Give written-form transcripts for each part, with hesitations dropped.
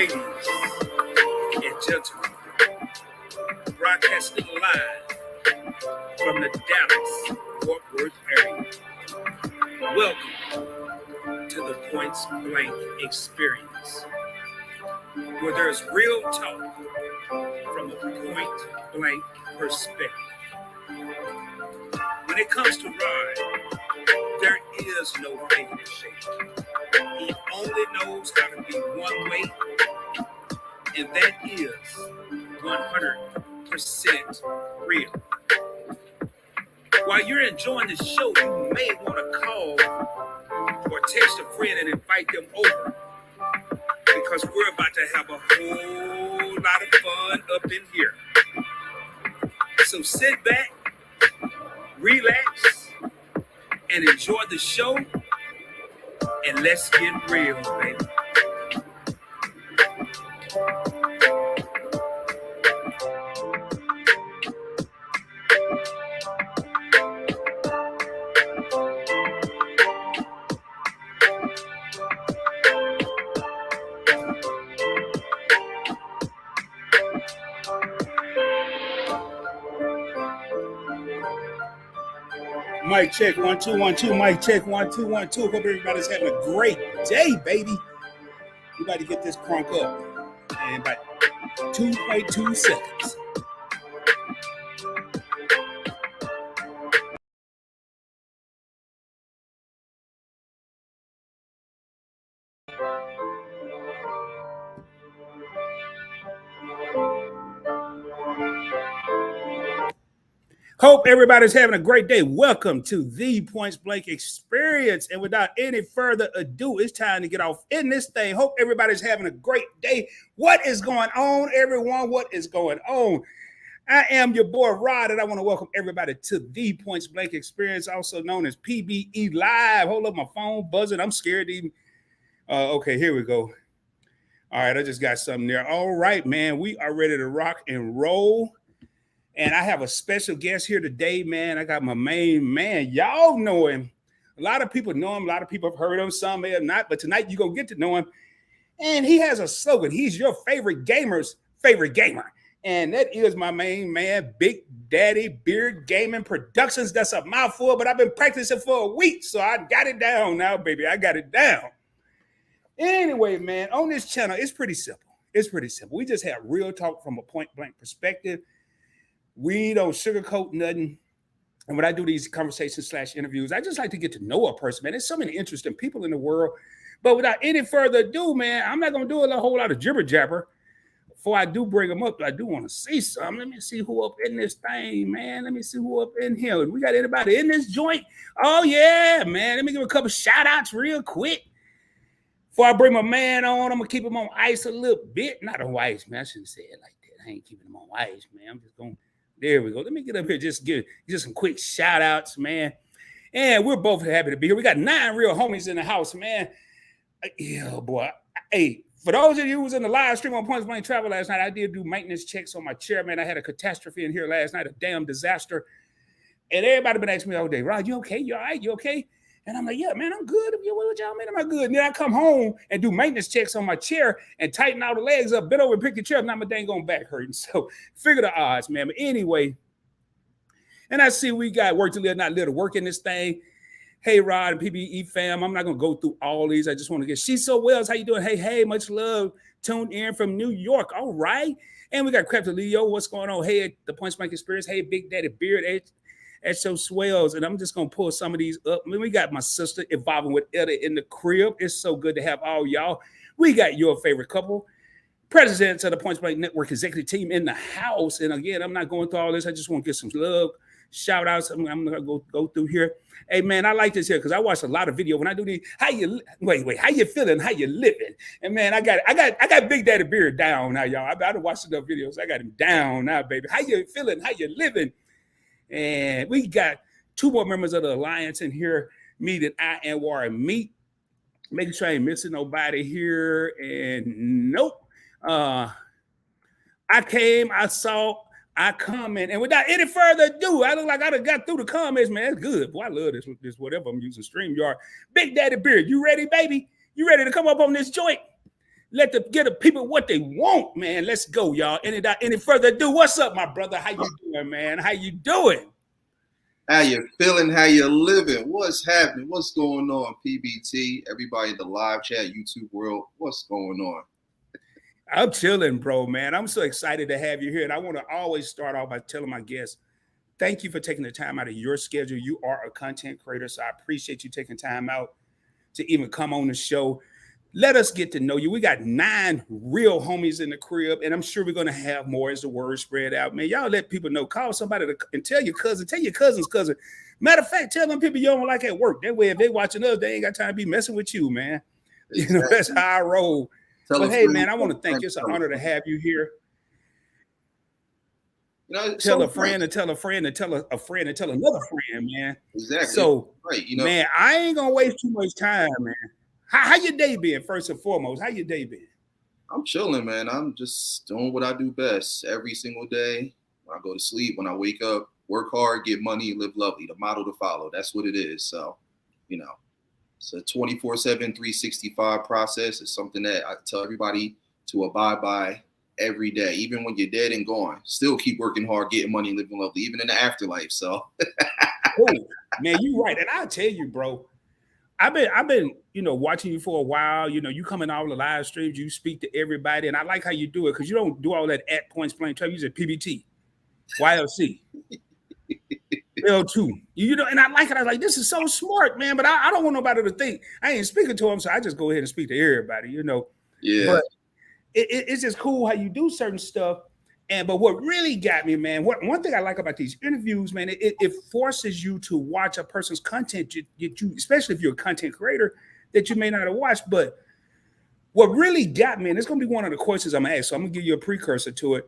Ladies and gentlemen, broadcasting live from the Dallas Fort Worth area. Welcome to the Points Blank Experience, where there's real talk from a point blank perspective. When it comes to Rod, there is no faking and shaking. He only knows how to be one way, and that is 100% real. While you're enjoying the show, you may want to call or text a friend and invite them over, because we're about to have a whole lot of fun up in here. So sit back, relax, and enjoy the show, and let's get real, baby. Mic check, 1 2 1 2. Mic check, 1 2 1 2. Hope everybody's having a great day, baby. We about to get this crunk up in about 2.2 seconds. Hope everybody's having a great day. Welcome to the Points Blank Experience. And without any further ado, it's time to get off in this thing. Hope everybody's having a great day. What is going on, everyone? What is going on? I am your boy, Rod, and I want to welcome everybody to the Points Blank Experience, also known as PBE Live. Hold up, my phone buzzing. I'm scared to even. Okay, here we go. All right, I just got something there. All right, man, we are ready to rock and roll. And I have a special guest here today, man. I got my main man. Y'all know him. A lot of people know him. A lot of people have heard of him. Some may have not. But tonight you're going to get to know him. And he has a slogan. He's your favorite gamer's favorite gamer. And that is my main man, Big Daddy Beard Gaming Productions. That's a mouthful, but I've been practicing for a week. So I got it down now, baby. I got it down. Anyway, man, on this channel, it's pretty simple. It's pretty simple. We just have real talk from a point-blank perspective. We don't sugarcoat nothing. And when I do these conversations/interviews, I just like to get to know a person, man. There's so many interesting people in the world. But without any further ado, man, I'm not going to do a whole lot of jibber jabber. Before I do bring them up, I do want to see something. Let me see who up in this thing, man. Let me see who up in here. We got anybody in this joint? Oh, yeah, man. Let me give a couple shout outs real quick. Before I bring my man on, I'm going to keep him on ice a little bit. Not on ice, man. I shouldn't say it like that. I ain't keeping him on ice, man. I'm just going to. There we go. Let me get up here, just give some quick shout outs, man. And we're both happy to be here. We got 9 real homies in the house, man. Yeah, boy. Hey, for those of you who was in the live stream on Points Blank Travel last night, I did do maintenance checks on my chair, man. I had a catastrophe in here last night, a damn disaster. And everybody been asking me all day, Rod, you okay? You all right? You okay? And I'm like, yeah, man, I'm good. What y'all, man? Am I good? And then I come home and do maintenance checks on my chair and tighten all the legs up, bend over and pick the chair up. Now my dang on back hurting. So figure the odds, man. But anyway, and I see we got work to live, not live to work in this thing. Hey, Rod and PBE fam, I'm not going to go through all these. I just want to get, she's so well. How you doing? Hey, much love. Tuned in from New York. All right. And we got Crafty Leo. What's going on? Hey, the Points Blank Experience. Hey, Big Daddy Beard. At so swells, and I'm just gonna pull some of these up. I mean, we got my sister evolving with Etta in the crib. It's so good to have all y'all. We got your favorite couple, presidents of the Points Blank Network executive team in the house. And again, I'm not going through all this. I just want to get some love, shout outs. I'm gonna go through here. Hey man, I like this here because I watch a lot of video. When I do these, how you feeling? How you living? And man, I got Big Daddy Beard down now, y'all. I've watched enough videos. I got him down now, baby. How you feeling? How you living? And we got 2 more members of the Alliance in here, me and I and Warren meet. Making sure I ain't missing nobody here. And nope. I came, I saw, I comment. And without any further ado, I look like I done got through the comments, man. That's good. Boy, I love this whatever I'm using, StreamYard. Big Daddy Beard, you ready, baby? You ready to come up on this joint? Get the people what they want, man. Let's go, y'all. Any further ado, what's up, my brother? How you doing, man? How you doing? How you feeling? How you living? What's happening? What's going on, PBT? Everybody in the live chat, YouTube world, what's going on? I'm chilling, bro, man. I'm so excited to have you here. And I want to always start off by telling my guests, thank you for taking the time out of your schedule. You are a content creator, so I appreciate you taking time out to even come on the show. Let us get to know you. We got 9 real homies in the crib, and I'm sure we're going to have more as the word spread out, man. Y'all let people know. Call somebody and tell your cousin, tell your cousin's cousin. Matter of fact, tell them people you don't like at work. That way, if they watching us, they ain't got time to be messing with you, man. Exactly. You know, that's how I roll. But hey, man, I want to thank you. It's an honor to have you here. You know, tell a friend and tell a friend and tell a friend and tell another friend, man. Exactly. So, right, you know, man, I ain't gonna waste too much time, man. How your day been, first and foremost? How your day been? I'm chilling, man. I'm just doing what I do best every single day. When I go to sleep, when I wake up, work hard, get money, live lovely. The model to follow. That's what it is. So, you know, it's a 24/7, 365 process. It's something that I tell everybody to abide by every day. Even when you're dead and gone, still keep working hard, getting money, and living lovely, even in the afterlife. So, oh, man, you're right. And I'll tell you, bro, I've been, watching you for a while. You know, you come in all the live streams, you speak to everybody, and I like how you do it because you don't do all that at points blank. You use PBT, YLC, L2. And I like it. I was like, this is so smart, man. But I don't want nobody to think I ain't speaking to them, so I just go ahead and speak to everybody. Yeah. But it's just cool how you do certain stuff. But what really got me, man, one thing I like about these interviews, man, it forces you to watch a person's content, you, especially if you're a content creator, that you may not have watched. But what really got me, and it's going to be one of the questions I'm going to ask, so I'm going to give you a precursor to it,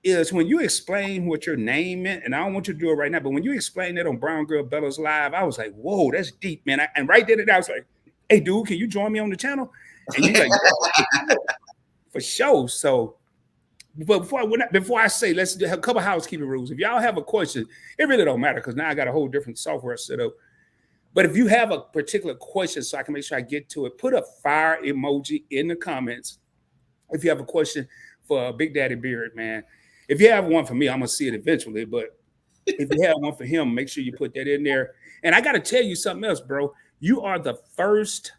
is when you explain what your name meant, and I don't want you to do it right now, but when you explain that on Brown Girl Bella's Live, I was like, whoa, that's deep, man. And right then and there, I was like, hey, dude, can you join me on the channel? And you're like, for sure. So, but before I say, let's do a couple housekeeping rules. If y'all have a question, it really don't matter because now I got a whole different software set up. But if you have a particular question, so I can make sure I get to it, put a fire emoji in the comments. If you have a question for Big Daddy Beard, man. If you have one for me, I'm gonna see it eventually. But if you have one for him, make sure you put that in there. And I got to tell you something else, bro. You are the first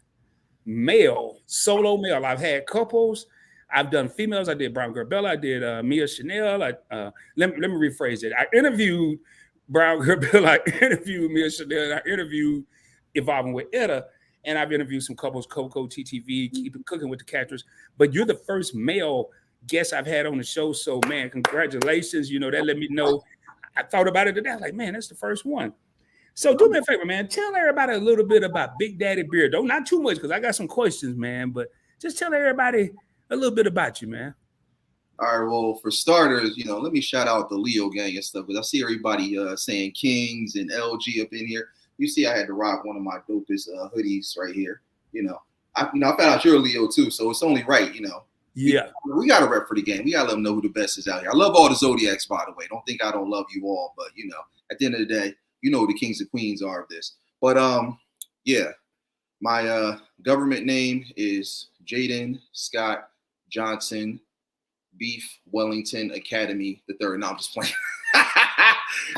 solo male. I've had couples. I've done females. I did Brown Girl Bella. I did Mia Chanel. Let me rephrase it. I interviewed Brown Girl Bella. I interviewed Mia Chanel. I interviewed Evolving with Etta. And I've interviewed some couples, Coco, TTV, Keep It Cooking with the Catchers. But you're the first male guest I've had on the show. So, man, congratulations. That let me know. I thought about it today. I was like, man, that's the first one. So do me a favor, man. Tell everybody a little bit about Big Daddy Beard. Don't not too much because I got some questions, man. But just tell everybody a little bit about you, man. All right. Well, for starters, let me shout out the Leo gang and stuff. Because I see everybody saying Kings and LG up in here. You see, I had to rock one of my dopest hoodies right here. I found out you're a Leo too, so it's only right. Yeah. We got to rep for the game. We got to let them know who the best is out here. I love all the Zodiacs, by the way. Don't think I don't love you all, but at the end of the day, who the kings and queens are of this. But yeah, my government name is Jaden Scott Johnson, Beef Wellington Academy III. No, I'm just playing.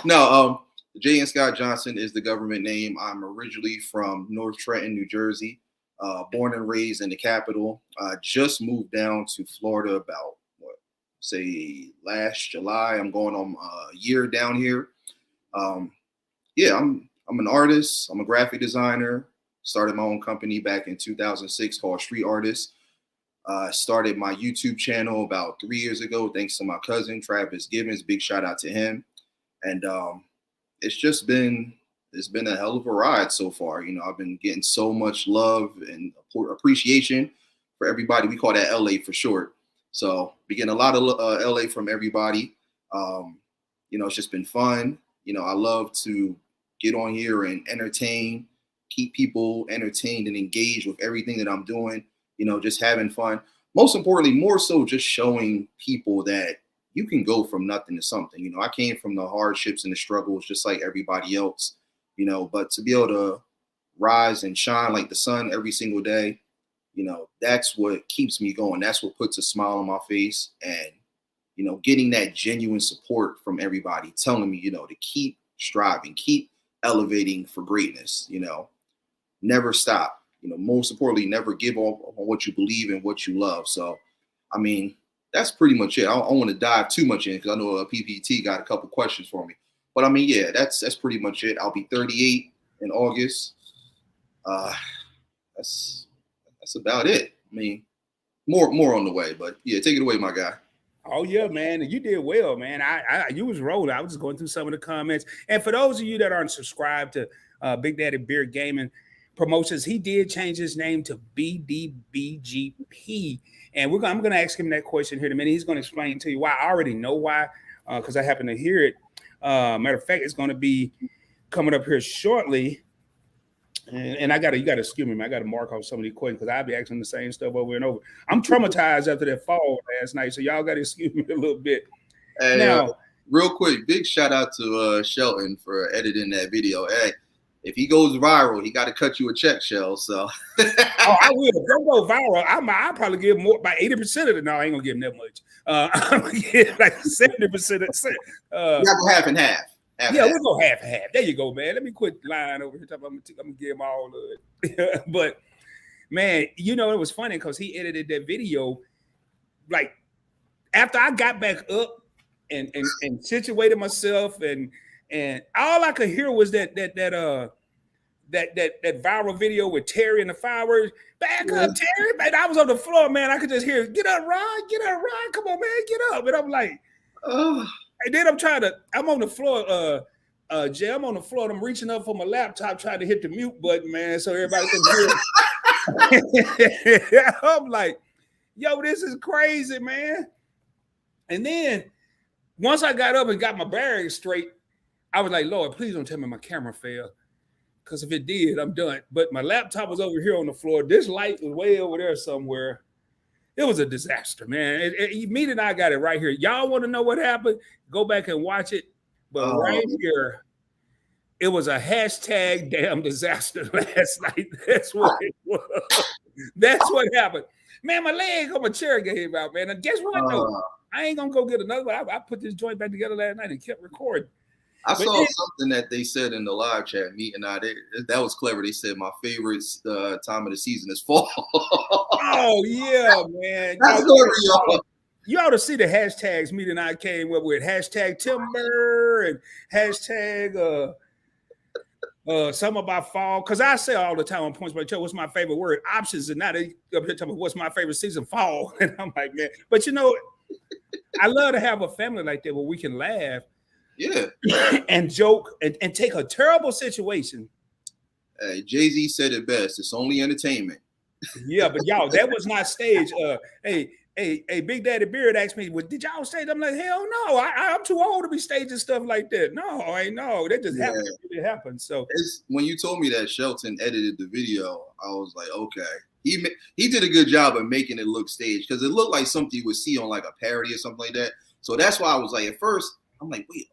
No, Jaden Scott Johnson is the government name. I'm originally from North Trenton, New Jersey. Born and raised in the capital. Just moved down to Florida about last July. I'm going on a year down here. Yeah, I'm an artist. I'm a graphic designer. Started my own company back in 2006 called Street Artist. Started my YouTube channel about 3 years ago, thanks to my cousin Travis Givens. Big shout out to him. And it's been a hell of a ride so far. I've been getting so much love and appreciation for everybody. We call that LA for short. So we getting a lot of LA from everybody. It's just been fun. I love to get on here and entertain, keep people entertained and engaged with everything that I'm doing, just having fun. Most importantly, more so just showing people that you can go from nothing to something. I came from the hardships and the struggles just like everybody else, but to be able to rise and shine like the sun every single day, you know, that's what keeps me going. That's what puts a smile on my face. And, you know, getting that genuine support from everybody telling me, you know, to keep striving, keep elevating for greatness, you know, never stop, you know, most importantly, never give up on what you believe and what you love. So, I mean, that's pretty much it. I don't want to dive too much in because I know PPT got a couple questions for me. But I mean, yeah, that's pretty much it. I'll be 38 in August. That's about it. I mean, more on the way, but yeah, take it away, my guy. Oh yeah, man, and you did well, man. You was rolling. I was just going through some of the comments, and for those of you that aren't subscribed to Big Daddy Beard Gaming Promotions, he did change his name to BDBGP, and I'm going to ask him that question here in a minute. He's going to explain to you why. I already know why, because I happen to hear it. Matter of fact, it's going to be coming up here shortly. And you gotta excuse me, man. I gotta mark off some of these questions because I'll be asking the same stuff over and over. I'm traumatized after that fall last night, so y'all gotta excuse me a little bit. Hey, now, real quick, big shout out to Shelton for editing that video. Hey, if he goes viral, he got to cut you a check, Shell. So, I will. Don't go viral. I'll probably give more by 80% of it. No, I ain't gonna give him that much. I'm gonna give like 70% of it. Yeah, go half and half. We'll go half and half. There you go, man. Let me quit lying over here. I'm gonna give him all of it. But man, you know, it was funny because he edited that video like after I got back up and situated myself, and all I could hear was that viral video with Terry and the fireworks. Back up, Terry. Man, I was on the floor, man. I could just hear, get up, Ron, come on, man, get up. And I'm like, oh. And then I'm on the floor, Jay, I'm on the floor and I'm reaching up for my laptop trying to hit the mute button, man, so everybody can hear. I'm like, yo, this is crazy, man. And then once I got up and got my bearings straight, I was like, Lord, please don't tell me my camera failed. Because if it did, I'm done. But my laptop was over here on the floor. This light was way over there somewhere. It was a disaster, man. Meat and I got it right here. Y'all want to know what happened? Go back and watch it. But right here, it was a hashtag damn disaster last night. That's what it was. That's what happened. Man, my leg on my chair gave out, man. And guess what? No, I ain't going to go get another one. I put this joint back together last night and kept recording. I saw something that they said in the live chat, Meat and I. That was clever. They said my favorite time of the season is fall. Oh, yeah, man. That's clever, y'all. You ought to see the hashtags Meat and I came up with. Hashtag timber and hashtag something about fall. Because I say all the time on Points by Joe, what's my favorite word? Options. And now they up here talking about what's my favorite season? Fall. And I'm like, man. But, you know, I love to have a family like that where we can laugh. Yeah. And joke and take a terrible situation. Hey, Jay-Z said it best. It's only entertainment. Yeah, but y'all, that was not staged. Hey, Big Daddy Beard asked me, well, did y'all stage? I'm like, hell no. I'm too old to be staging stuff like that. No, I know. That just happened. It happened. So when you told me that Shelton edited the video, I was like, okay. He did a good job of making it look staged because it looked like something you would see on like a parody or something like that. So that's why I was like, at first, I'm like, wait,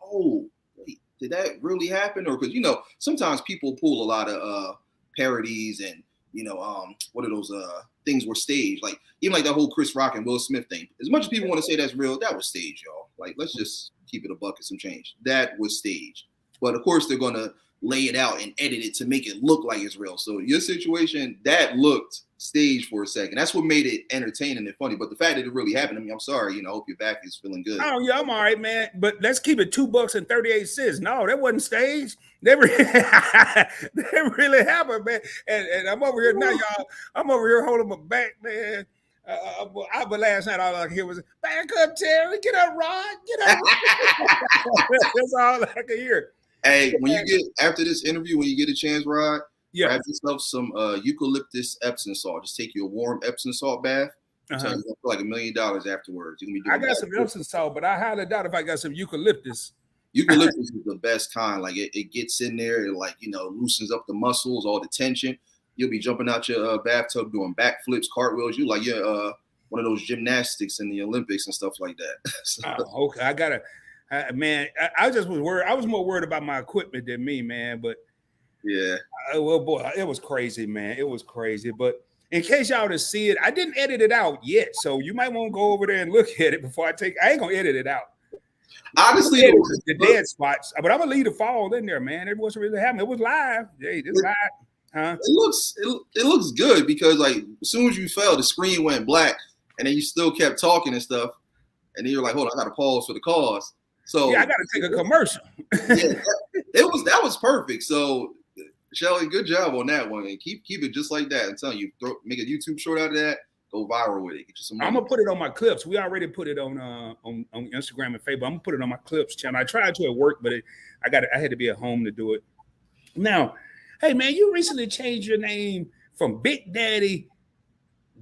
did that really happen? Or because, you know, sometimes people pull a lot of parodies and, you know, what are those things were staged? Like, even like that whole Chris Rock and Will Smith thing. As much as people want to say that's real, that was staged, y'all. Like, let's just keep it a buck and some change. That was staged. But, of course, they're going to lay it out and edit it to make it look like it's real. So your situation, that looked staged for a second. That's what made it entertaining and funny. But the fact that it really happened, I mean, I'm sorry. You know, I hope your back is feeling good. Oh, yeah, I'm all right, man. But let's keep it $2.38. No, that wasn't staged. That really happened, man. And I'm over here now, y'all. I'm over here holding my back, man. But last night, all I could hear was, back up, Terry. Get up, Rod. Get up. That's all I could hear. Hey, when you get, after this interview, when you get a chance, Rod, grab yourself some eucalyptus Epsom salt. Just take you a warm Epsom salt bath. So you're going to feel like $1 million afterwards. You're gonna be doing I got some Epsom salt, but I highly doubt if I got some eucalyptus. Eucalyptus is the best kind. Like it gets in there, it like, you know, loosens up the muscles, all the tension. You'll be jumping out your bathtub doing backflips, cartwheels. You like you're one of those gymnastics in the Olympics and stuff like that. So. Okay, I gotta. Man, I just was worried. I was more worried about my equipment than me, man. But yeah, well, boy, it was crazy, man. It was crazy. But in case y'all to see it, I didn't edit it out yet, so you might want to go over there and look at it before I take. I ain't gonna edit it out. Honestly, the dead spots, but I'm gonna leave the fall in there, man. It wasn't really happening. It was live. Hey, this live, huh? It looks good because like as soon as you fell, the screen went black, and then you still kept talking and stuff, and then you're like, hold on, I gotta pause for the cause. So yeah, I gotta take a commercial. Yeah, that was perfect. So Shelly, good job on that one, and keep it just like that. I'm telling you, make a YouTube short out of that, go viral with it. Get you some money. I'm gonna put it on my clips. We already put it on Instagram and Facebook. I'm gonna put it on my clips channel. I tried to at work, but I had to be at home to do it. Now, hey man, you recently changed your name from Big Daddy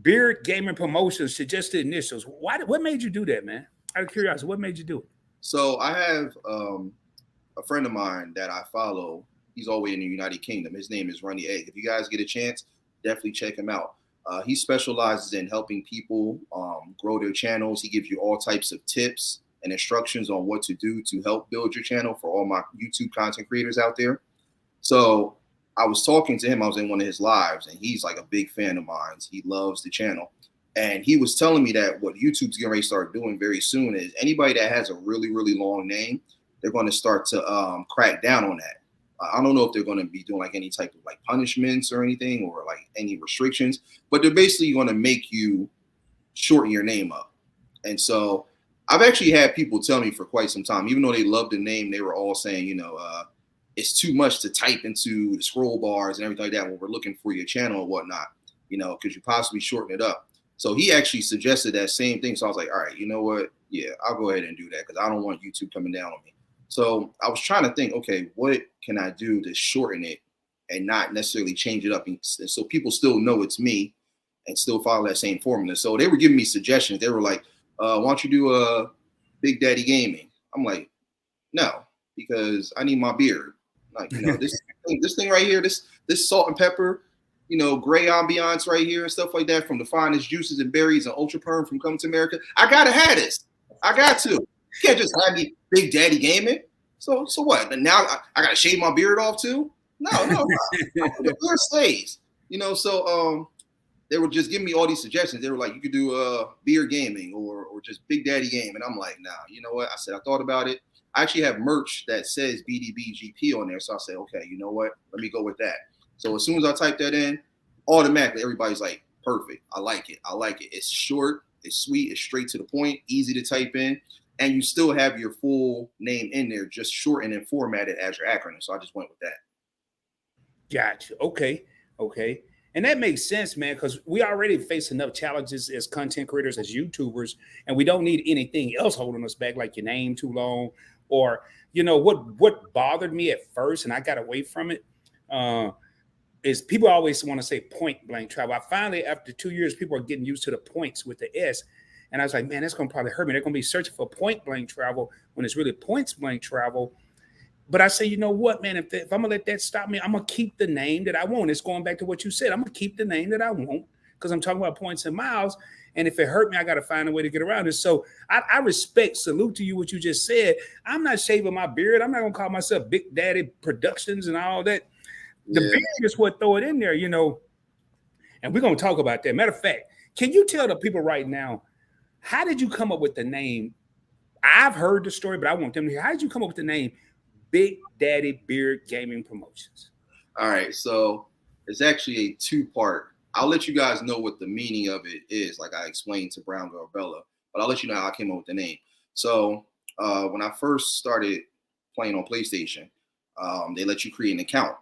Beard Gaming Promotions to just the initials. What made you do that, man? Out of curiosity, what made you do it? So I have a friend of mine that I follow. He's all the way in the United Kingdom. His name is 𝗪𝗓𝗧𝗛. If you guys get a chance, definitely check him out. He specializes in helping people grow their channels. He gives you all types of tips and instructions on what to do to help build your channel for all my YouTube content creators out there. So I was talking to him. I was in one of his lives, and he's like a big fan of mine. He loves the channel. And he was telling me that what YouTube's getting ready to start doing very soon is anybody that has a really, really long name, they're going to start to crack down on that. I don't know if they're going to be doing like any type of like punishments or anything or like any restrictions, but they're basically going to make you shorten your name up. And so I've actually had people tell me for quite some time, even though they love the name, they were all saying, you know, it's too much to type into the scroll bars and everything like that when we're looking for your channel and whatnot, you know, because you possibly shorten it up. So he actually suggested that same thing. So I was like, all right, you know what? Yeah, I'll go ahead and do that because I don't want YouTube coming down on me. So I was trying to think, okay, what can I do to shorten it and not necessarily change it up? And so people still know it's me and still follow that same formula. So they were giving me suggestions. They were like, why don't you do a Big Daddy Gaming? I'm like, no, because I need my beard. Like, you know, this thing right here, this salt and pepper, you know, gray ambiance right here and stuff like that from the finest juices and berries and ultra perm from Coming to America. I gotta have this. I got to. You can't just have me Big Daddy Gaming. So what? And now I gotta shave my beard off too? No. The beard stays. You know, so they were just giving me all these suggestions. They were like, you could do beard gaming or just Big Daddy Game. And I'm like, nah, you know what? I said, I thought about it. I actually have merch that says BDBGP on there. So I said, okay, you know what? Let me go with that. So as soon as I type that in, automatically everybody's like, perfect. I like it. It's short, it's sweet, it's straight to the point, easy to type in, and you still have your full name in there, just shortened and formatted as your acronym. So I just went with that. Gotcha. Okay. And that makes sense, man, because we already face enough challenges as content creators, as YouTubers, and we don't need anything else holding us back, like your name too long, or, you know, what bothered me at first, and I got away from it, is people always want to say point blank travel. I finally, after 2 years, people are getting used to the points with the S. And I was like, man, that's going to probably hurt me. They're going to be searching for point blank travel when it's really points blank travel. But I say, you know what, man, if I'm going to let that stop me, I'm going to keep the name that I want. It's going back to what you said. I'm going to keep the name that I want because I'm talking about points and miles. And if it hurt me, I got to find a way to get around it. So I respect, salute to you what you just said. I'm not shaving my beard. I'm not going to call myself Big Daddy Productions and all that. The beard is what throw it in there, you know, and we're going to talk about that. Matter of fact, can you tell the people right now, how did you come up with the name? I've heard the story, but I want them to hear. How did you come up with the name Big Daddy Beard Gaming Promotions? All right, so it's actually a two-part. I'll let you guys know what the meaning of it is, like I explained to Brown Girl Bella, but I'll let you know how I came up with the name. So when I first started playing on PlayStation, they let you create an account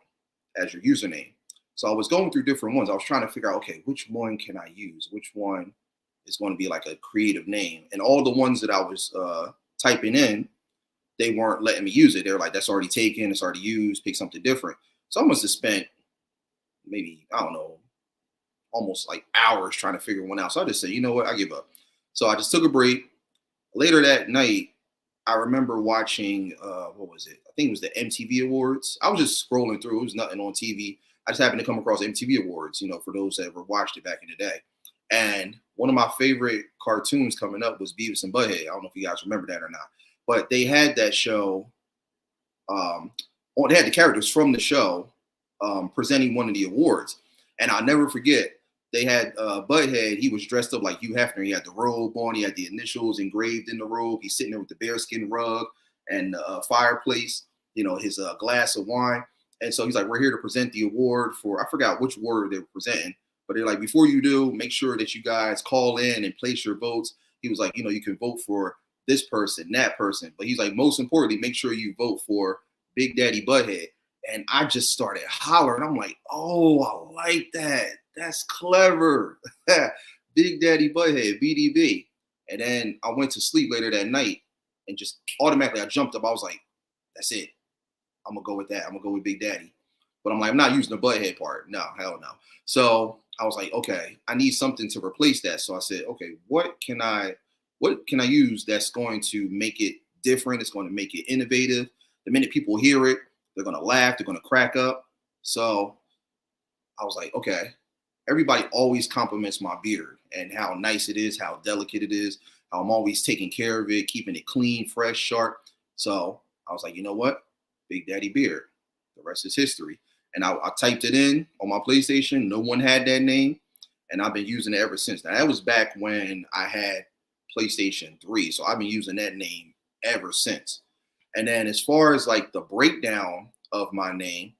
as your username. So I was going through different ones. I was trying to figure out, okay, which one can I use? Which one is going to be like a creative name? And all the ones that I was typing in, they weren't letting me use it. They were like, that's already taken. It's already used. Pick something different. So I must have spent maybe, I don't know, almost like hours trying to figure one out. So I just said, you know what? I give up. So I just took a break. Later that night, I remember watching, what was it? I think it was the MTV Awards. I was just scrolling through. It was nothing on TV. I just happened to come across MTV Awards, you know, for those that ever watched it back in the day. And one of my favorite cartoons coming up was Beavis and Butthead. I don't know if you guys remember that or not. But they had that show. They had the characters from the show presenting one of the awards. And I'll never forget, they had Butthead. He was dressed up like Hugh Hefner. He had the robe on. He had the initials engraved in the robe. He's sitting there with the bearskin rug and fireplace, you know, his glass of wine. And so he's like, we're here to present the award for, I forgot which word they were presenting, but they're like, before you do, make sure that you guys call in and place your votes. He was like, you know, you can vote for this person, that person. But he's like, most importantly, make sure you vote for Big Daddy Butthead. And I just started hollering. I'm like, oh, I like that. That's clever. Big Daddy Butthead, BDB. And then I went to sleep later that night and just automatically I jumped up. I was like, that's it. I'm going to go with that. I'm going to go with Big Daddy. But I'm like, I'm not using the Butthead part. No, hell no. So I was like, okay, I need something to replace that. So I said, okay, what can I use that's going to make it different? It's going to make it innovative. The minute people hear it, they're going to laugh. They're going to crack up. So I was like, okay, everybody always compliments my beard and how nice it is, how delicate it is, how I'm always taking care of it, keeping it clean, fresh, sharp. So I was like, you know what? Big Daddy Beard. The rest is history. And I typed it in on my PlayStation. No one had that name. And I've been using it ever since. Now, that was back when I had PlayStation 3. So I've been using that name ever since. And then as far as like the breakdown of my name,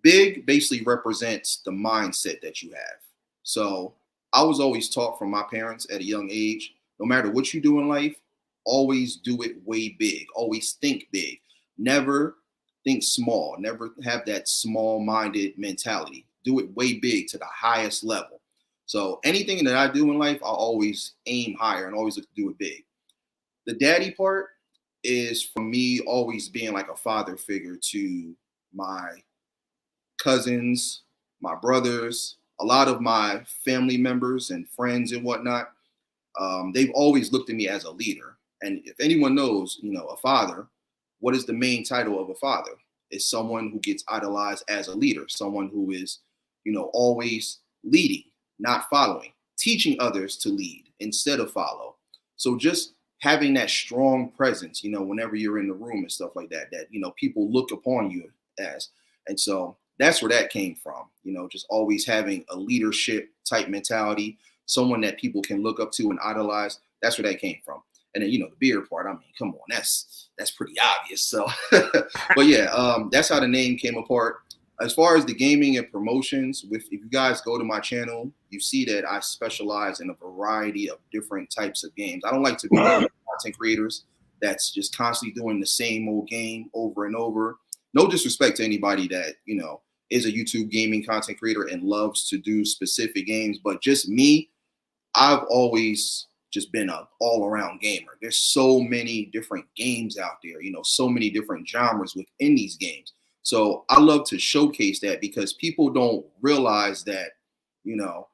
Big basically represents the mindset that you have. So I was always taught from my parents at a young age, no matter what you do in life, always do it way big. Always think big. Never think small. Never have that small-minded mentality. Do it way big to the highest level. So anything that I do in life, I'll always aim higher and always look to do it big. The daddy part is for me always being like a father figure to my cousins, my brothers, a lot of my family members and friends and whatnot. They've always looked at me as a leader. And if anyone knows, you know, a father, what is the main title of a father? It's someone who gets idolized as a leader, someone who is, you know, always leading, not following, teaching others to lead instead of follow. So just having that strong presence, you know, whenever you're in the room and stuff like that, that, you know, people look upon you as. And so that's where that came from, you know, just always having a leadership type mentality, someone that people can look up to and idolize. That's where that came from. And then, you know, the beard part, I mean, come on, that's pretty obvious. So, but yeah, that's how the name came apart. As far as the gaming and promotions, if you guys go to my channel, you see that I specialize in a variety of different types of games. I don't like to be content creators that's just constantly doing the same old game over and over. No disrespect to anybody that, you know, is a YouTube gaming content creator and loves to do specific games, but just me, I've always just been an all-around gamer. There's so many different games out there, you know, so many different genres within these games. So I love to showcase that because people don't realize that, you know,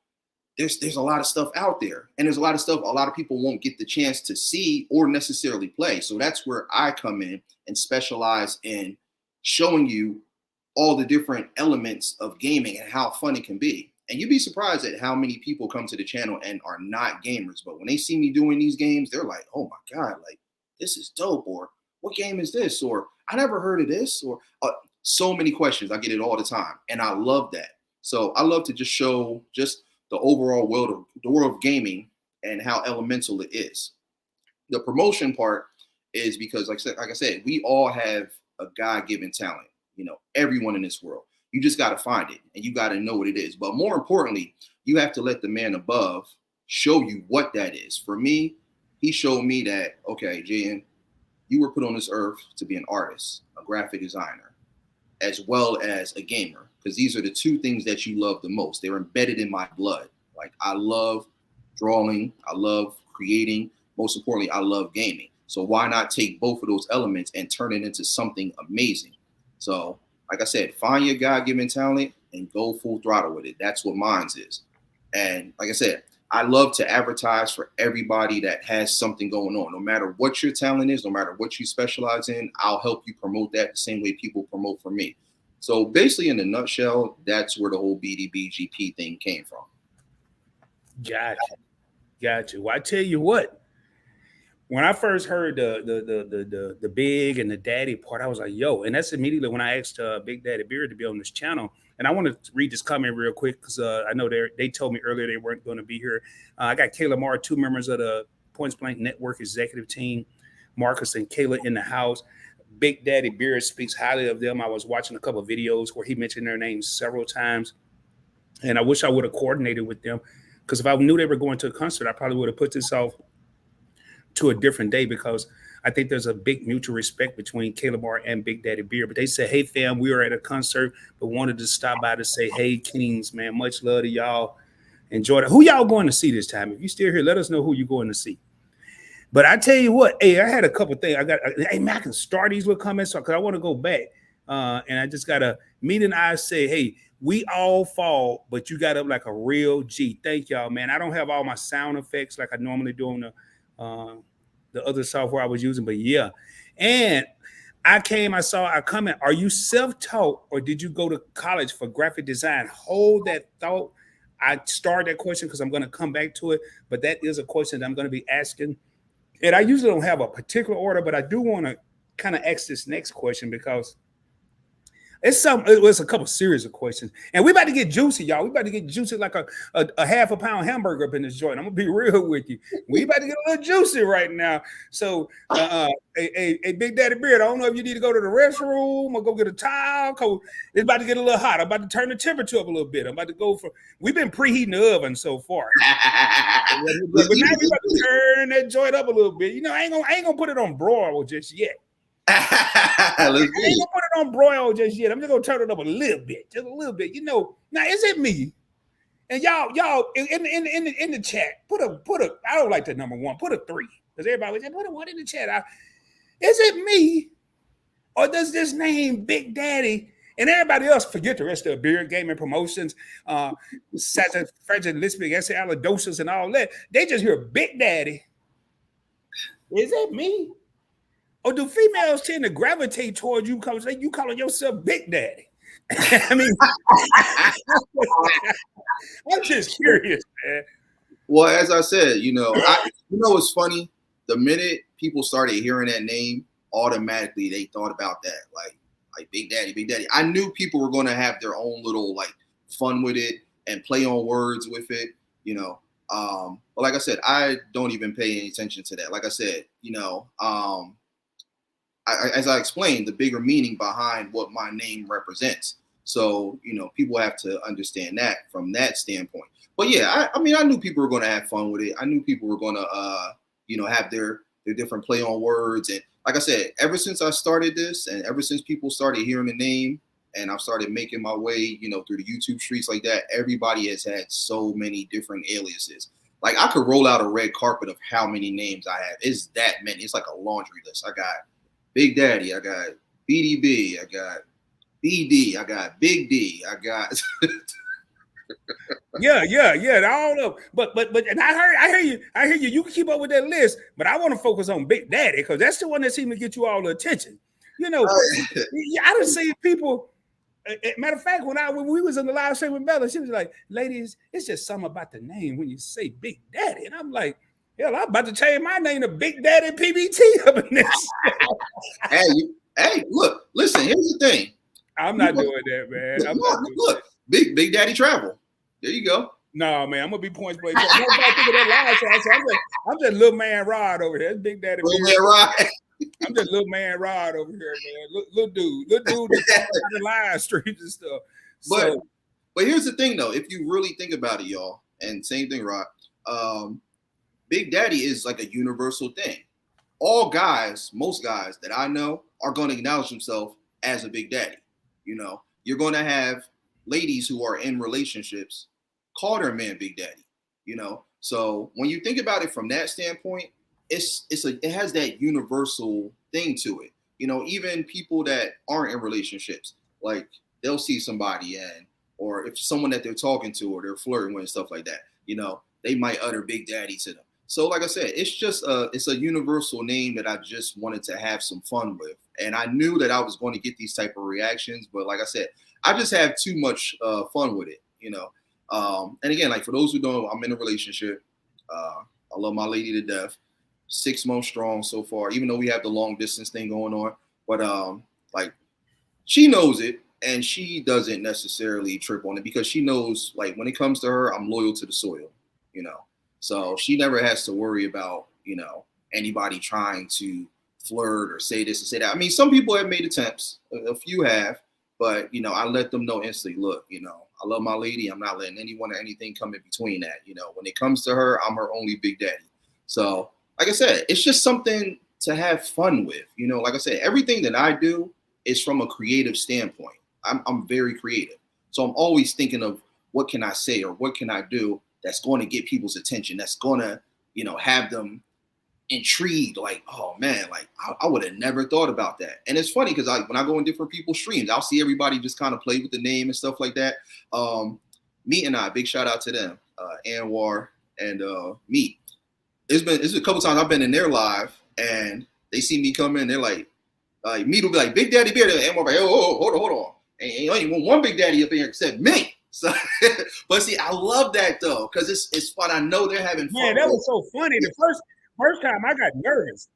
there's a lot of stuff out there, and there's a lot of stuff a lot of people won't get the chance to see or necessarily play. So that's where I come in and specialize in showing you all the different elements of gaming and how fun it can be. And you'd be surprised at how many people come to the channel and are not gamers, but when they see me doing these games, they're like, oh my God, like this is dope, or what game is this, or I never heard of this, or so many questions. I get it all the time, and I love that. So I love to just show just the overall world of gaming and how elemental it is. The promotion part is because, like I said, we all have a God-given talent. You know, everyone in this world. You just got to find it, and you got to know what it is. But more importantly, you have to let the man above show you what that is. For me, he showed me that, okay, Jaden, you were put on this earth to be an artist, a graphic designer, as well as a gamer, because these are the two things that you love the most. They're embedded in my blood. Like, I love drawing, I love creating. Most importantly, I love gaming. So why not take both of those elements and turn it into something amazing? So, like I said, find your God-given talent and go full throttle with it. That's what mine is. And like I said, I love to advertise for everybody that has something going on. No matter what your talent is, no matter what you specialize in, I'll help you promote that the same way people promote for me. So basically, in a nutshell, that's where the whole BDBGP thing came from. Gotcha. Well, I tell you what, when I first heard the big and the daddy part, I was like, yo, and that's immediately when I asked Big Daddy Beard to be on this channel. And I want to read this comment real quick because I know they told me earlier they weren't going to be here. I got 𝗪𝗓𝗧𝗛, 2 members of the Points Blank Network executive team, Marcus and Kayla in the house. Big Daddy Beard speaks highly of them. I was watching a couple of videos where he mentioned their names several times. And I wish I would have coordinated with them because if I knew they were going to a concert, I probably would have put this off to a different day because I think there's a big mutual respect between 𝗪𝗓𝗧𝗛 and Big Daddy Beard. But they said, hey, fam, we were at a concert, but wanted to stop by to say, hey, Kings, man, much love to y'all. Enjoy it. Who y'all going to see this time? If you're still here, let us know who you're going to see. But I tell you what, hey, I had a couple things. Hey, man, I can start these little comments because I want to go back. And I just got to meet and I say, hey, we all fall, but you got up like a real G. Thank y'all, man. I don't have all my sound effects like I normally do on the other software I was using, but yeah. And I saw a comment. Are you self-taught or did you go to college for graphic design? Hold that thought. I started that question because I'm going to come back to it, but that is a question that I'm going to be asking. And I usually don't have a particular order, but I do want to kind of ask this next question because it was a couple series of questions. And we about to get juicy, y'all. We about to get juicy like a half a pound hamburger up in this joint. I'm going to be real with you. We about to get a little juicy right now. So, a Big Daddy Beard, I don't know if you need to go to the restroom or go get a towel. Cause it's about to get a little hot. I'm about to turn the temperature up a little bit. I'm about to go for, we've been preheating the oven so far. But now we about to turn that joint up a little bit. You know, I ain't gonna put it on broil just yet. I ain't gonna put it on broil just yet. I'm just gonna turn it up a little bit, just a little bit. You know, now is it me? And y'all in the chat, put a. I don't like the number 1. Put a 3 because everybody was saying put a 1 in the chat. Is it me, or does this name Big Daddy and everybody else forget the rest of the Beard Gaming Promotions, Santa Frederick Lisping, S.A. Aladosas, and all that? They just hear Big Daddy. Is it me? Or do females tend to gravitate towards you because you calling yourself Big Daddy? I mean, I'm just curious, man. Well, as I said, what's funny? The minute people started hearing that name, automatically they thought about that, like Big Daddy, Big Daddy. I knew people were going to have their own little like fun with it and play on words with it, But like I said, I don't even pay any attention to that. Like I said, as I explained, the bigger meaning behind what my name represents. So, people have to understand that from that standpoint. But yeah, I mean, I knew people were going to have fun with it. I knew people were going to, have their different play on words. And like I said, ever since I started this and ever since people started hearing the name and I started making my way, through the YouTube streets like that, everybody has had so many different aliases. Like I could roll out a red carpet of how many names I have. It's that many. It's like a laundry list. I got Big Daddy, I got BDB, I got BD, I got Big D, I got yeah. I don't know, but and I hear you. You can keep up with that list, but I want to focus on Big Daddy because that's the one that seems to get you all the attention. I done see people. Matter of fact, when we was in the live stream with Bella, she was like, "Ladies, it's just something about the name when you say Big Daddy," and I'm like, hell, I'm about to change my name to Big Daddy PBT up in this. Hey, look, listen, here's the thing. I'm not doing that, man. Look, Big Daddy Travel. There you go. No, man, I'm gonna be Points Blank. I'm just little man Rod over here. That's Big Daddy. Little man Rod. I'm just little man Rod over here, man. Little dude that's on the live streams and stuff. But here's the thing, though. If you really think about it, y'all, and same thing, Rod. Big Daddy is like a universal thing. All guys, most guys that I know are going to acknowledge themselves as a Big Daddy. You're going to have ladies who are in relationships call their man Big Daddy. So when you think about it from that standpoint, it has that universal thing to it. Even people that aren't in relationships, like they'll see somebody or if someone that they're talking to or they're flirting with and stuff like that, they might utter Big Daddy to them. So like I said, it's just it's a universal name that I just wanted to have some fun with. And I knew that I was going to get these type of reactions. But like I said, I just have too much fun with it, And again, like for those who don't know, I'm in a relationship. I love my lady to death. 6 months strong so far, even though we have the long distance thing going on. But like she knows it, and she doesn't necessarily trip on it because she knows, like, when it comes to her, I'm loyal to the soil, you know. So she never has to worry about, you know, anybody trying to flirt or say this and say that. I mean, some people have made attempts, a few have, but, you know, I let them know instantly, look, you know, I love my lady. I'm not letting anyone or anything come in between that. You know, when it comes to her, I'm her only big daddy. So, like I said, it's just something to have fun with. You know, like I said, everything that I do is from a creative standpoint. I'm very creative. So I'm always thinking of what can I say or what can I do that's going to get people's attention, that's going to, you know, have them intrigued, like, oh man, like I would have never thought about that. And it's funny because when I go in different people's streams, I'll see everybody just kind of play with the name and stuff like that. Meat and I, big shout out to them, Anwar and Meat. It's a couple times I've been in their live and they see me come in, they're like Meat will be like, Big Daddy Beard, and Anwar like, oh, hold on. Ain't only one Big Daddy up in here except me. So, but see, I love that though, because it's fun. I know they're having fun. Man, that was so funny. The first time I got nervous.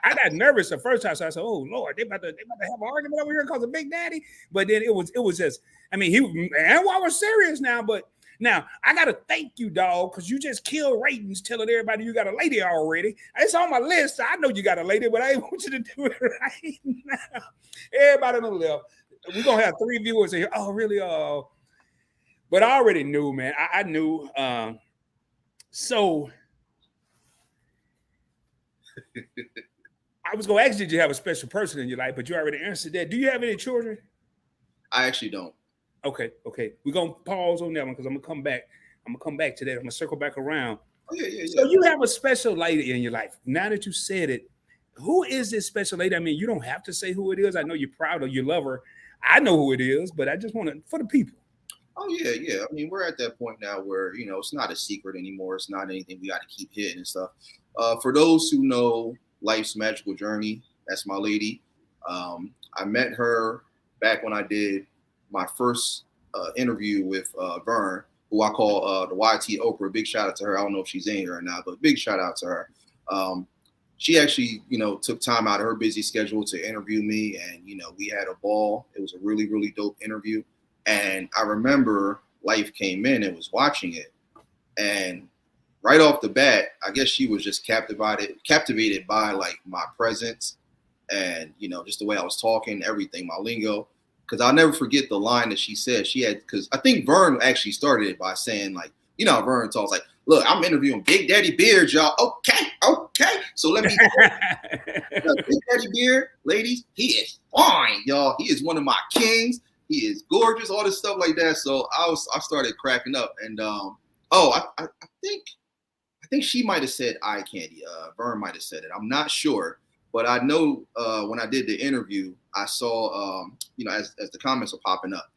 I got nervous the first time, so I said, "Oh Lord, they about to have an argument over here because of Big Daddy." But then it was just, I mean, and I was serious now. But now I gotta thank you, dog, because you just killed ratings telling everybody you got a lady already. It's on my list. So I know you got a lady, but I want you to do it right now. Everybody on the left, we're gonna have 3 viewers here. Oh, really? But I already knew, man. I knew. So I was going to ask you, did you have a special person in your life? But you already answered that. Do you have any children? I actually don't. Okay. We're going to pause on that one because I'm going to come back. I'm going to come back to that. I'm going to circle back around. Oh, yeah. So you have a special lady in your life. Now that you said it, who is this special lady? I mean, you don't have to say who it is. I know you're proud of your lover. I know who it is, but I just want to, for the people. Oh, yeah. I mean, we're at that point now where, you know, it's not a secret anymore. It's not anything we got to keep hidden and stuff. For those who know Life's Magical Journey, that's my lady. I met her back when I did my first interview with Vern, who I call the YT Oprah. Big shout out to her. I don't know if she's in here or not, but big shout out to her. She actually, you know, took time out of her busy schedule to interview me, and, you know, we had a ball. It was a really, really dope interview. And I remember Life came in and was watching it. And right off the bat, I guess she was just captivated by like my presence and, you know, just the way I was talking, everything, my lingo. Because I'll never forget the line that she said. Because I think Vern actually started it by saying, like, you know, Vern talks like, look, I'm interviewing Big Daddy Beard, y'all. Okay. So let me Big Daddy Beard, ladies, he is fine, y'all. He is one of my kings. He is gorgeous, all this stuff like that. So I started cracking up. And I think she might have said eye candy. Vern might have said it. I'm not sure. But I know when I did the interview, I saw, you know, as the comments were popping up,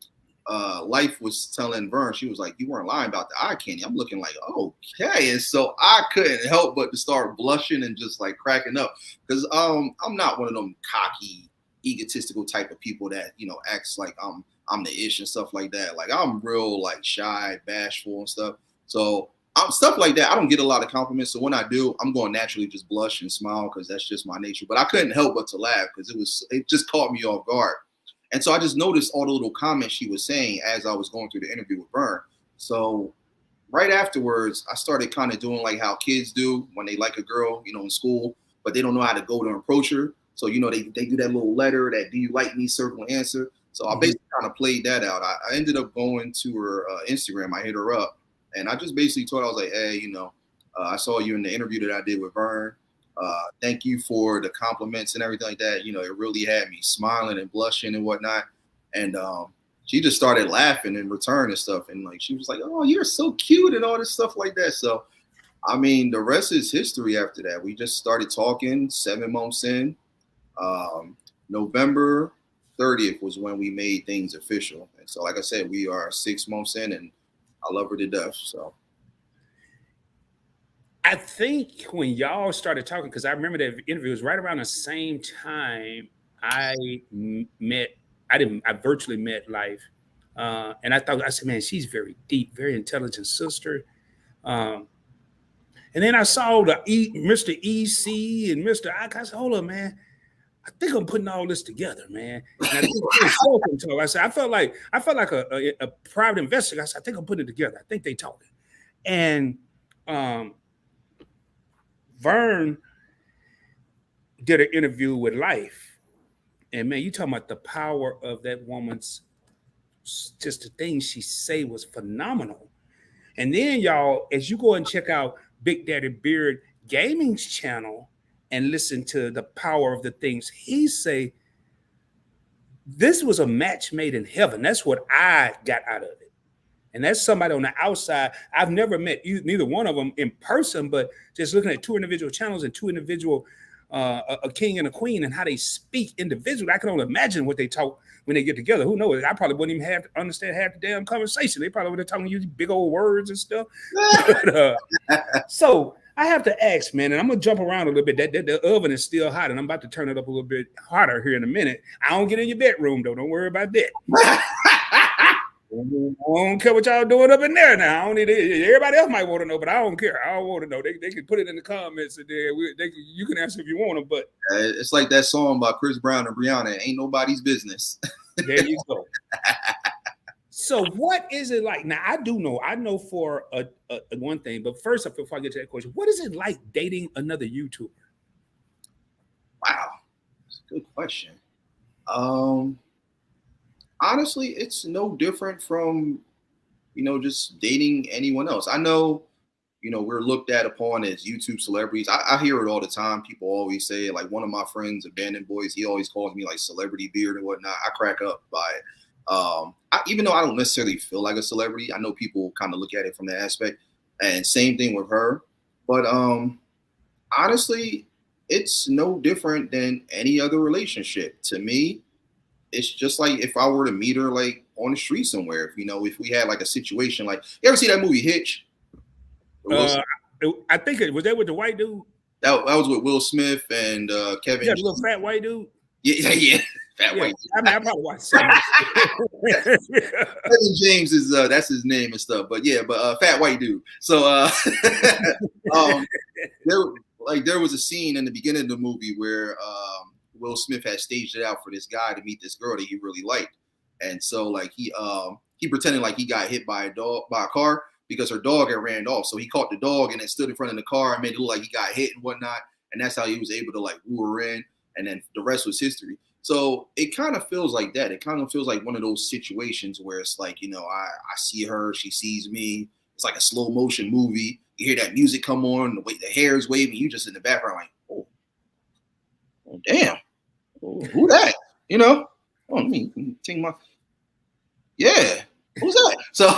Life was telling Vern, she was like, you weren't lying about the eye candy. I'm looking like, okay. And so I couldn't help but to start blushing and just like cracking up. Because I'm not one of them cocky, egotistical type of people that, you know, acts like I'm the ish and stuff like that. Like, I'm real like shy, bashful and stuff. So stuff like that, I don't get a lot of compliments. So when I do, I'm going to naturally just blush and smile because that's just my nature. But I couldn't help but to laugh because it just caught me off guard. And so I just noticed all the little comments she was saying as I was going through the interview with Vern. So right afterwards, I started kind of doing like how kids do when they like a girl, you know, in school, but they don't know how to go to approach her. So, you know, they do that little letter, that do you like me, circle answer. So I basically kind of played that out. I ended up going to her Instagram. I hit her up. And I just basically told her, I was like, hey, you know, I saw you in the interview that I did with Vern. Thank you for the compliments and everything like that. You know, it really had me smiling and blushing and whatnot. And she just started laughing in return and stuff. And like, she was like, oh, you're so cute and all this stuff like that. So, I mean, the rest is history after that. We just started talking 7 months in. November 30th was when we made things official. And so, like I said, we are 6 months in and I love her to death. So I think when y'all started talking, because I remember that interview was right around the same time I virtually met Life. And I said, man, she's very deep, very intelligent sister. And And then I saw the Mr. EC and Mr. I said, hold up, man. I think I'm putting all this together, man. And I think I said, I felt like a private investor. I said, I think I'm putting it together. I think they talking. And Vern did an interview with Life. And man, you talking about the power of that woman's, just the things she say was phenomenal. And then y'all, as you go and check out Big Daddy Beard Gaming's channel and listen to the power of the things he say, this was a match made in heaven. That's what I got out of it. And that's somebody on the outside. I've never met neither one of them in person, but just looking at two individual channels and two individual, a king and a queen, and how they speak individually, I can only imagine what they talk when they get together. Who knows? I probably wouldn't even have to understand half the damn conversation. They probably would have talking you big old words and stuff. But, so I have to ask, man, and I'm gonna jump around a little bit. The oven is still hot, and I'm about to turn it up a little bit hotter here in a minute. I don't get in your bedroom though. Don't worry about that. I don't care what y'all doing up in there now. I don't need it. Everybody else might want to know, but I don't care. I don't want to know. They can put it in the comments, and you can answer if you want to. But it's like that song by Chris Brown and Rihanna. Ain't nobody's business. There you go. So what is it like? Now I know for a one thing, but first up, before I get to that question, what is it like dating another YouTuber? Wow, that's a good question. Honestly, it's no different from, just dating anyone else. I know, we're looked at upon as YouTube celebrities. I hear it all the time. People always say it. Like one of my friends, Abandoned Boys, he always calls me like celebrity beard and whatnot. I crack up by it. Even though I don't necessarily feel like a celebrity, I know people kind of look at it from that aspect. And same thing with her. But honestly, it's no different than any other relationship. To me, it's just like if I were to meet her like on the street somewhere. If we had like a situation, like, you ever see that movie Hitch? I think was that with the white dude? That was with Will Smith and Kevin. Yeah, the little fat white dude. Yeah. Fat white dude. I mean, I probably watched something. Kevin James is that's his name and stuff. But fat white dude. So there was a scene in the beginning of the movie where Will Smith had staged it out for this guy to meet this girl that he really liked. And so like he pretended like he got hit by a car because her dog had ran off. So he caught the dog and then stood in front of the car and made it look like he got hit and whatnot. And that's how he was able to like woo her in. And then the rest was history. So it kind of feels like that. It kind of feels like one of those situations where it's like, I see her, she sees me. It's like a slow motion movie. You hear that music come on, the hair is waving. You just in the background like, oh damn. Who that? Let me take my, yeah, who's that? So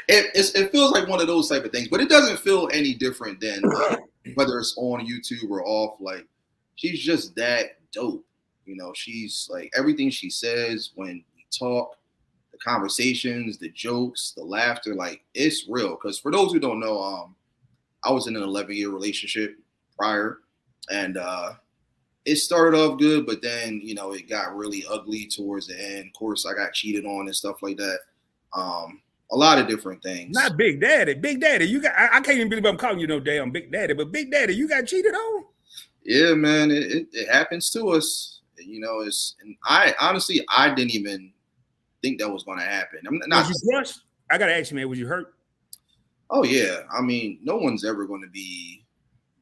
it feels like one of those type of things, but it doesn't feel any different than whether it's on YouTube or off. Like, she's just that dope. She's like everything she says when we talk, the conversations, the jokes, the laughter, like it's real. Because for those who don't know, I was in an 11-year relationship prior, and it started off good, but then, it got really ugly towards the end. Of course, I got cheated on and stuff like that. A lot of different things. Not Big Daddy. Big Daddy, you got, I can't even believe I'm calling you no damn Big Daddy, but Big Daddy, you got cheated on? Yeah, man, it happens to us. And I honestly, I didn't even think that was going to happen. I'm not. Was you crushed? I got to ask you, man, was you hurt? Oh, yeah. I mean, no one's ever going to be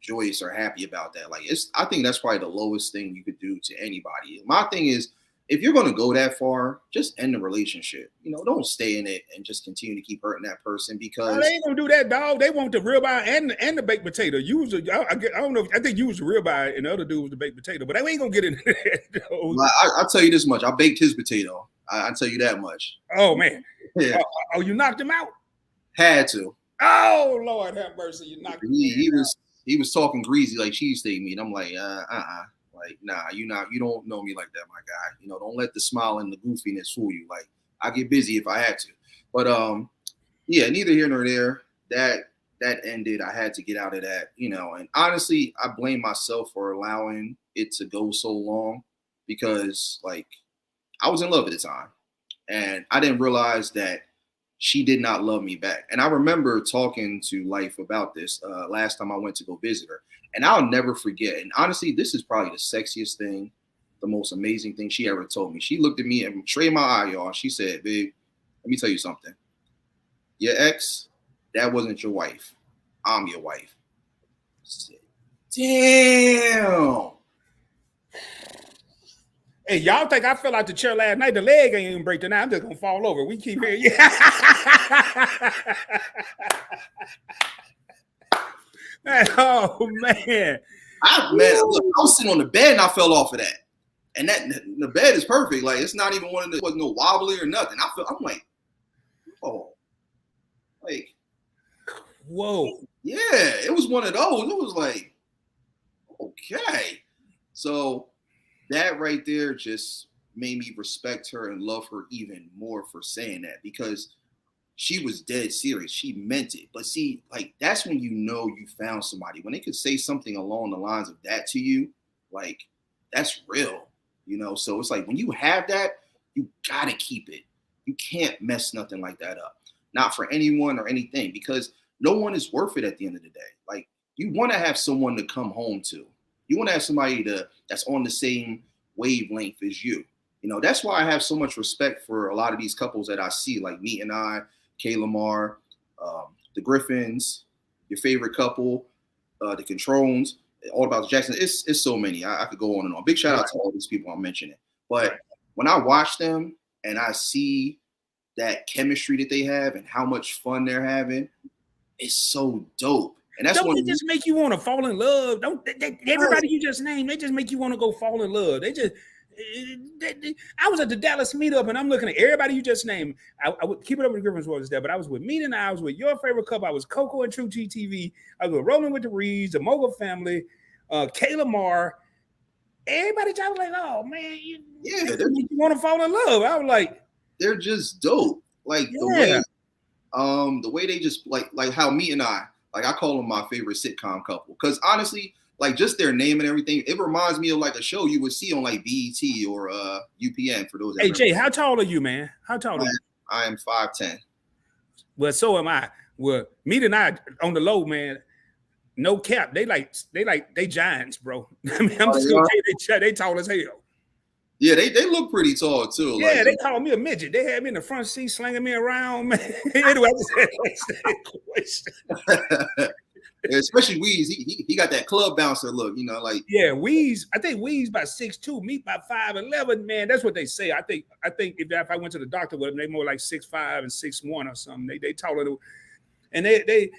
joyous or happy about that. Like, I think that's probably the lowest thing you could do to anybody. My thing is, if you're going to go that far, just end the relationship. Don't stay in it and just continue to keep hurting that person because they ain't gonna do that, dog. They want the ribeye and the baked potato. I don't know. I think you was the ribeye and the other dude was the baked potato, but they ain't gonna get into that. Well, I'll tell you this much: I baked his potato. I'll tell you that much. Oh man! Yeah. You knocked him out? Had to. Oh Lord, have mercy! You knocked him. He was talking greasy like cheesesteak meat. I'm like, like, nah, you don't know me like that, my guy. Don't let the smile and the goofiness fool you. Like, I get busy if I had to. But yeah, neither here nor there. That ended. I had to get out of that, and honestly, I blame myself for allowing it to go so long because like I was in love at the time and I didn't realize that she did not love me back. And I remember talking to Life about this last time I went to go visit her. And I'll never forget. And honestly, this is probably the sexiest thing, the most amazing thing she ever told me. She looked at me and straight in my eye, y'all. She said, babe, let me tell you something. Your ex, that wasn't your wife. I'm your wife. I said, damn. Hey, y'all think I fell out the chair last night? The leg ain't even break tonight. I'm just gonna fall over. We keep hearing you. Oh man. Look, I was sitting on the bed and I fell off of that. And the bed is perfect. Like, it's not even one of the, wasn't no wobbly or nothing. I'm like, oh, like, whoa. Yeah, it was one of those. It was like, okay. So that right there just made me respect her and love her even more for saying that, because she was dead serious. She meant it. But see, like, that's when you know you found somebody. When they could say something along the lines of that to you, like, that's real, you know? So it's like, when you have that, you got to keep it. You can't mess nothing like that up. Not for anyone or anything, because no one is worth it at the end of the day. Like, you want to have someone to come home to. You want to have somebody that's on the same wavelength as you. You know, that's why I have so much respect for a lot of these couples that I see, like Meet and I, 𝗖𝗓𝗪, the Griffins, your favorite couple, the Controls, All About the Jackson. It's so many. I could go on and on. Big shout out to all these people I'm mentioning. But when I watch them and I see that chemistry that they have and how much fun they're having, it's so dope. And that's don't they just make you want to fall in love? Don't everybody you just named, they just make you want to go fall in love. They just I was at the Dallas meetup and I'm looking at everybody you just named. I would keep it up with the Griffins was there, but I was with Meet and I was with your favorite couple. I was Coco and True GTV. I was with Rolling with the Reeds, the Mogul family, 𝗖𝗓𝗪. Everybody just was like, oh man, you want to fall in love. I was like, they're just dope. Like the way they just like how Meet and I call them my favorite sitcom couple. Because honestly, like, just their name and everything, it reminds me of like a show you would see on like BET or UPN for those. Hey Jay, how tall are you, man? How tall are you? I am 5'10". Well, so am I. Well, Meet and I on the low, man. No cap. They giants, bro. I mean, I'm just gonna tell you, they tall as hell. Yeah, they look pretty tall too. Yeah, they called me a midget. They had me in the front seat slinging me around, man. Anyway, I just had especially Weez, he got that club bouncer look, you know, like. Yeah, Weez. I think Weez by 6'2", Meet by 5'11". Man, that's what they say. I think if I went to the doctor with them, they more like 6'5" and 6'1" or something. They taller than. And then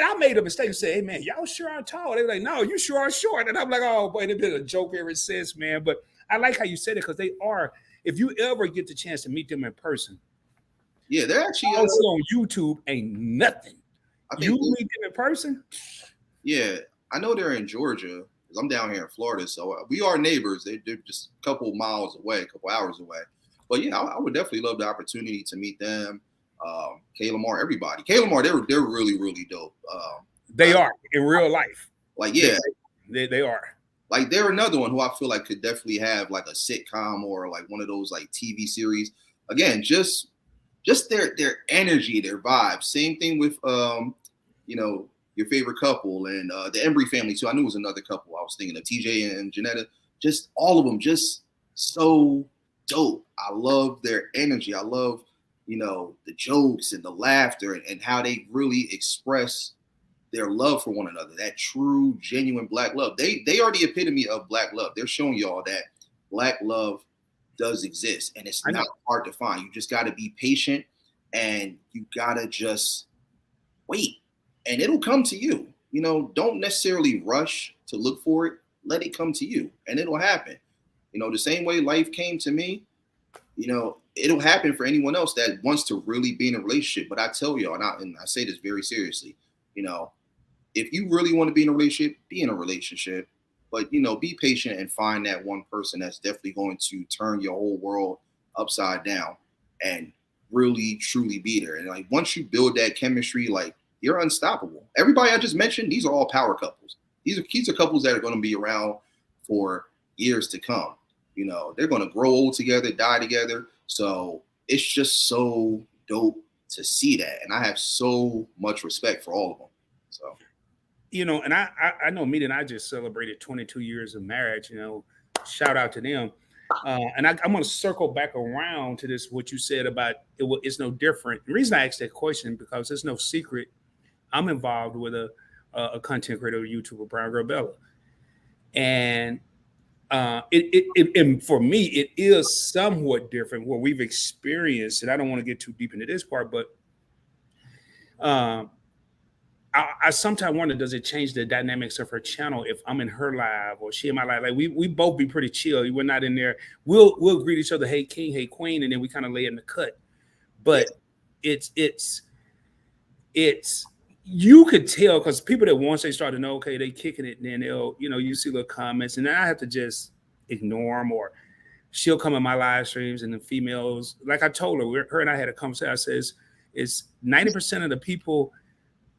I made a mistake and said, hey man, y'all sure are tall. They were like, no, you sure are short. And I'm like, oh boy, it's been a joke ever since, man. But I like how you said it, because they are. If you ever get the chance to meet them in person, yeah, they're actually also on YouTube ain't nothing. You meet them in person? Yeah, I know they're in Georgia, because I'm down here in Florida, so we are neighbors. They're just a couple miles away, a couple hours away. But yeah, I would definitely love the opportunity to meet them. 𝗖𝗓𝗪, everybody. 𝗖𝗓𝗪, they're really, really dope. They are in real life. Like, yeah, they are. Like, they're another one who I feel like could definitely have like a sitcom or like one of those like TV series. Again, just their energy, their vibe. Same thing with you know, your favorite couple and the Embry family too. I knew it was another couple I was thinking of, TJ and Janetta. Just all of them, just so dope. I love their energy. I love, you know, the jokes and the laughter and how they really express their love for one another. That true, genuine Black love. They are the epitome of Black love. They're showing y'all that Black love does exist, and it's not hard to find. You just got to be patient, and you got to just wait, and it'll come to you. You know, don't necessarily rush to look for it. Let it come to you, and it'll happen. You know, the same way life came to me, you know, it'll happen for anyone else that wants to really be in a relationship. But I tell y'all, and I say this very seriously, you know, if you really want to be in a relationship, be in a relationship. But, you know, be patient and find that one person that's definitely going to turn your whole world upside down and really, truly be there. And like, once you build that chemistry, like, you're unstoppable. Everybody I just mentioned, these are all power couples. These are couples that are going to be around for years to come. You know, they're going to grow old together, die together. So it's just so dope to see that. And I have so much respect for all of them. So, you know, and I know Meet and I just celebrated 22 years of marriage, you know, shout out to them. And I'm going to circle back around to this, what you said about it's no different. The reason I asked that question, because it's no secret, I'm involved with a content creator, YouTuber, Brown Girl Bella. And and for me, it is somewhat different what we've experienced. And I don't want to get too deep into this part, but I sometimes wonder, does it change the dynamics of her channel if I'm in her live or she in my live? Like we both be pretty chill. We're not in there. We'll greet each other, hey king, hey queen, and then we kind of lay in the cut. But it's you could tell, because people that once they start to know, okay, they kicking it, and then they'll, you know, you see little comments, and then I have to just ignore them, or she'll come in my live streams, and the females, like I told her, her and I had a conversation. I says, it's 90% of the people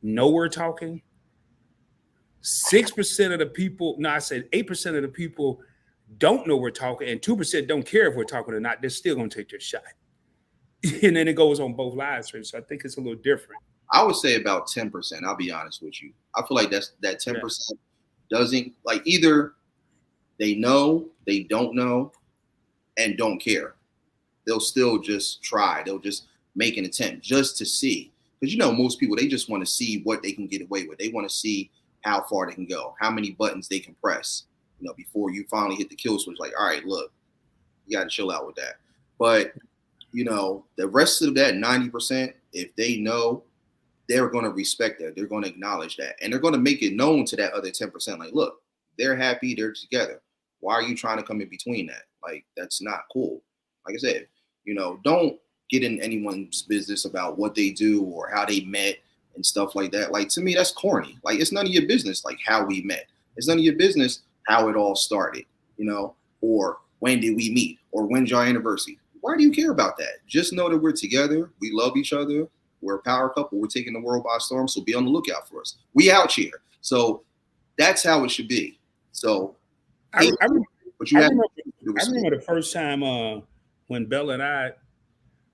know we're talking. 6% of the people, no, I said 8% of the people don't know we're talking, and 2% don't care if we're talking or not. They're still going to take their shot. And then it goes on both live streams. So I think it's a little different. I would say about 10%. I'll be honest with you. I feel like that 10% doesn't, like, either they know, they don't know, and don't care. They'll still just try. They'll just make an attempt just to see. Because, you know, most people, they just want to see what they can get away with. They want to see how far they can go, how many buttons they can press, you know, before you finally hit the kill switch. Like, all right, look, you got to chill out with that. But, you know, the rest of that 90%, if they know, they're going to respect that. They're going to acknowledge that. And they're going to make it known to that other 10%. Like, look, they're happy. They're together. Why are you trying to come in between that? Like, that's not cool. Like I said, you know, don't get in anyone's business about what they do or how they met and stuff like that. Like, to me, that's corny. Like, it's none of your business, like, how we met. It's none of your business how it all started, you know, or when did we meet, or when's your anniversary. Why do you care about that? Just know that we're together. We love each other. We're a power couple. We're taking the world by storm. So be on the lookout for us. We out here. So that's how it should be. So I remember the first time when Bella and I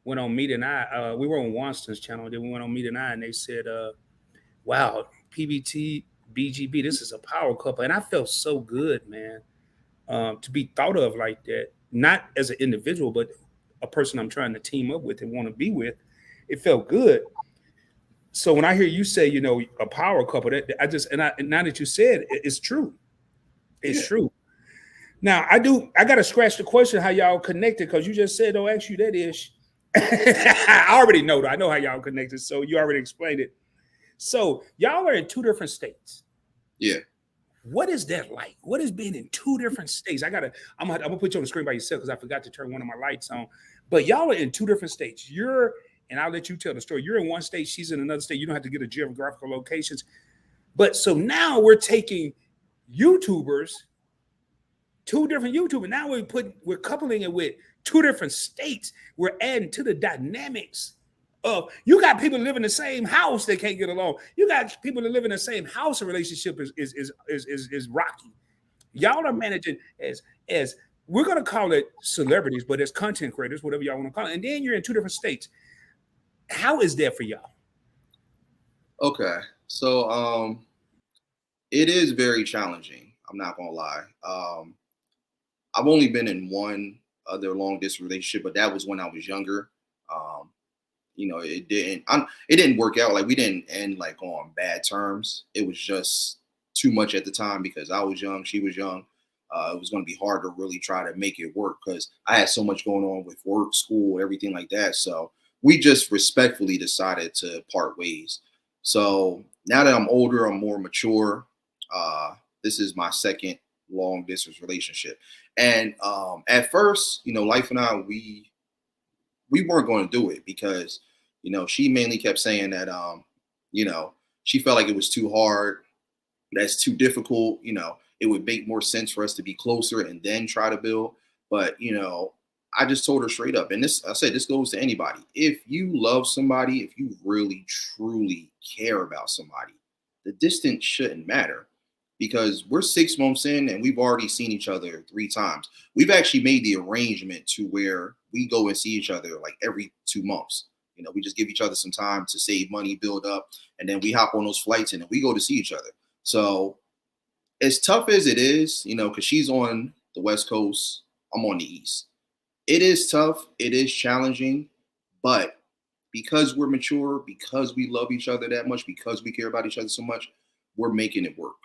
went on Meet and I, we were on Wanston's channel. Then we went on Meet and I, and they said, wow, PBT, BGB, this is a power couple. And I felt so good, man, to be thought of like that. Not as an individual, but a person I'm trying to team up with and want to be with. It felt good. So when I hear you say, you know, a power couple, that now that you said it, it's true. It's true. Now I got to scratch the question how y'all connected, because you just said, don't ask you that ish. I already know though. I know how y'all connected. So you already explained it. So y'all are in 2 different states. Yeah. What is that like? What is being in 2 different states? I'm gonna put you on the screen by yourself because I forgot to turn one of my lights on. But y'all are in 2 different states. And I'll let you tell the story. You're in one state, she's in another state. You don't have to get a geographical locations. But so now we're taking YouTubers, 2 different YouTubers. Now we're coupling it with 2 different states. We're adding to the dynamics of, you got people that live in the same house that can't get along. You got people that live in the same house. A relationship is rocky. Y'all are managing as we're gonna call it celebrities, but as content creators, whatever y'all want to call it. And then you're in 2 different states. How is that for y'all? Okay. So it is very challenging. I'm not gonna lie. I've only been in one other long distance relationship, but that was when I was younger. You know, it didn't work out. Like, we didn't end like on bad terms. It was just too much at the time because I was young, she was young. It was going to be hard to really try to make it work because I had so much going on with work, school, everything like that. So we just respectfully decided to part ways. So now that I'm older, I'm more mature. This is my second long distance relationship. And at first, you know, Life and I, we weren't going to do it because, you know, she mainly kept saying that, you know, she felt like it was too hard. That's too difficult. You know, it would make more sense for us to be closer and then try to build. But, you know, I just told her straight up, and I said, this goes to anybody. If you love somebody, if you really, truly care about somebody, the distance shouldn't matter because we're 6 months in and we've already seen each other 3 times. We've actually made the arrangement to where we go and see each other like every 2 months. You know, we just give each other some time to save money, build up, and then we hop on those flights and then we go to see each other. So as tough as it is, you know, because she's on the West Coast, I'm on the East. It is tough. It is challenging, but because we're mature, because we love each other that much, because we care about each other so much, we're making it work.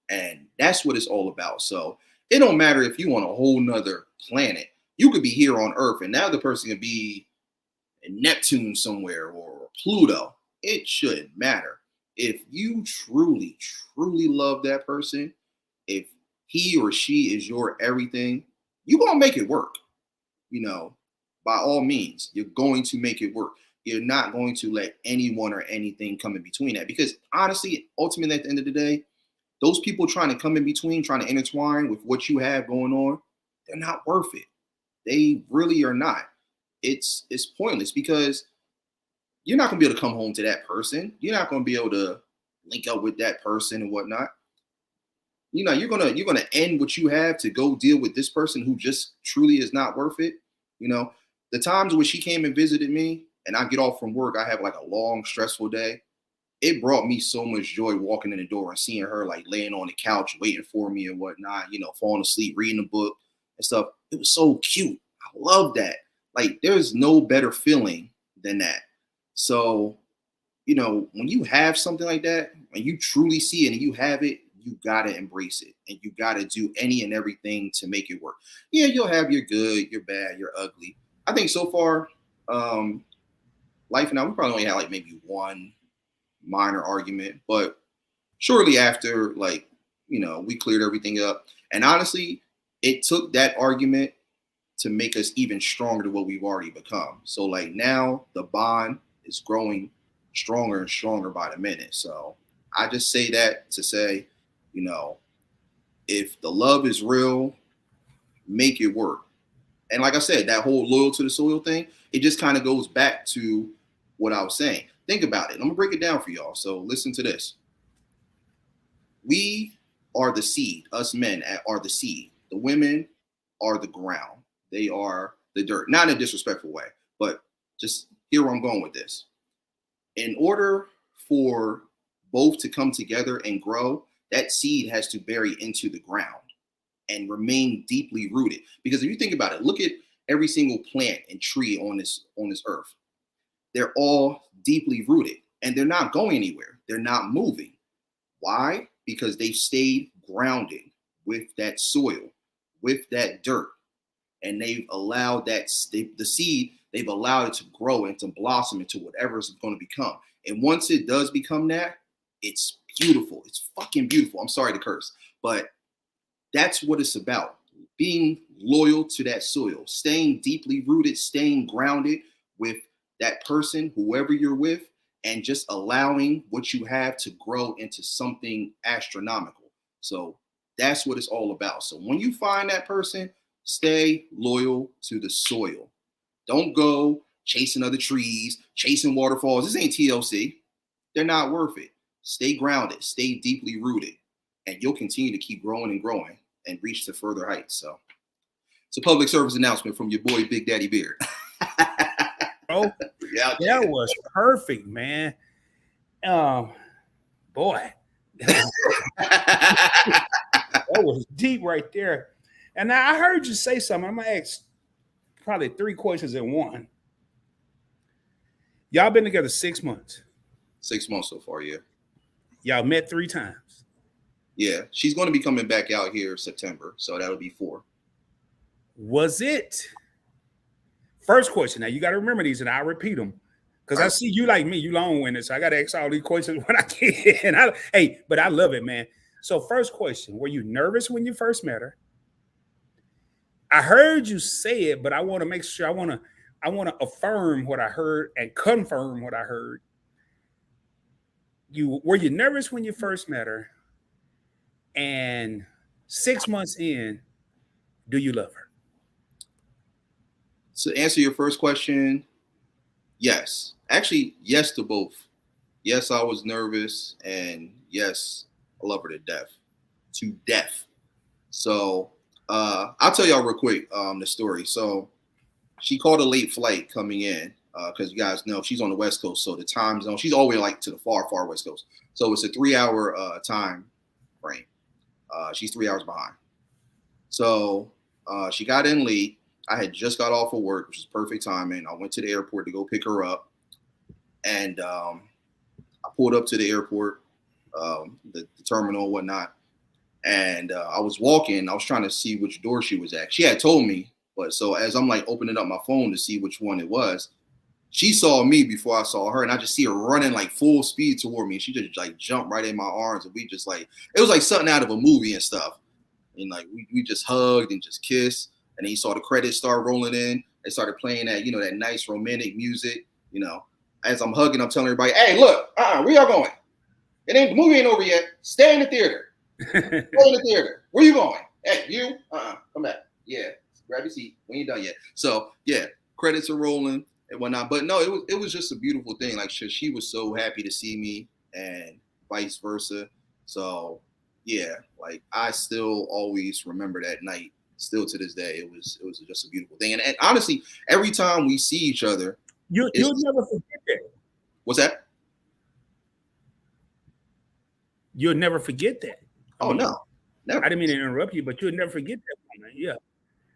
And that's what it's all about. So it don't matter if you on a whole nother planet. You could be here on Earth and the other person could be in Neptune somewhere or Pluto. It shouldn't matter. If you truly, truly love that person, if he or she is your everything, you're going to make it work. You know, by all means, you're going to make it work. You're not going to let anyone or anything come in between that. Because honestly, ultimately, at the end of the day, those people trying to come in between, trying to intertwine with what you have going on, they're not worth it. They really are not. It's pointless because you're not going to be able to come home to that person. You're not going to be able to link up with that person and whatnot. You know, you're gonna end what you have to go deal with this person who just truly is not worth it. You know, the times when she came and visited me and I get off from work, I have like a long, stressful day. It brought me so much joy walking in the door and seeing her like laying on the couch waiting for me and whatnot, you know, falling asleep, reading a book and stuff. It was so cute. I love that. Like, there's no better feeling than that. So, you know, when you have something like that, when you truly see it and you have it, you got to embrace it. And you got to do any and everything to make it work. Yeah, you'll have your good, your bad, your ugly. I think so far, life now, we probably only had like maybe one minor argument. But shortly after, like, you know, we cleared everything up. And honestly, it took that argument to make us even stronger than what we've already become. So like now the bond is growing stronger and stronger by the minute. So I just say that to say, you know, if the love is real, make it work. And like I said, that whole loyal to the soil thing, it just kind of goes back to what I was saying. Think about it. I'm gonna break it down for y'all. So listen to this. We are the seed. Us men are the seed. The women are the ground. They are the dirt. Not in a disrespectful way, but just hear where I'm going with this. In order for both to come together and grow, that seed has to bury into the ground and remain deeply rooted. Because if you think about it, look at every single plant and tree on this earth. They're all deeply rooted and they're not going anywhere. They're not moving. Why? Because they've stayed grounded with that soil, with that dirt. And they've allowed the seed, they've allowed it to grow and to blossom into whatever it's going to become. And once it does become that, it's beautiful. It's fucking beautiful. I'm sorry to curse, but that's what it's about. Being loyal to that soil, staying deeply rooted, staying grounded with that person, whoever you're with, and just allowing what you have to grow into something astronomical. So that's what it's all about. So when you find that person, stay loyal to the soil. Don't go chasing other trees, chasing waterfalls. This ain't TLC. They're not worth it. Stay grounded, stay deeply rooted, and you'll continue to keep growing and growing and reach to further heights. So it's a public service announcement from your boy, Big Daddy Beard. Oh, yeah, that was perfect, man. Boy, that was deep right there. And now I heard you say something. I'm gonna ask probably 3 questions in one. Y'all been together 6 months. 6 months so far, yeah. Y'all met 3 times. Yeah, she's going to be coming back out here September, so that'll be 4. Was it? First question. Now you got to remember these, and I'll repeat them because I see you like me. You long-winded, so I got to ask all these questions when I can. But I love it, man. So first question: were you nervous when you first met her? I heard you say it, but I want to make sure. I want to affirm what I heard and confirm what I heard. Were you nervous when you first met her? And 6 months in, do you love her? To answer your first question, yes. Actually, yes to both. Yes, I was nervous, and yes, I love her to death. To death. So I'll tell y'all real quick the story. So she called a late flight coming in, because you guys know she's on the West Coast, so the time zone, she's always like to the far, far West Coast. So it's a 3-hour time frame. She's 3 hours behind. So she got in late. I had just got off of work, which is perfect timing. I went to the airport to go pick her up. And I pulled up to the airport, the terminal and whatnot. And I was walking. I was trying to see which door she was at. She had told me. But so as I'm like opening up my phone to see which one it was, she saw me before I saw her. And I just see her running like full speed toward me. She just like jumped right in my arms. And we just like, it was like something out of a movie and stuff. And like we just hugged and just kissed. And then you saw the credits start rolling in. They started playing that, you know, that nice romantic music, you know. As I'm hugging, I'm telling everybody, hey, look, where y'all going? The movie ain't over yet. Stay in the theater. Stay in the theater. Where you going? Hey, you? Come back. Yeah, grab your seat. We ain't done yet. So, yeah, credits are rolling and whatnot. But no, it was just a beautiful thing. Like, she was so happy to see me and vice versa. So, yeah, like, I still always remember that night. Still to this day, it was just a beautiful thing. And honestly, every time we see each other, You'll never forget that. What's that? You'll never forget that. Oh, no. Never. I didn't mean to interrupt you, but you'll never forget that moment. Yeah.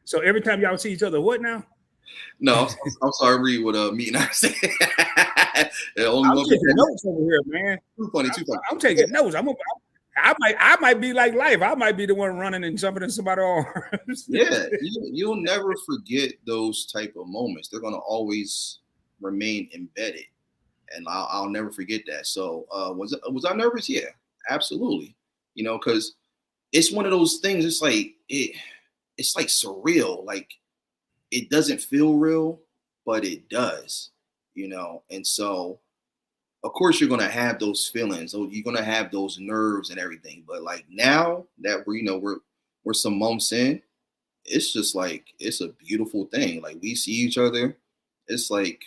So every time y'all see each other, what now? No, I'm sorry, Reed, with meeting. I said. I'm taking notes over here, man. Too funny. I'm taking notes. I might be like life. I might be the one running and jumping in somebody's arms. Yeah, you'll never forget those type of moments. They're gonna always remain embedded, and I'll never forget that. So was I nervous? Yeah, absolutely. You know, because it's one of those things. It's like it's like surreal. Like it doesn't feel real, but it does. You know, and so of course you're gonna have those feelings. You're gonna have those nerves and everything. But like now that we're some months in, it's just like it's a beautiful thing. Like we see each other. It's like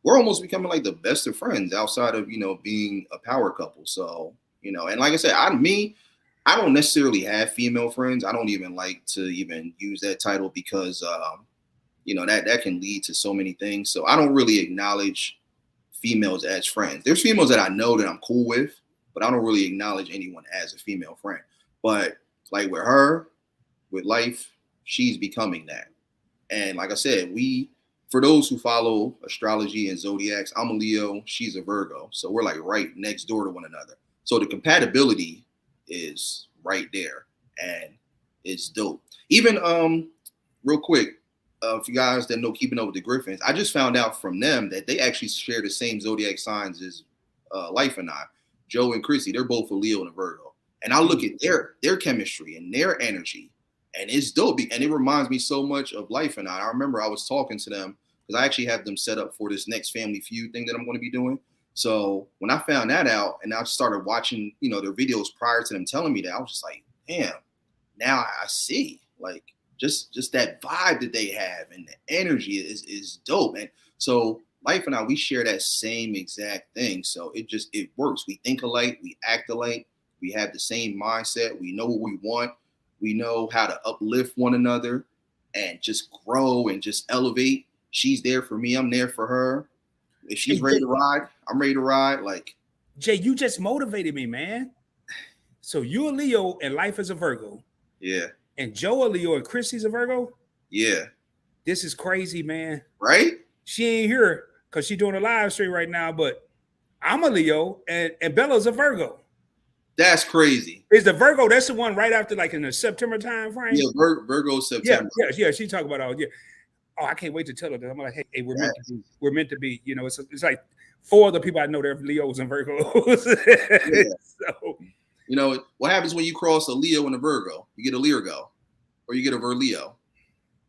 we're almost becoming like the best of friends outside of, you know, being a power couple. So, you know, and like I said, I don't necessarily have female friends. I don't even like to even use that title because, you know, that can lead to so many things. So I don't really acknowledge females as friends. There's females that I know that I'm cool with, but I don't really acknowledge anyone as a female friend. But like with her, with life, she's becoming that. And like I said, for those who follow astrology and zodiacs, I'm a Leo, she's a Virgo. So we're like right next door to one another. So the compatibility is right there and it's dope. Even real quick, for you guys that know Keeping Up with the Griffins, I just found out from them that they actually share the same zodiac signs as Life and I. Joe and Chrissy, they're both a Leo and a Virgo. And I look at their chemistry and their energy, and it's dope. And it reminds me so much of Life and I. I remember I was talking to them because I actually have them set up for this next Family Feud thing that I'm going to be doing. So when I found that out and I started watching, you know, their videos prior to them telling me that, I was just like, damn, now I see. Like, just that vibe that they have and the energy is dope. And so Life and I, we share that same exact thing. So it works. We think alike, we act alike, we have the same mindset, we know what we want, we know how to uplift one another and just grow and just elevate. She's there for me, I'm there for her. If she's ready to ride, I'm ready to ride. Like, Jay, you just motivated me, man. So you're a Leo and Life is a Virgo. Yeah. And Joe a Leo and Chrissy's a Virgo? Yeah. This is crazy, man. Right? She ain't here because she's doing a live stream right now, but I'm a Leo and Bella's a Virgo. That's crazy. Is the Virgo, that's the one right after like in the September time frame? Yeah, Virgo September. Yeah. She talk about all, yeah. Oh, I can't wait to tell her that. I'm like, hey, we're meant to be. You know, it's like 4 other people I know they're Leos and Virgos. Yeah. So, you know, what happens when you cross a Leo and a Virgo? You get a Lirgo, or you get a Verleo.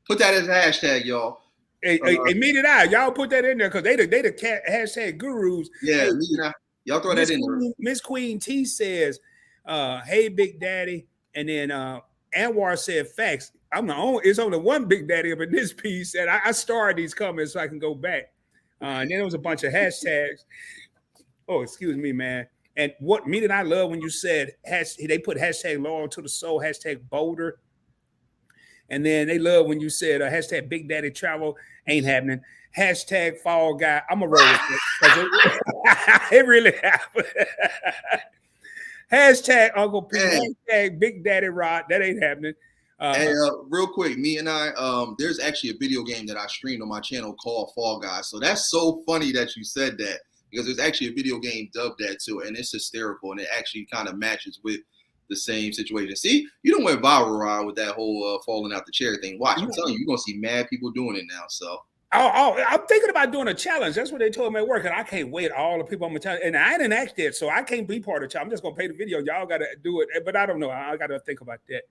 Put that as a hashtag, y'all. Hey, meet it out. Y'all put that in there because they the hashtag gurus. Yeah, meet it out. Y'all throw that in there. Miss Queen T says, hey, Big Daddy. And then Anwar said, facts. It's only one Big Daddy up in this piece. And I starred these comments so I can go back. And then there was a bunch of hashtags. Oh, excuse me, man. And what me and I love when you said they put hashtag loyal to the soul, hashtag bolder. And then they love when you said hashtag Big Daddy Travel ain't happening. Hashtag Fall Guy. I'm a roll with it because it really happened. Hashtag Uncle P. Hashtag Big Daddy Rod. That ain't happening. Hey, real quick, me and I, there's actually a video game that I streamed on my channel called Fall Guys. So that's so funny that you said that, because there's actually a video game dubbed that too, and it's hysterical, and it actually kind of matches with the same situation. See, you don't went viral around with that whole falling out the chair thing. Watch, I'm telling you, you're gonna see mad people doing it now. So. I'm thinking about doing a challenge. That's what they told me at work, and I can't wait. All the people on my challenge, and I didn't ask that, so I can't be part of the challenge. I'm just gonna pay the video. Y'all got to do it, but I don't know. I got to think about that.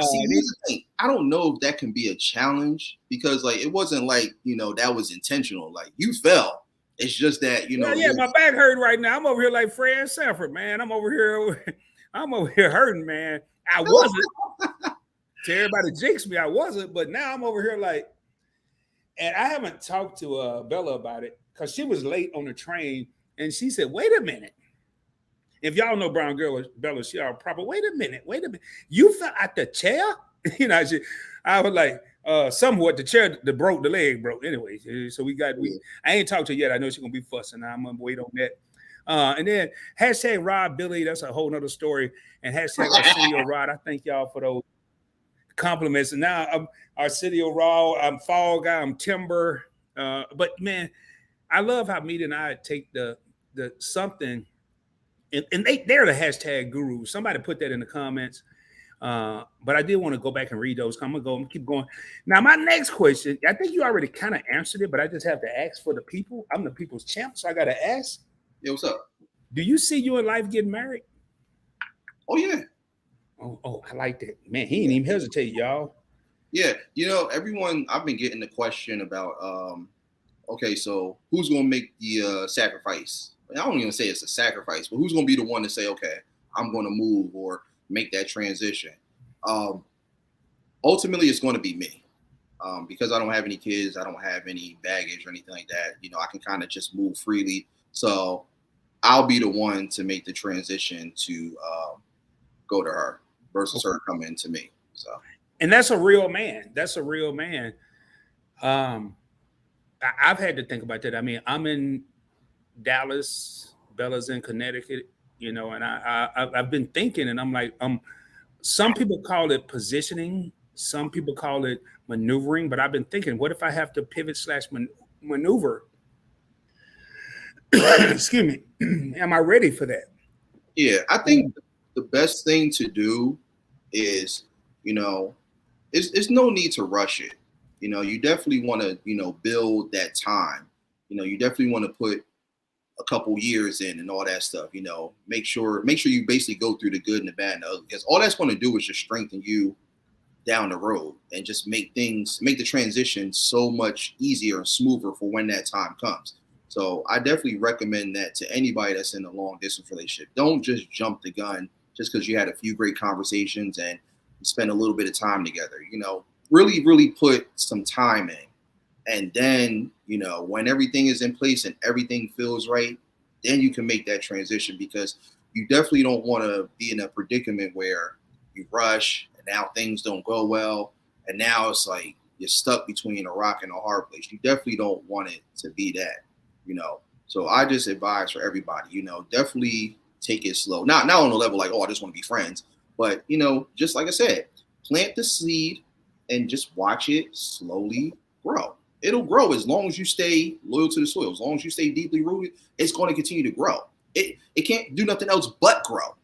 See, here's the thing. I don't know if that can be a challenge, because like it wasn't like, you know, that was intentional. Like you fell. It's just that, you know. Yeah, my back hurt right now. I'm over here like Fred Sanford, man. I'm over here hurting, man. I wasn't. To everybody jinx me, I wasn't, but now I'm over here like. And I haven't talked to Bella about it because she was late on the train, and she said, "Wait a minute." If y'all know Brown Girl Bella, she are proper. Wait a minute. You fell out the chair? You know, I was like, somewhat the chair that broke, the leg broke. Anyway, so I ain't talked to her yet. I know she's gonna be fussing. I'm gonna wait on that. And then hashtag Rod Billy, that's a whole nother story. And hashtag Arsenio Rod. I thank y'all for those compliments. And now I'm Arsenio Rod, I'm Fall Guy, I'm Timber. But man, I love how Meet and I take the something. And they're the hashtag gurus. Somebody put that in the comments. But I did want to go back and read those. I'm gonna keep going. Now, my next question, I think you already kind of answered it, but I just have to ask for the people. I'm the people's champ, so I gotta ask. Yeah, what's up? Do you see you in life getting married? Oh yeah. Oh, I like that. Man, he ain't even hesitate, y'all. Yeah, you know, everyone, I've been getting the question about okay, so who's gonna make the sacrifice? I don't even say it's a sacrifice, but who's going to be the one to say, okay, I'm going to move or make that transition? Ultimately, it's going to be me, because I don't have any kids. I don't have any baggage or anything like that. You know, I can kind of just move freely. So I'll be the one to make the transition to go to her versus her coming to me. So, and that's a real man. That's a real man. I've had to think about that. I mean, I'm in Dallas, Bella's in Connecticut, you know, and I've been thinking, and I'm like, some people call it positioning, some people call it maneuvering, but I've been thinking, what if I have to pivot / maneuver? Excuse me. Am I ready for that? Yeah, I think the best thing to do is, you know, it's no need to rush it. You know, you definitely want to, you know, build that time. You know, you definitely want to put a couple years in and all that stuff, you know, make sure you basically go through the good and the bad and the ugly, because all that's going to do is just strengthen you down the road and just make the transition so much easier and smoother for when that time comes. So I definitely recommend that to anybody that's in a long distance relationship. Don't just jump the gun just because you had a few great conversations and you spend a little bit of time together. You know, really put some time in. And then, you know, when everything is in place and everything feels right, then you can make that transition, because you definitely don't want to be in a predicament where you rush and now things don't go well. And now it's like you're stuck between a rock and a hard place. You definitely don't want it to be that, you know. So I just advise for everybody, you know, definitely take it slow. Not on the level like, oh, I just want to be friends. But, you know, just like I said, plant the seed and just watch it slowly grow. It'll grow as long as you stay loyal to the soil. As long as you stay deeply rooted, it's going to continue to grow. It can't do nothing else but grow.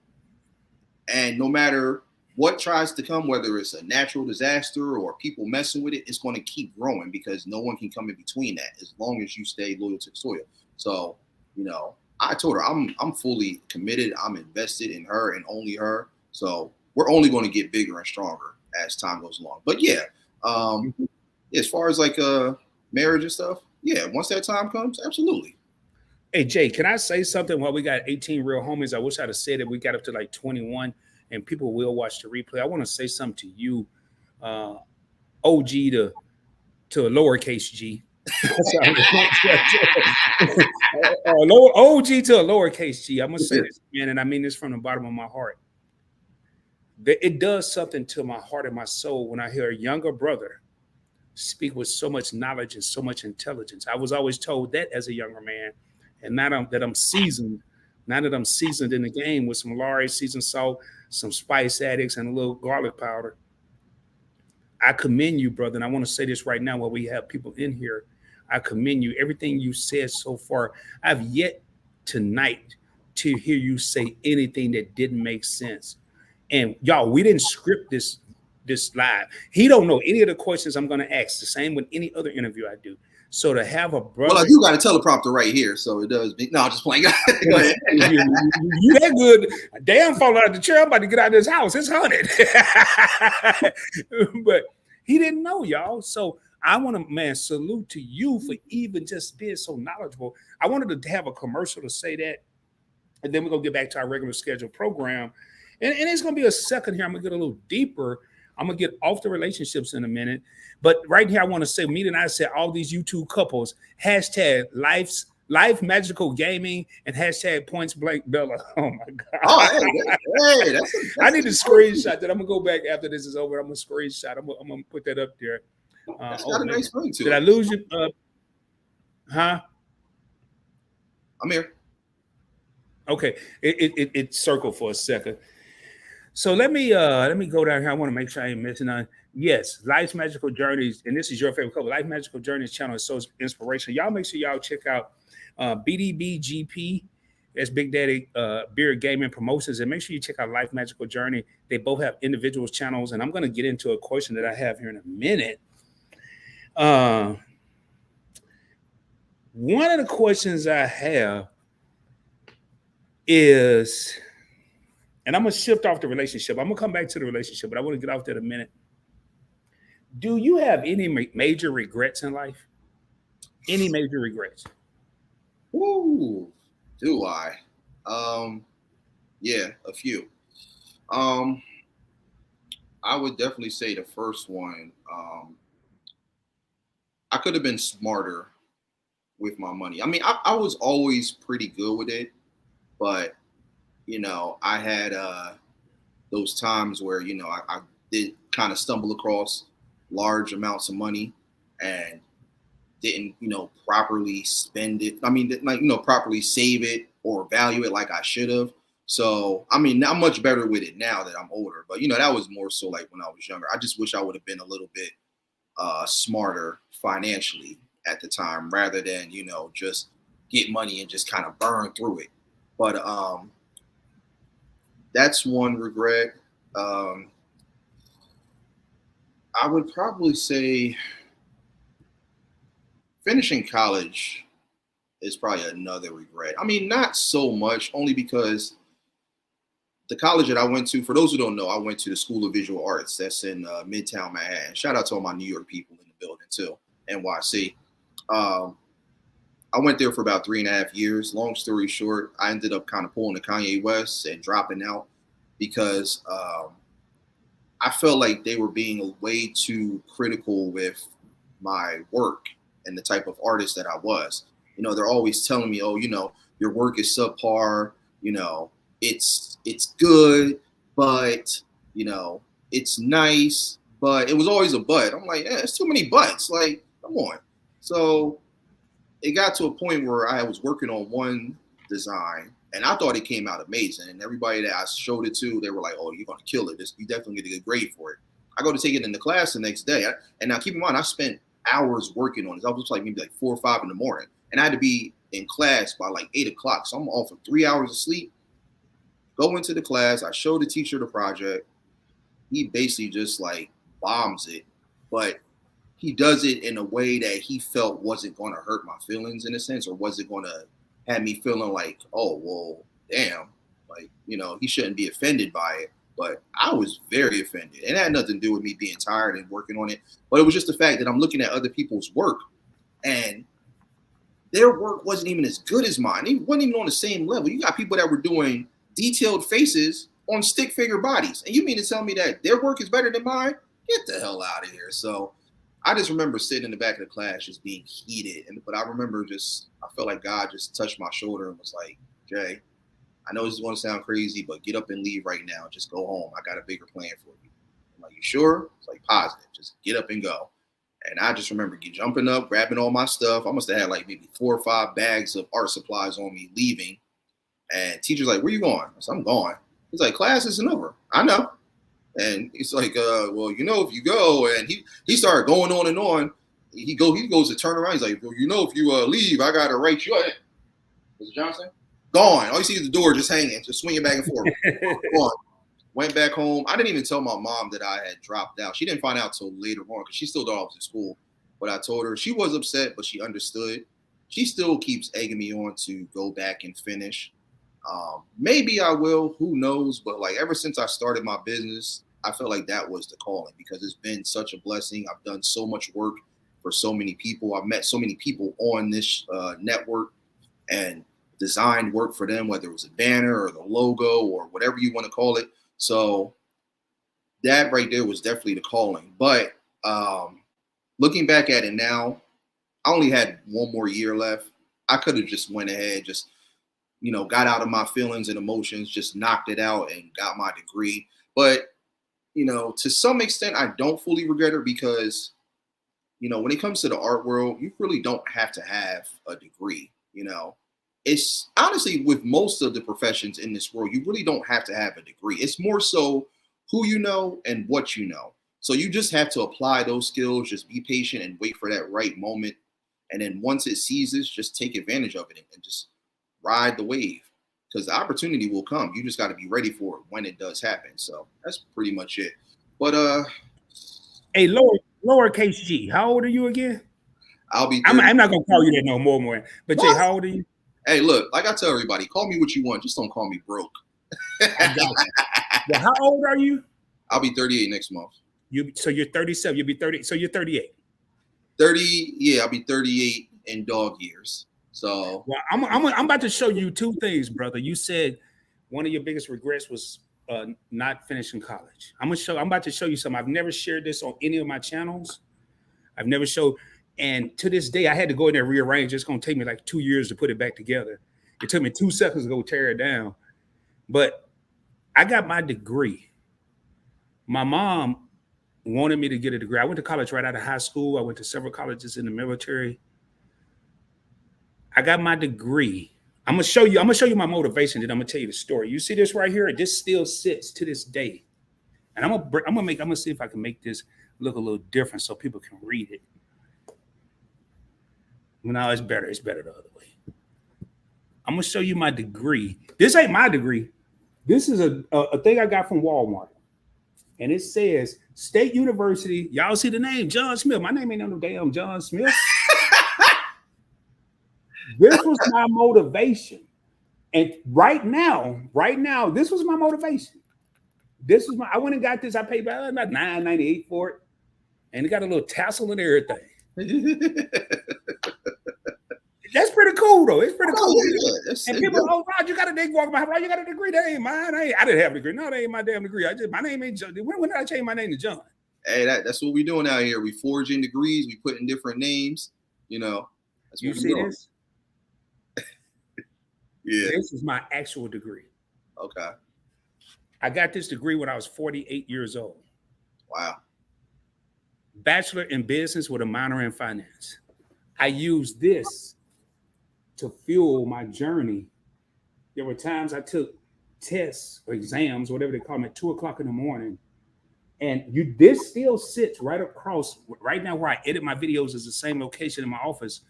And no matter what tries to come, whether it's a natural disaster or people messing with it, it's going to keep growing, because no one can come in between that as long as you stay loyal to the soil. So, you know, I told her I'm fully committed. I'm invested in her and only her. So we're only going to get bigger and stronger as time goes along. But yeah, as far as like marriage and stuff, yeah, once that time comes, absolutely. Hey, Jay, can I say something? While we got 18 real homies, I wish I'd have said it. We got up to like 21, and people will watch the replay. I want to say something to you, OG to a lowercase g. OG to a lowercase g. I'm going to say this, man, and I mean this from the bottom of my heart. it does something to my heart and my soul when I hear a younger brother speak with so much knowledge and so much intelligence. I was always told that as a younger man, and that I'm seasoned. Now that I'm seasoned in the game with some Lorry seasoned salt, some spice addicts, and a little garlic powder, I commend you, brother. And I want to say this right now while we have people in here. I commend you. Everything you said so far, I've yet tonight to hear you say anything that didn't make sense. And y'all, we didn't script this live. He don't know any of the questions I'm going to ask. The same with any other interview I do. So to have a brother, well, I do got a teleprompter right here, so it does. No, I'm just playing. Go ahead. you that good? Damn, falling out of the chair. I'm about to get out of this house. It's haunted. But he didn't know, y'all. So I want to, man, salute to you for even just being so knowledgeable. I wanted to have a commercial to say that, and then we're gonna get back to our regular scheduled program. And it's gonna be a second here. I'm gonna get a little deeper. I'm gonna get off the relationships in a minute. But right here, I want to say, me and I said all these YouTube couples, hashtag life magical gaming and hashtag points blank Bella. Oh my God. Oh, hey, that's I need to screenshot that. I'm gonna go back after this is over. I'm gonna screenshot. I'm gonna put that up there. That's got a nice ring to it. Did I lose you? Huh? I'm here. Okay, it circled for a second. So let me go down here. I want to make sure I ain't missing none. Yes, Life's Magical Journeys, and this is your favorite couple. Life Magical Journeys channel is so inspirational. Y'all make sure y'all check out BDBGP. That's Big Daddy Beard Gaming Promotions, and make sure you check out Life Magical Journey. They both have individual channels, and I'm going to get into a question that I have here in a minute. One of the questions I have is, and I'm going to shift off the relationship. I'm going to come back to the relationship, but I want to get off that a minute. Do you have any major regrets in life? Any major regrets? Ooh, do I? Yeah, a few. I would definitely say the first one, I could have been smarter with my money. I mean, I was always pretty good with it, but I had those times where I did kind of stumble across large amounts of money and didn't properly spend it. I mean, properly save it or value it like I should have. So I mean, I'm much better with it now that I'm older, but that was more so like when I was younger. I just wish I would have been a little bit smarter financially at the time, rather than just get money and just kind of burn through it. But that's one regret. I would probably say finishing college is probably another regret. I mean, not so much, only because the college that I went to, for those who don't know, I went to the School of Visual Arts. That's in Midtown Manhattan. Shout out to all my New York people in the building too, NYC. I went there for about 3.5 years. Long story short, I ended up kind of pulling the Kanye West and dropping out because I felt like they were being way too critical with my work and the type of artist that I was. They're always telling me, oh, your work is subpar, it's good, but, it's nice, but it was always a but. I'm like, it's too many buts. Like, come on. So it got to a point where I was working on one design and I thought it came out amazing. And everybody that I showed it to, they were like, oh, you're going to kill it. You definitely get a good grade for it. I go to take it in the class the next day. And now keep in mind, I spent hours working on it. I was like maybe like 4 or 5 in the morning. And I had to be in class by like 8 o'clock. So I'm off of 3 hours of sleep. Go into the class. I show the teacher the project. He basically just like bombs it. But he does it in a way that he felt wasn't going to hurt my feelings in a sense, or wasn't going to have me feeling like, oh, well, damn, like, he shouldn't be offended by it. But I was very offended. And it had nothing to do with me being tired and working on it. But it was just the fact that I'm looking at other people's work and their work wasn't even as good as mine. It wasn't even on the same level. You got people that were doing detailed faces on stick figure bodies. And you mean to tell me that their work is better than mine? Get the hell out of here. So I just remember sitting in the back of the class just being heated. But I remember I felt like God just touched my shoulder and was like, Jay, I know this is going to sound crazy, but get up and leave right now. Just go home. I got a bigger plan for you. I'm like, you sure? It's like positive. Just get up and go. And I just remember jumping up, grabbing all my stuff. I must have had like maybe 4 or 5 bags of art supplies on me, leaving. And teacher's like, where you going? I said, I'm going. He's like, class isn't over. I know. And he's like, well, you know, if you go, and he started going on and on. He goes to turn around. He's like, well, you know, if you leave, I gotta write you up. Mr. Johnson? Gone. All you see is the door just hanging, just swinging back and forth. Gone. Went back home. I didn't even tell my mom that I had dropped out. She didn't find out till later on because she still thought I was in school. But I told her. She was upset, but she understood. She still keeps egging me on to go back and finish. Maybe I will. Who knows? But like ever since I started my business, I felt like that was the calling because it's been such a blessing. I've done so much work for so many people. I've met so many people on this network and designed work for them, whether it was a banner or the logo or whatever you want to call it. So that right there was definitely the calling. But looking back at it now, I only had 1 more year left. I could have just went ahead, just, you know, got out of my feelings and emotions, just knocked it out and got my degree. But, you know, to some extent, I don't fully regret it because, you know, when it comes to the art world, you really don't have to have a degree, you know. It's honestly with most of the professions in this world, you really don't have to have a degree. It's more so who you know and what you know. So you just have to apply those skills, just be patient and wait for that right moment. And then once it seizes, just take advantage of it and just ride the wave because the opportunity will come. You just got to be ready for it when it does happen. So that's pretty much it. But hey, lowercase G, how old are you again? I'll be. I'm not gonna call you that no more. But what? Jay, how old are you? Hey, look, like I tell everybody, call me what you want. Just don't call me broke. I got you. Well, how old are you? I'll be 38 next month. So you're 37. You'll be 30. So you're 38. 30. Yeah, I'll be 38 in dog years. So well, I'm about to show you 2 things, brother. You said one of your biggest regrets was not finishing college. I'm about to show you something. I've never shared this on any of my channels. I've never showed. And to this day, I had to go in there and rearrange. It's going to take me like 2 years to put it back together. It took me 2 seconds to go tear it down. But I got my degree. My mom wanted me to get a degree. I went to college right out of high school. I went to several colleges in the military. I got my degree. I'm gonna show you my motivation. Then I'm gonna tell you the story. You see this right here? This still sits to this day. And I'm gonna see if I can make this look a little different so people can read it. No, it's better. It's better the other way. I'm gonna show you my degree. This ain't my degree. This is a thing I got from Walmart. And it says State University. Y'all see the name, John Smith. My name ain't no damn John Smith. This was my motivation. And right now, this was my motivation. I went and got this. I paid about $9.98 for it. And it got a little tassel and everything. That's pretty cool, though. It's pretty cool. Yeah. And people, Rod, you got a degree. Walk behind, Rod, you got a degree. That ain't mine. I didn't have a degree. No, that ain't my damn degree. My name ain't John. When did I change my name to John? Hey, that's what we doing out here. We forging degrees. We putting different names. You know. That's what you see this? Yeah. This is my actual degree. Okay. I got this degree when I was 48 years old. Wow. Bachelor in business with a minor in finance. I used this to fuel my journey. There were times I took tests or exams, whatever they call them, at 2:00 in the morning. And this still sits right across, right now where I edit my videos is the same location in my office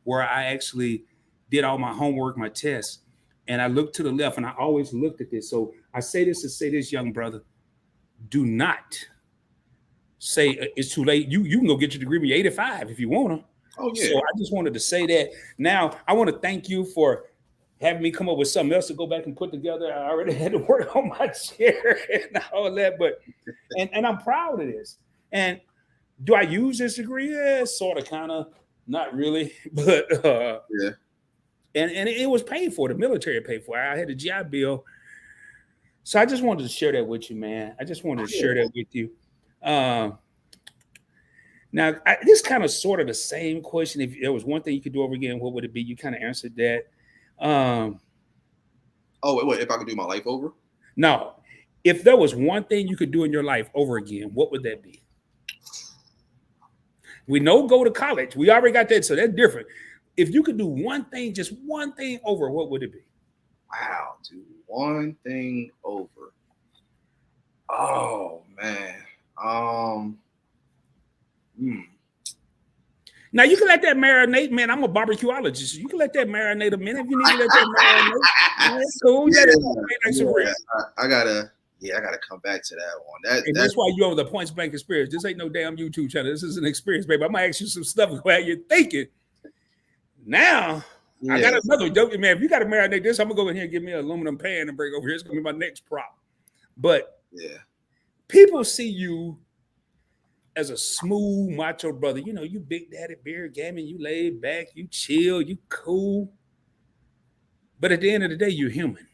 where I actually did all my homework, my tests. And I looked to the left and I always looked at this. So I say this to say this, young brother, do not say it's too late. You can go get your degree when you're 85 if you want to. Oh, yeah. So I just wanted to say that. Now, I want to thank you for having me come up with something else to go back and put together. I already had to work on my chair and all that, but and I'm proud of this. And do I use this degree? Yeah, sort of, kind of, not really, but yeah. And it was paid for. The military paid for it. I had a GI Bill. So I just wanted to share that with you, man. I just wanted to share that with you. Now, this kind of sort of the same question. If there was one thing you could do over again, what would it be? You kind of answered that. Oh, wait, if I could do my life over? No. If there was one thing you could do in your life over again, what would that be? We know go to college. We already got that, so that's different. If you could do one thing, just one thing over, what would it be? Wow, do one thing over. Oh man. Hmm. Now you can let that marinate, man. I'm a barbecueologist. You can let that marinate a minute if you need to let that marinate. Man, it's cool. Yeah, I gotta come back to that one. And that's why you over the Points Blank Experience. This ain't no damn YouTube channel. This is an experience, baby. I'm gonna ask you some stuff about how you're thinking. Now, I got another joke, man. If you got to marinate this, I'm gonna go in here and give me an aluminum pan and bring over here. It's gonna be my next prop. But yeah, people see you as a smooth macho brother. You know, you big daddy beer gaming, you laid back, you chill, you cool. But at the end of the day, you're human.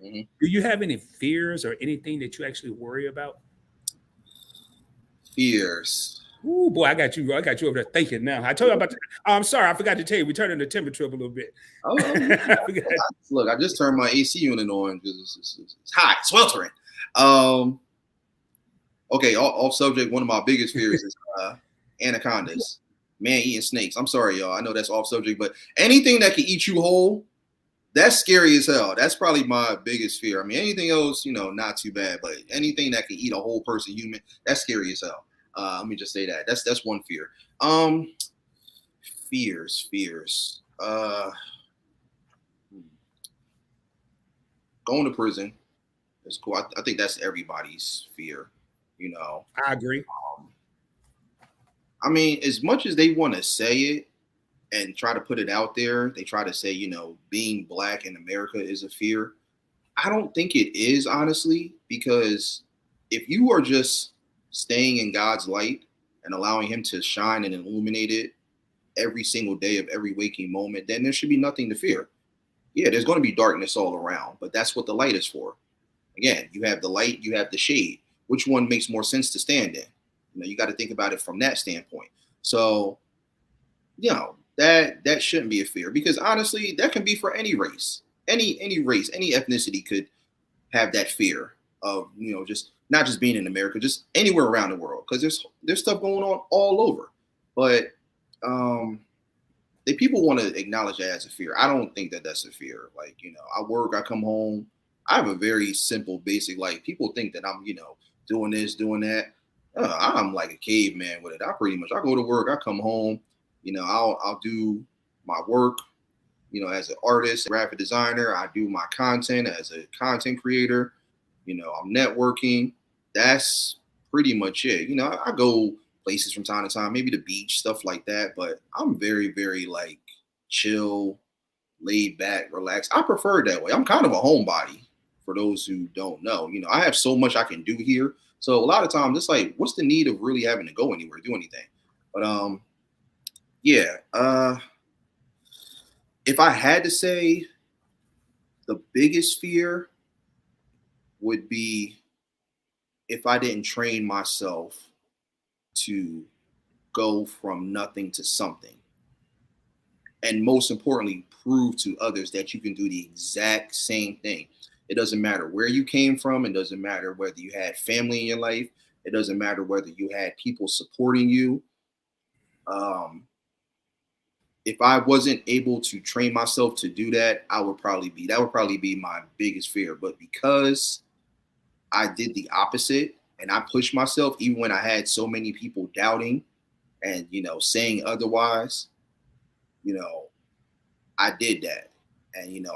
Mm-hmm. Do you have any fears or anything that you actually worry about? Fears. Oh boy, I got you over there thinking now. I told you about. I'm sorry, I forgot to tell you. We turned in the temperature up a little bit. Oh, look, I just turned my AC unit on because it's hot, sweltering. Okay, off subject. One of my biggest fears is anacondas, man eating snakes. I'm sorry, y'all. I know that's off subject, but anything that can eat you whole, that's scary as hell. That's probably my biggest fear. I mean, anything else, not too bad, but anything that can eat a whole person, human, that's scary as hell. Let me just say that. That's one fear. Fears. Going to prison is cool. I think that's everybody's fear. I agree. I mean, as much as they want to say it and try to put it out there, they try to say, being black in America is a fear. I don't think it is, honestly, because if you are just staying in God's light and allowing him to shine and illuminate it every single day of every waking moment, then there should be nothing to fear. Yeah, there's going to be darkness all around, but that's what the light is for. Again, you have the light, you have the shade. Which one makes more sense to stand in? You got to think about it from that standpoint. So, that shouldn't be a fear, because honestly, that can be for any race, any race, any ethnicity could have that fear of, just not just being in America, just anywhere around the world, because there's stuff going on all over. But people want to acknowledge that as a fear. I don't think that that's a fear. Like, I work, I come home, I have a very simple, basic life. People think that I'm, doing this, doing that. I'm like a caveman with it. I go to work, I come home, I'll do my work, as an artist, graphic designer. I do my content as a content creator. I'm networking. That's pretty much it. I go places from time to time, maybe the beach, stuff like that. But I'm very, very like chill, laid back, relaxed. I prefer it that way. I'm kind of a homebody, for those who don't know. I have so much I can do here. So a lot of times it's like, what's the need of really having to go anywhere, do anything? But if I had to say, the biggest fear would be if I didn't train myself to go from nothing to something. And most importantly, prove to others that you can do the exact same thing. It doesn't matter where you came from. It doesn't matter whether you had family in your life. It doesn't matter whether you had people supporting you. If I wasn't able to train myself to do that, that would probably be my biggest fear. But because I did the opposite and I pushed myself, even when I had so many people doubting and, saying otherwise, I did that. And,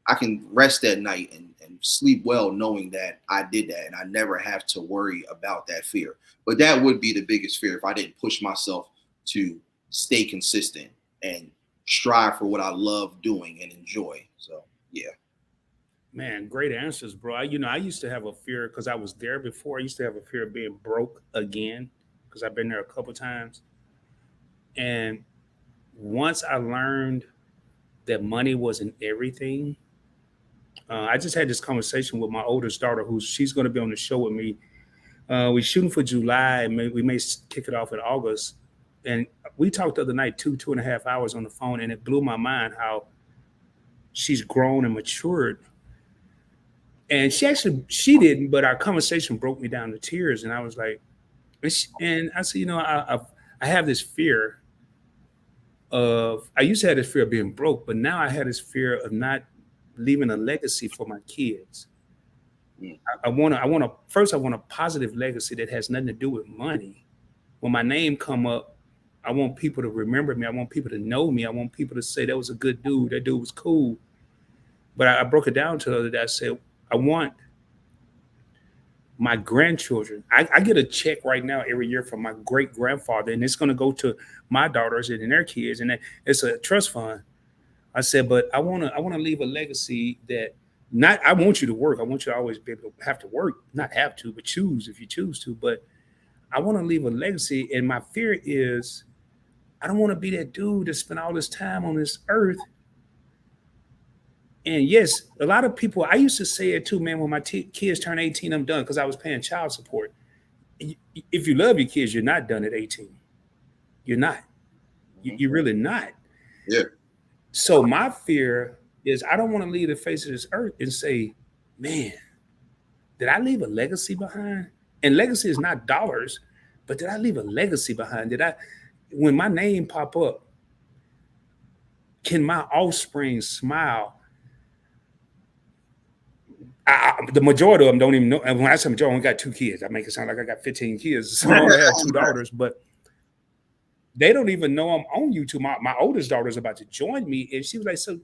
I can rest at night and sleep well knowing that I did that and I never have to worry about that fear. But that would be the biggest fear if I didn't push myself to stay consistent and strive for what I love doing and enjoy. So, yeah. Man, great answers, bro. I used to have a fear because I was there before. I used to have a fear of being broke again because I've been there a couple times. And once I learned that money wasn't everything, I just had this conversation with my oldest daughter, she's going to be on the show with me. We're shooting for July, and we may kick it off in August. And we talked the other night, 2.5 hours on the phone, and it blew my mind how she's grown and matured. And she didn't, but our conversation broke me down to tears. And I was like, and I said, I have this fear I used to have this fear of being broke, but now I had this fear of not leaving a legacy for my kids. Mm. I want a positive legacy that has nothing to do with money. When my name come up, I want people to remember me. I want people to know me. I want people to say that was a good dude. That dude was cool. But I broke it down to the other day. I said, I want my grandchildren. I get a check right now every year from my great grandfather, and it's going to go to my daughters and their kids, and it's a trust fund. I said, but I want to leave a legacy that not. I want you to work. I want you to always be able to have to work, not have to, but choose if you choose to. But I want to leave a legacy, and my fear is I don't want to be that dude that spent all this time on this earth. And yes, a lot of people, I used to say it too, man, when my kids turn 18, I'm done because I was paying child support. If you love your kids, you're not done at 18. You're not. You're really not. Yeah. So my fear is I don't want to leave the face of this earth and say, man, did I leave a legacy behind? And legacy is not dollars, but did I leave a legacy behind? When my name pop up, can my offspring smile? The majority of them don't even know. And when I say majority, I only got 2 kids. I make it sound like I got 15 kids. So I only have 2 daughters, but they don't even know I'm on YouTube. My oldest daughter is about to join me, and she was like, "So,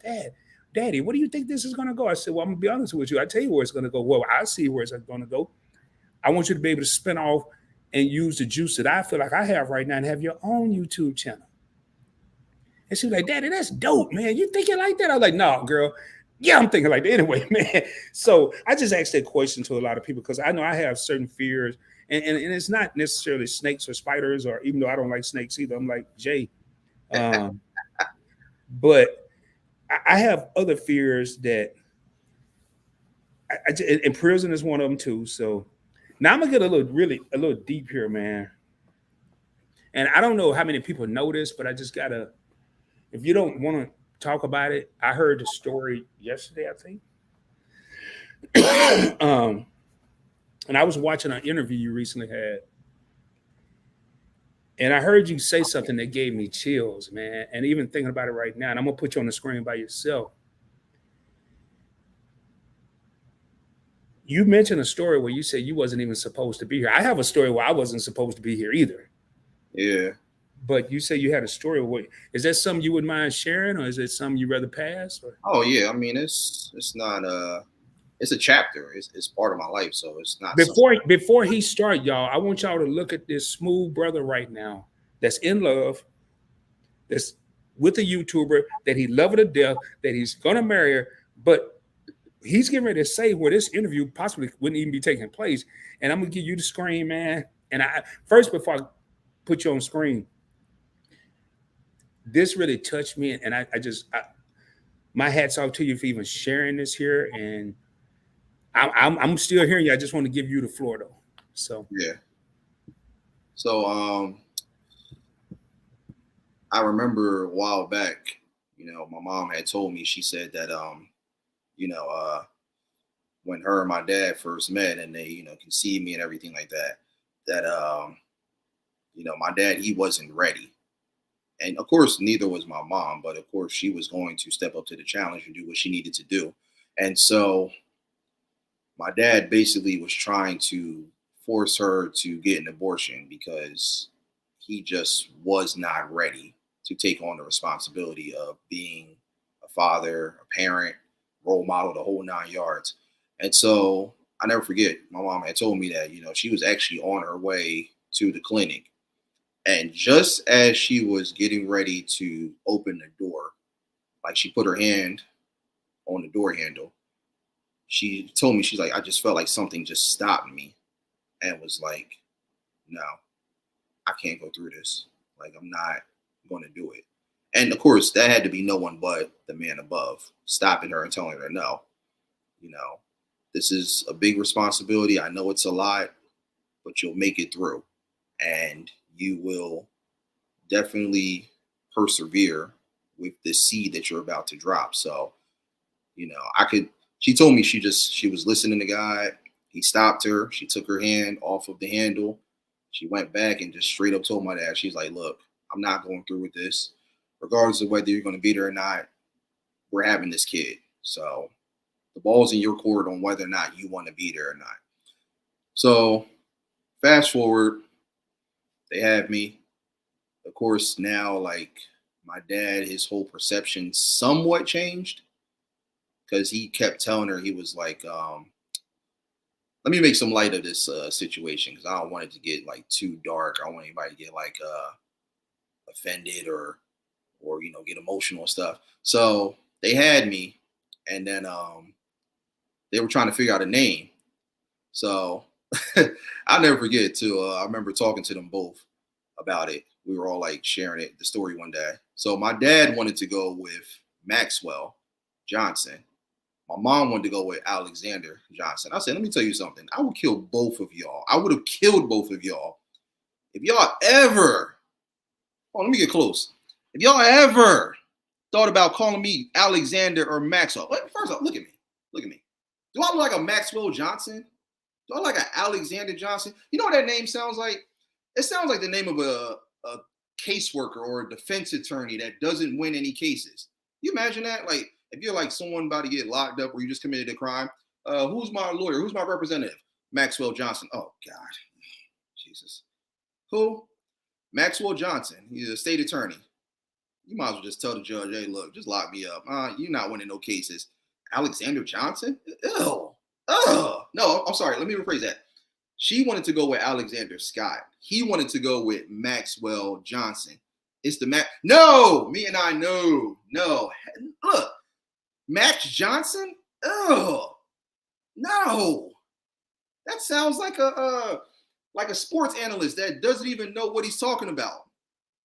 Daddy, what do you think this is going to go?" I said, "Well, I'm gonna be honest with you. I tell you where it's going to go. Well, I see where it's going to go. I want you to be able to spin off and use the juice that I feel like I have right now and have your own YouTube channel." And she was like, "Daddy, that's dope, man. You thinking like that?" I was like, "No, girl. Yeah, I'm thinking like that anyway, man." So I just asked that question to a lot of people because I know I have certain fears, and it's not necessarily snakes or spiders, or even though I don't like snakes either, I'm like Jay. But I have other fears that, and prison is one of them too. So now I'm gonna get a little deep here, man. And I don't know how many people know this, but I just gotta. If you don't want to talk about it, I heard the story yesterday, I think. And I was watching an interview you recently had, and I heard you say something that gave me chills, man. And even thinking about it right now, and I'm gonna put you on the screen by yourself. You mentioned a story where you said you wasn't even supposed to be here. I have a story where I wasn't supposed to be here either. Yeah. But you say you had a story. Is that something you wouldn't mind sharing, or is it something you'd rather pass? Or? Oh yeah, I mean it's not it's a chapter. It's part of my life, so it's not. Before he start, y'all, I want y'all to look at this smooth brother right now that's in love, that's with a YouTuber that he loved to death, that he's gonna marry her, but he's getting ready to say where this interview possibly wouldn't even be taking place. And I'm gonna give you the screen, man. And before I put you on screen, this really touched me, and my hat's off to you for even sharing this here. And I'm still hearing you. I just want to give you the floor, though. So yeah. So I remember a while back, my mom had told me. She said that when her and my dad first met, and they conceived me and everything like that, that my dad, he wasn't ready. And of course, neither was my mom, but of course, she was going to step up to the challenge and do what she needed to do. And so my dad basically was trying to force her to get an abortion because he just was not ready to take on the responsibility of being a father, a parent, role model, the whole 9 yards. And so I never forget, my mom had told me that, she was actually on her way to the clinic. And just as she was getting ready to open the door, like she put her hand on the door handle, she told me, she's like, I just felt like something just stopped me and was like, no, I can't go through this. Like, I'm not going to do it. And of course, that had to be no one but the man above stopping her and telling her, no, this is a big responsibility. I know it's a lot, but you'll make it through. And you will definitely persevere with the seed that you're about to drop. So You know, she told me she was listening to God. He stopped her. She took her hand off of the handle. She went back and just straight up told my dad, she's like, look, I'm not going through with this. Regardless of whether you're going to beat her or not, we're having this kid. So the ball's in your court on whether or not you want to beat her or not. So fast forward, they have me. Of course, now, like, my dad, his whole perception somewhat changed because he kept telling her, he was like, let me make some light of this situation because I don't want it to get like too dark. I don't want anybody to get like offended or you know, get emotional and stuff. So they had me, and then they were trying to figure out a name. So I'll never forget too. I remember talking to them both about it. We were all like sharing the story one day. So my dad wanted to go with Maxwell Johnson. My mom wanted to go with Alexander Johnson. I said, let me tell you something. I would kill both of y'all. I would have killed both of y'all. If y'all ever, let me get close. If y'all ever thought about calling me Alexander or Maxwell, first off, look at me. Look at me. Do I look like a Maxwell Johnson? Do I look like an Alexander Johnson? You know what that name sounds like? It sounds like the name of a caseworker or a defense attorney that doesn't win any cases. You imagine that? Like, if you're like someone about to get locked up or you just committed a crime, who's my lawyer? Who's my representative? Maxwell Johnson. Oh, God. Jesus. Who? Maxwell Johnson. He's a state attorney. You might as well just tell the judge, hey, look, just lock me up. You're not winning no cases. Alexander Johnson? Ew. No, I'm sorry. Let me rephrase that. She wanted to go with Alexander Scott. He wanted to go with Maxwell Johnson. It's the No, me and I know. No. Look, Max Johnson? Oh, no. That sounds like a sports analyst that doesn't even know what he's talking about.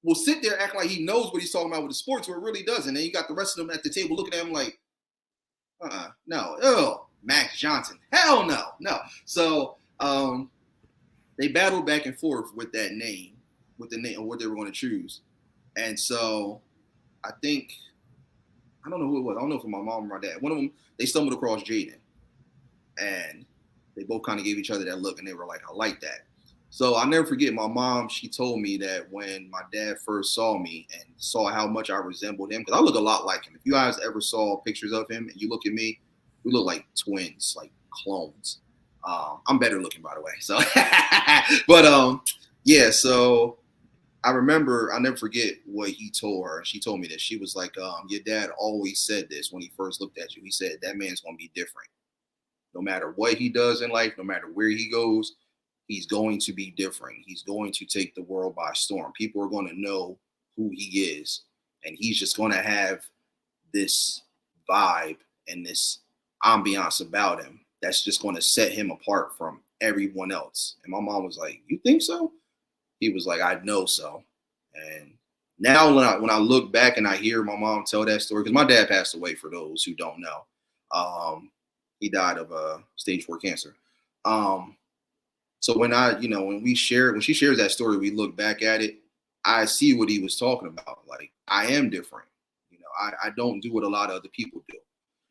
Will sit there acting like he knows what he's talking about with the sports, where it really doesn't. And you got the rest of them at the table looking at him like, no. Oh, Max Johnson. Hell no. So they battled back and forth with that name, with the name of what they were going to choose. And so I don't know who it was. I don't know if it was my mom or my dad. One of them, they stumbled across Jaden. And they both kind of gave each other that look, and they were like, I like that. So I'll never forget, my mom, she told me that when my dad first saw me and saw how much I resembled him, because I look a lot like him. If you guys ever saw pictures of him and you look at me, we look like twins, like clones. I'm better looking, by the way. So, but yeah, so I remember, I'll never forget what he told her. She told me that. She was like, your dad always said this when he first looked at you. He said, that man's going to be different. No matter what he does in life, no matter where he goes, he's going to be different. He's going to take the world by storm. People are going to know who he is. And he's just going to have this vibe and this ambiance about him that's just going to set him apart from everyone else. And my mom was like, you think so? He was like, I know so. And now when I look back and I hear my mom tell that story, because my dad passed away, for those who don't know. He died of stage 4 cancer. So when she shares that story, we look back at it, I see what he was talking about. Like, I am different. You know, I don't do what a lot of other people do.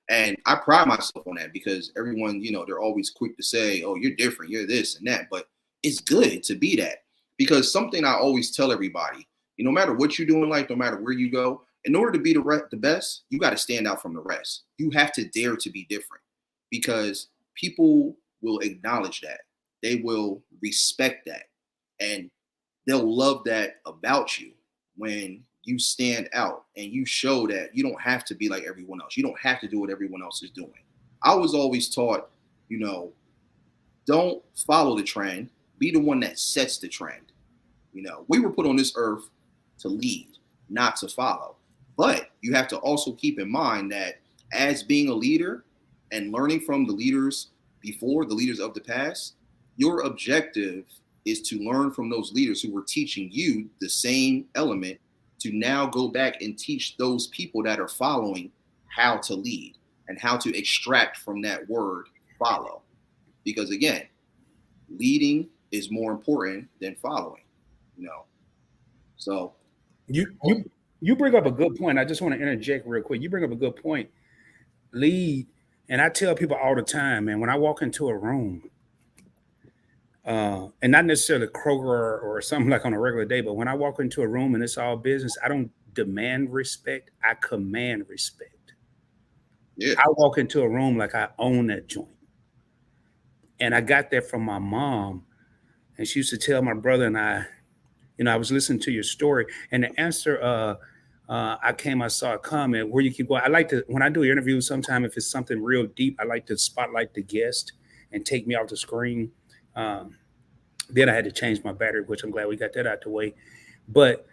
And I pride myself on that, because everyone, you know, they're always quick to say, oh, you're different, you're this and that. But it's good to be that, because something I always tell everybody, no matter what you do in life, no matter where you go, in order to be the best, you got to stand out from the rest. You have to dare to be different, because people will acknowledge that. They will respect that. And they'll love that about you when you stand out and you show that you don't have to be like everyone else. You don't have to do what everyone else is doing. I was always taught, don't follow the trend. Be the one that sets the trend. We were put on this earth to lead, not to follow. But you have to also keep in mind that as being a leader and learning from the leaders before, the leaders of the past, your objective is to learn from those leaders who were teaching you the same element, to now go back and teach those people that are following how to lead and how to extract from that word follow. Because again, leading is more important than following, So you bring up a good point. I just want to interject real quick. You bring up a good point. lead. And I tell people all the time, man, when I walk into a room, and not necessarily Kroger or something like on a regular day, but when I walk into a room and it's all business, I don't demand respect. I command respect. Yeah. I walk into a room like I own that joint. And I got that from my mom. And she used to tell my brother and I was listening to your story. And the answer, I saw a comment where you keep going. I like to, when I do interviews, sometime if it's something real deep, I like to spotlight the guest and take me off the screen. Then I had to change my battery, which I'm glad we got that out the way. But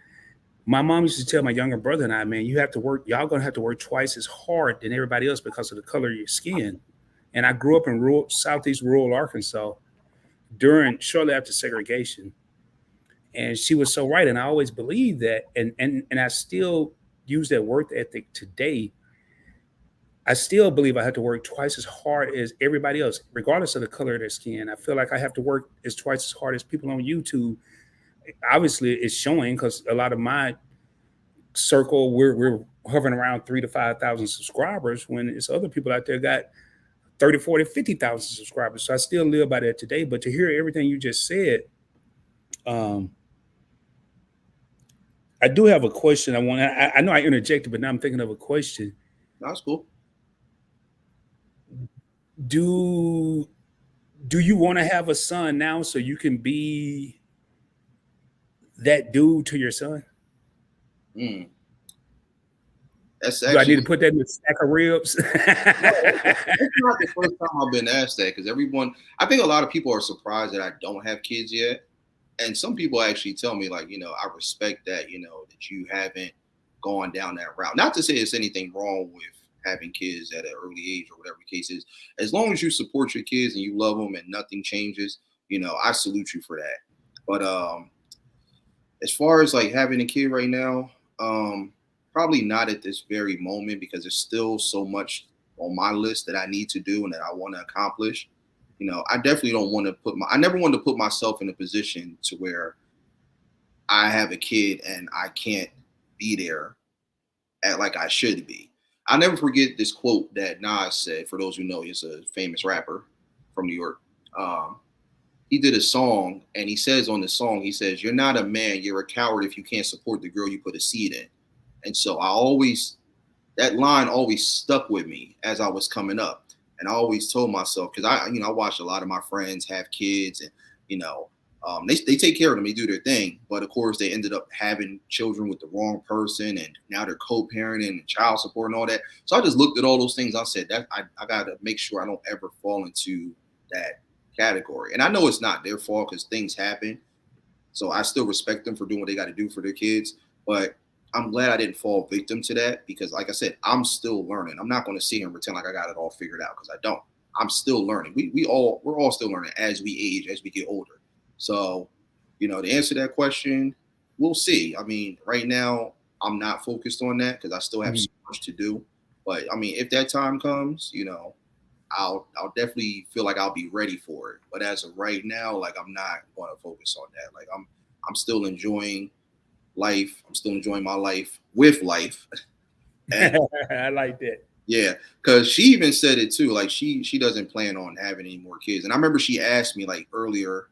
my mom used to tell my younger brother and I, man, you have to work, y'all gonna have to work twice as hard than everybody else because of the color of your skin. And I grew up in southeast rural Arkansas shortly after segregation. And she was so right. And I always believed that. And I still use that work ethic today. I still believe I have to work twice as hard as everybody else, regardless of the color of their skin. I feel like I have to work twice as hard as people on YouTube. Obviously, it's showing because a lot of my circle, we're hovering around 3,000 to 5,000 subscribers when it's other people out there got 30, 40, 50,000 subscribers. So I still live by that today. But to hear everything you just said, I do have a question. I know I interjected, but now I'm thinking of a question. That's cool. Do you want to have a son now so you can be that dude to your son? That's actually, do I need to put that in a stack of ribs? No, it's not the first time I've been asked that because I think a lot of people are surprised that I don't have kids yet. And some people actually tell me, like, I respect that, that you haven't gone down that route. Not to say there's anything wrong with having kids at an early age or whatever the case is. As long as you support your kids and you love them and nothing changes, I salute you for that. But as far as like having a kid right now, probably not at this very moment because there's still so much on my list that I need to do and that I want to accomplish. I definitely don't want to I never wanted to put myself in a position to where I have a kid and I can't be there at like I should be. I'll never forget this quote that Nas said. For those who know, he's a famous rapper from New York. He did a song and he says on the song, he says, "You're not a man, you're a coward if you can't support the girl you put a seed in." And so that line always stuck with me as I was coming up. And I always told myself, because I watched a lot of my friends have kids and, they take care of them, they do their thing. But of course, they ended up having children with the wrong person. And now they're co-parenting and child support and all that. So I just looked at all those things. I said that I got to make sure I don't ever fall into that category. And I know it's not their fault because things happen. So I still respect them for doing what they got to do for their kids. But I'm glad I didn't fall victim to that because, like I said, I'm still learning. I'm not going to sit here and pretend like I got it all figured out because I don't. I'm still learning. We're all still learning as we age, as we get older. So, to answer that question, we'll see. I mean, right now, I'm not focused on that because I still have so much to do. But I mean, if that time comes, I'll definitely feel like I'll be ready for it. But as of right now, like I'm not going to focus on that. Like I'm still enjoying life. I'm still enjoying my life with life. And, I like that. Yeah, because she even said it too. Like she doesn't plan on having any more kids. And I remember she asked me like earlier,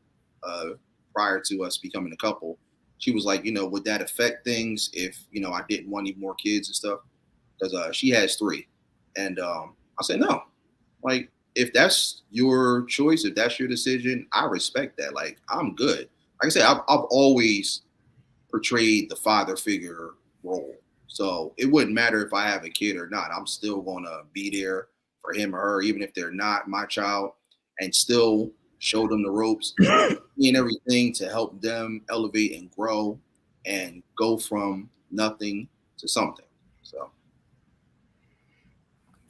prior to us becoming a couple, she was like, would that affect things if I didn't want any more kids and stuff? Because she has 3, and I said no. Like if that's your choice, if that's your decision, I respect that. Like I'm good. Like I said, I've always portrayed the father figure role. So it wouldn't matter if I have a kid or not. I'm still going to be there for him or her, even if they're not my child, and still show them the ropes and everything to help them elevate and grow and go from nothing to something. So.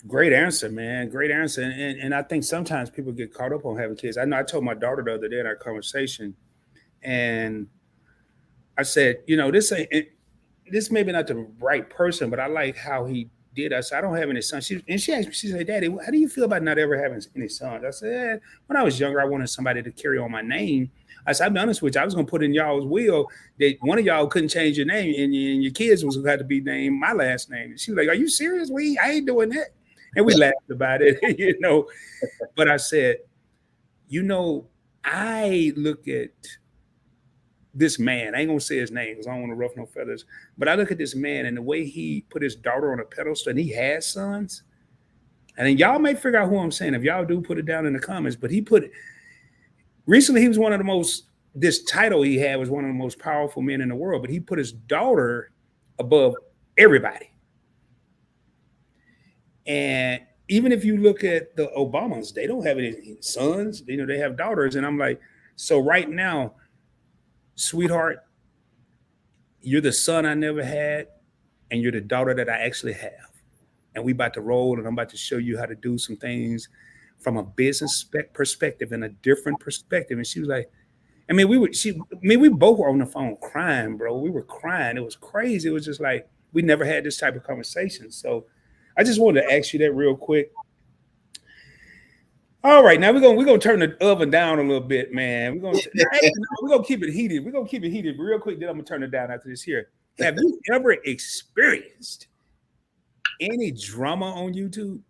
Great answer, man. Great answer. And I think sometimes people get caught up on having kids. I know I told my daughter the other day in our conversation, and I said, this may be not the right person, but I like how he did. I said, I don't have any sons. She asked me, she said, "Daddy, how do you feel about not ever having any sons?" I said, when I was younger, I wanted somebody to carry on my name. I said, I'll be honest with you, I was going to put in y'all's will that one of y'all couldn't change your name and your kids was going to have to be named my last name. And she was like, "Are you serious? I ain't doing that." And we laughed about it, you know. But I said, you know, I look at this man. I ain't gonna say his name because I don't want to ruffle no feathers. But I look at this man and the way he put his daughter on a pedestal, and he has sons. And then y'all may figure out who I'm saying. If y'all do, put it down in the comments. But he put recently, he was one of the most. This title he had was one of the most powerful men in the world. But he put his daughter above everybody. And even if you look at the Obamas, they don't have any sons. You know, they have daughters. And I'm like, so right now, sweetheart, you're the son I never had, and you're the daughter that I actually have. And we about to roll, and I'm about to show you how to do some things from a business perspective and a different perspective. And she was like, I mean, we both were on the phone crying, bro. We were crying. It was crazy. It was just like, we never had this type of conversation. So I just wanted to ask you that real quick. All right, now we're gonna turn the oven down a little bit, man. We're gonna keep it heated. We're gonna keep it heated real quick. Then I'm gonna turn it down after this here. Have you ever experienced any drama on YouTube?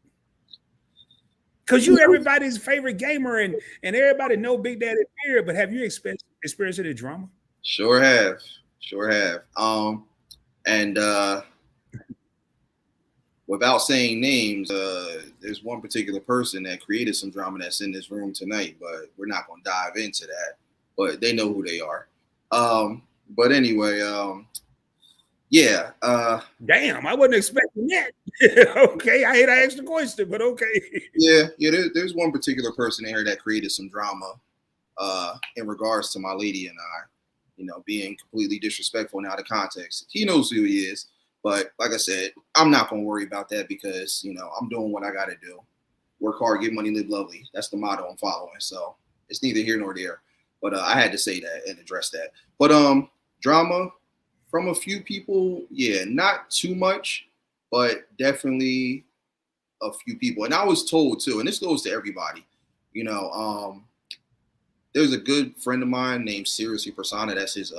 Because you're everybody's favorite gamer, and everybody know Big Daddy here. But have you experienced any drama? Sure have. And without saying names, there's one particular person that created some drama that's in this room tonight, but we're not going to dive into that. But they know who they are. But anyway, yeah. Damn, I wasn't expecting that. Okay, I hate I asked the question, but okay. Yeah. There's one particular person in here that created some drama in regards to my lady and I, you know, being completely disrespectful and out of context. He knows who he is. But like I said, I'm not going to worry about that because, you know, I'm doing what I got to do. Work hard, get money, live lovely. That's the motto I'm following. So it's neither here nor there. But I had to say that and address that. But drama from a few people, yeah, not too much, but definitely a few people. And I was told too, and this goes to everybody, you know, there's a good friend of mine named 𝗖𝗢𝗡𝗘𝗖𝗧. That's his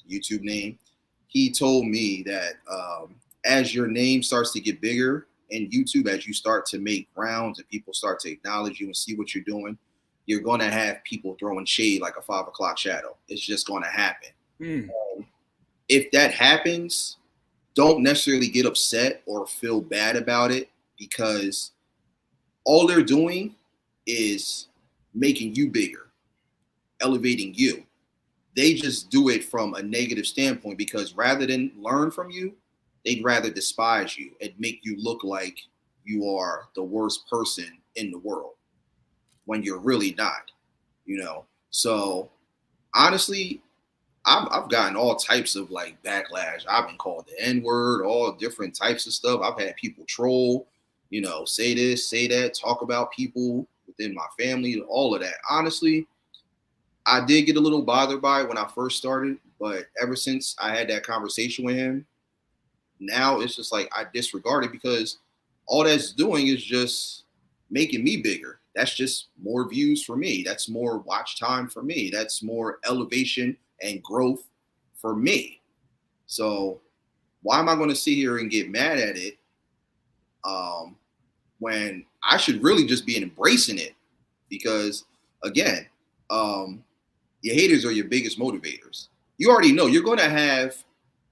YouTube name. He told me that as your name starts to get bigger in YouTube, as you start to make rounds and people start to acknowledge you and see what you're doing, you're going to have people throwing shade like a 5 o'clock shadow. It's just going to happen. If that happens, don't necessarily get upset or feel bad about it because all they're doing is making you bigger, elevating you. They just do it from a negative standpoint because rather than learn from you, they'd rather despise you and make you look like you are the worst person in the world when you're really not, you know? So honestly, I've gotten all types of like backlash. I've been called the N-word, all different types of stuff. I've had people troll, you know, say this, say that, talk about people within my family, all of that. Honestly, I did get a little bothered by it when I first started, but ever since I had that conversation with him, now it's just like I disregard it because all that's doing is just making me bigger. That's just more views for me. That's more watch time for me. That's more elevation and growth for me. So why am I going to sit here and get mad at it when I should really just be embracing it? Because again, your haters are your biggest motivators. You already know you're going to have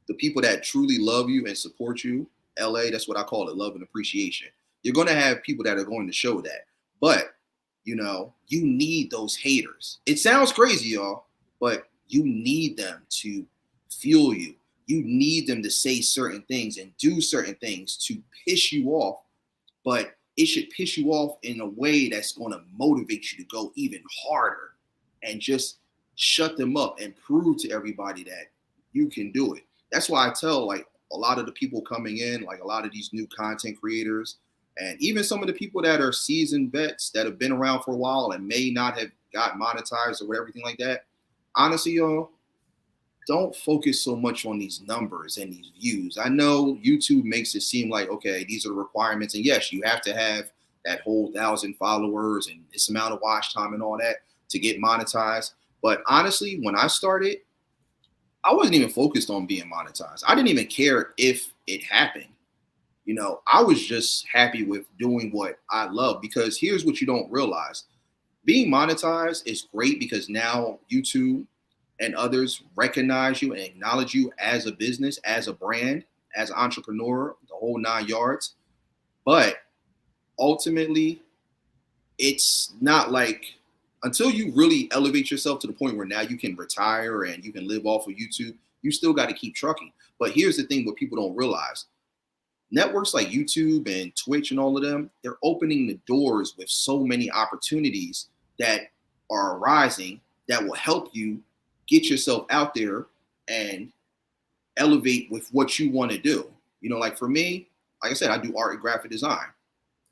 the people that truly love you and support you. LA, that's what I call it, love and appreciation. You're going to have people that are going to show that. But, you know, you need those haters. It sounds crazy, y'all, but you need them to fuel you. You need them to say certain things and do certain things to piss you off. But it should piss you off in a way that's going to motivate you to go even harder and just shut them up and prove to everybody that you can do it. That's why I tell like a lot of the people coming in, like a lot of these new content creators, and even some of the people that are seasoned vets that have been around for a while and may not have got monetized or everything like that. Honestly, y'all, don't focus so much on these numbers and these views. I know YouTube makes it seem like, okay, these are the requirements. And yes, you have to have that whole 1,000 followers and this amount of watch time and all that to get monetized. But honestly, when I started, I wasn't even focused on being monetized. I didn't even care if it happened. You know, I was just happy with doing what I love, because here's what you don't realize. Being monetized is great because now YouTube and others recognize you and acknowledge you as a business, as a brand, as an entrepreneur, the whole 9 yards. But ultimately, it's not like, until you really elevate yourself to the point where now you can retire and you can live off of YouTube, you still got to keep trucking. But here's the thing, what people don't realize. Networks like YouTube and Twitch and all of them, they're opening the doors with so many opportunities that are arising that will help you get yourself out there and elevate with what you want to do. You know, like for me, like I said, I do art and graphic design.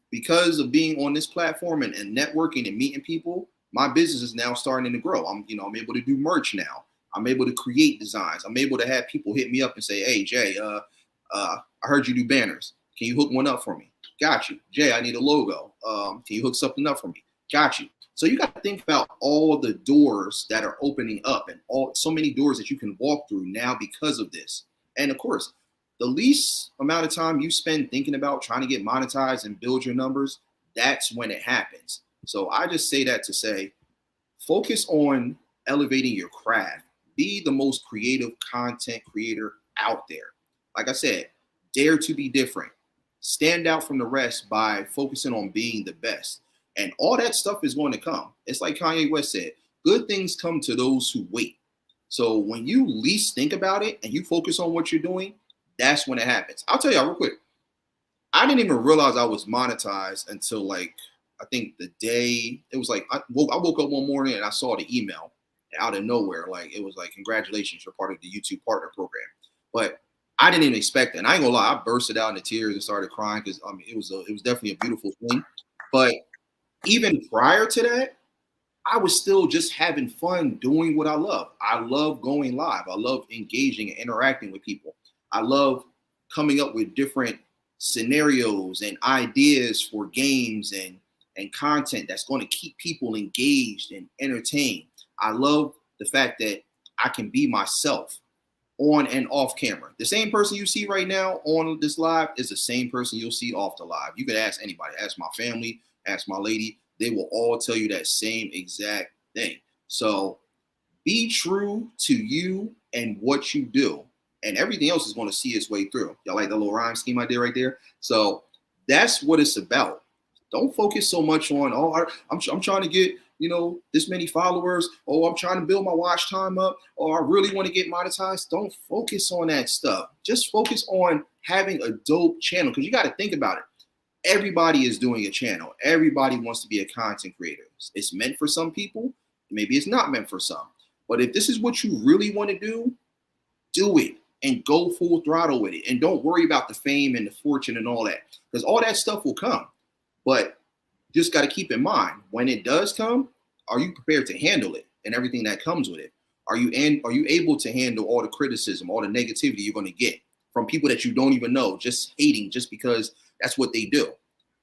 Because of being on this platform and networking and meeting people, my business is now starting to grow. I'm able to do merch now. I'm able to create designs. I'm able to have people hit me up and say, hey, Jay, I heard you do banners. Can you hook one up for me? Got you. Jay, I need a logo. Can you hook something up for me? Got you. So you got to think about all the doors that are opening up, and so many doors that you can walk through now because of this. And of course, the least amount of time you spend thinking about trying to get monetized and build your numbers, that's when it happens. So I just say that to say, focus on elevating your craft. Be the most creative content creator out there. Like I said, dare to be different. Stand out from the rest by focusing on being the best. And all that stuff is going to come. It's like Kanye West said, good things come to those who wait. So when you least think about it and you focus on what you're doing, that's when it happens. I'll tell y'all real quick. I didn't even realize I was monetized until like, I think the day, it was like, I woke up one morning and I saw the email out of nowhere. Like, it was like, congratulations, you're part of the YouTube partner program. But I didn't even expect it. And I ain't gonna lie, I bursted out into tears and started crying because I mean, it was definitely a beautiful thing. But even prior to that, I was still just having fun doing what I love. I love going live. I love engaging and interacting with people. I love coming up with different scenarios and ideas for games and content that's going to keep people engaged and entertained. I love the fact that I can be myself on and off camera. The same person you see right now on this live is the same person you'll see off the live. You could ask anybody, ask my family, ask my lady. They will all tell you that same exact thing. So be true to you and what you do, and everything else is going to see its way through. Y'all like the little rhyme scheme I did right there? So that's what it's about. Don't focus so much on, I'm trying to get, this many followers. Oh, I'm trying to build my watch time up. Oh, I really want to get monetized. Don't focus on that stuff. Just focus on having a dope channel, because you got to think about it. Everybody is doing a channel. Everybody wants to be a content creator. It's meant for some people. Maybe it's not meant for some. But if this is what you really want to do it and go full throttle with it. And don't worry about the fame and the fortune and all that, because all that stuff will come. But just got to keep in mind, when it does come, are you prepared to handle it and everything that comes with it? Are you able to handle all the criticism, all the negativity you're going to get from people that you don't even know, just hating just because that's what they do?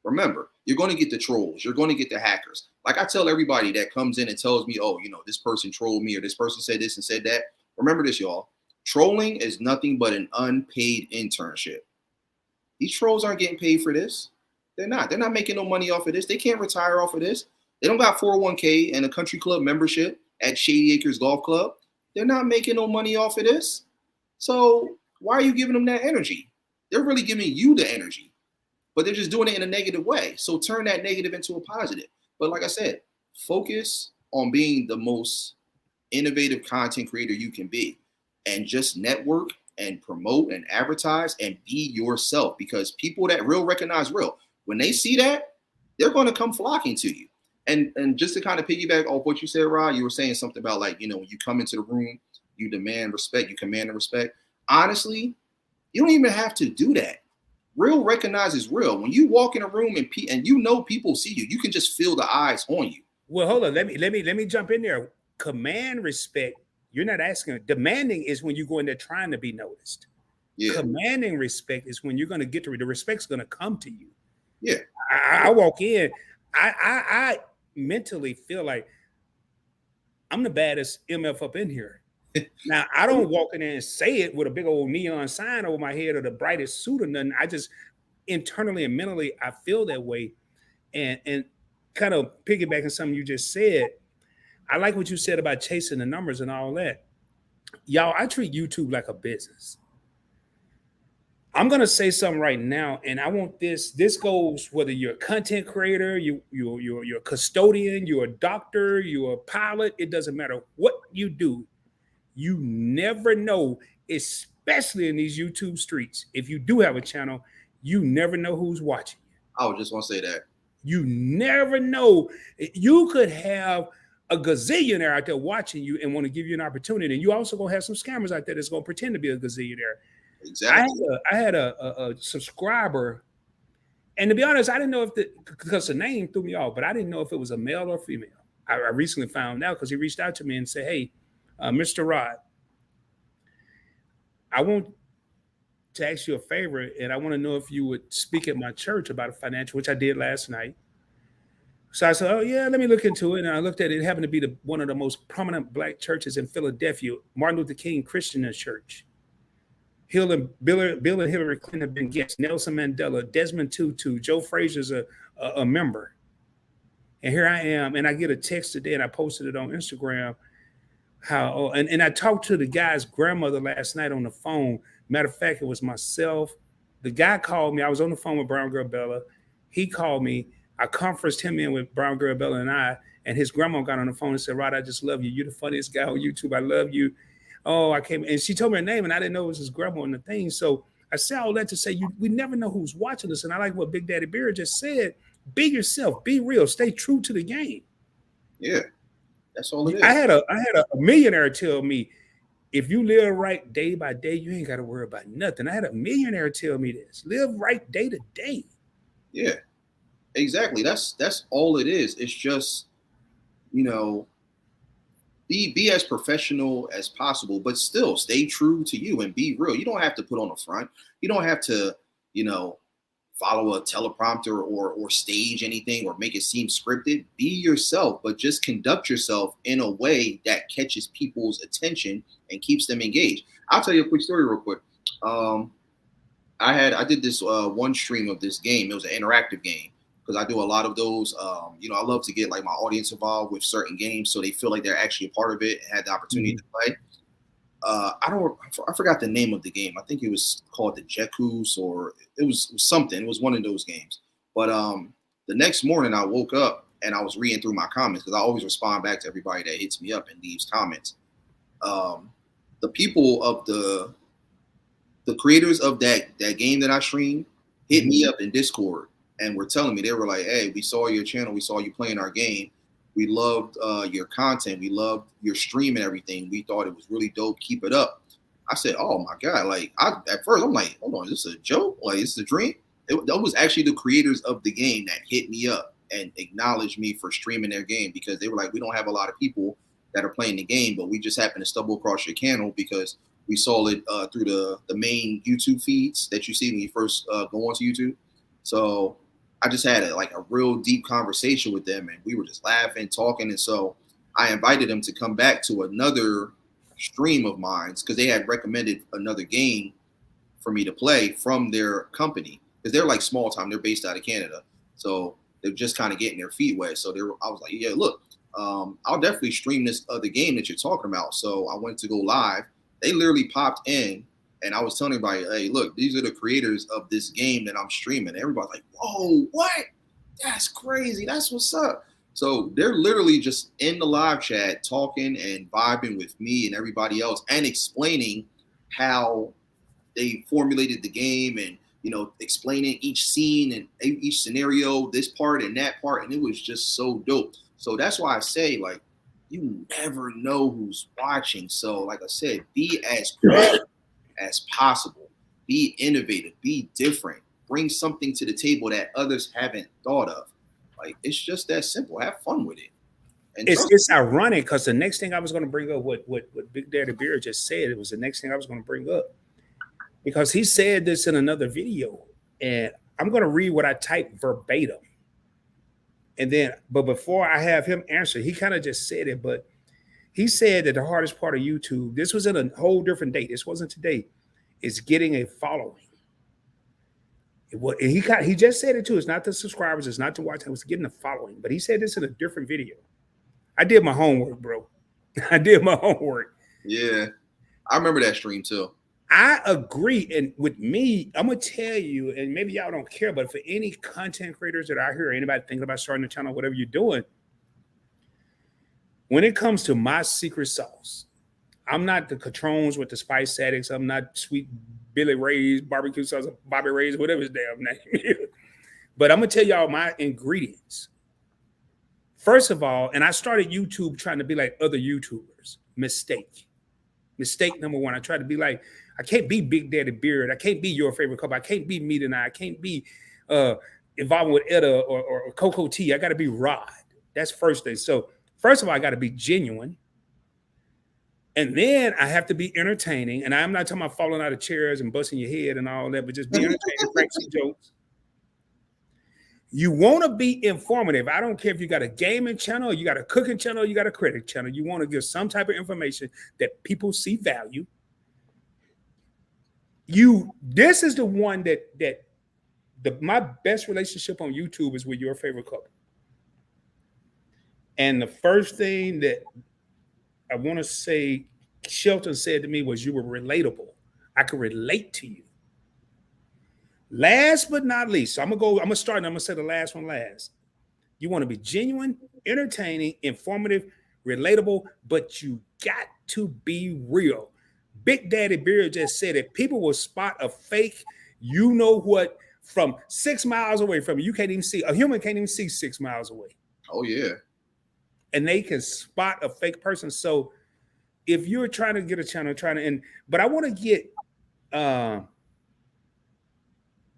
Remember, you're going to get the trolls. You're going to get the hackers. Like I tell everybody that comes in and tells me, oh, this person trolled me or this person said this and said that. Remember this, y'all. Trolling is nothing but an unpaid internship. These trolls aren't getting paid for this. They're not. They're not making no money off of this. They can't retire off of this. They don't got 401k and a country club membership at Shady Acres Golf Club. They're not making no money off of this. So why are you giving them that energy? They're really giving you the energy, but they're just doing it in a negative way. So turn that negative into a positive. But like I said, focus on being the most innovative content creator you can be, and just network and promote and advertise and be yourself, because people that real recognize real, when they see that, they're going to come flocking to you. And just to kind of piggyback off what you said, Rod, you were saying something about like, when you come into the room, you demand respect, you command the respect. Honestly, you don't even have to do that. Real recognizes real. When you walk in a room and people see you, you can just feel the eyes on you. Well, hold on. Let me jump in there. Command respect. You're not asking. Demanding is when you go in there trying to be noticed. Yeah. Commanding respect is when you're going to get to the respect's going to come to you. Yeah. I walk in. I mentally feel like I'm the baddest MF up in here. Now, I don't walk in there and say it with a big old neon sign over my head or the brightest suit or nothing. internally and mentally, I feel that way. And kind of piggybacking something you just said, I like what you said about chasing the numbers and all that. Y'all, I treat YouTube like a business. I'm gonna say something right now, and I want this. This goes whether you're a content creator, you're a custodian, you're a doctor, you're a pilot. It doesn't matter what you do. You never know, especially in these YouTube streets. If you do have a channel, you never know who's watching. I would just want to say that. You never know. You could have a gazillionaire out there watching you and want to give you an opportunity. And you also gonna have some scammers out there that's gonna pretend to be a gazillionaire. Exactly. I had a subscriber, and to be honest, I didn't know if because the name threw me off, but I didn't know if it was a male or female. I recently found out because he reached out to me and said, "Hey, Mr. Rod, I want to ask you a favor, and I want to know if you would speak at my church about a financial," which I did last night. So I said, "Oh yeah, let me look into it." And I looked at it. It happened to be one of the most prominent Black churches in Philadelphia, Martin Luther King Christian Church. Bill and Hillary Clinton have been guests. Nelson Mandela, Desmond Tutu, Joe Frazier's a member. And here I am, and I get a text today, and I posted it on Instagram. And I talked to the guy's grandmother last night on the phone. Matter of fact, it was myself. The guy called me. I was on the phone with Brown Girl Bella. He called me. I conferenced him in with Brown Girl Bella and I, and his grandma got on the phone and said, "Rod, I just love you. You're the funniest guy on YouTube. I love you." Oh, I came, and she told me her name, and I didn't know it was his grandma on the thing. So I say all that to say, we never know who's watching us. And I like what Big Daddy Bear just said. Be yourself, be real, stay true to the game. Yeah, that's all it is. I had a millionaire tell me, if you live right day by day, you ain't got to worry about nothing. I had a millionaire tell me this. Live right day to day. Yeah, exactly. That's all it is. It's just, be as professional as possible, but still stay true to you and be real. You don't have to put on a front. You don't have to, follow a teleprompter or stage anything or make it seem scripted. Be yourself, but just conduct yourself in a way that catches people's attention and keeps them engaged. I'll tell you a quick story real quick. I did this one stream of this game. It was an interactive game, because I do a lot of those. I love to get like my audience involved with certain games so they feel like they're actually a part of it and had the opportunity to play. I forgot the name of the game. I think it was called the 𝗪𝗪𝗧, or it was something. It was one of those games. But the next morning I woke up and I was reading through my comments, because I always respond back to everybody that hits me up and leaves comments. The people of the creators of that game that I streamed hit me up in Discord and were telling me, they were like, "Hey, we saw your channel. We saw you playing our game. We loved your content. We loved your stream and everything. We thought it was really dope. Keep it up." I said, "Oh my God." At first I'm like, "Hold on, is this a joke? Like, is this a dream?" That was actually the creators of the game that hit me up and acknowledged me for streaming their game, because they were like, "We don't have a lot of people that are playing the game, but we just happened to stumble across your channel because we saw it through the main YouTube feeds that you see when you first go onto YouTube." So I just had a real deep conversation with them, and we were just laughing, talking. And so I invited them to come back to another stream of mine, because they had recommended another game for me to play from their company, because they're like small time. They're based out of Canada. So they're just kind of getting their feet wet. So I was like, "Yeah, look, I'll definitely stream this other game that you're talking about." So I went to go live. They literally popped in, and I was telling everybody, "Hey, look, these are the creators of this game that I'm streaming." Everybody's like, "Whoa, what? That's crazy. That's what's up." So they're literally just in the live chat talking and vibing with me and everybody else, and explaining how they formulated the game, and explaining each scene and each scenario, this part and that part. And it was just so dope. So that's why I say, you never know who's watching. So like I said, be as creative as possible. Be innovative. Be different. Bring something to the table that others haven't thought of. It's just that simple. Have fun with it. And it's ironic, because the next thing I was going to bring up, what Big Daddy Bear just said, it was the next thing I was going to bring up, because he said this in another video, and I'm going to read what I typed verbatim. But before I have him answer, he kind of just said it, but he said that the hardest part of YouTube, this was in a whole different date, this wasn't today, is getting a following. He just said it too. It's not the subscribers, it's not to watch, it's getting the following. But he said this in a different video. I did my homework, bro. I did my homework. Yeah, I remember that stream too. I agree. And with me, I'm gonna tell you, and maybe y'all don't care, but for any content creators that are out here, anybody thinking about starting a channel, whatever you're doing, when it comes to my secret sauce, I'm not the Catrones with the spice addicts. I'm not sweet Billy Ray's barbecue sauce, Bobby Ray's, whatever his damn name is. But I'm gonna tell y'all my ingredients. First of all, and I started YouTube trying to be like other YouTubers. Mistake number one. I tried to be like, I can't be Big Daddy Beard. I can't be Your Favorite Couple. I can't be Meat and I can't be involved with Etta or Coco T. I got to be Rod. That's first thing. So first of all, I got to be genuine. And then I have to be entertaining. And I'm not talking about falling out of chairs and busting your head and all that, but just be entertaining, crack some jokes. You want to be informative. I don't care if you got a gaming channel, you got a cooking channel, you got a critic channel. You want to give some type of information that people see value. This is the one my best relationship on YouTube is with Your Favorite Couple. And the first thing that I want to say Shelton said to me was you were relatable. I could relate to you. Last but not least, so I'm gonna start and I'm gonna say the last one last. You want to be genuine, entertaining, informative, relatable, but you got to be real. Big Daddy Beard just said it. People will spot a fake, you know what, from 6 miles away from you. You can't even see, a human can't even see 6 miles away. Oh, yeah. And they can spot a fake person. So if you're trying to get a channel, but I want to get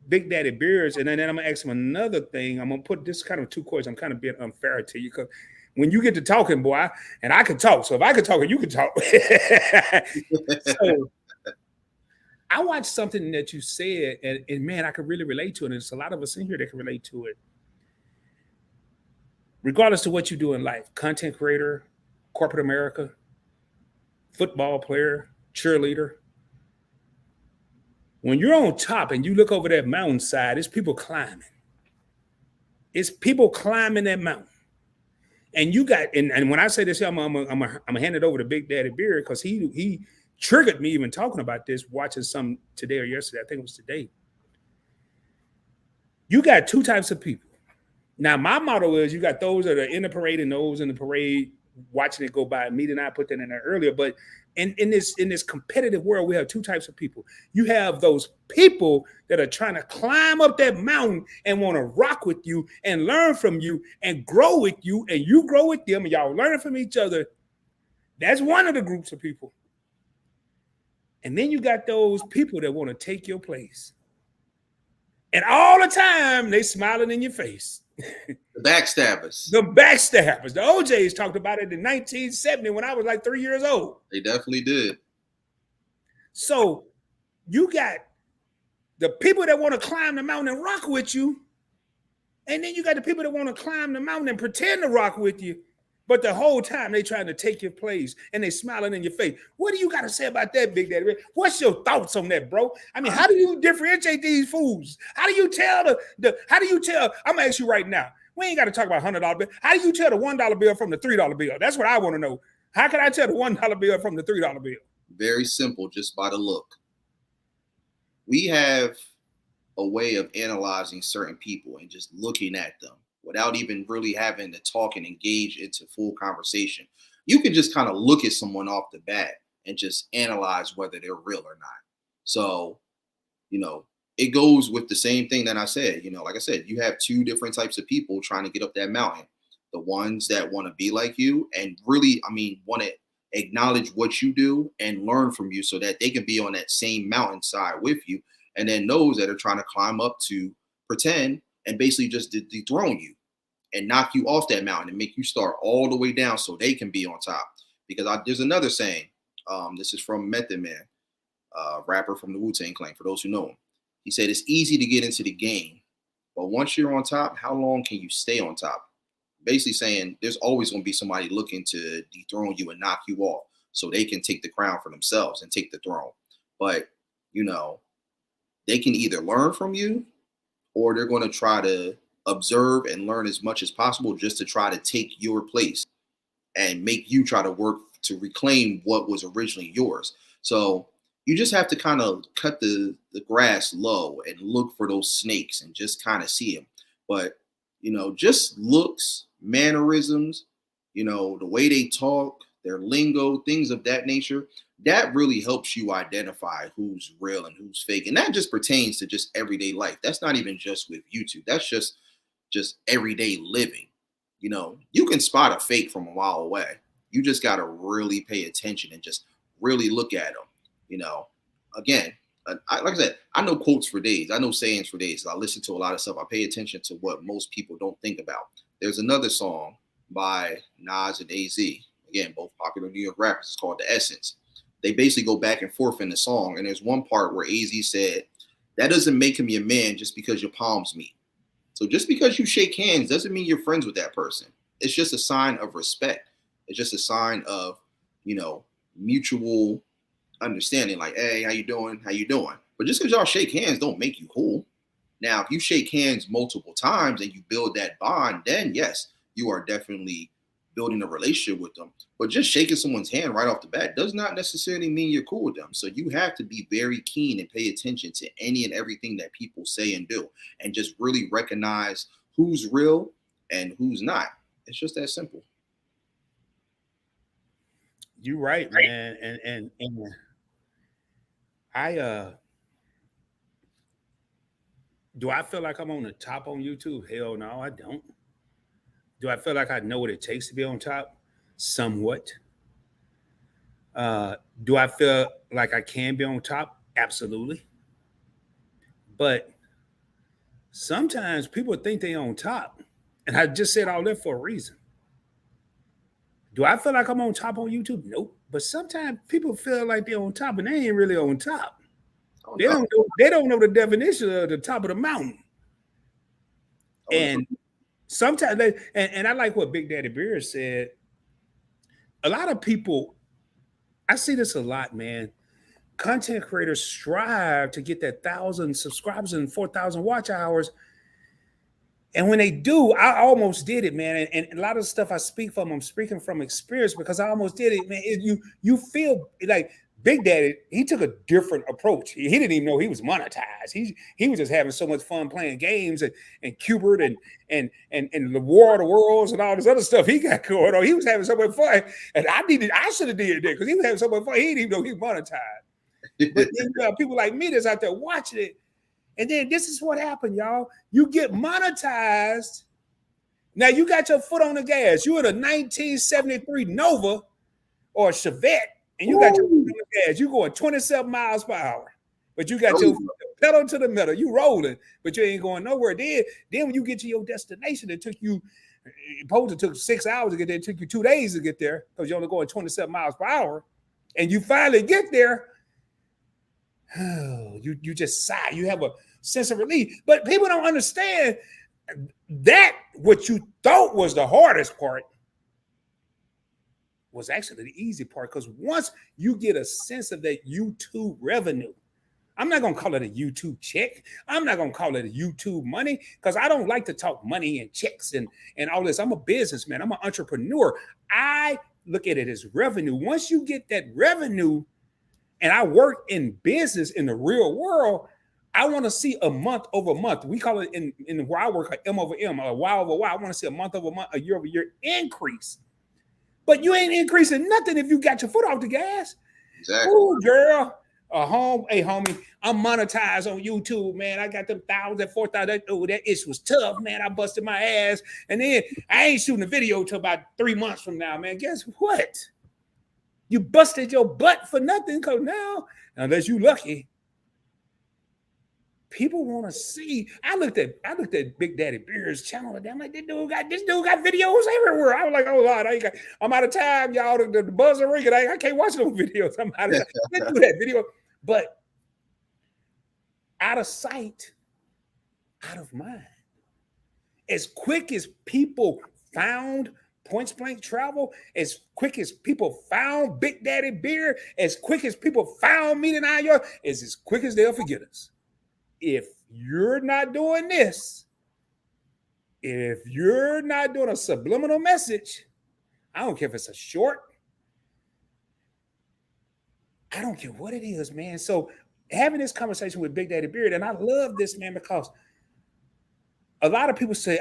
Big Daddy Beards, and then I'm gonna ask him another thing. I'm gonna put this kind of two questions. I'm kind of being unfair to you because when you get to talking, boy, and I can talk. So if I can talk, and you can talk. So I watched something that you said, and man, I could really relate to it. And there's a lot of us in here that can relate to it. Regardless of what you do in life, content creator, corporate America, football player, cheerleader. When you're on top and you look over that mountainside, it's people climbing. It's people climbing that mountain. And you got, and when I say this, I'm gonna hand it over to Big Daddy Beard because he triggered me even talking about this, watching some today or yesterday. I think it was today. You got two types of people. Now, my motto is you got those that are in the parade and those in the parade watching it go by. Me and I put that in there earlier, but in this competitive world, we have two types of people. You have those people that are trying to climb up that mountain and want to rock with you and learn from you and grow with you, and you grow with them, and y'all learning from each other. That's one of the groups of people. And then you got those people that want to take your place. And all the time, they smiling in your face. The backstabbers. The backstabbers. The OJs talked about it in 1970 when I was like 3 years old. They definitely did. So you got the people that want to climb the mountain and rock with you. And then you got the people that want to climb the mountain and pretend to rock with you. But the whole time they trying to take your place and they smiling in your face. What do you got to say about that, Big Daddy? What's your thoughts on that, bro? I mean, how do you differentiate these fools? How do you tell I'm gonna ask you right now. We ain't got to talk about $100 bill. How do you tell the $1 bill from the $3 bill? That's what I want to know. How can I tell the $1 bill from the $3 bill? Very simple, just by the look. We have a way of analyzing certain people and just looking at them without even really having to talk and engage into full conversation. You can just kind of look at someone off the bat and just analyze whether they're real or not. So, it goes with the same thing that I said. Like I said, you have two different types of people trying to get up that mountain. The ones that want to be like you and really, want to acknowledge what you do and learn from you so that they can be on that same mountainside with you. And then those that are trying to climb up to pretend and basically just dethrone you and knock you off that mountain and make you start all the way down so they can be on top. Because there's another saying. This is from Method Man, rapper from the Wu-Tang Clan, for those who know him. He said, it's easy to get into the game, but once you're on top, how long can you stay on top? Basically saying there's always going to be somebody looking to dethrone you and knock you off so they can take the crown for themselves and take the throne. But, they can either learn from you or they're going to try to observe and learn as much as possible just to try to take your place and make you try to work to reclaim what was originally yours. So you just have to kind of cut the grass low and look for those snakes and just kind of see them. But, just looks, mannerisms, the way they talk, their lingo, things of that nature, that really helps you identify who's real and who's fake. And that just pertains to just everyday life. That's not even just with YouTube. That's just everyday living. You can spot a fake from a mile away. You just got to really pay attention and just really look at them. Again, like I said, I know quotes for days. I know sayings for days. I listen to a lot of stuff. I pay attention to what most people don't think about. There's another song by Nas and AZ. Again, both popular New York rappers. It's called The Essence. They basically go back and forth in the song. And there's one part where AZ said, that doesn't make him your man just because your palms meet. So just because you shake hands doesn't mean you're friends with that person. It's just a sign of respect. It's just a sign of, mutual understanding. Like, hey, how you doing? How you doing? But just because y'all shake hands don't make you cool. Now, if you shake hands multiple times and you build that bond, then yes, you are definitely building a relationship with them. But just shaking someone's hand right off the bat does not necessarily mean you're cool with them. So you have to be very keen and pay attention to any and everything that people say and do, and just really recognize who's real and who's not. It's just that simple. You're right, man. And I do I feel like I'm on the top on YouTube? Hell no, I don't. Do I feel like I know what it takes to be on top? Somewhat. Do I feel like I can be on top? Absolutely. But sometimes people think they're on top. And I just said all that for a reason. Do I feel like I'm on top on YouTube? Nope. But sometimes people feel like they're on top and they ain't really on top. Oh, They no. don't know the definition of the top of the mountain. Oh, And sometimes and I like what Big Daddy Beer said. A lot of people, I see this a lot, man. Content creators strive to get that 1,000 subscribers and 4,000 watch hours. And when they do, I almost did it, man. And a lot of the stuff I speak from, I'm speaking from experience because I almost did it, man. You feel like Big Daddy, he took a different approach. He didn't even know he was monetized. He was just having so much fun playing games and Q*bert and the War of the Worlds and all this other stuff he got going on. He was having so much fun. And I should have did that because he was having so much fun. He didn't even know he was monetized. But then you have people like me that's out there watching it. And then this is what happened, y'all. You get monetized. Now you got your foot on the gas. You in a 1973 Nova or a Chevette, and you got your foot on the gas. You going 27 miles per hour, but you got your pedal to the metal. You rolling, but you ain't going nowhere. Then when you get to your destination, it took you. Supposed it took 6 hours to get there. It took you 2 days to get there because you're only going 27 miles per hour, and you finally get there. Oh, you just sigh. You have a sense of relief. But people don't understand that what you thought was the hardest part was actually the easy part. Because once you get a sense of that YouTube revenue, I'm not going to call it a YouTube check. I'm not going to call it a YouTube money because I don't like to talk money and checks and all this. I'm a businessman. I'm an entrepreneur. I look at it as revenue. Once you get that revenue, and I work in business in the real world, I want to see a month over month. We call it in where I work like M over M, a Y over Y. I want to see a month over month, a year over year increase. But you ain't increasing nothing if you got your foot off the gas. Exactly. Ooh, girl. Hey, homie, I'm monetized on YouTube, man. I got them 1,000, 4,000. Oh, that itch was tough, man. I busted my ass. And then I ain't shooting a video till about 3 months from now, man. Guess what? You busted your butt for nothing because now, unless you lucky, people want to see. I looked at Big Daddy Beer's channel and I'm like, this dude got videos everywhere. I was like, oh Lord, I'm out of time, y'all. The buzzer ringing. I can't watch those videos. I'm out of time. Let's do that video. But out of sight, out of mind. As quick as people found Points Blank Travel, as quick as people found Big Daddy Beer, as quick as people found me and I, is as quick as they'll forget us. if you're not doing this, if you're not doing a subliminal message, I don't care if it's a short, I don't care what it is, man. So having this conversation with Big Daddy Beard, and I love this, man, because a lot of people say,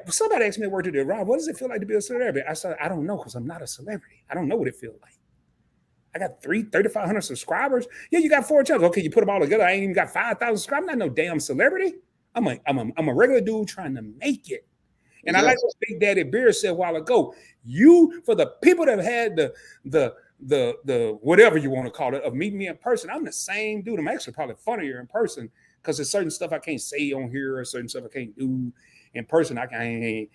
somebody asked me at work today, Rob, what does it feel like to be a celebrity? I said, I don't know, because I'm not a celebrity. I don't know what it feels like. I got 3,500 subscribers. Yeah, you got 4 channels. Okay, you put them all together. I ain't even got 5,000 subscribers. I'm not no damn celebrity. I'm a regular dude trying to make it. And I like what Big Daddy Beard said a while ago. For the people that have had the whatever you want to call it of meeting me in person, I'm the same dude. I'm actually probably funnier in person because there's certain stuff I can't say on here, or certain stuff I can't do in person. I can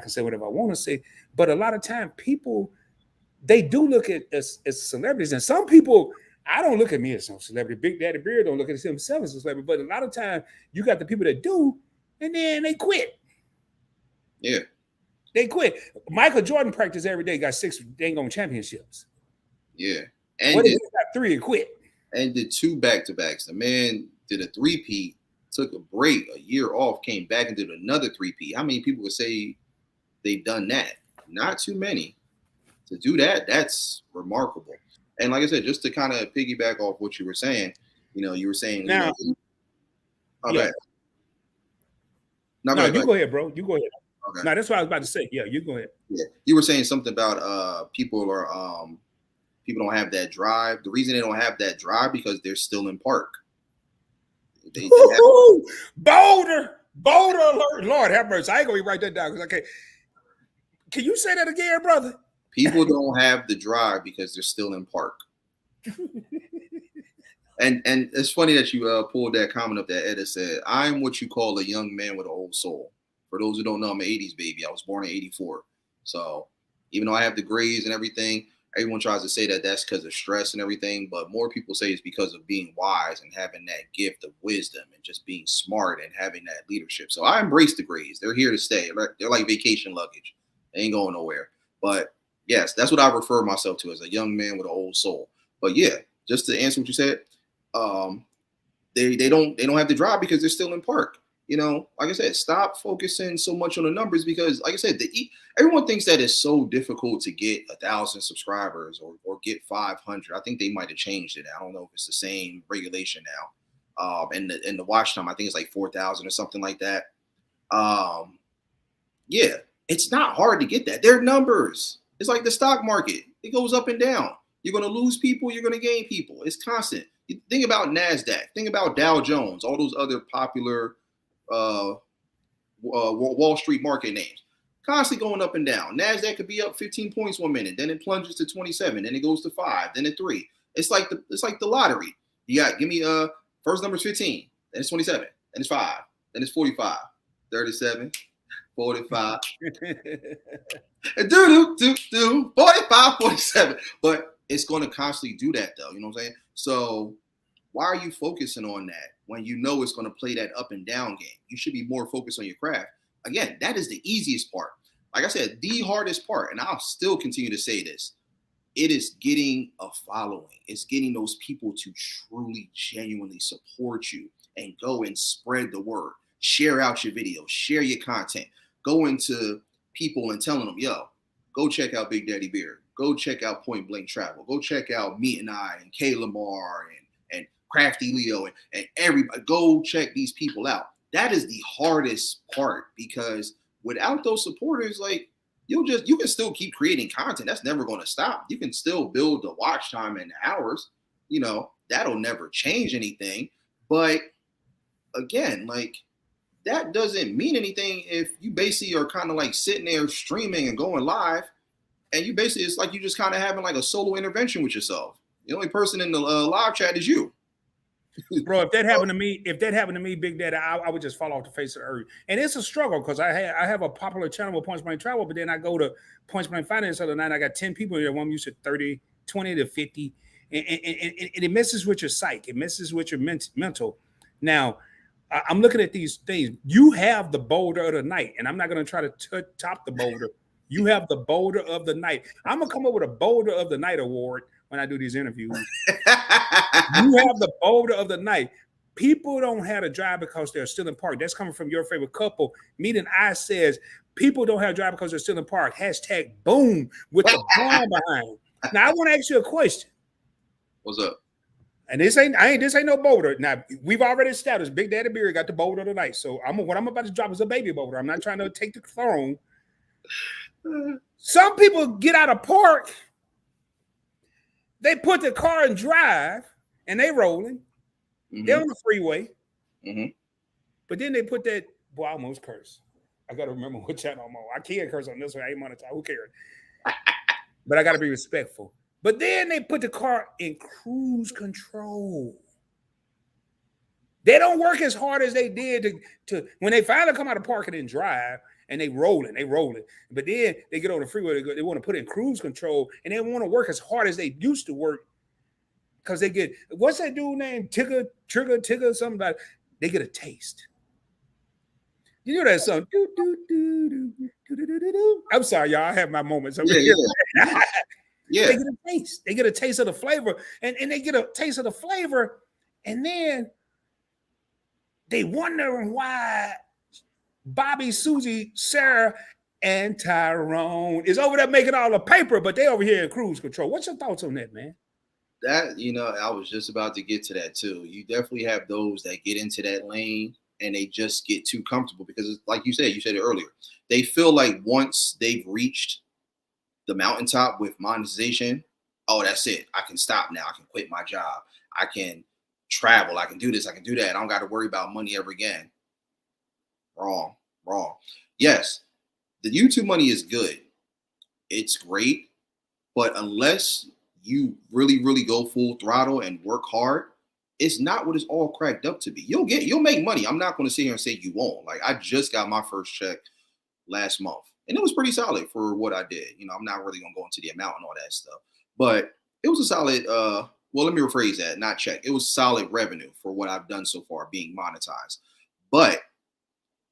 say whatever I want to say. But a lot of time people, they do look at us as celebrities. And some people, I don't look at me as some celebrity. Big Daddy Beard don't look at himself as a celebrity. But a lot of time you got the people that do, and then they quit. Yeah. They quit. Michael Jordan practiced every day, got 6 dang on championships. Yeah. And what if he got 3 and quit? And did 2 back-to-backs. The man did a 3-peat, took a break, a year off, came back and did another 3-peat. How many people would say they've done that? Not too many. To do that, that's remarkable. And like I said, just to kind of piggyback off what you were saying, you were saying now. Okay. No, you go ahead, bro. You go ahead. Okay. No, that's what I was about to say. Yeah, you go ahead. Yeah, you were saying something about people don't have that drive. The reason they don't have that drive because they're still in park. Boulder alert! Lord have mercy. I ain't gonna write that down because I can't. Can you say that again, brother? People don't have the drive because they're still in park. And it's funny that you pulled that comment up that Edda said, I'm what you call a young man with an old soul. For those who don't know, I'm an 80s baby. I was born in 84. So even though I have the grades and everything, everyone tries to say that that's because of stress and everything. But more people say it's because of being wise and having that gift of wisdom and just being smart and having that leadership. So I embrace the grades. They're here to stay. They're like vacation luggage. They ain't going nowhere. But yes, that's what I refer myself to as a young man with an old soul. But yeah, just to answer what you said, they don't have the drive because they're still in park. Like I said, stop focusing so much on the numbers because, like I said, everyone thinks that it's so difficult to get 1,000 subscribers or get 500. I think they might have changed it. I don't know if it's the same regulation now. And the watch time, I think it's like 4,000 or something like that. Yeah, it's not hard to get that. They're numbers. It's like the stock market. It goes up and down. You're going to lose people. You're going to gain people. It's constant. You think about NASDAQ. Think about Dow Jones, all those other popular Wall Street market names. Constantly going up and down. NASDAQ could be up 15 points 1 minute. Then it plunges to 27. Then it goes to 5. Then to 3. It's like the lottery. You got, give me first number is 15. Then it's 27. Then it's 5. Then it's 45. 37. 45. do 45, 47. But it's going to constantly do that though. You know what I'm saying? So why are you focusing on that when you know it's going to play that up and down game? You should be more focused on your craft. Again, that is the easiest part. Like I said, the hardest part, and I'll still continue to say this, it is getting a following. It's getting those people to truly, genuinely support you and go and spread the word. Share out your videos, share your content. Go into people and telling them, yo, go check out Big Daddy Beard. Go check out Point Blank Travel. Go check out Me and I and K Lamar and Crafty Leo and everybody. Go check these people out. That is the hardest part because without those supporters, like you can still keep creating content. That's never going to stop. You can still build the watch time and the hours. That'll never change anything. But again, like that doesn't mean anything if you basically are kind of like sitting there streaming and going live. And you basically, it's like you just kind of having like a solo intervention with yourself. The only person in the live chat is you. Bro, if that happened to me, Big Daddy, I would just fall off the face of the earth. And it's a struggle because I have a popular channel with Point Blank Travel, but then I go to Point Blank Finance the other night. I got 10 people here. One used to 30, 20 to 50. And it messes with your psyche. It messes with your mental. Now, I'm looking at these things. You have the boulder of the night, and I'm not going to try to top the boulder. You have the boulder of the night. I'm going to come up with a boulder of the night award when I do these interviews. You have the boulder of the night. People don't have to drive because they're still in park. That's coming from your favorite couple. Meaning I says people don't have to drive because they're still in park. Hashtag boom with the bomb behind. Now I want to ask you a question. What's up? And this ain't no boulder. Now we've already established Big Daddy Beer got the boulder tonight. So what I'm about to drop is a baby boulder. I'm not trying to take the throne. Some people get out of park, they put the car in drive and they rolling. They're on the freeway. But then they put that, boy, I almost curse. I got to remember what channel I'm on. I can't curse on this one. I ain't monetized. Who cares? But I got to be respectful. But then they put the car in cruise control. They don't work as hard as they did to when they finally come out of parking and drive and they rolling. But then they get on the freeway, they want to put in cruise control and they want to work as hard as they used to work because they get, what's that dude named? Tigger, something about it. They get a taste. You know that song? I'm sorry, y'all. I have my moments. Yeah. They get a taste. They get a taste of the flavor. And they get a taste of the flavor. And then they wondering why Bobby, Susie, Sarah, and Tyrone is over there making all the paper, but they over here in cruise control. What's your thoughts on that, man? That, I was just about to get to that too. You definitely have those that get into that lane and they just get too comfortable because, like you said it earlier, they feel like once they've reached the mountaintop with monetization, oh, that's it. I can stop now. I can quit my job. I can travel. I can do this. I can do that. I don't got to worry about money ever again. Wrong. Yes, the YouTube money is good. It's great. But unless you really, really go full throttle and work hard, it's not what it's all cracked up to be. You'll make money. I'm not going to sit here and say you won't. Like, I just got my first check last month and it was pretty solid for what I did. I'm not really going to go into the amount and all that stuff, but it was a solid, well, let me rephrase that, not check. It was solid revenue for what I've done so far being monetized. But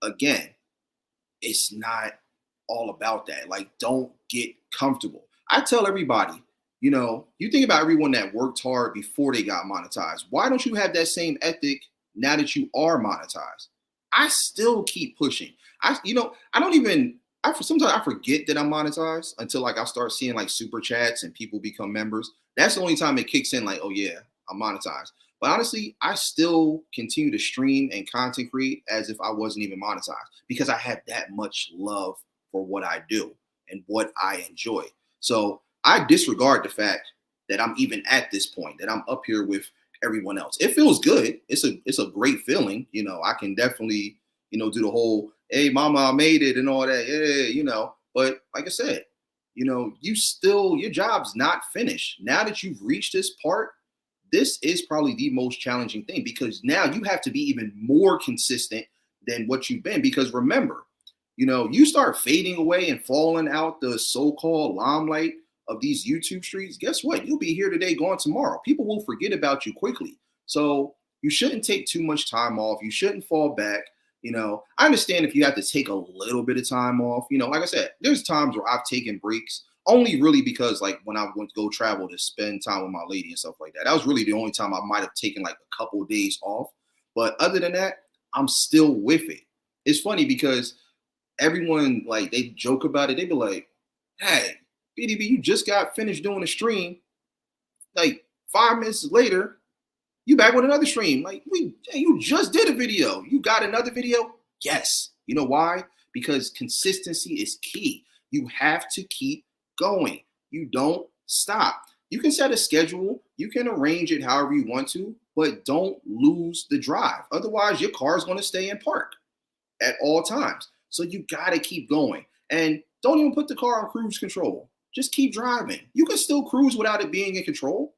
again, it's not all about that. Like, don't get comfortable. I tell everybody, you think about everyone that worked hard before they got monetized. Why don't you have that same ethic now that you are monetized? I still keep pushing. Sometimes I forget that I'm monetized until like I start seeing like super chats and people become members. That's the only time it kicks in like, oh yeah, I'm monetized. But honestly, I still continue to stream and content create as if I wasn't even monetized because I have that much love for what I do and what I enjoy. So I disregard the fact that I'm even at this point, that I'm up here with everyone else. It feels good. It's a great feeling. I can definitely, do the whole, hey, mama, I made it and all that. Yeah, But like I said, your job's not finished. Now that you've reached this part, this is probably the most challenging thing because now you have to be even more consistent than what you've been. Because remember, you start fading away and falling out the so-called limelight of these YouTube streets, guess what? You'll be here today, gone tomorrow. People will forget about you quickly. So you shouldn't take too much time off. You shouldn't fall back. I understand if you have to take a little bit of time off. Like I said, there's times where I've taken breaks only really because like when I went to go travel to spend time with my lady and stuff like that. That was really the only time I might have taken like a couple of days off. But other than that, I'm still with it. It's funny because everyone, like, they joke about it. They be like, hey, BDB, you just got finished doing a stream. Like 5 minutes later, you back with another stream. Like, you just did a video. You got another video? Yes. You know why? Because consistency is key. You have to keep going. You don't stop. You can set a schedule. You can arrange it however you want to, but don't lose the drive. Otherwise, your car is going to stay in park at all times. So you got to keep going. And don't even put the car on cruise control. Just keep driving. You can still cruise without it being in control.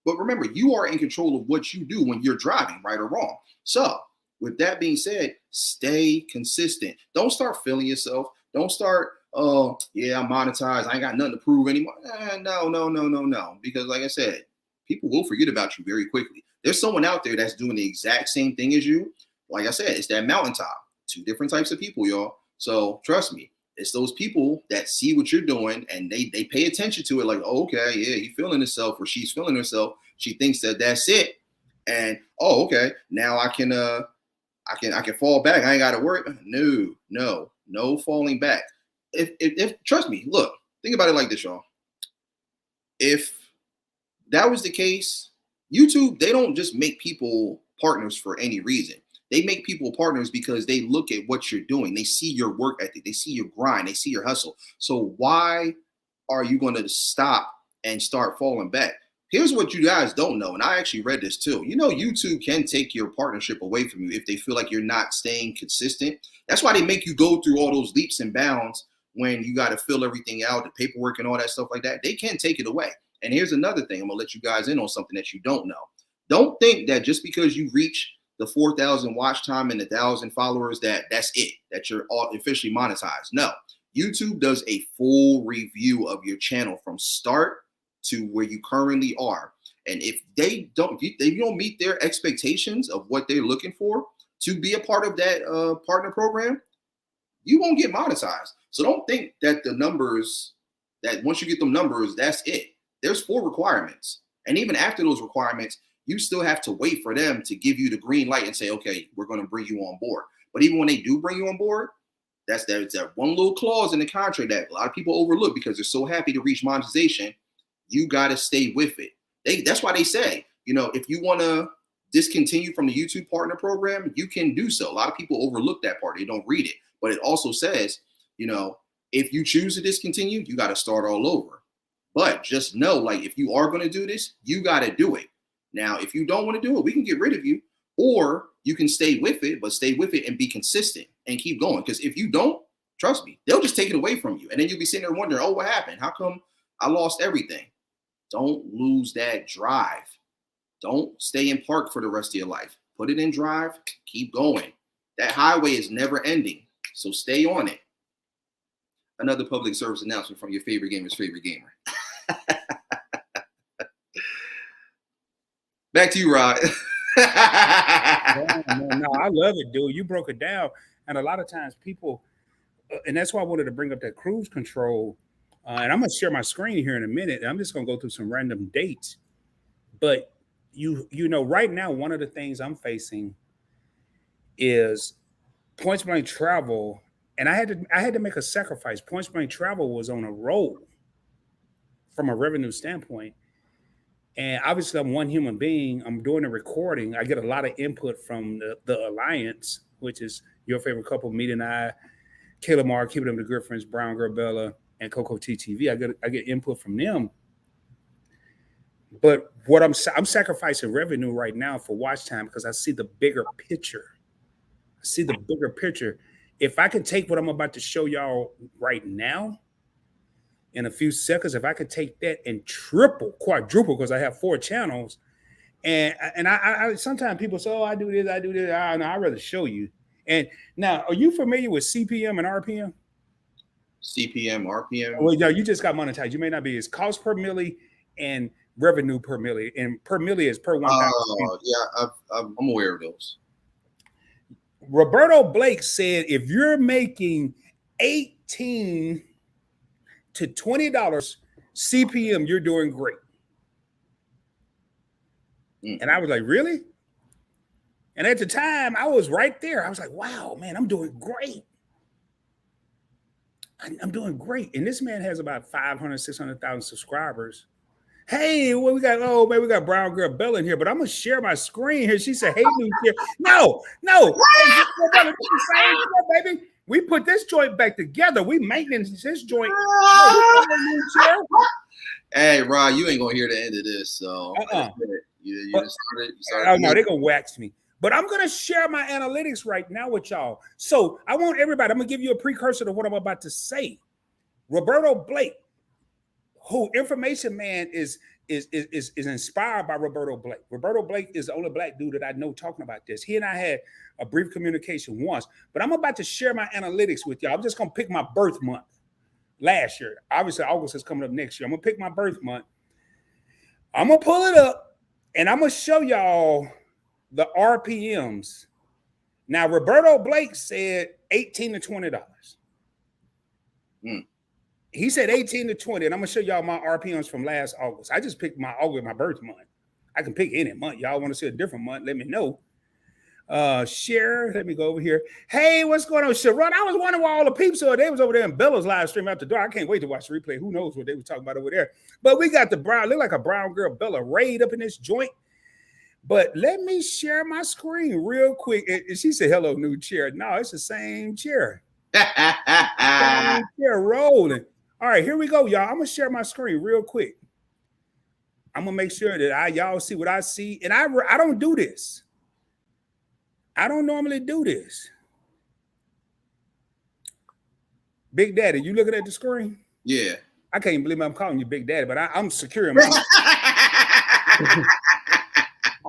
But remember, you are in control of what you do when you're driving, right or wrong. So with that being said, stay consistent. Don't start feeling yourself. Don't start, oh, yeah, I'm monetized. I ain't got nothing to prove anymore. No. Because like I said, people will forget about you very quickly. There's someone out there that's doing the exact same thing as you. Like I said, it's that mountaintop. 2 different types of people, y'all. So trust me. It's those people that see what you're doing and they pay attention to it like, oh, okay, yeah, he's feeling himself or she's feeling herself. She thinks that that's it. And oh, okay, now I can fall back. I ain't got to worry. No falling back. If trust me, look, think about it like this, y'all. If that was the case, YouTube, they don't just make people partners for any reason. They make people partners because they look at what you're doing. They see your work ethic. They see your grind. They see your hustle. So why are you going to stop and start falling back? Here's what you guys don't know, and I actually read this too. You know, YouTube can take your partnership away from you if they feel like you're not staying consistent. That's why they make you go through all those leaps and bounds when you got to fill everything out, the paperwork and all that stuff like that. They can take it away. And here's another thing. I'm going to let you guys in on something that you don't know. Don't think that just because you reach the 4,000 watch time and 1,000 followers, that's it, that you're officially monetized. No, YouTube does a full review of your channel from start to where you currently are. And if they don't meet their expectations of what they're looking for to be a part of that partner program, you won't get monetized. So don't think that the numbers, that once you get them numbers, that's it. There's 4 requirements. And even after those requirements, you still have to wait for them to give you the green light and say, okay, we're going to bring you on board. But even when they do bring you on board, there's that one little clause in the contract that a lot of people overlook because they're so happy to reach monetization. You got to stay with it. That's why they say, you know, if you want to discontinue from the YouTube partner program, you can do so. A lot of people overlook that part. They don't read it. But it also says, you know, if you choose to discontinue, you got to start all over. But just know, like, if you are going to do this, you got to do it. Now, if you don't want to do it, we can get rid of you, or you can stay with it, but stay with it and be consistent and keep going. Because if you don't, trust me, they'll just take it away from you. And then you'll be sitting there wondering, oh, what happened? How come I lost everything? Don't lose that drive. Don't stay in park for the rest of your life. Put it in drive, keep going. That highway is never ending, so stay on it. Another public service announcement from your favorite gamer's favorite gamer. Back to you, Rod. No, I love it, dude. You broke it down. And a lot of times people, and that's why I wanted to bring up that cruise control. And I'm going to share my screen here in a minute. I'm just going to go through some random dates. But you know, right now, one of the things I'm facing is Points Blank Travel. And I had to make a sacrifice. Points Blank Travel was on a roll from a revenue standpoint. And obviously, I'm one human being. I'm doing a recording. I get a lot of input from the Alliance, which is your favorite couple, Meet and I, Kayla Marr, Keeping Them the Good Friends, Brown Girl Bella, and Coco TTV. I get input from them. But what I'm sacrificing revenue right now for watch time because I see the bigger picture. I see the bigger picture. If I can take what I'm about to show y'all right now, in a few seconds, if I could take that and quadruple, because I have 4 channels, and I sometimes people say, oh, I do this. No, I'd rather show you. And now, are you familiar with CPM and RPM? CPM, RPM? Well, no, you just got monetized. You may not be. It's cost per milli and revenue per milli. And per milli is per 1,000. Yeah, I'm aware of those. Roberto Blake said, if you're making $18 to $20 CPM, you're doing great. And I was like, really? And at the time, I was right there. I was like, wow, man, I'm doing great. I'm doing great. And this man has about 500, 600,000 subscribers. Hey, what we got? Oh, man, we got Brown Girl Bella in here, but I'm going to share my screen here. She said, hey, new chair. No. Hey, baby. We put this joint back together. We maintenance this joint. Hey, Rod, you ain't going to hear the end of this. So you started. Oh, no, they're going to wax me. But I'm going to share my analytics right now with y'all. So I want everybody, I'm going to give you a precursor to what I'm about to say. Roberto Blake, who Information Man is inspired by Roberto Blake. Roberto Blake is the only black dude that I know talking about this. He and I had a brief communication once, but I'm about to share my analytics with y'all. I'm just going to pick my birth month last year. Obviously, August is coming up next year. I'm going to pick my birth month. I'm going to pull it up, and I'm going to show y'all the RPMs. Now, Roberto Blake said $18 to $20. He said 18 to 20, and I'm going to show y'all my RPMs from last August. I just picked my August, my birth month. I can pick any month. Y'all want to see a different month? Let me know. Share. Let me go over here. Hey, what's going on, Sharon? I was wondering why all the peeps are. They was over there in Bella's live stream out the door. I can't wait to watch the replay. Who knows what they were talking about over there? But we got the brown, look like a brown girl, Bella Raid up in this joint. But let me share my screen real quick. And she said, hello, new chair. No, it's the same chair. Same chair rolling. All right, here we go, y'all. I'm going to share my screen real quick. I'm going to make sure that y'all see what I see. And I don't do this. I don't normally do this. Big Daddy, you looking at the screen? Yeah. I can't believe I'm calling you Big Daddy, but I'm securing my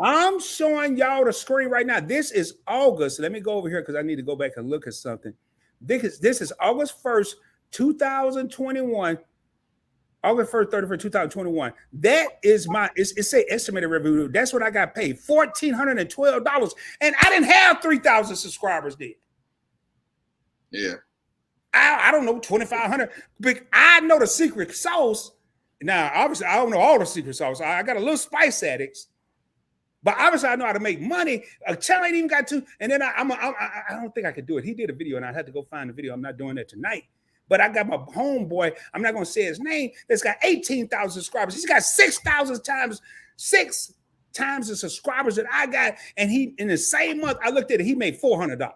I'm showing y'all the screen right now. This is August. Let me go over here because I need to go back and look at something. This is August 1st, 2021. August 1st, 31st, 2021. That is it's an estimated revenue. That's what I got paid, $1,412. And I didn't have 3,000 subscribers then. Yeah. I don't know, 2,500. But I know the secret sauce. Now, obviously, I don't know all the secret sauce. I got a little spice addicts. But obviously, I know how to make money. A channel ain't even got to. And then I don't think I could do it. He did a video, and I had to go find the video. I'm not doing that tonight. But I got my homeboy, I'm not going to say his name, that's got 18,000 subscribers. He's got 6,000 times, 6 times the subscribers that I got. And he, in the same month, I looked at it, he made $400.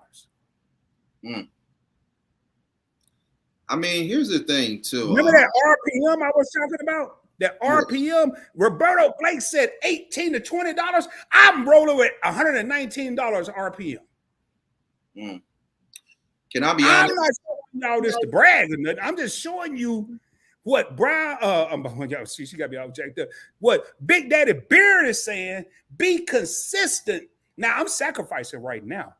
Mm. I mean, here's the thing, too. Remember that RPM I was talking about? That RPM, Roberto Blake said $18 to $20. I'm rolling with $119 RPM. Mm. Can I be honest? I'm not showing y'all this to brag or nothing. I'm just showing you what Brian, y'all see, she got me all jacked up. What Big Daddy Beard is saying, be consistent. Now, I'm sacrificing right now.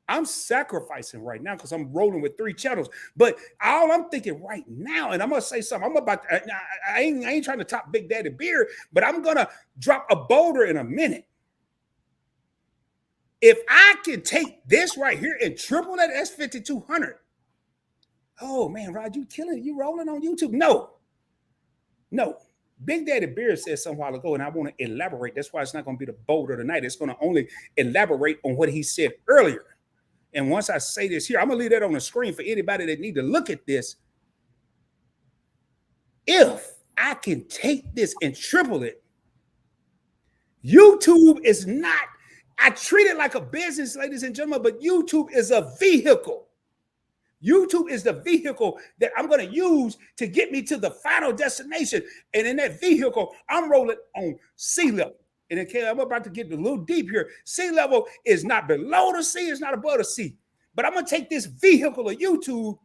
Because I'm rolling with 3 channels. But all I'm thinking right now, and I'm going to say something. I ain't trying to top Big Daddy Beard, but I'm going to drop a boulder in a minute. If I can take this right here and triple that, that's 5,200. Oh, man, Rod, you killing it. You rolling on YouTube? No. Big Daddy Beard said some while ago, and I want to elaborate. That's why it's not going to be the boulder tonight. It's going to only elaborate on what he said earlier. And once I say this here, I'm going to leave that on the screen for anybody that need to look at this. If I can take this and triple it, YouTube is not, I treat it like a business, ladies and gentlemen, but YouTube is a vehicle. YouTube is the vehicle that I'm going to use to get me to the final destination. And in that vehicle, I'm rolling on sea level. And okay, I'm about to get a little deep here. Sea level is not below the sea, it's not above the sea. But I'm going to take this vehicle of YouTube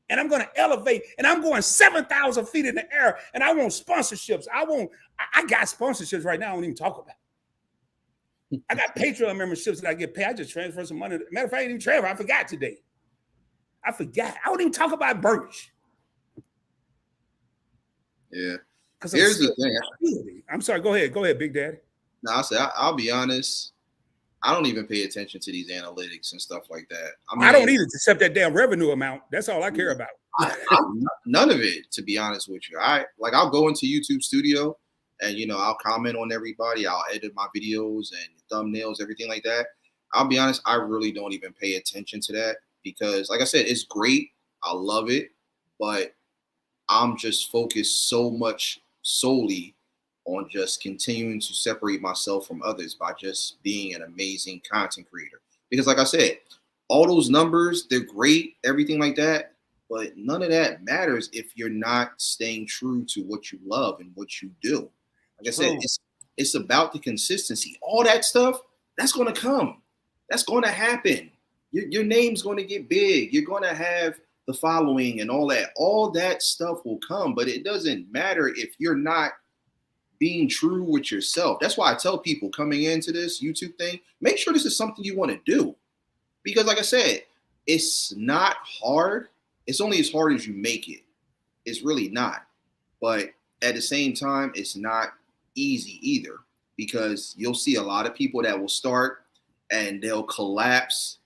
and I'm going to elevate, and I'm going 7,000 feet in the air, and I want sponsorships. I got sponsorships right now I don't even talk about. I got Patreon memberships that I get paid. I just transferred some money. Matter of fact, I didn't even transfer. I forgot today. I don't even talk about Burnish. Yeah. Here's the thing. I'm sorry. Go ahead, Big Daddy. No, I'll be honest. I don't even pay attention to these analytics and stuff like that. I don't either, except that damn revenue amount. That's all I care about. None of it, to be honest with you. I'll go into YouTube Studio and, I'll comment on everybody. I'll edit my videos and thumbnails, everything like that. I'll be honest, I really don't even pay attention to that because, like I said, it's great. I love it, but I'm just focused solely on just continuing to separate myself from others by just being an amazing content creator. Because like I said, all those numbers, they're great, everything like that, but none of that matters if you're not staying true to what you love and what you do. Like I said, it's about the consistency. All that stuff, that's going to come. That's going to happen. Your name's going to get big. You're going to have the following and all that. All that stuff will come, but it doesn't matter if you're not being true with yourself. That's why I tell people coming into this YouTube thing, make sure this is something you want to do. Because like I said, it's not hard. It's only as hard as you make it. It's really not. But at the same time, it's not easy either, because you'll see a lot of people that will start and they'll collapse.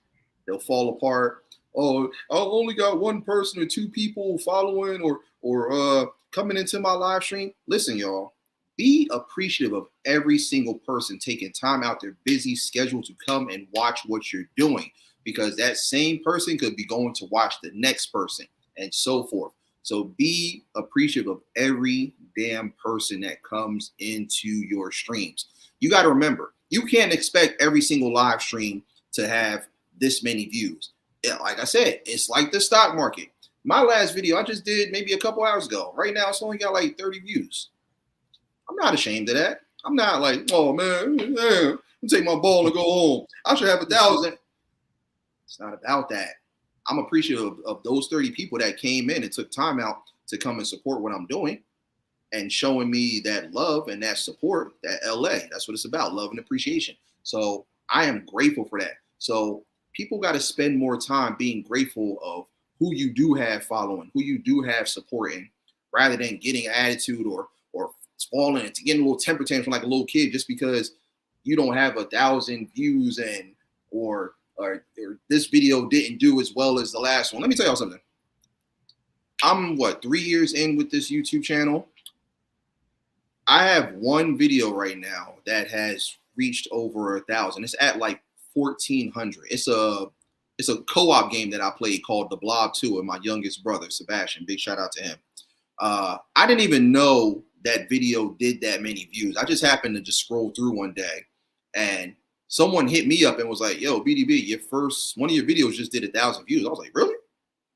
They'll fall apart. Oh, I only got 1 person or 2 people following or coming into my live stream. Listen, y'all. be appreciative of every single person taking time out their busy schedule to come and watch what you're doing, because that same person could be going to watch the next person and so forth. So be appreciative of every damn person that comes into your streams. You got to remember, you can't expect every single live stream to have this many views. Yeah, like I said, it's like the stock market. My last video I just did maybe a couple hours ago. Right now, it's only got like 30 views. I'm not ashamed of that. I'm not like, oh man, I'm take my ball and go home. I should have 1,000. It's not about that. I'm appreciative of those 30 people that came in and took time out to come and support what I'm doing and showing me that love and that support, that LA. That's what it's about, love and appreciation. So I am grateful for that. So people got to spend more time being grateful of who you do have following, who you do have supporting, rather than getting an attitude or falling into getting a little temper tantrum like a little kid just because you don't have 1,000 views and or this video didn't do as well as the last one. Let me tell y'all something. I'm 3 years in with this YouTube channel. I have one video right now that has reached over 1,000. It's at like 1,400. It's a co-op game that I played called The Blob 2 with my youngest brother, Sebastian. Big shout out to him. I didn't even know that video did that many views. I just happened to just scroll through one day and someone hit me up and was like, yo, BDB, one of your videos just did 1,000 views. I was like, really?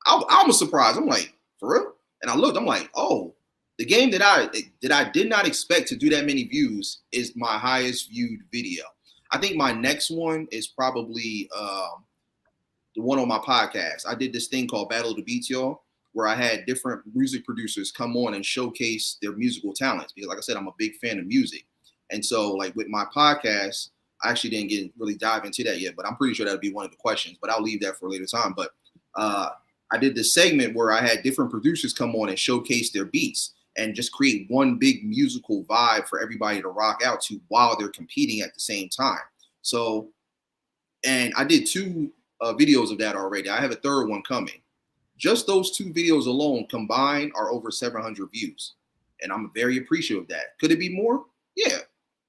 I was surprised. I'm like, for real? And I looked, I'm like, oh, the game that I did not expect to do that many views is my highest viewed video. I think my next one is probably the one on my podcast. I did this thing called Battle of the Beats, y'all, where I had different music producers come on and showcase their musical talents. Because like I said, I'm a big fan of music. And so like with my podcast, I actually didn't really dive into that yet, but I'm pretty sure that'll be one of the questions, but I'll leave that for a later time. But I did this segment where I had different producers come on and showcase their beats and just create one big musical vibe for everybody to rock out to while they're competing at the same time. So, and I did 2 videos of that already. I have a third one coming. Just those 2 videos alone combined are over 700 views. And I'm very appreciative of that. Could it be more? Yeah.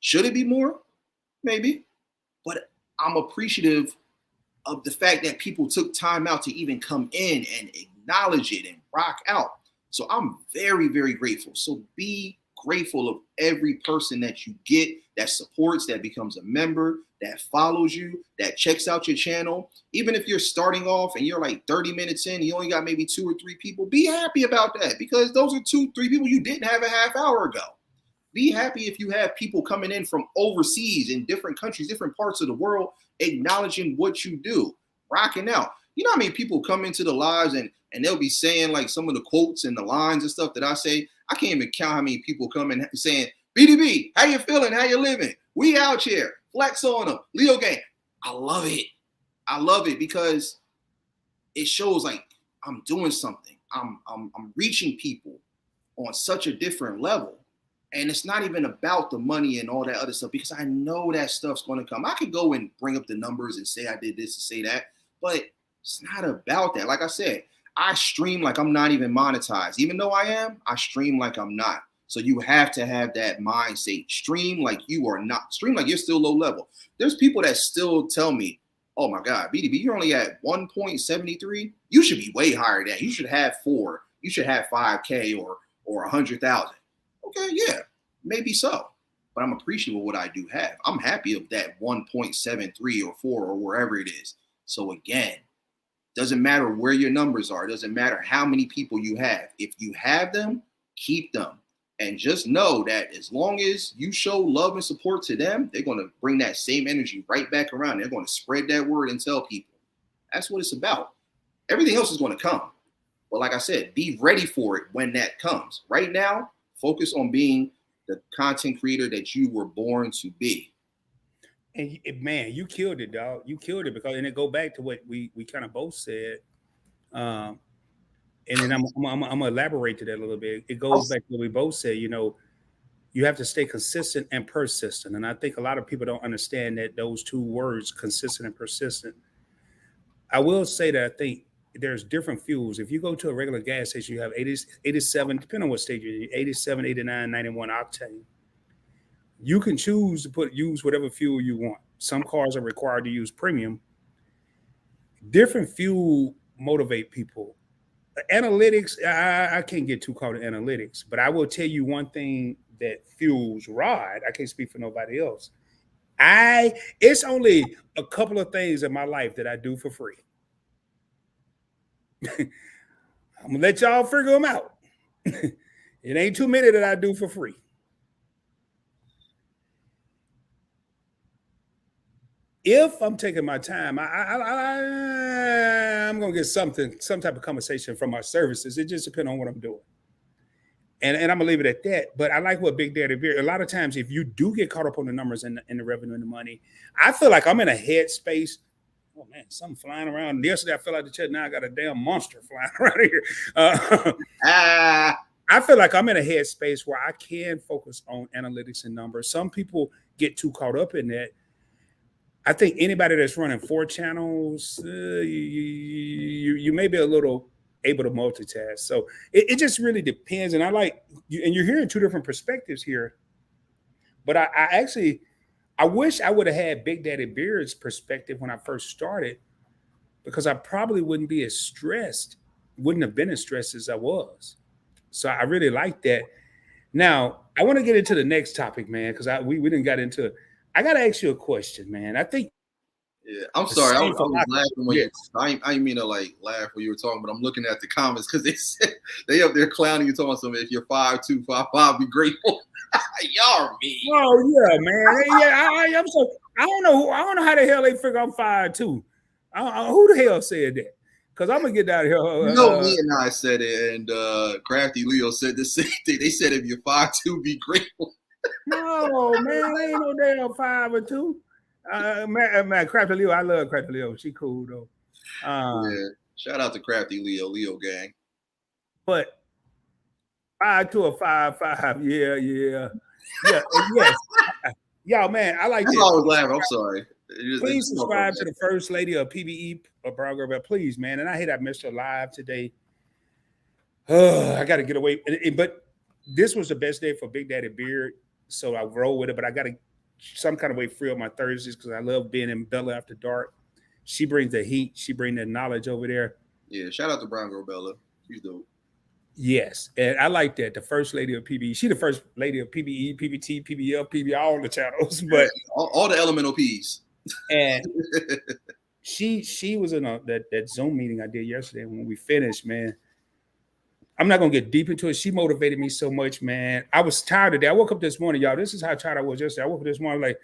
Should it be more? Maybe. But I'm appreciative of the fact that people took time out to even come in and acknowledge it and rock out. So I'm very, very grateful. So be grateful of every person that you get that supports, that becomes a member, that follows you, that checks out your channel. Even if you're starting off and you're like 30 minutes in, you only got maybe 2 or 3 people, be happy about that, because those are 2, 3 people you didn't have a half hour ago. Be happy if you have people coming in from overseas in different countries, different parts of the world, acknowledging what you do, rocking out. You know how many people come into the lives and they'll be saying like some of the quotes and the lines and stuff that I say. I can't even count how many people come in saying, BDB, how you feeling? How you living? We out here. Flex on them. Leo gang. I love it. I love it because it shows like I'm doing something. I'm reaching people on such a different level. And it's not even about the money and all that other stuff, because I know that stuff's going to come. I could go and bring up the numbers and say I did this and say that, but it's not about that. Like I said, I stream like I'm not even monetized. Even though I am, I stream like I'm not. So you have to have that mindset. Stream like you are not. Stream like you're still low level. There's people that still tell me, oh my God, BDB, you're only at 1.73. You should be way higher than that. You should have 4. You should have 5K or 100,000. Okay, yeah, maybe so. But I'm appreciative of what I do have. I'm happy of that 1.73 or 4 or wherever it is. So again, doesn't matter where your numbers are. It doesn't matter how many people you have. If you have them, keep them. And just know that as long as you show love and support to them, they're going to bring that same energy right back around. They're going to spread that word and tell people. That's what it's about. Everything else is going to come. But like I said, be ready for it when that comes. Right now, focus on being the content creator that you were born to be. And man, you killed it, dog. You killed it, because, and it go back to what we kind of both said. And then I'm gonna elaborate to that a little bit. It goes back to what we both said. You know, you have to stay consistent and persistent. And I think a lot of people don't understand that those 2 words, consistent and persistent. I will say that I think there's different fuels. If you go to a regular gas station, you have 80, 87, depending on what stage you're in, 87, 89, 91 octane. You can choose to use whatever fuel you want. Some cars are required to use premium. Different fuel motivate people. Analytics, I can't get too caught in analytics, but I will tell you one thing that fuels Rod. I can't speak for nobody else. It's only a couple of things in my life that I do for free. I'm gonna let y'all figure them out. It ain't too many that I do for free. If I'm taking my time, I'm gonna get some type of conversation from my services. It just depends on what I'm doing. And I'm gonna leave it at that. But I like what Big Daddy Beard. A lot of times, if you do get caught up on the numbers and the revenue and the money, I feel like I'm in a headspace. Oh man, something flying around. Yesterday I fell out the chest. Now I got a damn monster flying around here. I feel like I'm in a headspace where I can focus on analytics and numbers. Some people get too caught up in that. I think anybody that's running 4 channels, you may be a little able to multitask. So it just really depends. And I like, and you're hearing 2 different perspectives here. But I wish I would have had Big Daddy Beard's perspective when I first started, because I probably wouldn't be as stressed, wouldn't have been as stressed as I was. So I really like that. Now, I want to get into the next topic, man, because we didn't get into it. I got to ask you a question, man. I think. Yeah, I'm sorry. I was laughing when I didn't mean to like laugh when you were talking, but I'm looking at the comments because they said they up there clowning you, talking about something. If you're 5'2", 5'5", be grateful. Y'all are mean. Oh yeah, man. Yeah, I'm so. I don't know how the hell they figure I'm 5'2". Who the hell said that? Because I'm gonna get down here. Me and I said it, and Crafty Leo said the same thing. They said if you're 5'2", be grateful. No, man, I ain't no damn 5'2". Man, Crafty Leo, I love Crafty Leo. She cool though. Yeah, shout out to Crafty Leo gang. But 5'2" or 5'5", yes. Y'all, man, I like that. I was laughing. I'm sorry. Please subscribe to the First Lady of PBE, Brown Girl, please, man. And I hate I missed her live today. I got to get away. But this was the best day for Big Daddy Beard, so I roll with it. But I got to some kind of way free up my Thursdays because I love being in Bella After Dark. She brings the heat. She brings the knowledge over there. Yeah, shout out to Brown Girl Bella. She's dope. Yes, and I like that. The First Lady of PBE. She the First Lady of PBE, PBT, PBL, PBI, all the channels. But all the elemental P's. And she was in that Zoom meeting I did yesterday. When we finished, man, I'm not gonna get deep into it. She motivated me so much, man. I was tired today. I woke up this morning, y'all. This is how tired I was yesterday. I woke up this morning like,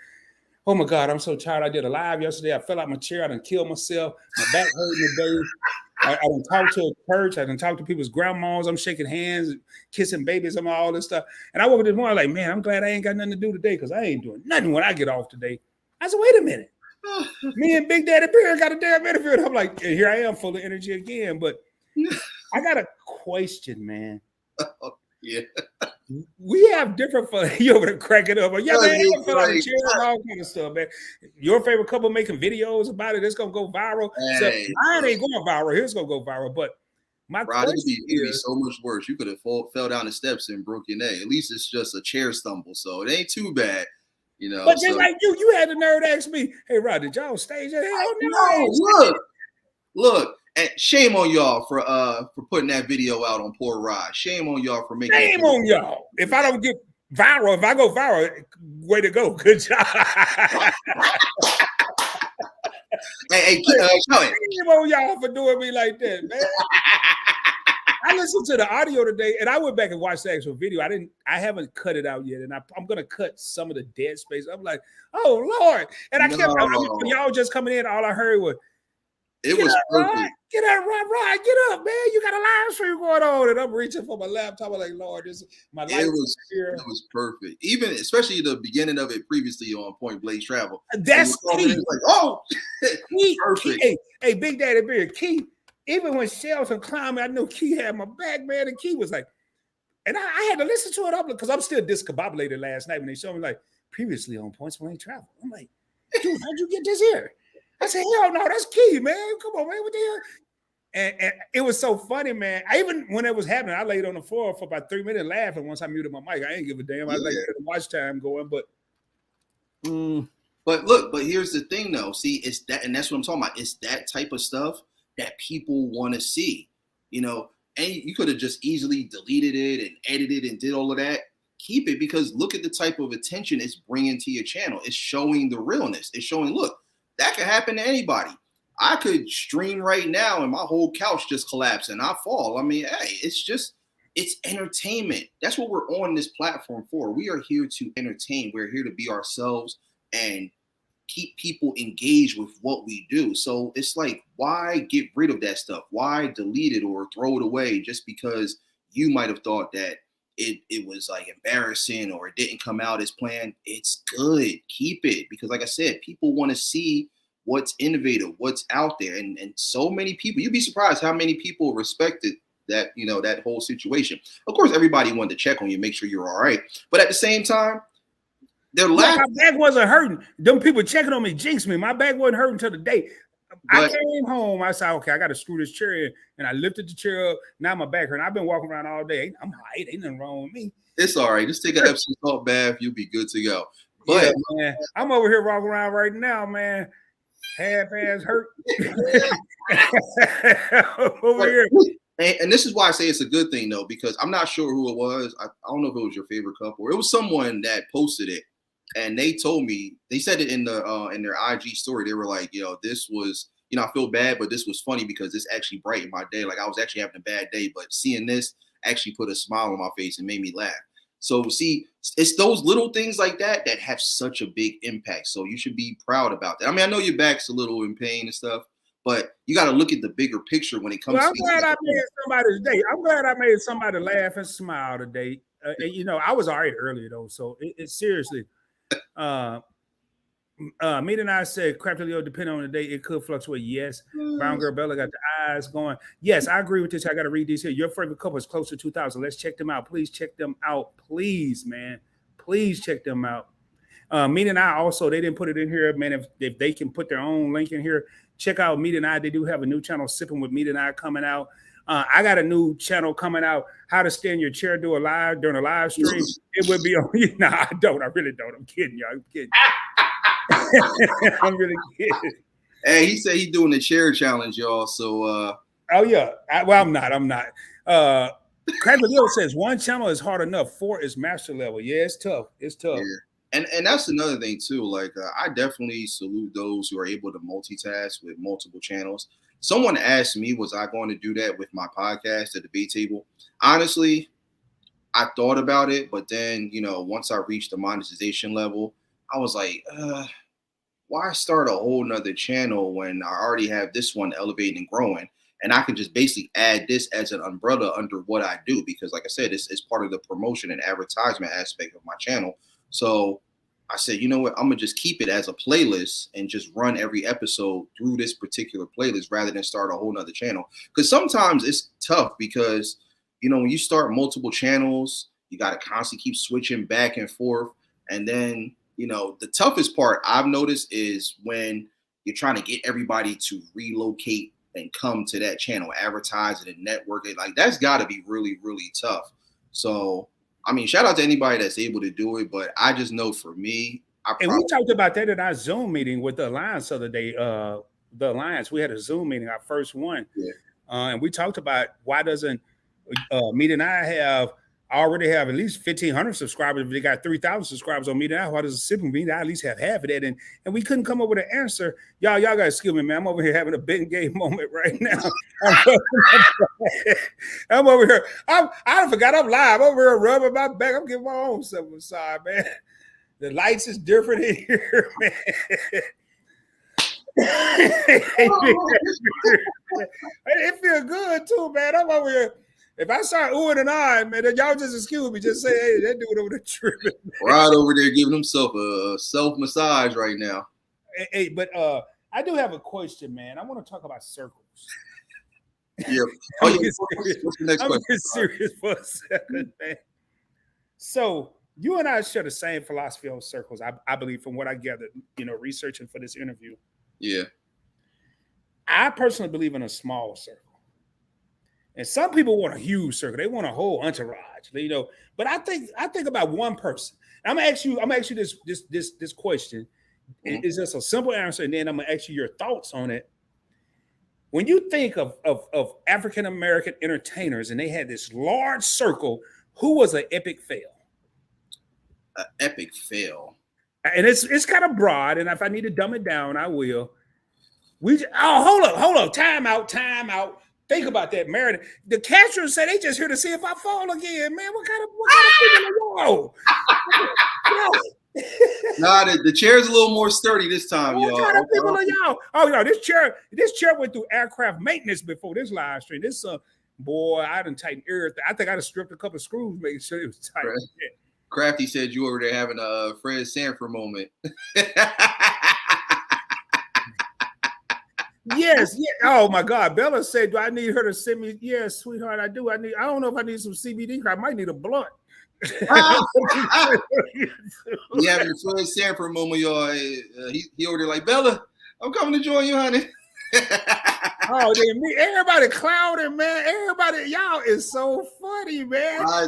oh my God, I'm so tired. I did a live yesterday. I fell out my chair. I done killed myself. My back hurting today. I done talked to a church. I done talked to people's grandmas. I'm shaking hands, kissing babies, and all this stuff. And I woke up this morning like, man, I'm glad I ain't got nothing to do today because I ain't doing nothing when I get off today. I said, wait a minute. Me and Big Daddy Bear got a damn interview. And I'm like, here I am full of energy again. But I got a question, man. Yeah. We have different fun. You over there cracking up. Yeah, man, I feel like all kind of stuff, man. Your favorite couple making videos about it. It's gonna go viral. Hey, so mine ain't going viral. Here's gonna go viral. But my question it'd be so much worse. You could have fell down the steps and broke your neck. At least it's just a chair stumble, so it ain't too bad. You know, but just like you had the nerve to ask me, hey Rod, did y'all stage it? No, look, and shame on y'all for putting that video out on poor Rod. Shame on y'all for making shame on y'all. If I don't get viral, if I go viral, way to go. Good job. Hey, shame on y'all for doing me like that, man. I listened to the audio today, and I went back and watched the actual video. I haven't cut it out yet, and I'm gonna cut some of the dead space. I'm like, oh Lord! And I kept y'all just coming in. All I heard was, it was perfect. Get up, Rod, get up, man! You got a live stream going on, and I'm reaching for my laptop. I'm like, Lord, this is my life. It was perfect. Even especially the beginning of it previously on Point Blank Travel. That's key. Like, oh, key, perfect. Hey, Big Daddy Beard, Key. Even when Shells and climbing, I knew Key had my back, man. And Key was like, and I had to listen to it up because I'm still discombobulated last night when they showed me like previously on Points Blank Travel. I'm like, dude, how'd you get this here? I said, hell no, that's Key, man. Come on, man. What the hell? And it was so funny, man. Even when it was happening, I laid on the floor for about 3 minutes laughing once I muted my mic. I ain't give a damn. I like the watch time going, but But look, but here's the thing though. See, it's that, and that's what I'm talking about. It's that type of stuff that people want to see, you know, and you could have just easily deleted it and edited and did all of that. Keep it, because look at the type of attention it's bringing to your channel. It's showing the realness. It's showing, look, that could happen to anybody. I could stream right now and my whole couch just collapse and I fall. I mean, hey, it's entertainment. That's what we're on this platform for. We are here to entertain. We're here to be ourselves and keep people engaged with what we do. So it's like, why get rid of that stuff? Why delete it or throw it away just because you might have thought that it was like embarrassing or it didn't come out as planned? It's good. Keep it, because like I said, people want to see what's innovative, what's out there. And so many people, you'd be surprised how many people respected that, you know, that whole situation. Of course, everybody wanted to check on you, make sure you're all right. But at the same time, they're laughing. My back wasn't hurting. Them people checking on me jinxed me. My back wasn't hurting till the day. I came home. I said, okay, I got to screw this chair in. And I lifted the chair up. Now my back hurting. I've been walking around all day. I'm all right. Ain't nothing wrong with me. It's all right. Just take an Epsom salt bath. You'll be good to go. But yeah, man, I'm over here walking around right now, man. Half-ass hurt. Over here. And this is why I say it's a good thing, though, because I'm not sure who it was. I don't know if it was your favorite couple. It was someone that posted it. And they told me, they said it in their IG story. They were like, yo, this was, you know, I feel bad, but this was funny because this actually brightened my day. Like I was actually having a bad day, but seeing this actually put a smile on my face and made me laugh. So see, it's those little things like that that have such a big impact. So you should be proud about that. I mean, I know your back's a little in pain and stuff, but you got to look at the bigger picture when it comes to. I'm glad I made somebody's day. I'm glad I made somebody laugh and smile today. And, you know, I was all right earlier though. So it's seriously. Meet and I said, Crafty Leo, depending on the day, it could fluctuate. Yes. Brown Girl Bella got the eyes going. Yes, I agree with this. I got to read these here. Your favorite couple is close to 2,000. Let's check them out. Please check them out. Please, man. Please check them out. Meet and I also, they didn't put it in here, man. If they can put their own link in here, check out Meet and I. They do have a new channel, Sipping with Meet and I, coming out. I got a new channel coming out, how to stay in your chair during a live stream. It would be on you. No, I don't. I really don't. I'm kidding, y'all. I'm kidding. I'm really kidding. Hey, he said he's doing the chair challenge, y'all. So oh yeah. I'm not. Crafty Leo says 1 channel is hard enough. 4 is master level. Yeah, it's tough. It's tough. Yeah. And that's another thing too. Like I definitely salute those who are able to multitask with multiple channels. Someone asked me, was I going to do that with my podcast, The Debate Table? Honestly, I thought about it, but then, you know, once I reached the monetization level, I was like, why start a whole nother channel when I already have this one elevating and growing? And I can just basically add this as an umbrella under what I do, because like I said, it's part of the promotion and advertisement aspect of my channel. So I said, you know what, I'm gonna just keep it as a playlist and just run every episode through this particular playlist rather than start a whole nother channel. Because sometimes it's tough because, you know, when you start multiple channels, you got to constantly keep switching back and forth. And then, you know, the toughest part I've noticed is when you're trying to get everybody to relocate and come to that channel, advertise it and network it. Like that's got to be really, really tough. So I mean, shout out to anybody that's able to do it, but I just know for me, we talked about that in our Zoom meeting with the Alliance the other day. The Alliance, we had a Zoom meeting, our first one, and we talked about why doesn't Meet and I already have at least 1,500 subscribers. If they got 3,000 subscribers on Meet and I, why does it sit with me? I at least have half of that, and we couldn't come up with an answer. Y'all got to excuse me, man. I'm over here having a big game moment right now. I'm over here. I forgot I'm live. I'm over here rubbing my back. I'm giving my own self a massage, man. The lights is different in here, man. It feels good too, man. I'm over here. If I start oohing and eyeing, man, then y'all just excuse me. Just say, hey, that dude over there tripping. Right over there giving himself a self-massage right now. Hey, but I do have a question, man. I want to talk about circles. Yeah. What's the next question? I'm serious for a second, man. So you and I share the same philosophy on circles, I believe, from what I gathered, you know, researching for this interview. Yeah. I personally believe in a small circle. And some people want a huge circle. They want a whole entourage, you know. But I think about one person. I'm gonna ask you this question. It's just a simple answer, and then I'm gonna ask you your thoughts on it. When you think of African American entertainers and they had this large circle, who was an epic fail? An epic fail. And it's kind of broad, and if I need to dumb it down, I will. Hold up, time out. Think about that, Meredith. The Castro said they just here to see if I fall again, man. What kind of people? Nah, the chair's a little more sturdy this time, y'all. What kind of people are y'all? Oh no, this chair went through aircraft maintenance before this live stream. This boy, I done tightened everything. I think I done stripped a couple of screws, making sure it was tight. Right. Crafty said you over there having a Fred Sanford moment. Yes. Oh my God. Bella said, do I need her to send me? Yes, sweetheart, I do. I don't know if I need some CBD. I might need a blunt. You having a Fred Sanford moment, y'all. He over there like, Bella, I'm coming to join you, honey. Oh, me, everybody clowning, man. Everybody, y'all is so funny, man. I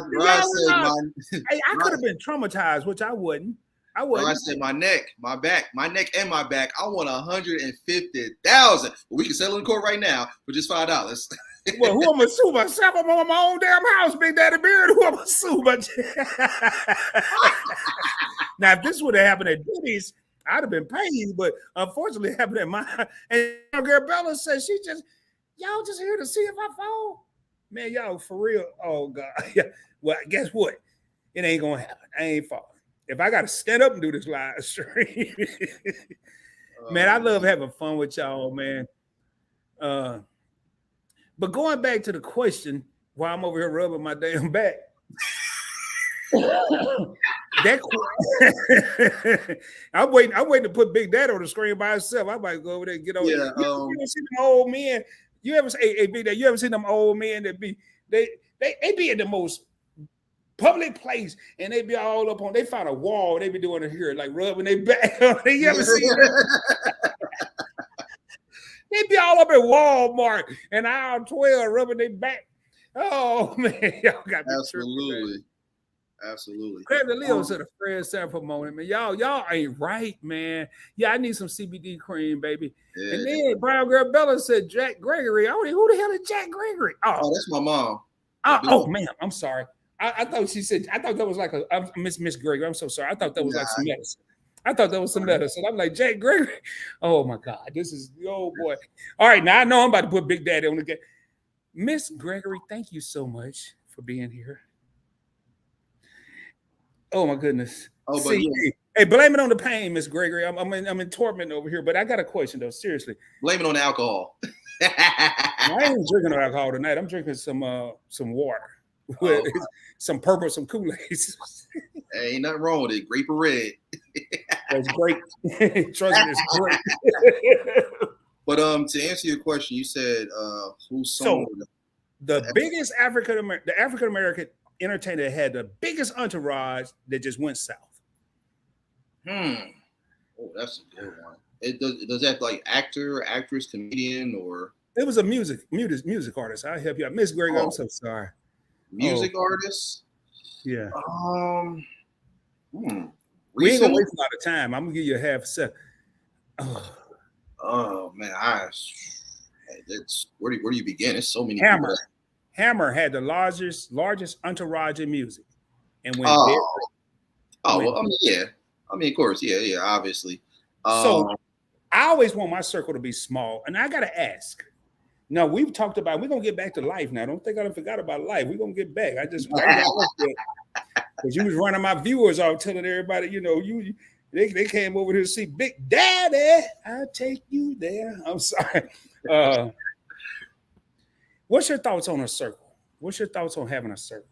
could have been traumatized, which I wouldn't. I said my neck, my back, and my back. I want 150,000. We can settle in court right now for just $5. Well, who I'm gonna sue myself? I'm on my own damn house, Big Daddy Beard. Who I'm gonna sue? Now, if this would have happened at Diddy's, I'd have been paid. But unfortunately, it happened at mine. And girl Bella says y'all just here to see if I fall. Man, y'all for real. Oh God. Yeah. Well, guess what? It ain't gonna happen. I ain't falling. If I got to stand up and do this live stream, man, I love having fun with y'all, man. But going back to the question, while I'm over here rubbing my damn back, I'm waiting to put Big Daddy on the screen by himself. I might go over there and get over. Yeah, you ever see them old men? You ever say, Big Daddy? You ever seen them old men that be they be in the most public place and they be all up on, they find a wall, they be doing it here, like rubbing their back. You ever see that? They be all up at Walmart and aisle 12 rubbing their back. Oh man, y'all got me absolutely. Absolutely. Craig Leo said a Fred Sanford moment, man. Y'all ain't right, man. Yeah, I need some CBD cream, baby. Yeah. And then Brown Girl Bella said Jack Gregory. Who the hell is Jack Gregory? Oh, that's my mom. Oh man, I'm sorry. I thought she said, I thought that was like a Miss Gregory. I'm so sorry. I thought that was like some medicine. I thought that was some medicine. I'm like, Jack Gregory. Oh my God, this is, oh boy. All right, now I know I'm about to put Big Daddy on the game. Miss Gregory, thank you so much for being here. Oh my goodness. Oh, but hey, blame it on the pain, Miss Gregory. I'm in torment over here, but I got a question though. Seriously. Blame it on the alcohol. I ain't drinking no alcohol tonight. I'm drinking some water. With some purple, some Kool-Aid. Ain't nothing wrong with it. Grape or red. That's great. Trust me, it's great. But to answer your question, you said who's song? So the biggest African American entertainer had the biggest entourage that just went south. Oh, that's a good one. Does that like actor, actress, comedian, or it was a music artist? I'll help you out. Miss Gregory, I'm so sorry. Music artist? Yeah. We ain't gonna waste a lot of time. I'm gonna give you a half a second. Oh man, where do you begin? There's so many. Hammer had the largest entourage in music, and when well, I mean, yeah. I mean, of course, yeah, obviously. So I always want my circle to be small, and I gotta ask. No, we've talked about, we're gonna get back to life now. Don't think I forgot about life. We're gonna get back. Because you was running my viewers out telling everybody, you know, they came over here to see Big Daddy. I'll take you there. I'm sorry. What's your thoughts on a circle? What's your thoughts on having a circle?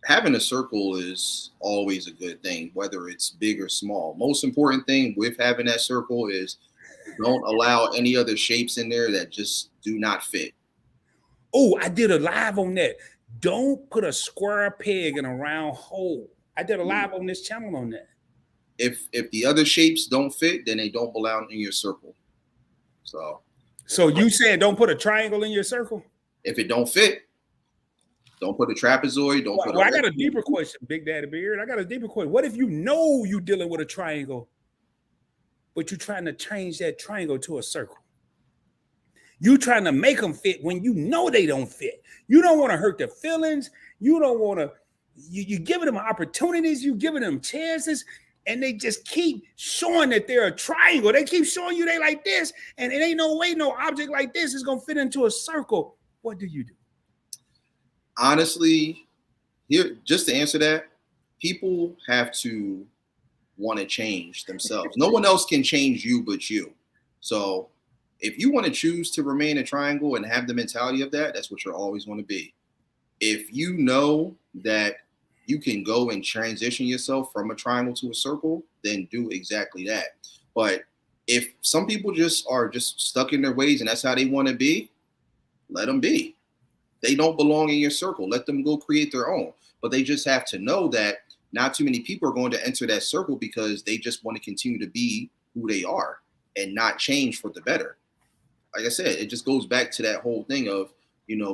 Having a circle is always a good thing, whether it's big or small. Most important thing with having that circle is don't allow any other shapes in there that just do not fit. Oh, I did a live on that. Don't put a square peg in a round hole. I did a live on this channel on that. If the other shapes don't fit, then they don't belong in your circle. So So you saying don't put a triangle in your circle? If it don't fit, don't put a trapezoid. Don't put. Well, I got a deeper question, Big Daddy Beard. I got a deeper question. What if you know you're dealing with a triangle, but you're trying to change that triangle to a circle? You trying to make them fit when you know they don't fit. You don't want to hurt their feelings. You don't want to. You giving them opportunities. You giving them chances, and they just keep showing that they're a triangle. They keep showing you they like this, and it ain't no way no object like this is gonna fit into a circle. What do you do? Honestly, here, just to answer that, people have to want to change themselves. No one else can change you but you. So if you want to choose to remain a triangle and have the mentality of that, that's what you're always going to be. If you know that you can go and transition yourself from a triangle to a circle, then do exactly that. But if some people just are just stuck in their ways and that's how they want to be, let them be. They don't belong in your circle. Let them go create their own. But they just have to know that not too many people are going to enter that circle because they just want to continue to be who they are and not change for the better. Like I said, it just goes back to that whole thing of,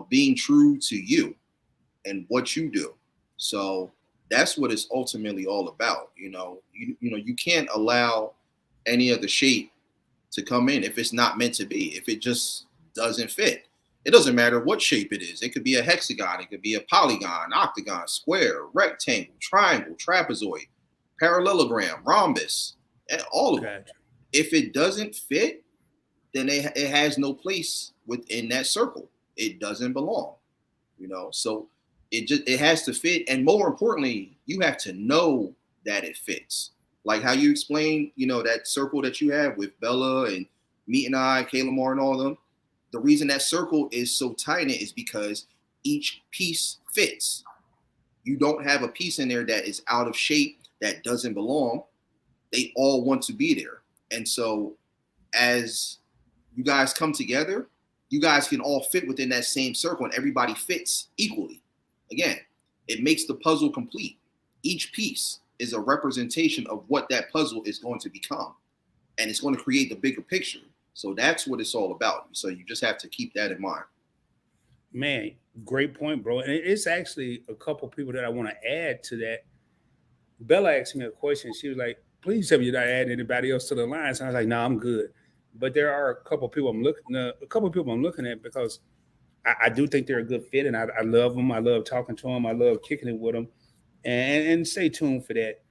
being true to you and what you do. So that's what it's ultimately all about. You can't allow any other shape to come in if it's not meant to be, if it just doesn't fit. It doesn't matter what shape it is. It could be a hexagon. It could be a polygon, octagon, square, rectangle, triangle, trapezoid, parallelogram, rhombus, and all of them. If it doesn't fit, then it has no place within that circle. It doesn't belong, So it has to fit, and more importantly, you have to know that it fits. Like how you explained, that circle that you have with Bella and Meet and I, 𝗖𝗓𝗡 and all of them. The reason that circle is so tight is because each piece fits. You don't have a piece in there that is out of shape, that doesn't belong. They all want to be there. And so as you guys come together, you guys can all fit within that same circle and everybody fits equally. Again, it makes the puzzle complete. Each piece is a representation of what that puzzle is going to become. And it's going to create the bigger picture. So that's what it's all about. So you just have to keep that in mind. Man, great point, bro. And it's actually a couple people that I want to add to that. Bella asked me a question. She was like, please tell me you're not adding anybody else to the line. So I was like, no, I'm good. But there are a couple people I'm looking at because I do think they're a good fit, and I love them. I love talking to them. I love kicking it with them, and stay tuned for that.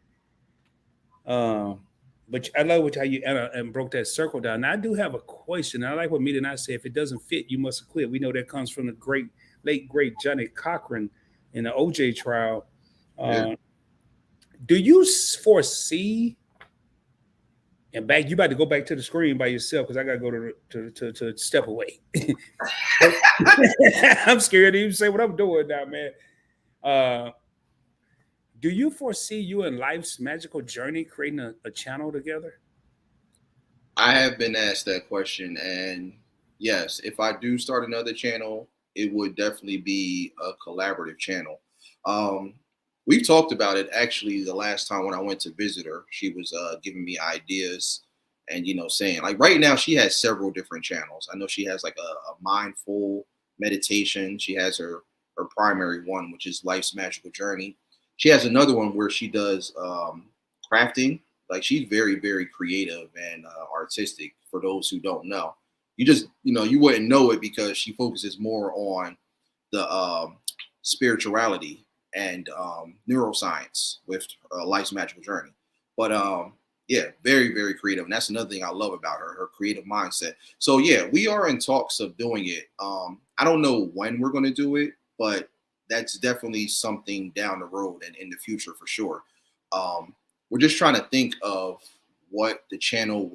But I love how you and broke that circle down. Now I do have a question. I like what Meet and I say. If it doesn't fit, you must quit. We know that comes from the late great Johnny Cochran in the OJ trial. Do you foresee? And back, you about to go back to the screen by yourself because I gotta go to step away. I'm scared to even say what I'm doing now, man. Do you foresee you and Life's Magical Journey creating a channel together? I have been asked that question, and yes, if I do start another channel, it would definitely be a collaborative channel. We've talked about it actually the last time when I went to visit her. She was giving me ideas and, saying like right now she has several different channels. I know she has like a mindful meditation. She has her primary one, which is Life's Magical Journey. She has another one where she does crafting. Like she's very, very creative and artistic for those who don't know. You just, you wouldn't know it because she focuses more on the spirituality and neuroscience with Life's Magical Journey. But yeah, very, very creative. And that's another thing I love about her creative mindset. So yeah, we are in talks of doing it. I don't know when we're going to do it, but that's definitely something down the road and in the future for sure. We're just trying to think of what the channel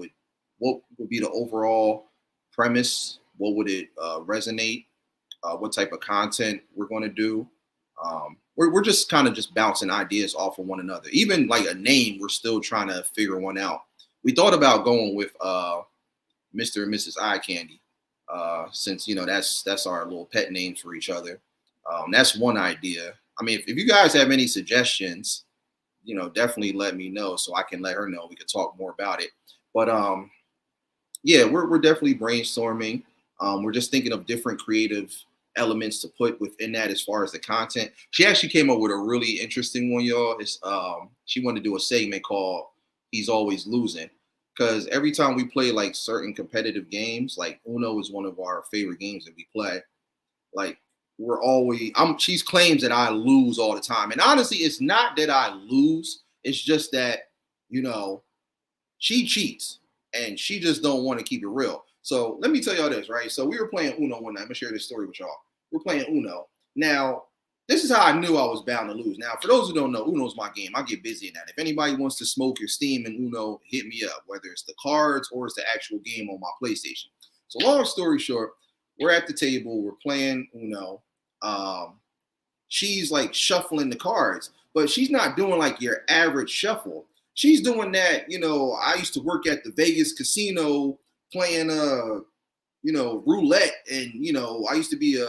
what would be the overall premise, what would it resonate, what type of content we're going to do. We're just kind of just bouncing ideas off of one another. Even like a name, we're still trying to figure one out. We thought about going with Mr. and Mrs. Eye Candy, since that's our little pet names for each other. That's one idea. I mean, if you guys have any suggestions, definitely let me know so I can let her know. We could talk more about it. But yeah, we're definitely brainstorming. We're just thinking of different creative elements to put within that as far as the content. She actually came up with a really interesting one, y'all. It's she wanted to do a segment called "He's Always Losing," because every time we play like certain competitive games, like Uno is one of our favorite games that we play. Like she claims that I lose all the time, and honestly, it's not that I lose. It's just that she cheats and she just don't want to keep it real. So let me tell y'all this, right? So we were playing Uno one night. I'm gonna share this story with y'all. We're playing Uno. Now, this is how I knew I was bound to lose. Now, for those who don't know, Uno's my game. I get busy in that. If anybody wants to smoke your steam in Uno, hit me up, whether it's the cards or it's the actual game on my PlayStation. So long story short, we're at the table, we're playing Uno. She's like shuffling the cards, but she's not doing like your average shuffle. She's doing that, I used to work at the Vegas casino playing roulette, and I used to be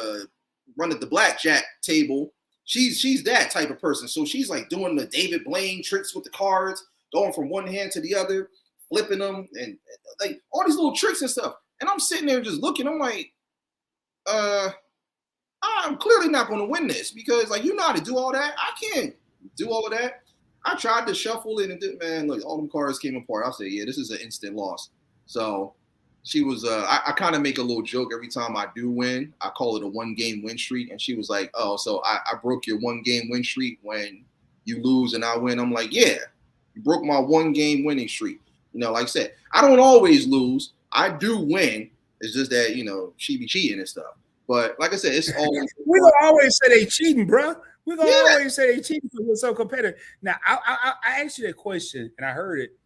run at the blackjack table. She's that type of person. So she's like doing the David Blaine tricks with the cards, going from one hand to the other, flipping them, and like all these little tricks and stuff. And I'm sitting there just looking. I'm like, I'm clearly not going to win this because like you know how to do all that. I can't do all of that. I tried to shuffle it and man, look, all them cards came apart. I said, yeah, this is an instant loss. So she was, I kind of make a little joke every time I do win. I call it a 1-game win streak. And she was like, oh, so I broke your 1-game win streak when you lose and I win. I'm like, yeah, you broke my 1-game winning streak. Like I said, I don't always lose. I do win. It's just that, she be cheating and stuff. But like I said, it's always. We're going to always say they cheating, bro. We're going to always say they cheating because we're so competitive. Now, I asked you that question and I heard it.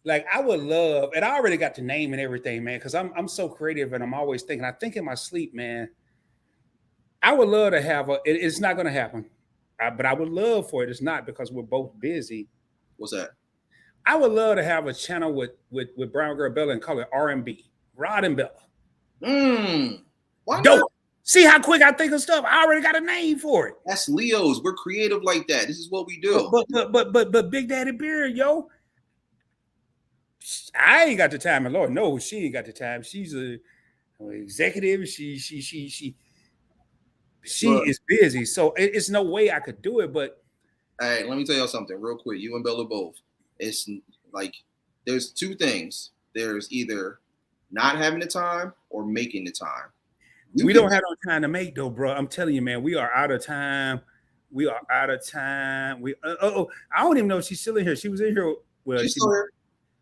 Like, I would love, and I already got the name and everything, man, because I'm so creative and I'm always thinking. I think in my sleep, man. I would love to have it's not going to happen, but I would love for it. It's not because we're both busy. What's that? I would love to have a channel with Brown Girl Bella and call it R&B, Rod and Bella. Why dope. not? See how quick I think of stuff. I already got a name for it. That's Leos. We're creative like that. This is what we do. But Big Daddy Beard, yo, I ain't got the time. And Lord knows she ain't got the time. She's a executive. She is busy. So it's no way I could do it. But hey, let me tell y'all something real quick. You and Bella both. It's like there's two things. There's either not having the time or making the time. We don't have no time to make though, bro. I'm telling you, man, we are out of time. We are out of time. I don't even know if she's still in here. She was in here. Well, she's still here.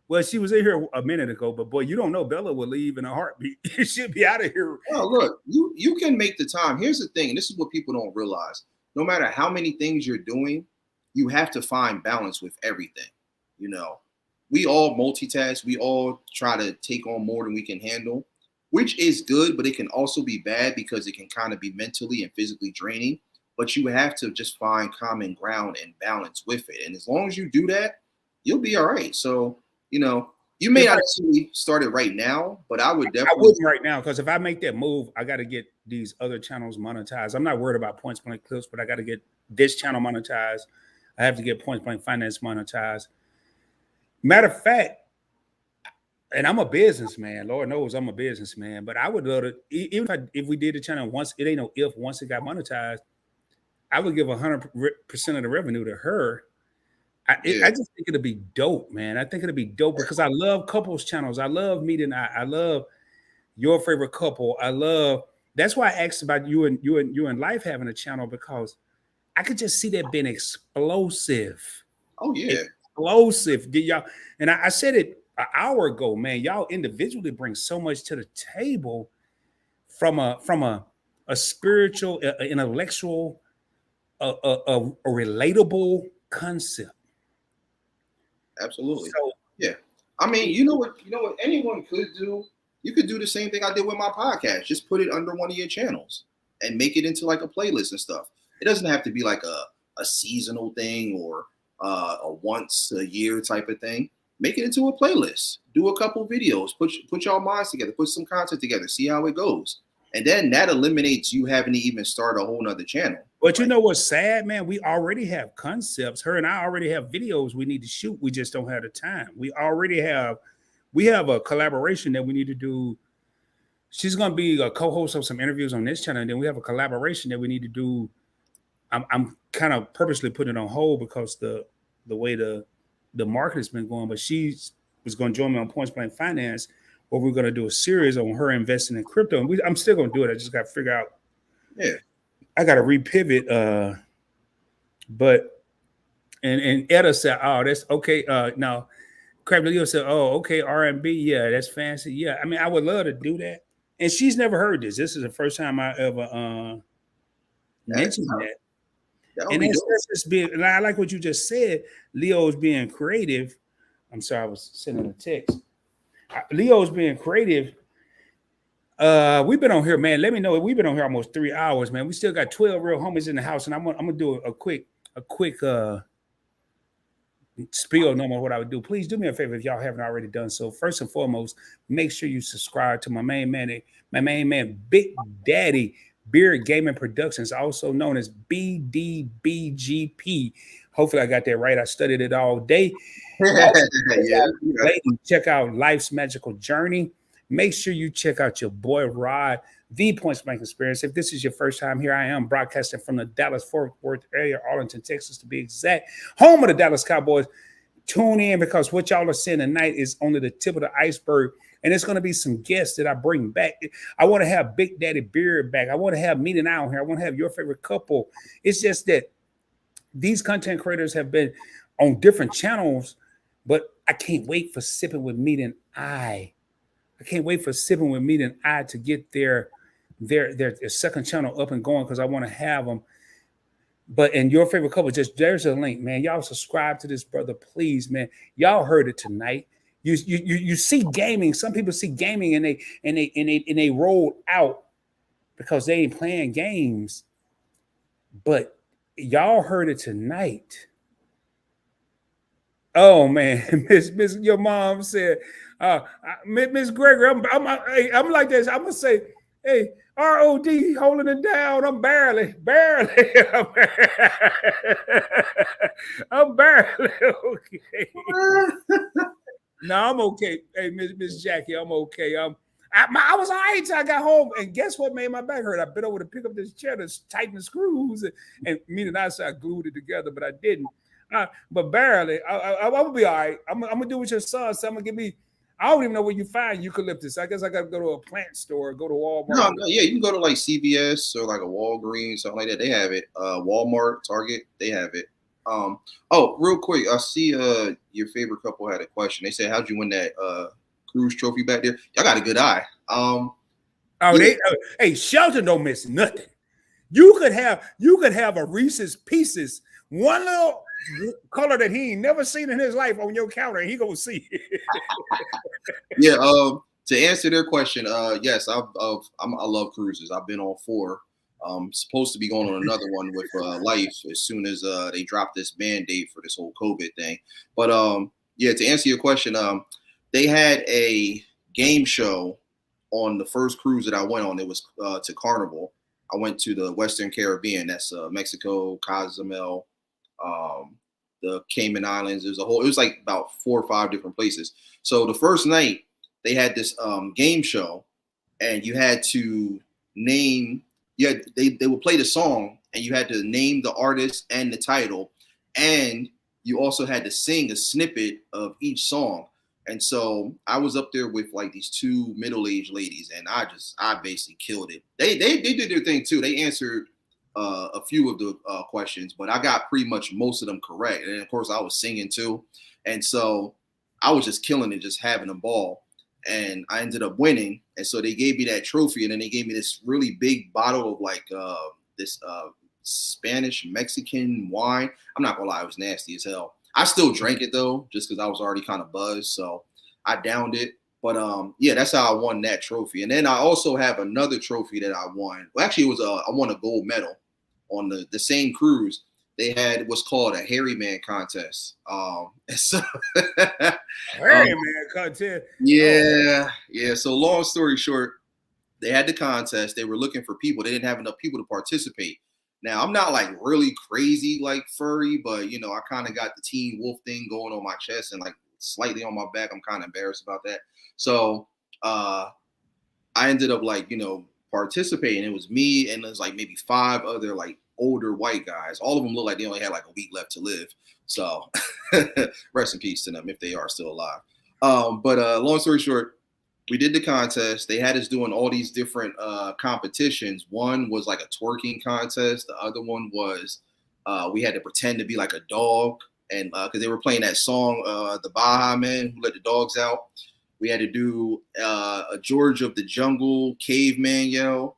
Well, she was in here a minute ago, but boy, you don't know. Bella will leave in a heartbeat. She'll be out of here. Oh, look, you can make the time. Here's the thing, and this is what people don't realize. No matter how many things you're doing, you have to find balance with everything. We all multitask. We all try to take on more than we can handle, which is good, but it can also be bad because it can kind of be mentally and physically draining. But you have to just find common ground and balance with it. And as long as you do that, you'll be all right. So, you may not actually start it right now, but I would definitely. I wouldn't right now because if I make that move, I got to get these other channels monetized. I'm not worried about Points Blank Clips, but I got to get this channel monetized. I have to get Points Blank Finance monetized. Matter of fact, and I'm a businessman. Lord knows I'm a businessman. But I would love to, even if we did the channel once, it ain't no if, once it got monetized, I would give 100% of the revenue to her. I just think it'll be dope, man. I think it'll be dope because I love couples channels. I love meeting. I love your favorite couple. That's why I asked about you and Life having a channel because I could just see that being explosive. Oh yeah. Explosive. Y'all, and I said it an hour ago, man. Y'all individually bring so much to the table from a spiritual, intellectual, a relatable concept. Absolutely. So, yeah. I mean, you know what anyone could do? You could do the same thing I did with my podcast. Just put it under one of your channels and make it into like a playlist and stuff. It doesn't have to be like a seasonal thing or a once a year type of thing. Make it into a playlist. Do a couple videos. Put y'all minds together. Put some content together. See how it goes. And then that eliminates you having to even start a whole nother channel. But you know what's sad, man? We already have concepts. Her and I already have videos we need to shoot. We just don't have the time. We have a collaboration that we need to do she's gonna be a co-host of some interviews on this channel, and then we have a collaboration that we need to do. I'm kind of purposely putting it on hold because the way the market has been going, but she was going to join me on Points Blank Finance, where we're going to do a series on her investing in crypto, and I'm still going to do it. I just got to figure out. Yeah, I got to repivot. But and Etta said, "Oh, that's okay." Now, Crab Leo said, "Oh, okay, R&B, yeah, that's fancy. Yeah, I mean, I would love to do that." And she's never heard this. This is the first time I ever mentioned that. And that's just being, and I like what you just said. Leo's being creative. I'm sorry, I was sending a text. Leo's being creative. We've been on here, man. Let me know. We've been on here almost 3 hours, man. We still got 12 real homies in the house, and I'm gonna do a quick spiel no more what I would do. Please do me a favor if y'all haven't already done so. First and foremost, make sure you subscribe to my main man, Big Daddy Beard Gaming Productions, also known as BDBGP. Hopefully I got that right. I studied it all day. Check out Life's Magical Journey. Make sure you check out your boy Rod, the Points Blank Experience. If this is your first time here, I am broadcasting from the Dallas-Fort Worth area, Arlington, Texas, to be exact, home of the Dallas Cowboys. Tune in because what y'all are seeing tonight is only the tip of the iceberg. And it's going to be some guests that I bring back. I want to have Big Daddy Beard back. I want to have Meeting Out here. I want to have your favorite couple. It's just that these content creators have been on different channels, but I can't wait for Sipping with Meeting I. I can't wait for Sipping with Meeting I to get their second channel up and going because I want to have them. But in your favorite couple, just there's a link, man. Y'all subscribe to this brother, please, man. Y'all heard it tonight. You see gaming. Some people see gaming and they roll out because they ain't playing games. But y'all heard it tonight. Oh man, Miss, your mom said, Miss Gregory, I'm like this. I'm gonna say, hey, ROD holding it down. I'm barely. I'm barely okay. No, I'm okay. Hey, Miss Jackie, I'm okay. I was all right till I got home, and guess what made my back hurt? I bent over to pick up this chair to tighten the screws, and me and I glued it together, but I didn't. But barely. I'm gonna be all right. I'm gonna do what your son said. I'm gonna give me. I don't even know where you find eucalyptus. I guess I gotta go to a plant store, go to Walmart. No, yeah, you can go to like CVS or like a Walgreens, something like that. They have it. Walmart, Target, they have it. Oh, real quick, I see your favorite couple had a question. They said, "How'd you win that cruise trophy back there?" Y'all got a good eye. Hey, Shelton don't miss nothing. You could have a Reese's Pieces, one little color that he ain't never seen in his life on your counter, and he gonna see it. Yeah. To answer their question, yes, I love cruises. I've been on 4. Supposed to be going on another one with Life as soon as they drop this mandate for this whole COVID thing. But yeah, to answer your question, they had a game show on the first cruise that I went on. It was to Carnival. I went to the Western Caribbean. That's Mexico, Cozumel, the Cayman Islands. It was like about 4 or 5 different places. So the first night they had this game show, and you had to name. Yeah, they would play the song, and you had to name the artist and the title, and you also had to sing a snippet of each song. And so I was up there with like these 2 middle-aged ladies, and I basically killed it. They did their thing too. They answered a few of the questions, but I got pretty much most of them correct. And of course, I was singing too, and so I was just killing it, just having a ball. And I ended up winning. And so they gave me that trophy, and then they gave me this really big bottle of like this Spanish Mexican wine. I'm not gonna lie, it was nasty as hell. I still drank it though, just because I was already kind of buzzed. So I downed it. But yeah, that's how I won that trophy. And then I also have another trophy that I won. Well, actually, it was I won a gold medal on the same cruise. They had what's called a hairy man contest. So hairy man contest. Yeah. So long story short, they had the contest. They were looking for people. They didn't have enough people to participate. Now, I'm not like really crazy like furry, but you know, I kind of got the Teen Wolf thing going on my chest and like slightly on my back. I'm kind of embarrassed about that. So I ended up like, participating. It was me and there's like maybe 5 other like older white guys. All of them look like they only had like a week left to live. So rest in peace to them if they are still alive. But long story short, we did the contest. They had us doing all these different competitions. One was like a twerking contest. The other one was we had to pretend to be like a dog. And because they were playing that song, the Baja Man Who Let the Dogs Out. We had to do a George of the Jungle caveman yell.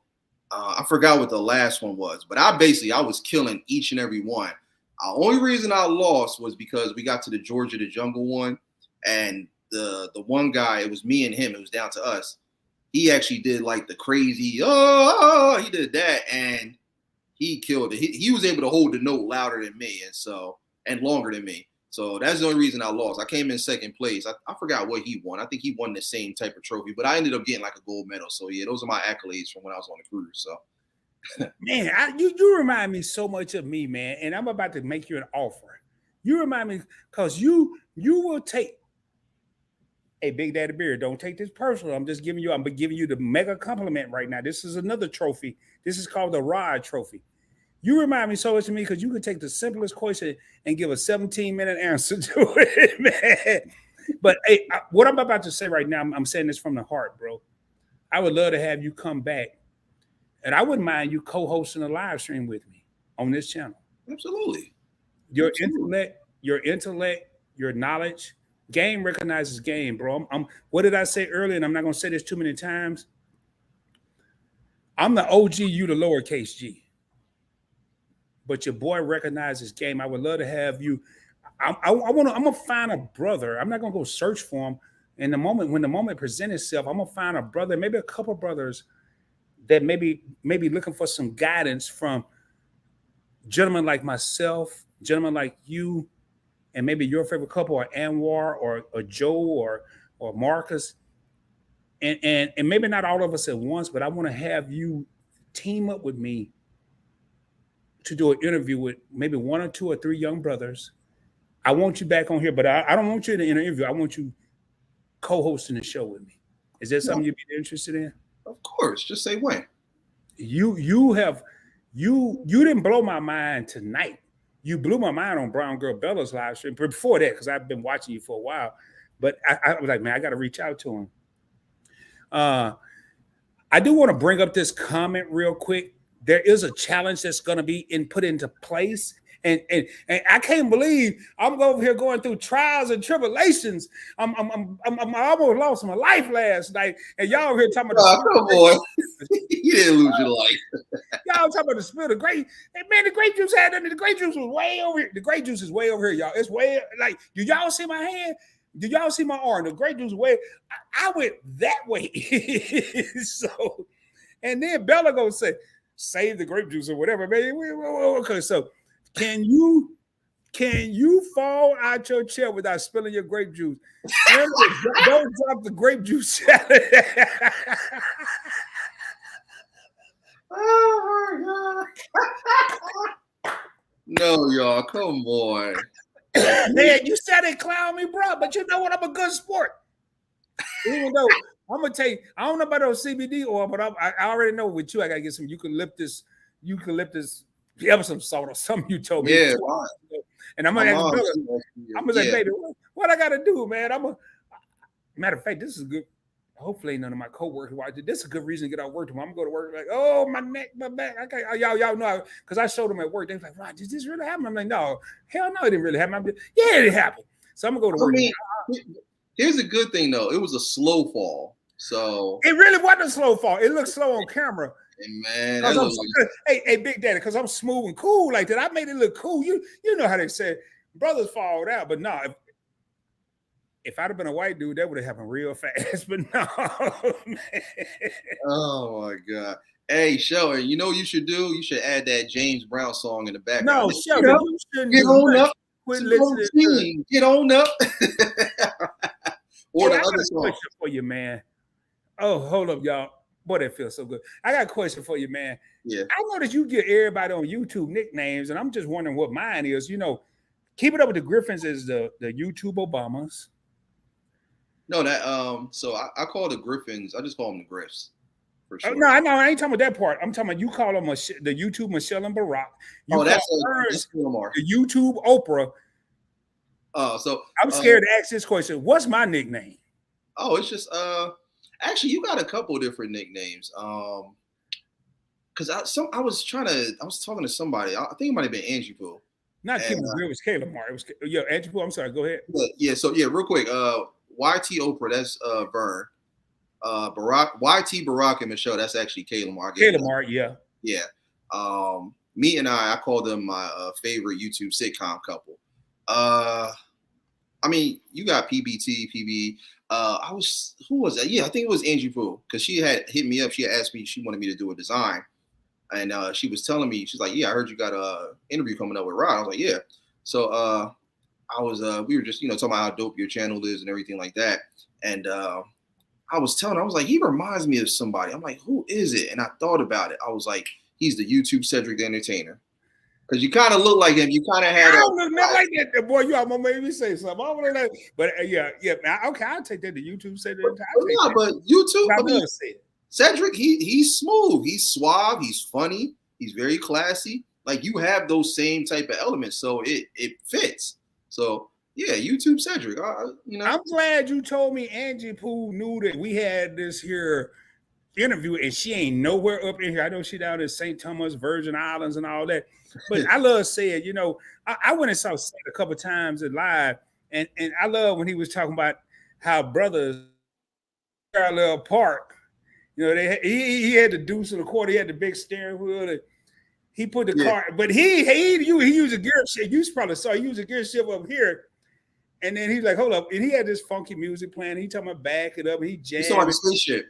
I forgot what the last one was, but I was killing each and every one. The only reason I lost was because we got to the George of the Jungle one, and the one guy, it was me and him, it was down to us. He actually did like the crazy, he did that, and he killed it. He was able to hold the note louder than me, and longer than me. So that's the only reason I lost. I came in second place. I forgot what he won. I think he won the same type of trophy, but I ended up getting like a gold medal. So yeah, those are my accolades from when I was on the cruise. So man, you remind me so much of me, man. And I'm about to make you an offer. You remind me because you will take. Hey, Big Daddy Beard, don't take this personal. I'm giving you the mega compliment right now. This is another trophy. This is called the Rod Trophy. You remind me so much of me because you could take the simplest question and give a 17-minute answer to it, man. But hey, what I'm about to say right now, I'm saying this from the heart, bro. I would love to have you come back, and I wouldn't mind you co-hosting a live stream with me on this channel. Absolutely. Your intellect, your knowledge, game recognizes game, bro. What did I say earlier? And I'm not going to say this too many times. I'm the OG, you the lowercase g. But your boy recognizes game. I would love to have you. I'm gonna find a brother. I'm not gonna go search for him. In the moment when the moment presents itself, I'm gonna find a brother, maybe a couple brothers that maybe looking for some guidance from gentlemen like myself, gentlemen like you, and maybe your favorite couple, or Anwar, or Joe, or Marcus, and maybe not all of us at once, but I want to have you team up with me to do an interview with maybe 1 or 2 or 3 young brothers. I want you back on here, but I don't want you in an interview. I want you co-hosting the show with me. Is that something you'd be interested in? Of course. Just say when. You didn't blow my mind tonight. You blew my mind on Brown Girl Bella's live stream. But before that, because I've been watching you for a while. But I was like, man, I got to reach out to him. I do want to bring up this comment real quick. There is a challenge that's going to be put into place. And I can't believe I'm over here going through trials and tribulations. I almost lost my life last night, and y'all over here talking about you didn't lose your life. Y'all talking about the spill of grape. Hey, man, the grape juice the grape juice was way over here. The grape juice is way over here, y'all. It's way like, do y'all see my hand? Do y'all see my arm? The grape juice way. I went that way. So, and then Bella gonna say, save the grape juice or whatever, man. Okay, so can you fall out your chair without spilling your grape juice? Don't drop the grape juice. Oh my God. No, y'all, come on. Man, you said it clown me, bro, but you know what? I'm a good sport. Even though I'm gonna tell you, I don't know about those CBD oil, but I already know with you, I gotta get some eucalyptus Epsom salt or something you told me. Yeah, and I'm gonna ask I'm gonna say, baby, what I gotta do, man? Matter of fact, this is good. Hopefully none of my coworkers watch it. This is a good reason to get out of work tomorrow. I'm gonna go to work like, oh, my neck, my back. Okay, y'all know, because I showed them at work. They was like, wow, did this really happen? I'm like, no, hell no, it didn't really happen. Yeah, it happened. So I'm gonna go to work. Here's a good thing though. It was a slow fall. So it really wasn't a slow fall. It looked slow on camera. Hey, man, hey, Big Daddy, because I'm smooth and cool like that. I made it look cool. You know how they say brothers fall out, but no. If I'd have been a white dude, that would have happened real fast. But no, man. Oh my God. Hey, Sheldon, you know what you should do? You should add that James Brown song in the background. No, Sheldon, you shouldn't get on up. Quit listening. Get on up. Or hey, the other song. Question for you, man. Oh, hold up, y'all. Boy, that feels so good. I got a question for you, man. Yeah. I know that you get everybody on YouTube nicknames, and I'm just wondering what mine is. You know, Keep It Up with the Griffins is the YouTube Obamas. No, that so I call the Griffins. I just call them the Griffs. for sure. No, I ain't talking about that part. I'm talking about you call them the YouTube Michelle and Barack. You that's the YouTube Oprah. So I'm scared to ask this question. What's my nickname? Oh, it's just actually you got a couple different nicknames. Because I was talking to somebody. I think it might have been Angie Poo. Not Kim, it was 𝗪𝗧𝗛𝗧. It was Angie Poo. I'm sorry. Go ahead. Yeah. Real quick. YT Oprah. That's Vern. YT Barack and Michelle. That's actually 𝗪𝗧𝗛𝗧. 𝗪𝗧𝗪. Yeah. Yeah. Me and I call them my favorite YouTube sitcom couple. I mean, you got PBE. Who was that? Yeah, I think it was Angie Poo, because she had hit me up. She had asked me, she wanted me to do a design. And she was telling me, she's like, yeah, I heard you got a interview coming up with Rod. I was like, yeah. So we were just, talking about how dope your channel is and everything like that. And I was telling her, I was like, he reminds me of somebody. I'm like, who is it? And I thought about it. I was like, he's the YouTube Cedric the Entertainer. Because you kind of look like him. You kind of had. I don't look like that. Boy, you almost made me say something. I don't know. But yeah. Okay, I'll take that to YouTube. But YouTube. I mean, Cedric, he's smooth. He's suave. He's funny. He's very classy. Like, you have those same type of elements, so it fits. So yeah, YouTube Cedric. I'm glad you told me Angie Poo knew that we had this here interview, and she ain't nowhere up in here. I know she down in St. Thomas, Virgin Islands, and all that. But I love Sid. I went and saw Sid a couple times live, and I love when he was talking about how brothers parallel park. He had the deuce in the quarter. He had the big steering wheel. He put the car, but he used a gear shift. You probably saw he used a gear shift up here. And then he's like, hold up. And he had this funky music playing. He talking about back it up. And he jammed. You saw the spaceship.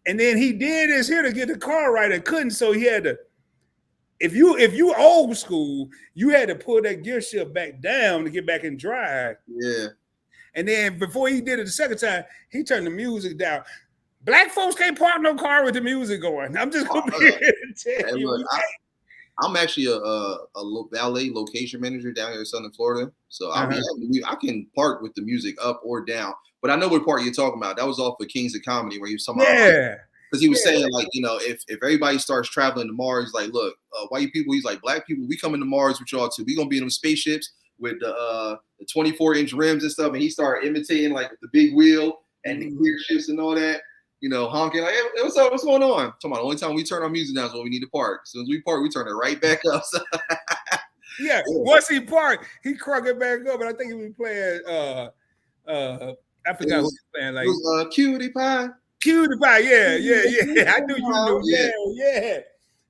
And then he did his here to get the car right and couldn't. So he had to, if you old school, you had to pull that gear shift back down to get back in drive. Yeah. And then before he did it the second time, he turned the music down. Black folks can't park no car with the music going. I'm just going to be here to tell you. Look, I'm actually a valet location manager down here in Southern Florida. So I can park with the music up or down. But I know what part you're talking about. That was off of Kings of Comedy, where he was talking about. Because he was saying, like, if everybody starts traveling to Mars, like, look, white people, he's like, black people, we coming to Mars with y'all too. We going to be in them spaceships with the 24-inch rims and stuff. And he started imitating, like, the big wheel and the gear shifts and all that. Honking like, hey, what's up? What's going on? Talking about the only time we turn our music down is when we need to park. As soon as we park, we turn it right back up. Once he parked, he crunk it back up. And I think he was playing, I forgot who he was playing. Like, it was Cutie Pie. Cutie Pie, yeah. I knew you knew.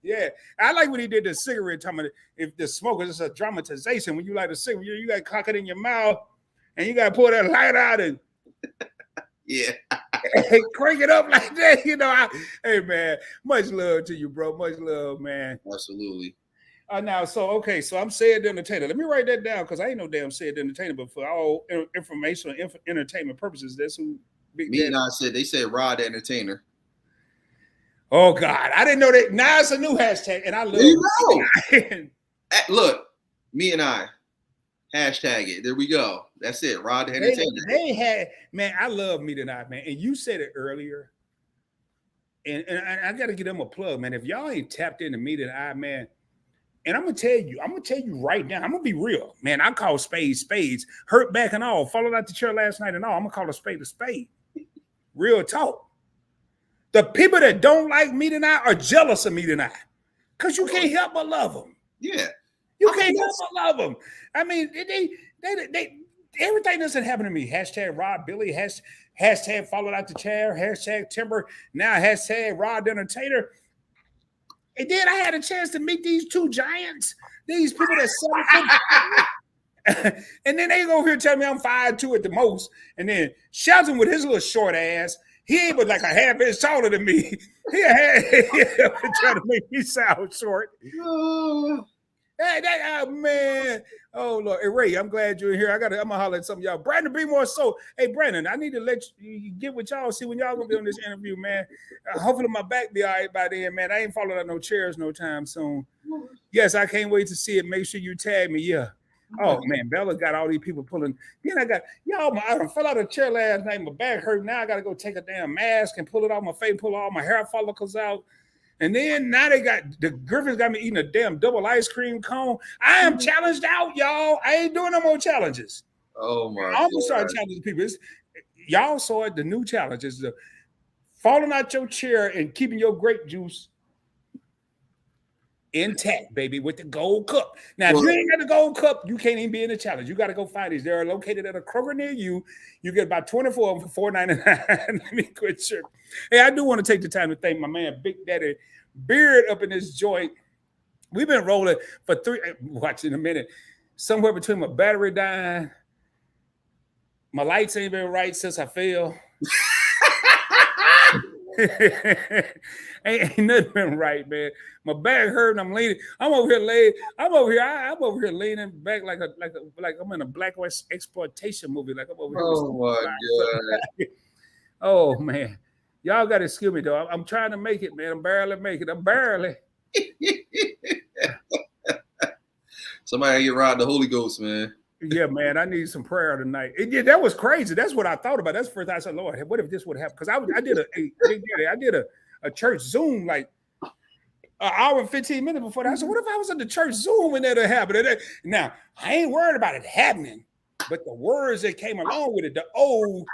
Yeah. I like when he did the cigarette. Talking about if the smoke is a dramatization. When you light a cigarette, you got to cock it in your mouth, and you got to pull that light out and crank it up like that. Hey man, much love to you, bro. Much love, man. Absolutely. Now, so I'm Sid the Entertainer. Let me write that down, because I ain't no damn Sid the Entertainer, but for all informational entertainment purposes, that's who. Me and I said, they said Rod the Entertainer. Oh God, I didn't know that. Now it's a new hashtag, and I love it. Look, me and I. Hashtag it. There we go. That's it. Rod the Entertainer. I love Me Tonight, man. And you said it earlier. And I got to give them a plug, man. If y'all ain't tapped into Me Tonight, man, and I'm gonna tell you right now, I'm gonna be real, man. I call spades, hurt back and all, followed out the chair last night and all. I'm gonna call a spade. Real talk. The people that don't like Me Tonight are jealous of Me Tonight, because you can't help but love them. Yeah. You can't help but love them. I mean, they everything doesn't happen to me. Hashtag Rod Billy, hashtag followed out the chair, hashtag Timber, now hashtag Rod the Entertainer. And then I had a chance to meet these two giants, these people that and then they go over here tell me I'm 5'2" at the most. And then Shelton with his little short ass, he ain't but like a half inch taller than me. He trying to make me sound short. Hey, man. Oh, Lord. Hey, Ray, I'm glad you're here. I'm going to holler at some of y'all. Brandon, be more so. Hey, Brandon, I need to let you get with y'all, see when y'all going to be on this interview, man. Hopefully my back be all right by then, man. I ain't falling out no chairs no time soon. Yes, I can't wait to see it. Make sure you tag me. Yeah. Oh man, Bella got all these people pulling. Then I got y'all. I done fell out of the chair last night. My back hurt. Now I got to go take a damn mask and pull it off my face, pull all my hair follicles out. And then now they got the Griffins got me eating a damn double ice cream cone. I am challenged out, y'all. I ain't doing no more challenges. Oh my! I'm gonna start challenging people. Y'all saw it. The new challenge is the falling out your chair and keeping your grape juice intact, baby, with the gold cup. Now, if you ain't got the gold cup, you can't even be in the challenge. You got to go find these. They're located at a Kroger near you. You get about 24 of them for $4.99. Let me quit sure. Hey, I do want to take the time to thank my man, Big Daddy Beard, up in this joint. We've been rolling for watch in a minute, somewhere between my battery dying, my lights ain't been right since I fell. ain't nothing been right, man. My back hurt and I'm leaning. I'm over here leaning back like I'm in a Black West exploitation movie. Like I'm over here. Oh my God. Oh man. Y'all gotta excuse me though. I'm trying to make it, man. I'm barely making it. I'm barely. Somebody get ride the Holy Ghost, man. Yeah, man, I need some prayer tonight. That was crazy. That's what I thought about. That's the first time I said, Lord, what if this would happen? Because I did a church Zoom like an hour and 15 minutes before that. I said, what if I was in the church Zoom when that happened? Now, I ain't worried about it happening, but the words that came along with it, the oh,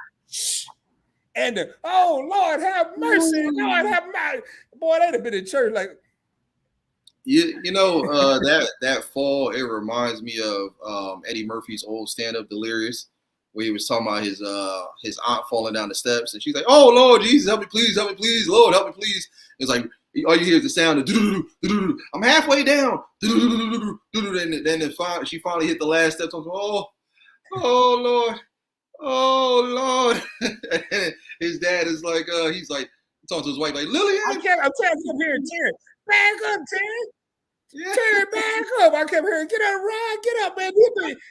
and the oh, Lord, have mercy. Lord, have mercy. Boy, they'd have been in church like, you know that fall, it reminds me of Eddie Murphy's old stand-up Delirious, where he was talking about his aunt falling down the steps, and she's like, "Oh Lord Jesus, help me please, Lord, help me please." It's like all you hear is the sound of I'm halfway down, and then she finally hit the last steps. Oh Lord, oh Lord. And his dad is like, he's like talking to his wife like, Lillian, I'm trying to come here and Terry. Back up, Terry. Yeah. Terry, back up. I kept hearing, get up, Rod, get up, man.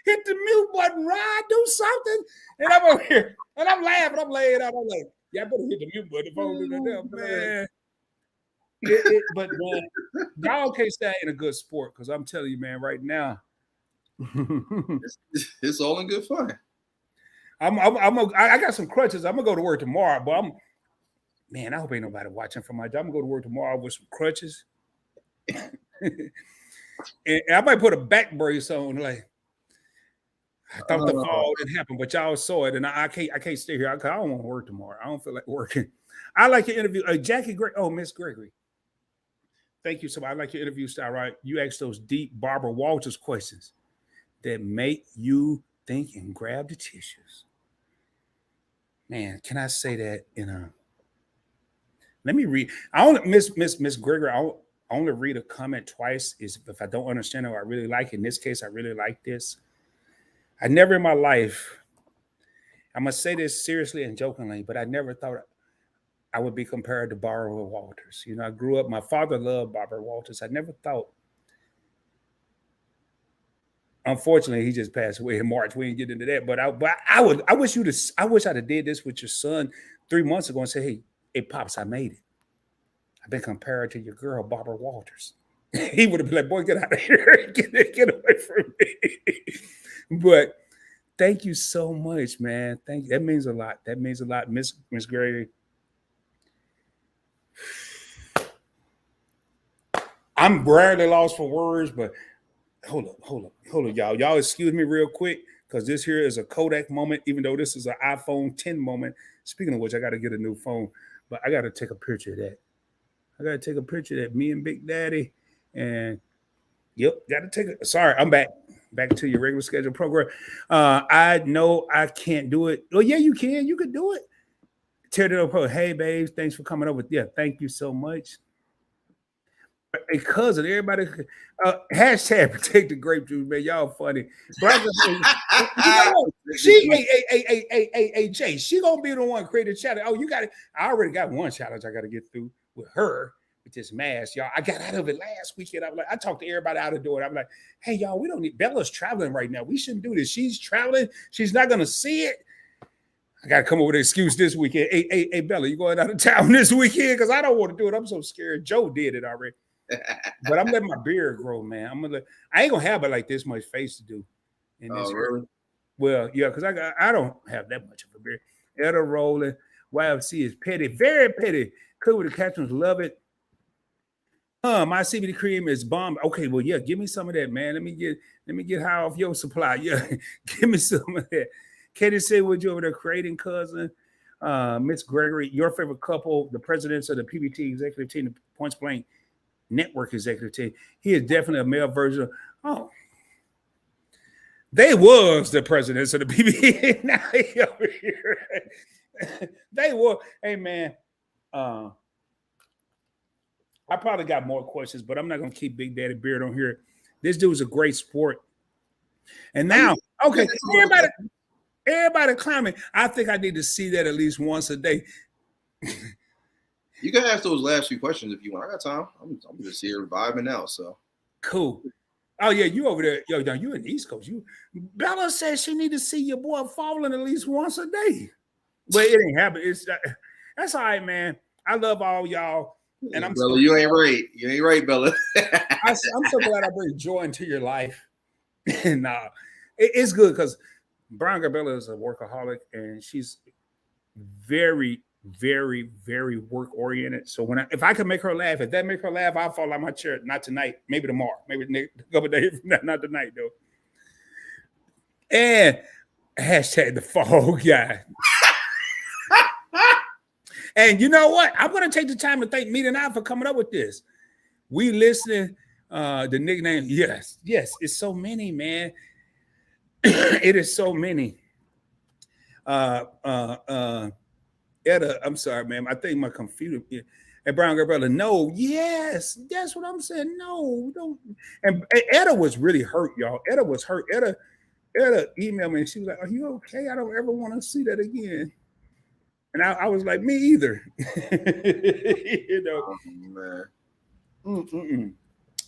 Hit the mute button, Rod, do something. And I'm over here, and I'm laughing, I'm laying out. I'm like, yeah, I better hit the mute button if I don't do that, man. But man, y'all can't stay in a good sport, because I'm telling you, man, right now. It's all in good fun. I got some crutches. I'm gonna go to work tomorrow, but man, I hope ain't nobody watching from my job. I'm gonna go to work tomorrow with some crutches. And I might put a back brace on. Like, I thought the fall didn't happen, but y'all saw it, and I can't stay here. I don't want to work tomorrow. I don't feel like working. I like your interview, Jackie. Miss Gregory. Thank you so much. I like your interview style. Right, you ask those deep Barbara Walters questions that make you think and grab the tissues. Man, can I say that in a? Let me read. I only Miss Gregory. I only read a comment twice. Is if I don't understand it, or I really like it. In this case, I really like this. I never in my life. I must say this seriously and jokingly, but I never thought I would be compared to Barbara Walters. You know, I grew up. My father loved Barbara Walters. I never thought. Unfortunately, he just passed away in March. We didn't get into that, but I wish I'd have did this with your son 3 months ago and say, hey, Pops, I made it. I've been compared to your girl, Barbara Walters. He would have been like, boy, get out of here. Get away from me. But thank you so much, man. Thank you. That means a lot. That means a lot. Miss Gregory. I'm rarely lost for words, but hold up, y'all. Y'all excuse me real quick, because this here is a Kodak moment, even though this is an iPhone 10 moment. Speaking of which, I got to get a new phone, but I got to take a picture of that. I got to take a picture of that. Me and Big Daddy, and yep, got to take it. Sorry, I'm back to your regular schedule program. I know I can't do it. Oh yeah, you can. You could do it. Tear it up. Hey, babes, thanks for coming over. Yeah, thank you so much. A cousin, everybody, hashtag protect the grape juice, man. Y'all funny. But Jay, she gonna be the one creating challenge. Oh, you got it. I already got one challenge I got to get through with her with this mask, y'all. I got out of it last weekend. I'm like, I talked to everybody out the door. I'm like, hey, y'all, we don't need Bella's traveling right now. We shouldn't do this. She's traveling. She's not gonna see it. I got to come up with an excuse this weekend. Hey, Bella, you going out of town this weekend? Because I don't want to do it. I'm so scared. Joe did it already. But I'm letting my beard grow, man. I ain't gonna have it like this much face to do. And Oh, this, really? well, yeah, because I don't have that much of a beard. Etta rolling. YFC is petty, very petty. Cook with the captains, love it. My CBD cream is bomb. Okay, well, yeah, give me some of that, man. Let me get high off your supply. Yeah, give me some of that. Katie said, would you over there creating cousin? Miss Gregory, your favorite couple, the presidents of the PBT executive team, the Points Blank Network executive team. He is definitely a male version of, oh, they was the presidents of the PBT. Now he over here. They were, hey man. I probably got more questions, but I'm not gonna keep Big Daddy Beard on here. This dude's a great sport. And now, okay, everybody climbing. I think I need to see that at least once a day. You can ask those last few questions if you want. I got time. I'm just here vibing out. So cool. Oh yeah, you over there. Yo, you in the East Coast. Bella says she need to see your boy falling at least once a day. But it ain't happen. That's all right, man. I love all y'all. And I'm Bella, you ain't right. You ain't right, Bella. I'm so glad I bring joy into your life. And it's good because Brown Bella is a workaholic and she's very, very, very work oriented. So if I can make her laugh, if that make her laugh, I'll fall out my chair. Not tonight, maybe tomorrow, maybe a couple days from now, not tonight though. And hashtag the fall guy. And you know what? I'm going to take the time to thank Meet and I for coming up with this. We listening, the nickname. Yes, it's so many, man. It is so many. Etta, I'm sorry, man. I think my computer. And Brown Girl Brother, no, yes, that's what I'm saying. No, don't. And Etta was really hurt, y'all. Etta was hurt. Etta emailed me and she was like, "Are you okay? I don't ever want to see that again." And I was like, me either. You know, man.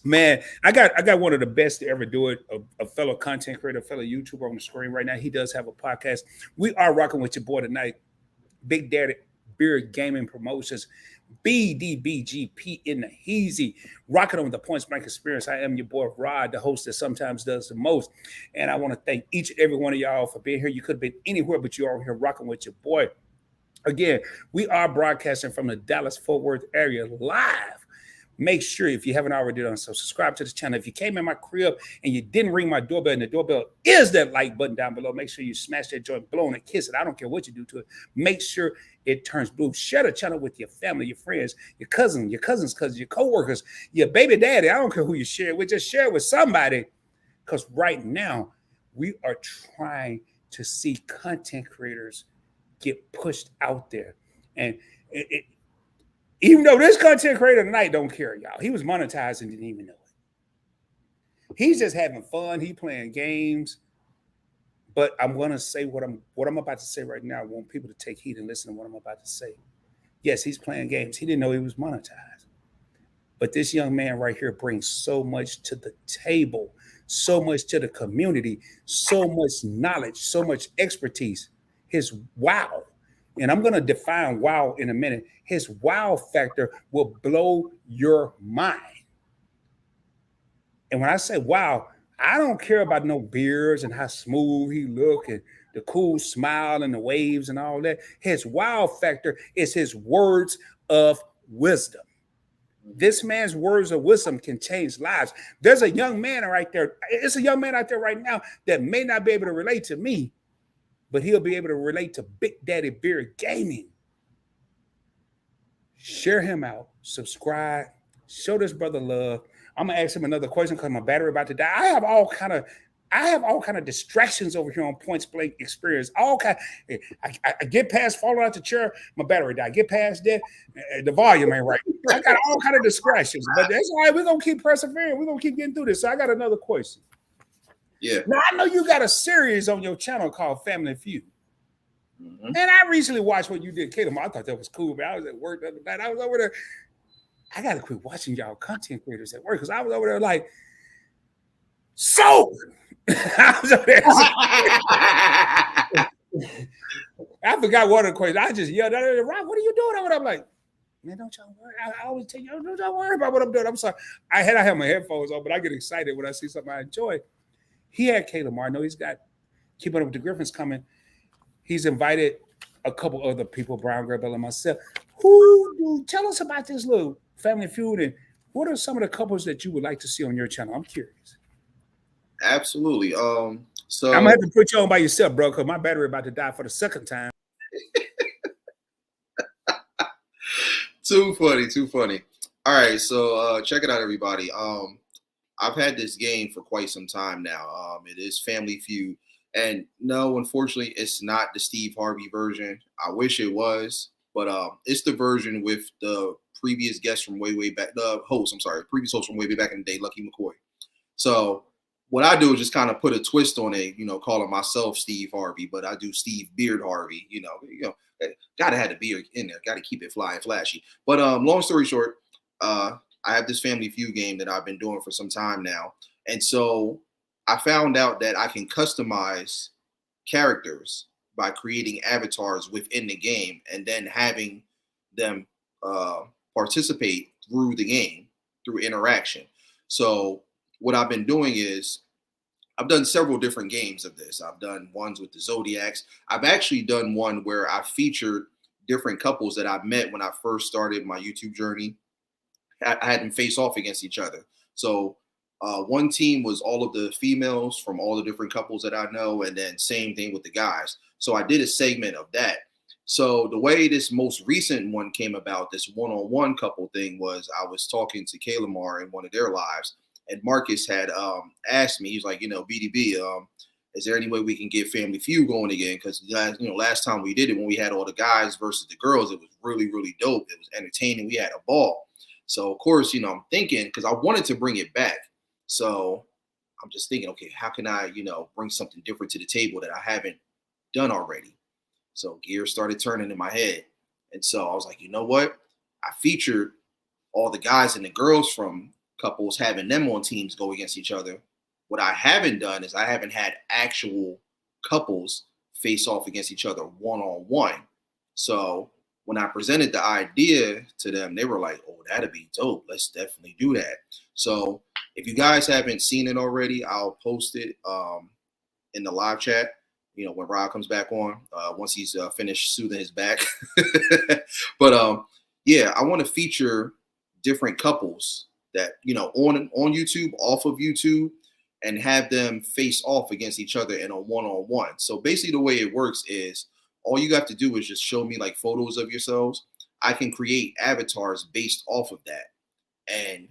Man, I got one of the best to ever do it. A fellow content creator, a fellow YouTuber on the screen right now. He does have a podcast. We are rocking with your boy tonight, Big Daddy Beard Gaming Promotions, BDBGP in the Heezy, rocking on the Points Blank Experience. I am your boy Rod, the host that sometimes does the most. And I want to thank each and every one of y'all for being here. You could have been anywhere, but you're over here rocking with your boy. Again, we are broadcasting from the Dallas-Fort Worth area live. Make sure, if you haven't already done so, subscribe to the channel. If you came in my crib and you didn't ring my doorbell, and the doorbell is that like button down below, make sure you smash that joint, blow on it, kiss it. I don't care what you do to it. Make sure it turns blue. Share the channel with your family, your friends, your cousins, cousins, your coworkers, your baby daddy. I don't care who you share it with. Just share it with somebody. Because right now, we are trying to see content creators get pushed out there. And even though this content creator tonight don't care, y'all, he was monetized and didn't even know it. He's just having fun. He playing games. But I'm gonna say what I'm about to say right now. I want people to take heed and listen to what I'm about to say. Yes, he's playing games. He didn't know he was monetized. But this young man right here brings so much to the table, so much to the community, so much knowledge, so much expertise. His wow, and I'm going to define wow in a minute. His wow factor will blow your mind. And when I say wow, I don't care about no beards and how smooth he look and the cool smile and the waves and all that. His wow factor is his words of wisdom. This man's words of wisdom can change lives. There's a young man right there. It's a young man out there right now that may not be able to relate to me, but he'll be able to relate to Big Daddy Beard Gaming. Share him out, subscribe, show this brother love. I'm gonna ask him another question because my battery about to die. I have all kind of distractions over here on Points Blank Experience. I get past falling out the chair, my battery died. Get past that, the volume ain't right. I got all kind of distractions, but that's all right. We're gonna keep persevering. We're gonna keep getting through this. So I got another question. Yeah. Now I know you got a series on your channel called Family Feud. Mm-hmm. And I recently watched what you did, Kato. I thought that was cool, but I was at work the other night. I was over there. I gotta quit watching y'all content creators at work because I was over there like, so I was over there. I forgot one of the questions. I just yelled at her, Rob, what are you doing over there? I'm like, man, don't y'all worry. I always tell you, don't y'all worry about what I'm doing. I'm sorry. I had my headphones on, but I get excited when I see something I enjoy. He had 𝗪𝗧. I know he's got Keeping Up with the Griffins coming. He's invited a couple other people, Brown Girl Bell and myself. Tell us about this little Family Feud, and what are some of the couples that you would like to see on your channel? I'm curious. Absolutely. So I'm gonna have to put you on by yourself, bro, because my battery about to die for the second time. Too funny. All right, so check it out, everybody. I've had this game for quite some time now. It is Family Feud, and no, unfortunately, it's not the Steve Harvey version. I wish it was, but it's the version with the previous guest from way back, previous host from way back in the day, Lucky McCoy. So what I do is just kind of put a twist on it, calling myself Steve Harvey, but I do Steve Beard Harvey. Gotta have the beard in there, gotta keep it fly and flashy. But long story short, I have this Family Feud game that I've been doing for some time now, and so I found out that I can customize characters by creating avatars within the game and then having them participate through the game through interaction. So what I've been doing is I've done several different games of this. I've done ones with the Zodiacs. I've actually done one where I featured different couples that I met when I first started my YouTube journey. I had them face off against each other. So one team was all of the females from all the different couples that I know, and then same thing with the guys. So I did a segment of that. So the way this most recent one came about, this one-on-one couple thing, was I was talking to 𝗪𝗧𝗛 in one of their lives, and Marcus had asked me, he's like, BDB, is there any way we can get Family Feud going again? Because last time we did it, when we had all the guys versus the girls, it was really, really dope. It was entertaining. We had a ball. So of course, I'm thinking, because I wanted to bring it back. So I'm just thinking, okay, how can I, bring something different to the table that I haven't done already? So gears started turning in my head. And so I was like, you know what? I featured all the guys and the girls from couples, having them on teams go against each other. What I haven't done is I haven't had actual couples face off against each other one-on-one. So when I presented the idea to them, they were like, oh, that'd be dope. Let's definitely do that. So if you guys haven't seen it already, I'll post it in the live chat, when Rob comes back on, once he's finished soothing his back. But yeah, I want to feature different couples that, on YouTube, off of YouTube, and have them face off against each other in a one-on-one. So basically the way it works is all you have to do is just show me like photos of yourselves. I can create avatars based off of that. And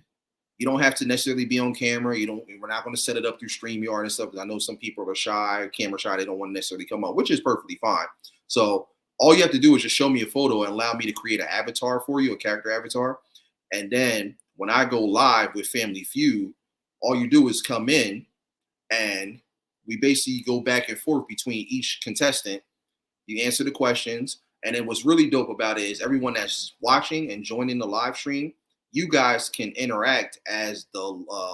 you don't have to necessarily be on camera. We're not going to set it up through StreamYard and stuff, because I know some people are shy, camera shy. They don't want to necessarily come up, which is perfectly fine. So all you have to do is just show me a photo and allow me to create an avatar for you, a character avatar. And then when I go live with Family Feud, all you do is come in and we basically go back and forth between each contestant. You answer the questions. And then what's really dope about it is everyone that's watching and joining the live stream, you guys can interact as the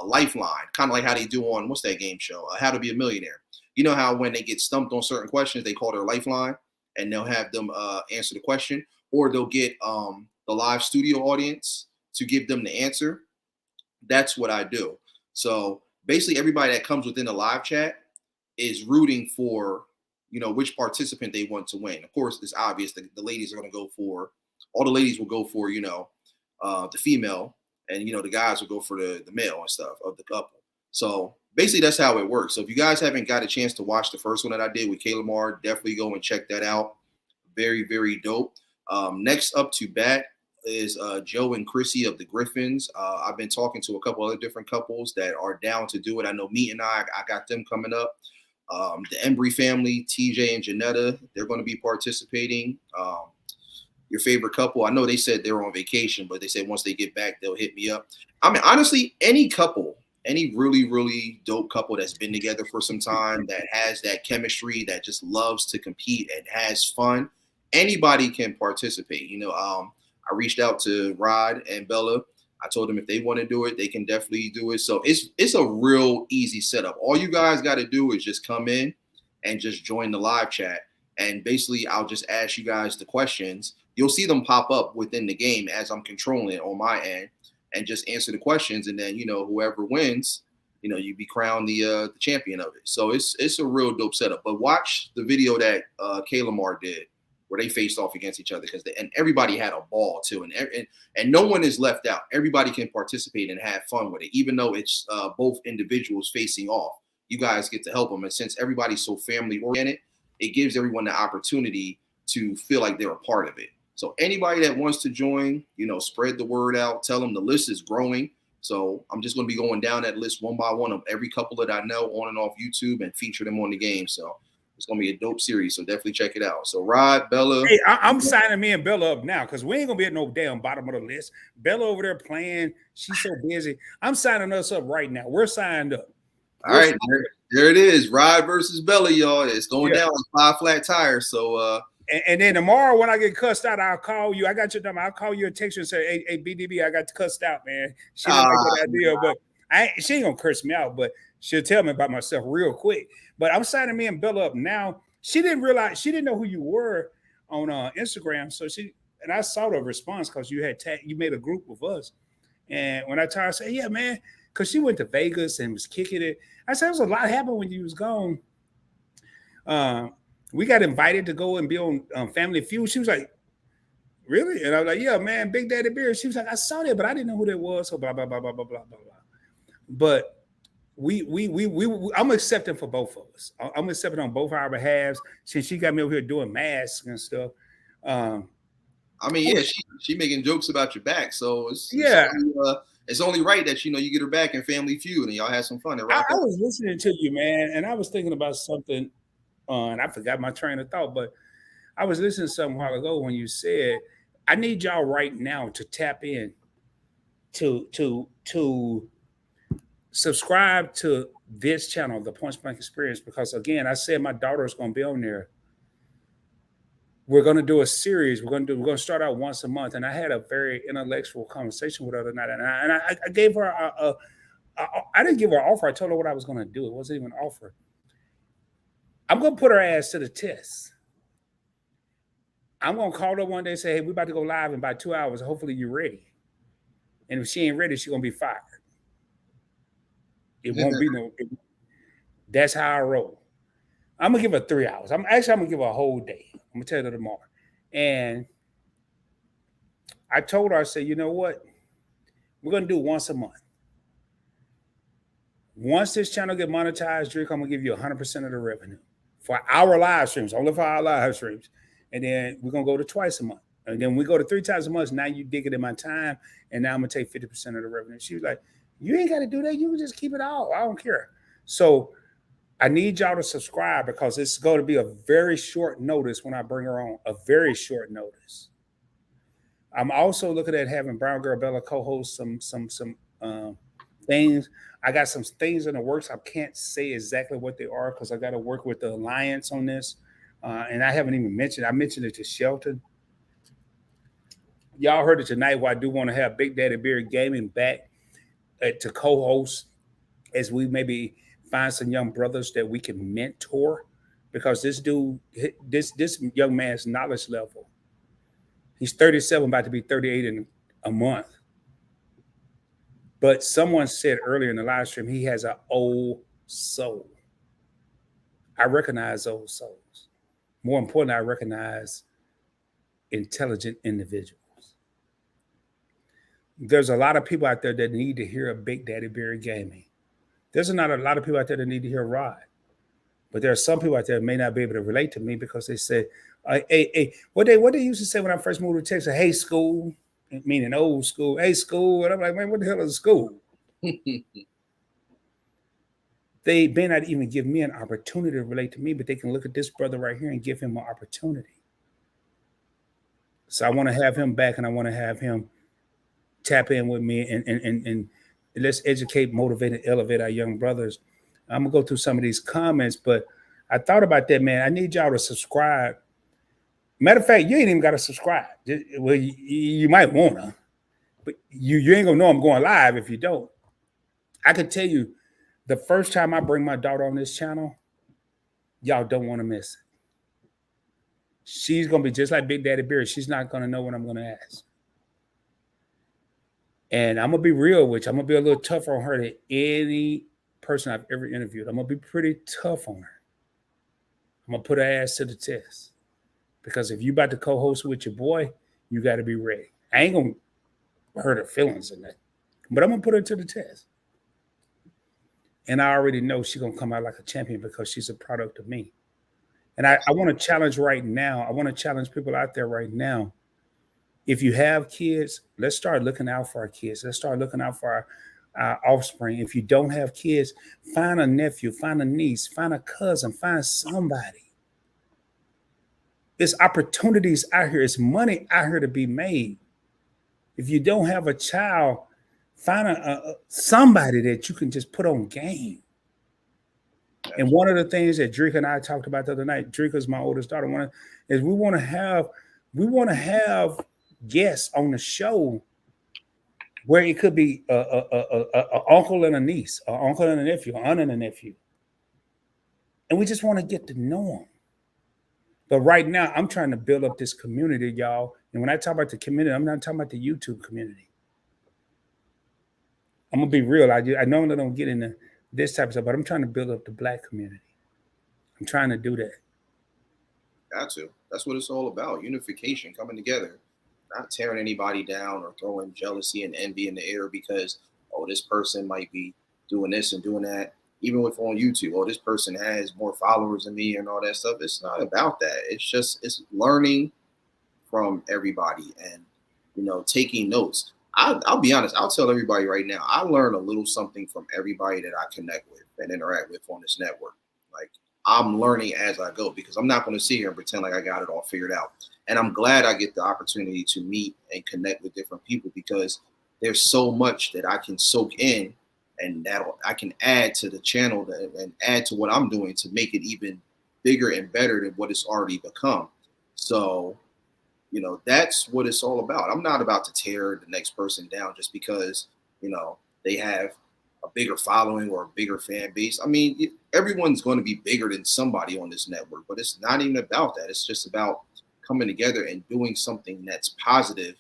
lifeline, kind of like how they do on, what's that game show? How to Be a Millionaire. You know how when they get stumped on certain questions, they call their lifeline, and they'll have them answer the question, or they'll get the live studio audience to give them the answer. That's what I do. So basically everybody that comes within the live chat is rooting for, which participant they want to win. Of course, it's obvious that the ladies are going to go for, all the ladies will go for, the female, and, the guys will go for the male and stuff of the couple. So basically that's how it works. So if you guys haven't got a chance to watch the first one that I did with 𝗪𝗧𝗛, definitely go and check that out. Very, very dope. Next up to bat is Joe and Chrissy of the Griffins. I've been talking to a couple other different couples that are down to do it. I know Meet and I got them coming up. The Embry family, TJ and Janetta, they're going to be participating. Your favorite couple, I know they said they're on vacation, but they said once they get back, they'll hit me up. I mean, honestly, any couple, any really, really dope couple that's been together for some time, that has that chemistry, that just loves to compete and has fun, anybody can participate. I reached out to Rod and Bella. I told them if they want to do it, they can definitely do it. So it's a real easy setup. All you guys got to do is just come in and just join the live chat. And basically, I'll just ask you guys the questions. You'll see them pop up within the game as I'm controlling it on my end, and just answer the questions. And then, whoever wins, you be crowned the champion of it. So it's a real dope setup. But watch the video that 𝗖𝗓𝗡𝗡𝗖𝗧 did, where they faced off against each other, and everybody had a ball too, and no one is left out. Everybody can participate and have fun with it, even though it's both individuals facing off. You guys get to help them, and since everybody's so family oriented, it gives everyone the opportunity to feel like they're a part of it. So anybody that wants to join, spread the word out. Tell them the list is growing. So I'm just going to be going down that list one by one of every couple that I know on and off YouTube and feature them on the game. So it's going to be a dope series. So definitely check it out. So Rod, Bella. Hey, I'm signing me and Bella up now because we ain't going to be at no damn bottom of the list. Bella over there playing. She's so busy. I'm signing us up right now. We're signed up. All right. There it is. Rod versus Bella, y'all. It's going down with 5 flat tires. So, and then tomorrow when I get cussed out, I'll call you. I got your number. I'll call you a text and say, hey, BDB, I got cussed out, man. She didn't like that idea, but she ain't gonna curse me out, but she'll tell me about myself real quick. But I'm signing me and Bella up now. She didn't know who you were on Instagram. So I saw the response because you made a group with us. And when I told her, I said, yeah, man, because she went to Vegas and was kicking it. I said, there was a lot happened when you was gone. We got invited to go and be on Family Feud. She was like, really? And I was like, yeah, man, Big Daddy Bear. She was like, I saw that, but I didn't know who that was. So blah, blah, blah, blah, blah, blah, blah, blah. But I'm accepting for both of us. I'm accepting on both our behalves since she got me over here doing masks and stuff. I mean, yeah, she making jokes about your back. So it's only right that, you get her back in Family Feud and y'all had some fun. I was listening to you, man, and I was thinking about something. And I forgot my train of thought, but I was listening to something a while ago when you said, I need y'all right now to tap in to subscribe to this channel, the Point Blank Experience, because again, I said my daughter is going to be on there. We're going to do a series. We're going to start out once a month. And I had a very intellectual conversation with her the other night. And I gave her I didn't give her an offer. I told her what I was going to do. It wasn't even an offer. I'm going to put her ass to the test. I'm going to call her one day and say, hey, we're about to go live in about 2 hours. Hopefully you're ready. And if she ain't ready, she's going to be fired. It won't be no. That's how I roll. I'm going to give her 3 hours. I'm going to give her a whole day. I'm going to tell her tomorrow. And I told her, I said, you know what? We're going to do once a month. Once this channel get monetized, Drake, I'm going to give you 100% of the revenue for our live streams, only for our live streams. And then we're going to go to twice a month. And then we go to 3 times a month. Now you dig it in my time. And now I'm going to take 50% of the revenue. She was like, you ain't got to do that. You can just keep it all. I don't care. So I need y'all to subscribe because it's going to be a very short notice when I bring her on, a very short notice. I'm also looking at having Brown Girl Bella co-host some things. I got some things in the works. I can't say exactly what they are because I got to work with the Alliance on this. And I haven't even mentioned. I mentioned it to Shelton. Y'all heard it tonight. Where I do want to have Big Daddy Beer Gaming back to co-host as we maybe find some young brothers that we can mentor, because this dude, this young man's knowledge level, he's 37, about to be 38 in a month. But someone said earlier in the live stream, he has an old soul. I recognize old souls. More importantly, I recognize intelligent individuals. There's a lot of people out there that need to hear a Big Daddy Beer Gaming. There's not a lot of people out there that need to hear Rod. But there are some people out there that may not be able to relate to me because they say, hey, what they used to say when I first moved to Texas, hey, school, meaning old school, hey, school. And I'm like, man, what the hell is school? They may not even give me an opportunity to relate to me, but they can look at this brother right here and give him an opportunity. So I want to have him back, and I want to have him tap in with me and let's educate, motivate, and elevate our young brothers. I'm going to go through some of these comments, but I thought about that, man. I need y'all to subscribe. Matter of fact, you ain't even got to subscribe. Well, you might want to, but you ain't going to know I'm going live if you don't. I can tell you, the first time I bring my daughter on this channel, y'all don't want to miss it. She's going to be just like Big Daddy Beer. She's not going to know what I'm going to ask. And I'm going to be real with you. I'm going to be a little tougher on her than any person I've ever interviewed. I'm gonna be pretty tough on her. I'm gonna put her ass to the test. Because if you about to co-host with your boy, you got to be ready. I ain't gonna hurt her feelings in that, but I'm gonna put her to the test. And I already know she's gonna come out like a champion because she's a product of me. And I want to challenge right now. I want to challenge people out there right now. If you have kids, let's start looking out for our kids. Let's start looking out for our offspring. If you don't have kids, find a nephew, find a niece, find a cousin, find somebody. There's opportunities out here. It's money out here to be made. If you don't have a child, find somebody that you can just put on game. And one of the things that Drake and I talked about the other night, Drake is my oldest daughter, is we want to have guests on the show where it could be a uncle and a niece, an uncle and a nephew, an aunt and a nephew. And we just want to get to know them. But right now, I'm trying to build up this community, y'all. And when I talk about the community, I'm not talking about the YouTube community. I'm going to be real. I normally don't get into this type of stuff, but I'm trying to build up the Black community. I'm trying to do that. Got to. That's what it's all about. Unification, coming together, not tearing anybody down or throwing jealousy and envy in the air because, oh, this person might be doing this and doing that. Even with on YouTube, oh, this person has more followers than me and all that stuff. It's not about that. It's learning from everybody and, taking notes. I'll be honest. I'll tell everybody right now, I learn a little something from everybody that I connect with and interact with on this network. Like, I'm learning as I go because I'm not going to sit here and pretend like I got it all figured out. And I'm glad I get the opportunity to meet and connect with different people because there's so much that I can soak in and that I can add to the channel and add to what I'm doing to make it even bigger and better than what it's already become. So, that's what it's all about. I'm not about to tear the next person down just because, they have a bigger following or a bigger fan base. I mean, everyone's going to be bigger than somebody on this network, but it's not even about that. It's just about coming together and doing something that's positive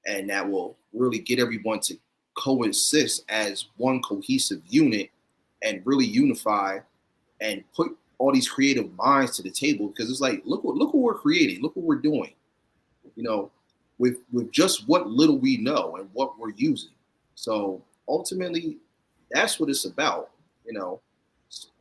and that will really get everyone to coexist as one cohesive unit and really unify and put all these creative minds to the table because it's like, look what we're creating. Look what we're doing, with just what little we know and what we're using. So ultimately, that's what it's about.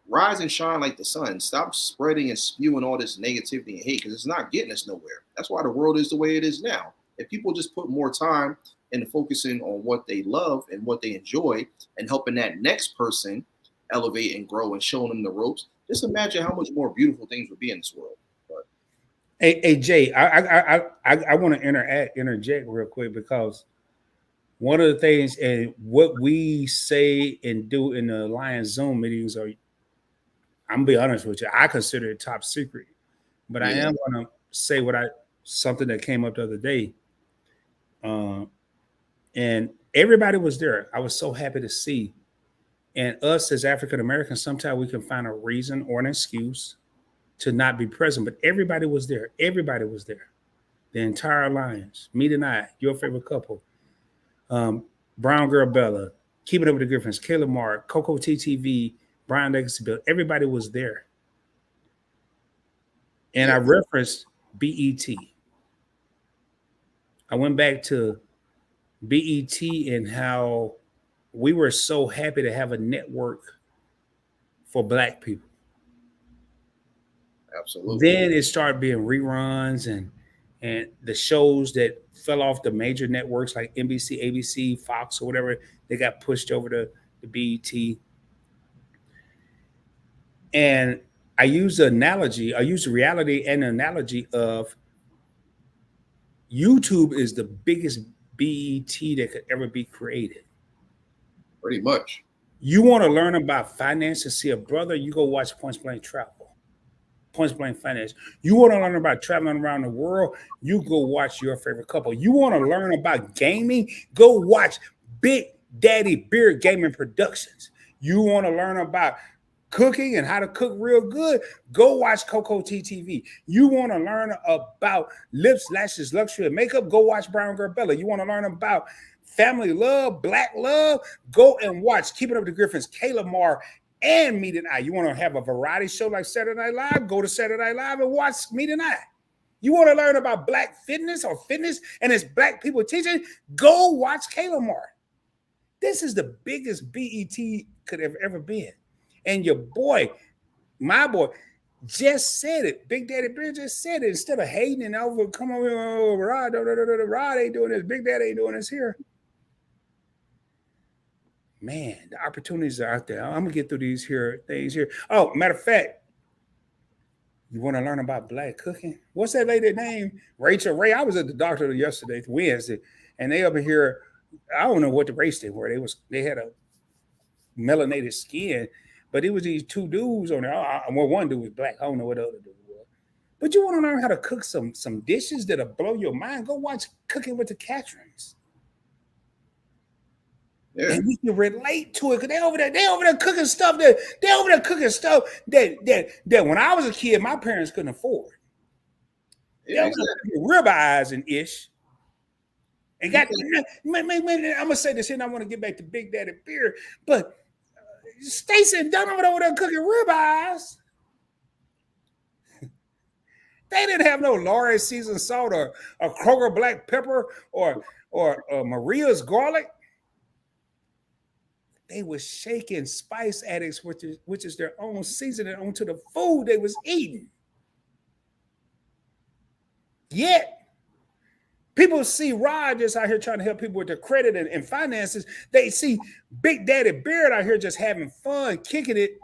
Rise and shine like the sun. Stop spreading and spewing all this negativity and hate because it's not getting us nowhere. That's why the world is the way it is now. If people just put more time into focusing on what they love and what they enjoy and helping that next person elevate and grow and showing them the ropes, just imagine how much more beautiful things would be in this world. But Hey Jay, I want to interject real quick because one of the things and what we say and do in the Alliance Zoom meetings are, I'm gonna be honest with you, I consider it top secret. But I am gonna say something that came up the other day. And everybody was there. I was so happy to see. And us as African Americans, sometimes we can find a reason or an excuse to not be present. But everybody was there. Everybody was there. The entire alliance, me and I, your favorite couple, Brown Girl Bella, Keeping Up with the Griffins, Kayla Mark, Coco TTV, Brian Legacy Bill. Everybody was there. And I referenced BET. I went back to BET and how we were so happy to have a network for Black people. Absolutely. Then it started being reruns and the shows that fell off the major networks like NBC, ABC, Fox, or whatever, they got pushed over to the BET. And I use the reality and analogy of YouTube is the biggest BET that could ever be created. Pretty much. You want to learn about finance and see a brother, you go watch Points Blank Travel. Points Blank Finance. You want to learn about traveling around the world, you go watch Your Favorite Couple. You want to learn about gaming, go watch Big Daddy Beard Gaming Productions. You want to learn about cooking and how to cook real good, go watch Coco TTV. You want to learn about lips, lashes, luxury, and makeup, go watch Brown Girl Bella. You want to learn about family love, black love, go and watch Keeping Up with the Griffins, 𝗖𝗓𝗡 and Meet and I. You want to have a variety show like Saturday Night Live? Go to Saturday Night Live and watch Meet and I. You want to learn about black fitness or fitness and it's black people teaching? Go watch 𝗖𝗓𝗡. This is the biggest BET could have ever been. And your boy, my boy, just said it. Big Daddy Bear just said it. Instead of hating and over, come on, Rod, Rod ain't doing this. Big Daddy ain't doing this here. Man, the opportunities are out there. I'm gonna get through these things here. Oh, matter of fact, you want to learn about black cooking? What's that lady name? Rachel Ray. I was at the doctor yesterday, Wednesday, and they over here. I don't know what the race they were. They had a melanated skin, but it was these two dudes on there. Well, one dude was black. I don't know what the other dude was. But you want to learn how to cook some dishes that'll blow your mind? Go watch Cooking with the Catrins. Yeah. And we can relate to it because they over there cooking stuff that when I was a kid, my parents couldn't afford. Yeah, ribeyes and ish. And got man, I'm gonna say this here, and I want to get back to Big Daddy Beer, but Stacey and Dunn over there cooking ribeyes. They didn't have no Lawrence seasoned salt or Kroger black pepper or Maria's garlic. They were shaking spice addicts, which is their own seasoning onto the food they was eating. Yet, people see Rod just out here trying to help people with their credit and finances. They see Big Daddy Beard out here just having fun, kicking it,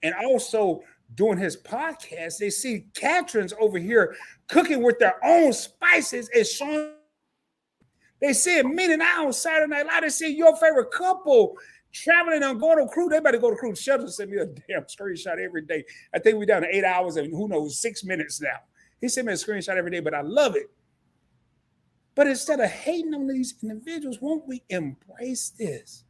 and also doing his podcast. They see Catrins over here cooking with their own spices and showing. They said Meet and I on Saturday Night Live. They said your favorite couple traveling on going to cruise. They better go to cruise. Shelton sent me a damn screenshot every day. I think we're down to 8 hours and who knows, 6 minutes now. He sent me a screenshot every day, but I love it. But instead of hating on these individuals, won't we embrace this?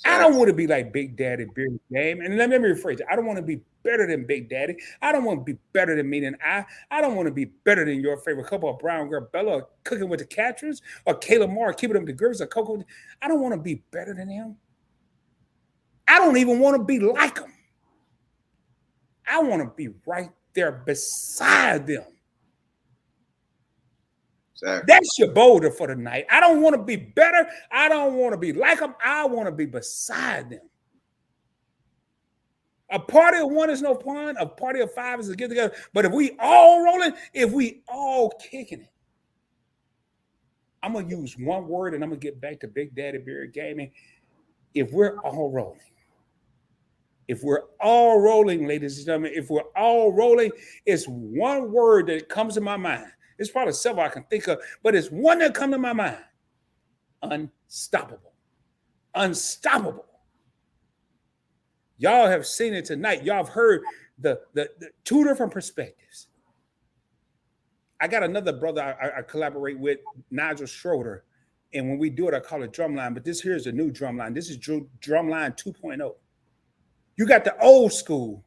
I don't want to be like Big Daddy Beard Game. And let me rephrase it. I don't want to be better than Big Daddy. I don't want to be better than Meet and I. I don't want to be better than your favorite couple of Brown Girl Bella or Cooking with the Catrins or 𝗖𝗓𝗡 Keeping Up with the Girls or Coco. I don't want to be better than them. I don't even want to be like them. I want to be right there beside them. Exactly. That's your boulder for the night. I don't want to be better. I don't want to be like them. I want to be beside them. A party of one is no fun. A party of five is a get together. But if we all rolling, if we all kicking it, I'm going to use one word and I'm going to get back to Big Daddy Beard Gaming. If we're all rolling. If we're all rolling, ladies and gentlemen, if we're all rolling, it's one word that comes to my mind. It's probably several I can think of, but it's one that comes to my mind. Unstoppable. Unstoppable. Y'all have seen it tonight. Y'all have heard the two different perspectives. I got another brother I collaborate with, Nigel Schroeder. And when we do it, I call it Drumline. But this here is a new Drumline. This is Drumline 2.0. You got the old school,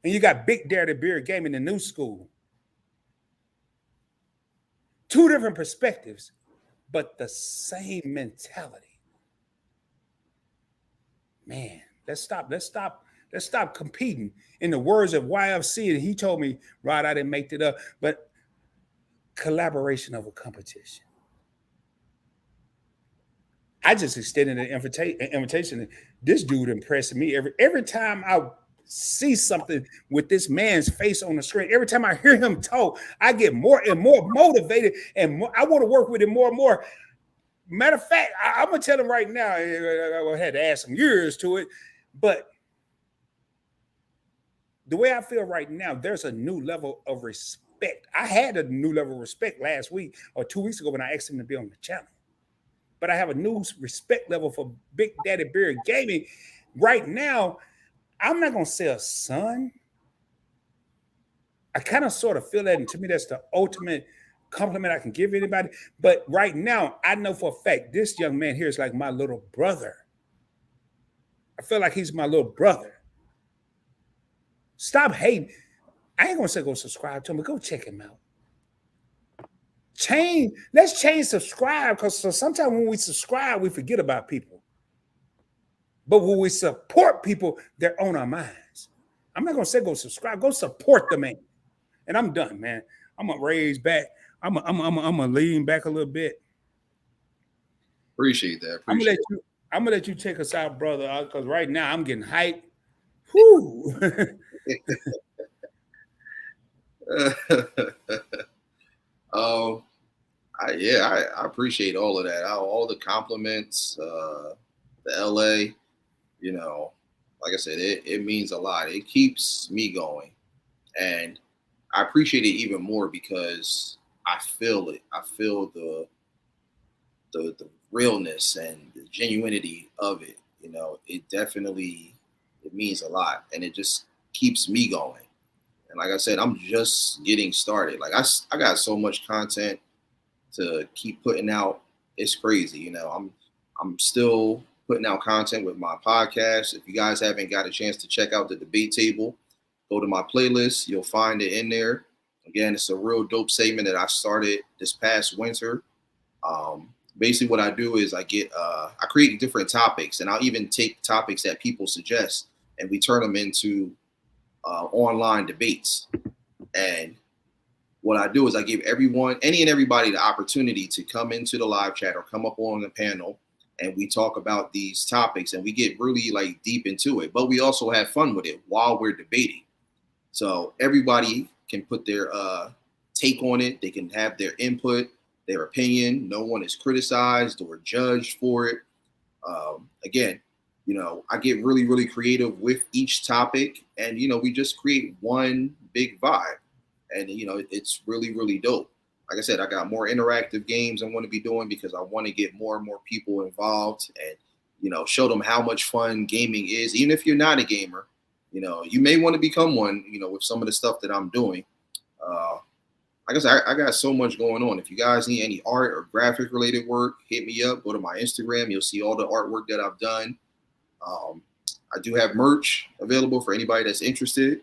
and you got Big Daddy Beard Gaming, the new school. Two different perspectives, but the same mentality. Man, let's stop competing. In the words of YFC, and he told me, Rod, I didn't make it up, but collaboration over competition. I just extended an invitation. This dude impressed me every time I see something with this man's face on the screen. Every time I hear him talk, I get more and more motivated, and I want to work with him more and more. Matter of fact, I'm gonna tell him right now. I had to add some years to it, but the way I feel right now, there's a new level of respect. I had a new level of respect last week or 2 weeks ago when I asked him to be on the channel. But I have a new respect level for Big Daddy Beard Gaming. Right now, I'm not going to say a son. I kind of sort of feel that, and to me, that's the ultimate compliment I can give anybody. But right now, I know for a fact this young man here is like my little brother. I feel like he's my little brother. Stop hating. I ain't going to say go subscribe to him, but go check him out. Let's change subscribe, because sometimes when we subscribe, we forget about people. But when we support people, they're on our minds. I'm not gonna say go subscribe, go support the man. And I'm done, man. I'm gonna raise back. I'm gonna lean back a little bit. Appreciate that. I'm Appreciate gonna let you take us out, brother, because right now I'm getting hyped. Whoo. I appreciate all of that. All the compliments, the LA, you know, like I said, it means a lot. It keeps me going. And I appreciate it even more because I feel it. I feel the realness and the genuinity of it. You know, it means a lot, and it just keeps me going. And like I said, I'm just getting started. Like I got so much content to keep putting out. It's crazy. You know, I'm still putting out content with my podcast. If you guys haven't got a chance to check out the debate table, go to my playlist. You'll find it in there. Again, it's a real dope segment that I started this past winter. Basically what I do is I create different topics, and I'll even take topics that people suggest and we turn them into online debates. And what I do is I give any and everybody the opportunity to come into the live chat or come up on the panel, and we talk about these topics and we get really like deep into it, but we also have fun with it while we're debating. So everybody can put their take on it. They can have their input, their opinion. No one is criticized or judged for it. Again, you know, I get really, really creative with each topic, and, you know, we just create one big vibe, and, you know, it's really, really dope. Like I said, I got more interactive games I want to be doing because I want to get more and more people involved and, you know, show them how much fun gaming is. Even if you're not a gamer, you know, you may want to become one, you know, with some of the stuff that I'm doing. Like I said, I got so much going on. If you guys need any art or graphic related work, hit me up. Go to my Instagram. You'll see all the artwork that I've done. I do have merch available for anybody that's interested.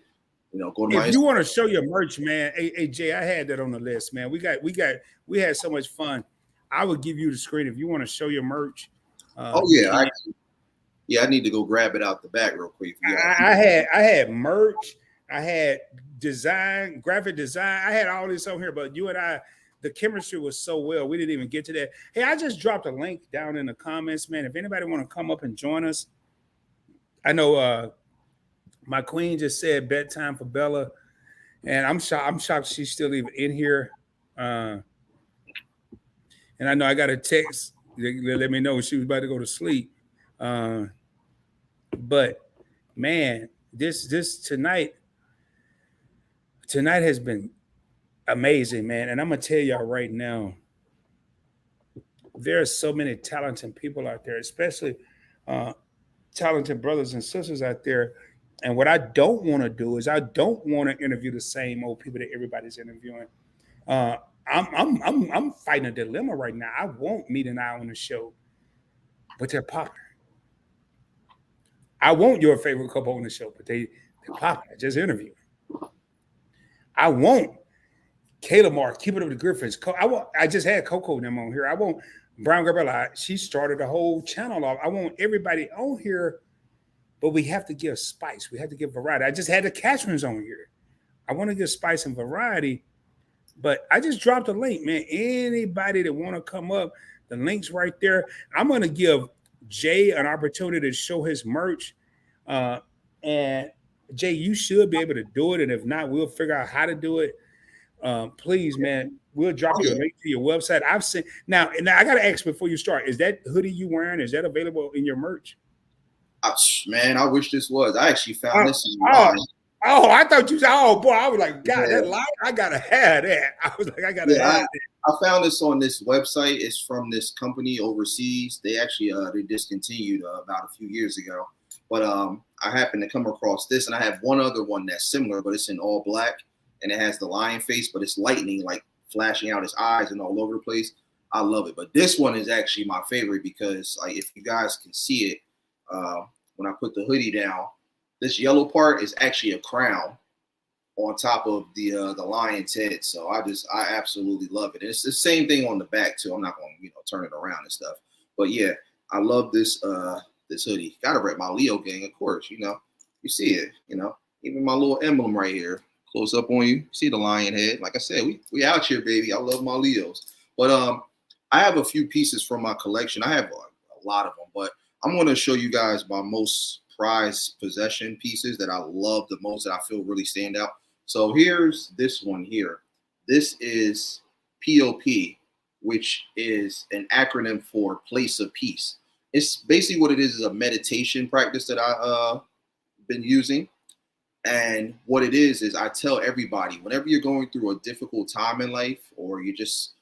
You know, go to my If you want to show your merch, man, hey Jay, I had that on the list, man. We had so much fun. I would give you the screen if you want to show your merch. I need to go grab it out the back real quick. I had merch. I had design, graphic design. I had all this on here, but you and I, the chemistry was so well. We didn't even get to that. Hey, I just dropped a link down in the comments, man. If anybody want to come up and join us, I know my queen just said bedtime for Bella, and I'm shocked she's still even in here. And I know I got a text that let me know she was about to go to sleep. But man, this tonight has been amazing, man. And I'm gonna tell y'all right now, there are so many talented people out there, especially talented brothers and sisters out there. And what I don't want to do is I don't want to interview the same old people that everybody's interviewing. I'm fighting a dilemma right now. I want Meat and I on the show, but they're popular. I want your favorite couple on the show, but they're popular. Just interview. I want Kayla Mark, Keep It Up with the Griffins. I just had Coco and them on here. I want Brown Gabriella. She started a whole channel off. I want everybody on here, but we have to give spice. We have to give variety. I just had the Catrins on here. I want to give spice and variety, but I just dropped a link, man. Anybody that want to come up, the link's right there. I'm going to give Jay an opportunity to show his merch. And Jay, you should be able to do it. And if not, we'll figure out how to do it. Please, man, we'll drop you a link to your website. I've seen now, and I got to ask before you start, is that hoodie you wearing? Is that available in your merch? Man, I wish this was. I actually found this. I thought you said, oh boy, I was like, God, that line, I gotta have that. I was like, I gotta have that. I found this on this website. It's from this company overseas. They actually they discontinued about a few years ago. But I happened to come across this, and I have one other one that's similar, but it's in all black, and it has the lion face, but it's lightning, like flashing out his eyes and all over the place. I love it. But this one is actually my favorite because, like, if you guys can see it, when I put the hoodie down, this yellow part is actually a crown on top of the lion's head. So I absolutely love it. And it's the same thing on the back too. I'm not going to turn it around and stuff. But yeah, I love this this hoodie. Gotta rep my Leo gang, of course. You see it. Even my little emblem right here, close up on you. See the lion head. Like I said, we out here, baby. I love my Leos. But I have a few pieces from my collection. I have a lot of them, but I'm going to show you guys my most prized possession pieces that I love the most, that I feel really stand out. So here's this one here. This is POP, which is an acronym for Place of Peace. It's basically what it is a meditation practice that I've been using. And what it is I tell everybody, whenever you're going through a difficult time in life, or you just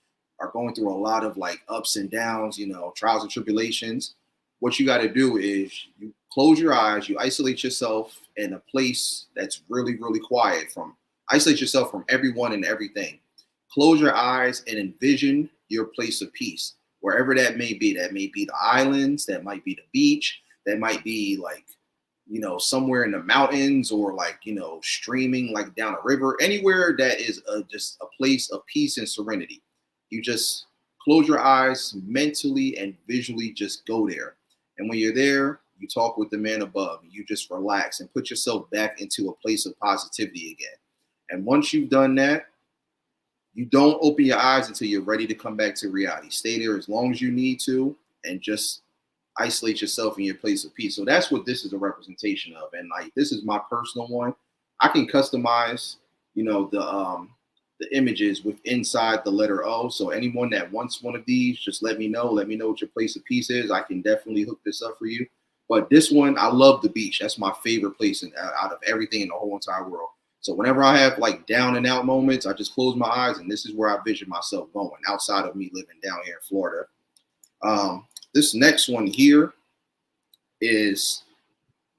are going through a lot of like ups and downs, trials and tribulations, what you got to do is you close your eyes, you isolate yourself in a place that's really, really quiet. Isolate yourself from everyone and everything. Close your eyes and envision your place of peace, wherever that may be. That may be the islands, that might be the beach, that might be like, somewhere in the mountains, or like, streaming like down a river, anywhere that is just a place of peace and serenity. You just close your eyes mentally and visually, just go there. And when you're there, you talk with the man above. You just relax and put yourself back into a place of positivity again. And once you've done that, you don't open your eyes until you're ready to come back to reality. Stay there as long as you need to, and just isolate yourself in your place of peace. So that's what this is a representation of. And like, this is my personal one. I can customize, the images with inside the letter O. So anyone that wants one of these, just let me know. Let me know what your place of peace is. I can definitely hook this up for you. But this one, I love the beach. That's my favorite place out of everything in the whole entire world. So whenever I have like down and out moments, I just close my eyes, and this is where I vision myself going, outside of me living down here in Florida. This next one here is,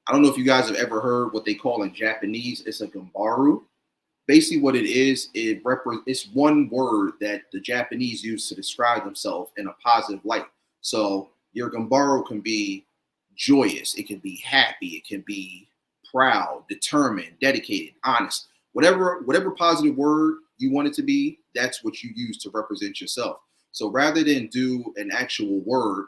I don't know if you guys have ever heard what they call in Japanese, it's a 𝗪𝗧𝗪. Basically what it is, it's one word that the Japanese use to describe themselves in a positive light. So your 𝗪𝗪𝗪 can be joyous, it can be happy, it can be proud, determined, dedicated, honest. Whatever positive word you want it to be, that's what you use to represent yourself. So rather than do an actual word,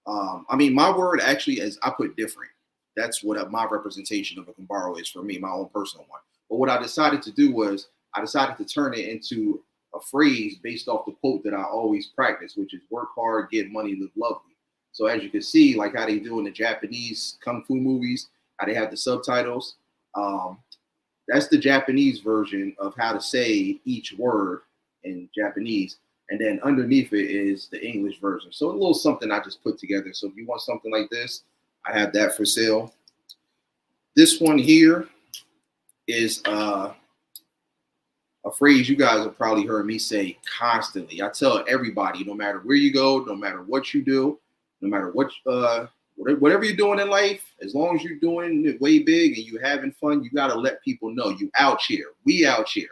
my word actually is, I put different. That's what my representation of a 𝗪𝗪𝗪 is for me, my own personal one. But what I decided to do was I decided to turn it into a phrase based off the quote that I always practice, which is work hard, get money, live lovely. So as you can see, like how they do in the Japanese kung fu movies, how they have the subtitles, that's the Japanese version of how to say each word in Japanese. And then underneath it is the English version. So a little something I just put together. So if you want something like this, I have that for sale. This one here is a phrase you guys have probably heard me say constantly. I tell everybody, no matter where you go, no matter what you do, no matter whatever you're doing in life, as long as you're doing it way big and you're having fun, you got to let people know you out here. We out here.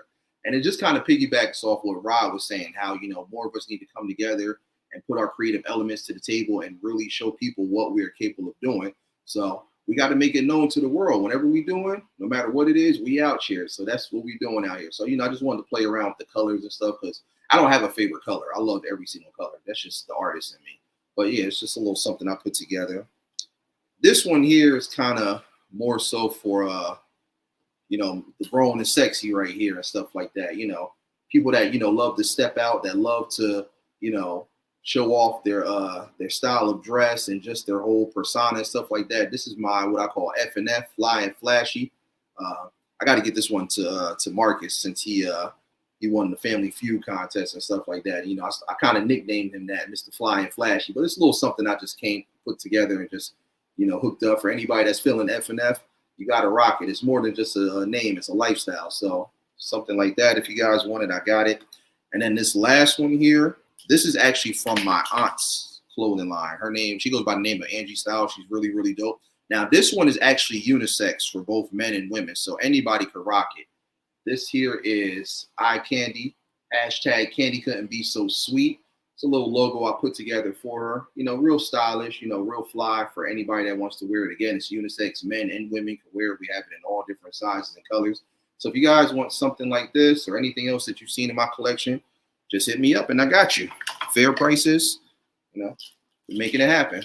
And it just kind of piggybacks off what Rod was saying, how, more of us need to come together and put our creative elements to the table and really show people what we're capable of doing. So we got to make it known to the world. Whatever we're doing, no matter what it is, we out here. So that's what we're doing out here. So, I just wanted to play around with the colors and stuff, because I don't have a favorite color. I love every single color. That's just the artist in me. But yeah, it's just a little something I put together. This one here is kind of more so for, the grown and sexy right here and stuff like that. People that, love to step out, that love to, show off their style of dress and just their whole persona and stuff like that. This is my, what I call F&F, fly and flashy. I got to get this one to Marcus, since he won the Family Feud contest and stuff like that. I kind of nicknamed him that, Mr. Fly and Flashy, but it's a little something I just put together and just, hooked up. For anybody that's feeling F&F, you got to rock it. It's more than just a name. It's a lifestyle. So something like that. If you guys want it, I got it. And then this last one here, this is actually from my aunt's clothing line. She goes by the name of Angie Styles. She's really, really dope. Now, this one is actually unisex for both men and women, so anybody could rock it. This here is eye candy, hashtag candy couldn't be so sweet. It's a little logo I put together for her. Real stylish, real fly for anybody that wants to wear it. Again, it's unisex, men and women can wear it. We have it in all different sizes and colors. So if you guys want something like this or anything else that you've seen in my collection, just hit me up and I got you. Fair prices, you know, making it happen.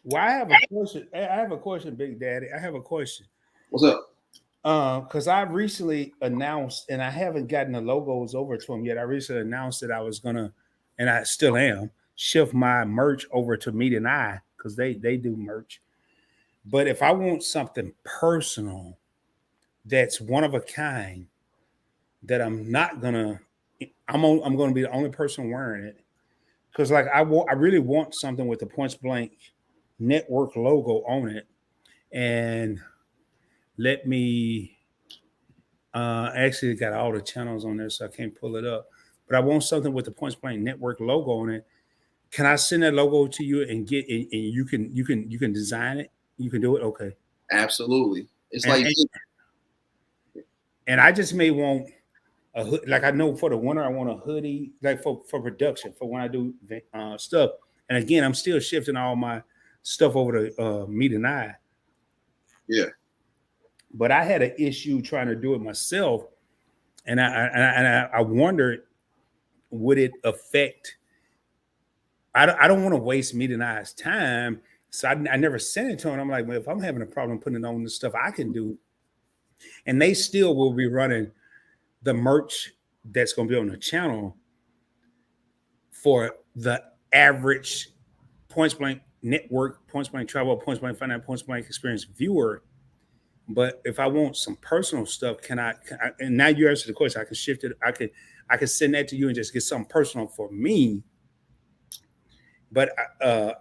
Well, I have a question. I have a question, Big Daddy. I have a question. What's up? Because I recently announced, and I haven't gotten the logos over to them yet. I recently announced that I was gonna, and I still am, shift my merch over to Meet and I because they do merch. But if I want something personal, that's one of a kind, that I'm not gonna, I'm gonna be the only person wearing it. Because like I really want something with the Points Blank Network logo on it, and let me actually got all the channels on there, so I can't pull it up. But I want something with the Points Blank Network logo on it. Can I send that logo to you and and you can design it? You can do it, okay? Absolutely. It's And like, and I just may want a hood. Like I know for the winter, I want a hoodie, like for production for when I do stuff. And again, I'm still shifting all my stuff over to Meet and I. yeah, But I had an issue trying to do it myself, and I wondered, would it affect? I don't want to waste Meet and I's time, so I never sent it to him. I'm like, well, if I'm having a problem putting it on the stuff I can do, and they still will be running the merch that's going to be on the channel for the average Points Blank Network, Points Blank Travel, Points Blank Finance, Points Blank Experience viewer. But if I want some personal stuff, can I? And now you answer the question. I can shift it. I can send that to you and just get something personal for me. But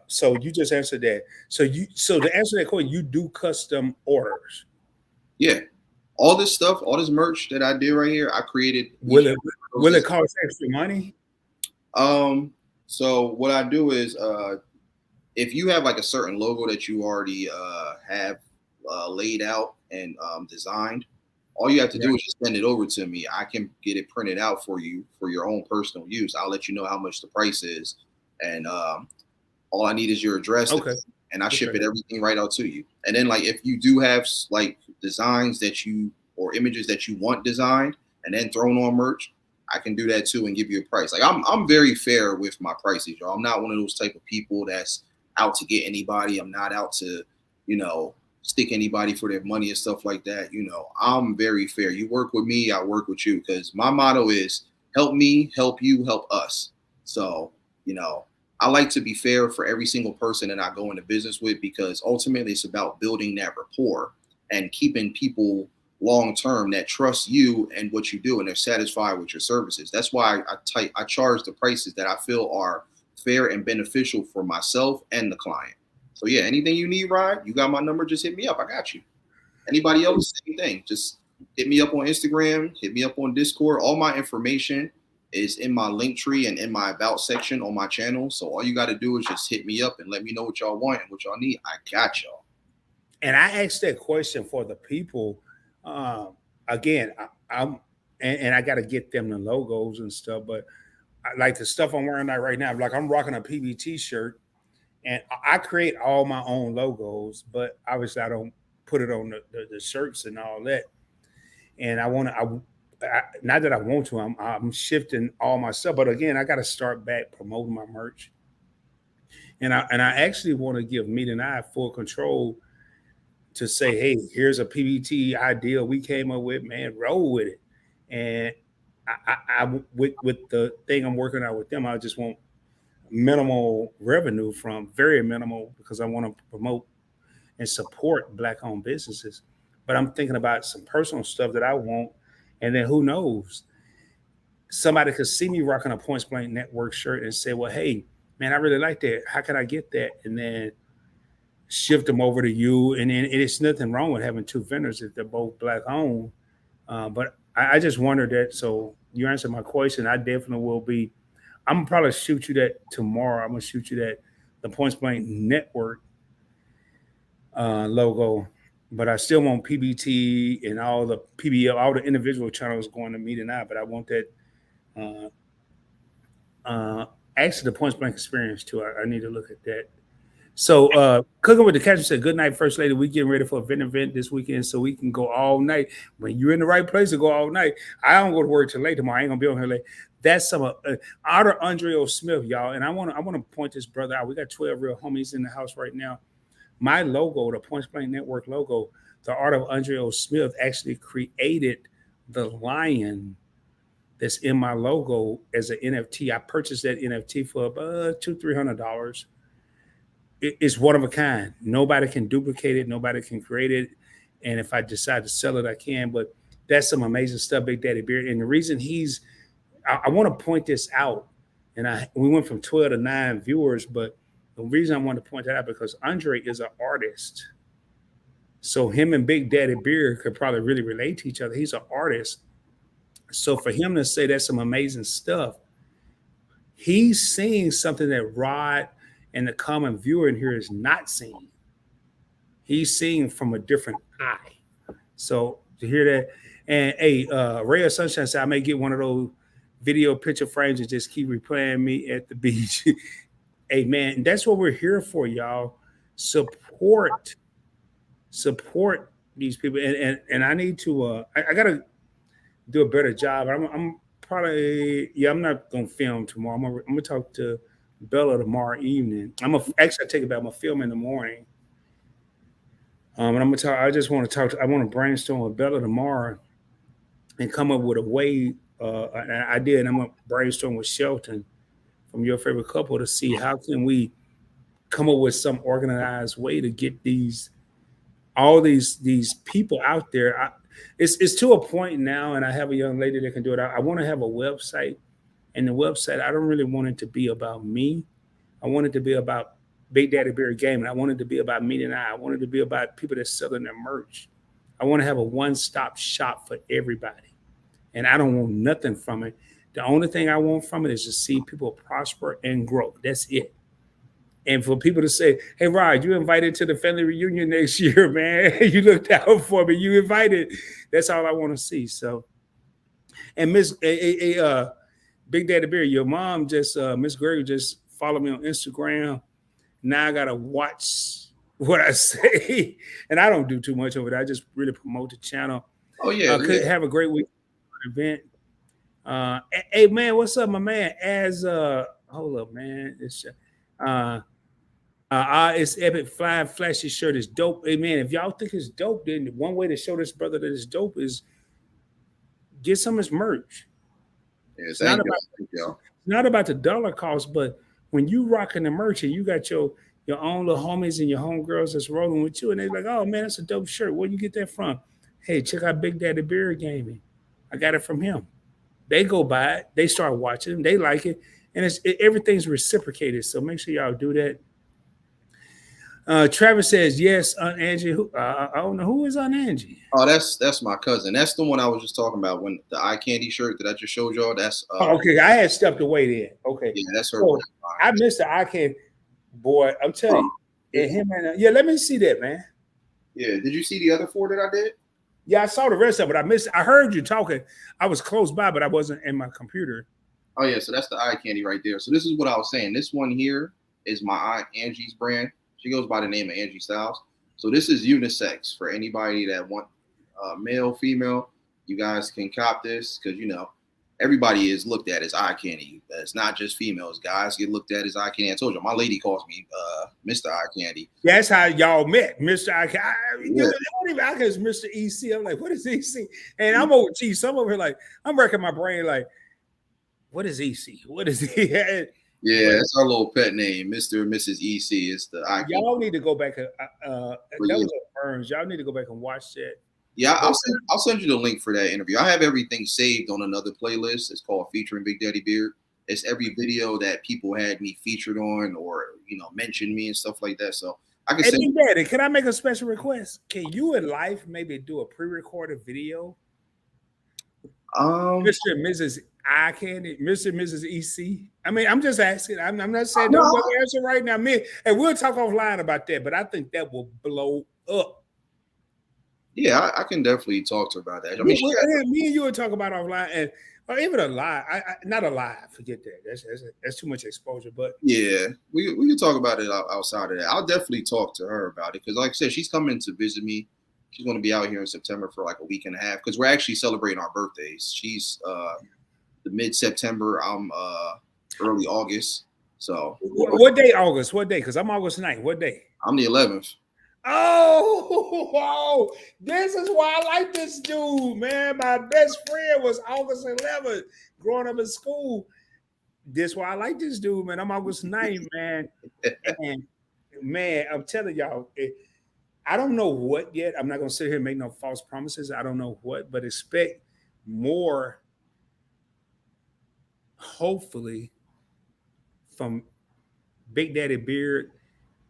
so you just answered that. So to answer that question, you do custom orders. yeah. All this stuff, all this merch that I did right here, I created. Will it cost extra money? So what I do is, if you have like a certain logo that you already have laid out and designed, all you have to do is just send it over to me. I can get it printed out for you for your own personal use. I'll let you know how much the price is, and all I need is your address. Okay. And I ship it everything right out to you. And then like if you do have like designs that you or images that you want designed and then thrown on merch, I can do that too and give you a price. Like I'm very fair with my prices, y'all. I'm not one of those type of people that's out to get anybody. I'm not out to, stick anybody for their money and stuff like that. I'm very fair. You work with me, I work with you, because my motto is help me, help you, help us. So, I like to be fair for every single person that I go into business with, because ultimately it's about building that rapport and keeping people long term that trust you and what you do and they're satisfied with your services. That's why I charge the prices that I feel are fair and beneficial for myself and the client. So yeah, anything you need, Ryan, you got my number, just hit me up. I got you. Anybody else, same thing. Just hit me up on Instagram, hit me up on Discord. All my information is in my link tree and in my about section on my channel. So all you got to do is just hit me up and let me know what y'all want and what y'all need. I got y'all. And I asked that question for the people. Again, I'm and I got to get them the logos and stuff. But like the stuff I'm wearing right now, like I'm rocking a PBT shirt, and I create all my own logos. But obviously, I don't put it on the shirts and all that. And I want to. Not that I want to. I'm shifting all my stuff. But again, I got to start back promoting my merch. And I actually want to give Meet and I full control to say, hey, here's a PBT idea we came up with, man, roll with it. And with the thing I'm working out with them, I just want minimal revenue from very minimal, because I want to promote and support Black-owned businesses. But I'm thinking about some personal stuff that I want, and then who knows? Somebody could see me rocking a Points Blank Network shirt and say, well, hey, man, I really like that. How can I get that? And then shift them over to you. And then it's nothing wrong with having two vendors if they're both Black-owned. But I just wondered that. So you answered my question. I definitely will be. I'm gonna probably shoot you that tomorrow. I'm gonna shoot you that the Points Blank Network logo, but I still want PBT and all the PBL, all the individual channels going to Meet and I. But I want that. Actually, the Points Blank experience too. I need to look at that. So Cooking with the Catcher said, good night, First Lady. We getting ready for an event this weekend so we can go all night. When you're in the right place to go all night. I don't go to work till late tomorrow. I ain't gonna be on here late. That's some Otter Andre Smith, y'all. And I wanna point this brother out. We got 12 real homies in the house right now. My logo, the Points Blank Network logo, the art of Andre Smith actually created the lion that's in my logo as an NFT. I purchased that NFT for about $200-300. It's one of a kind. Nobody can duplicate it. Nobody can create it. And if I decide to sell it, I can. But that's some amazing stuff, Big Daddy Beard. And the reason I want to point this out. And we went from 12 to 9 viewers, but the reason I want to point that out because Andre is an artist. So him and Big Daddy Beard could probably really relate to each other. He's an artist. So for him to say that's some amazing stuff, he's seeing something that Rod and the common viewer in here is not seeing. He's seeing from a different eye. So to hear that, and hey, Ray of Sunshine said I may get one of those video picture frames and just keep replaying me at the beach. Hey man, that's what we're here for, y'all. Support these people, and I need to. I gotta do a better job. I'm probably I'm not gonna film tomorrow. I'm gonna talk to Bella tomorrow evening. Actually I take it back. I'm gonna film in the morning. And I'm gonna talk. I just want to talk. I want to brainstorm with Bella tomorrow and come up with a way, an idea. And I'm gonna brainstorm with Shelton from Your Favorite Couple to see how can we come up with some organized way to get all these people out there. It's to a point now, and I have a young lady that can do it. I want to have a website, and the website I don't really want it to be about me. I want it to be about Big Daddy Beard Gaming. I want it to be about me and I want it to be about people that's selling their merch. I want to have a one-stop shop for everybody, and I don't want nothing from it. The only thing I want from it is to see people prosper and grow. That's it. And for people to say, hey, Rod, you invited to the family reunion next year, man. You looked out for me. You invited. That's all I want to see. So, and Miss Big Daddy Bear, your mom just, Miss Gregory just followed me on Instagram. Now I got to watch what I say. And I don't do too much over there. I just really promote the channel. Oh, yeah. Have a great week event. Hey, man, what's up, my man? Hold up, man. It's epic, flying, flashy shirt is dope. Hey man, if y'all think it's dope, then one way to show this brother that it's dope is get some of his merch. It's not about the dollar cost, but when you rocking the merch and you got your own little homies and your homegirls that's rolling with you, and they're like, oh man, that's a dope shirt. Where you get that from? Hey, check out Big Daddy Beard Gaming. I got it from him. They go by it, they start watching, they like it, and everything's reciprocated. So make sure y'all do that. Travis says yes, Aunt Angie. I don't know who is Aunt Angie. Oh, that's my cousin. That's the one I was just talking about when the eye candy shirt that I just showed y'all. That's okay. I had stepped away then. Okay, yeah, that's her. So, I missed the eye candy boy. I'm telling you, and him and yeah. Let me see that, man. Yeah, did you see the other 4 that I did? Yeah, I saw the rest of it. I missed. I heard you talking. I was close by, but I wasn't in my computer. Oh yeah, so that's the eye candy right there. So this is what I was saying. This one here is my Aunt Angie's brand. She goes by the name of Angie Styles. So this is unisex for anybody that want male, female. You guys can cop this because, everybody is looked at as eye candy. It's not just females. Guys get looked at as eye candy. I told you, my lady calls me Mr. Eye Candy. That's how y'all met, Mr. Eye Candy. Yeah. I guess Mr. EC. I'm like, what is EC? And I'm over Chief. I'm over here like, I'm wrecking my brain like, what is EC? What is he? Yeah, that's our little pet name, Mr. and Mrs. EC. It's the eye. Y'all need to go back. Was Burns. Y'all need to go back and watch that. Yeah, I'll send you the link for that interview. I have everything saved on another playlist. It's called Featuring Big Daddy Beard. It's every video that people had me featured on or mentioned me and stuff like that. So I can Big Daddy, can I make a special request? Can you in life maybe do a pre-recorded video? Mr. and Mrs. Eye Candy, Mr. and Mrs. EC. I mean, I'm just asking. I'm not saying don't go answer right now. And we'll talk offline about that, but I think that will blow up. Yeah, I can definitely talk to her about that. I mean, me and you will talk about offline, and or even alive. Not alive. Forget that. That's too much exposure. But yeah, we can talk about it outside of that. I'll definitely talk to her about it because, like I said, she's coming to visit me. She's going to be out here in September for like a week and a half because we're actually celebrating our birthdays. She's the mid-September. I'm early August. So what day? August? What day? Because I'm August 9th. What day? I'm the 11th. Oh, wow. This is why I like this dude, man. My best friend was August 11th growing up in school. This why I like this dude, man. I'm August 9th, man. And man, I'm telling y'all, I don't know what yet. I'm not going to sit here and make no false promises. I don't know what, but expect more, hopefully, from Big Daddy Beard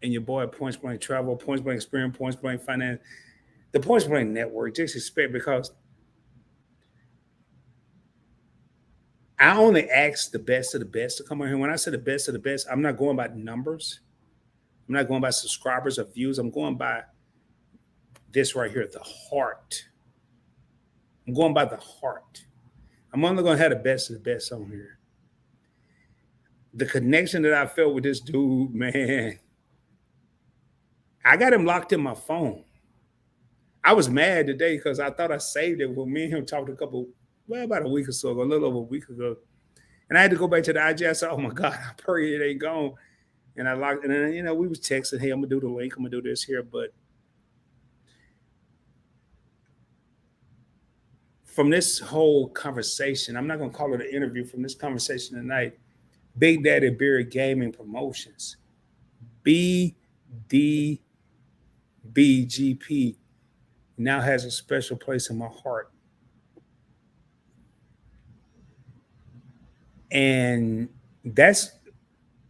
and your boy Points Blank Travel, Points Blank Experience, Points Blank Finance, the Points Blank Network. Just expect, because I only ask the best of the best to come on here. When I say the best of the best, I'm not going by numbers. I'm not going by subscribers or views. I'm going by this right here, the heart. I'm going by the heart. I'm only going to have the best of the best on here. The connection that I felt with this dude, man, I got him locked in my phone. I was mad today because I thought I saved it when me and him talked about a week or so ago, a little over a week ago. And I had to go back to the IG. I said, oh my God, I pray it ain't gone. And I locked, and then, we was texting, hey, I'm gonna do the link, I'm gonna do this here. But from this whole conversation, I'm not gonna call it an interview, from this conversation tonight, Big Daddy Beard Gaming Promotions, BDBGP, now has a special place in my heart. And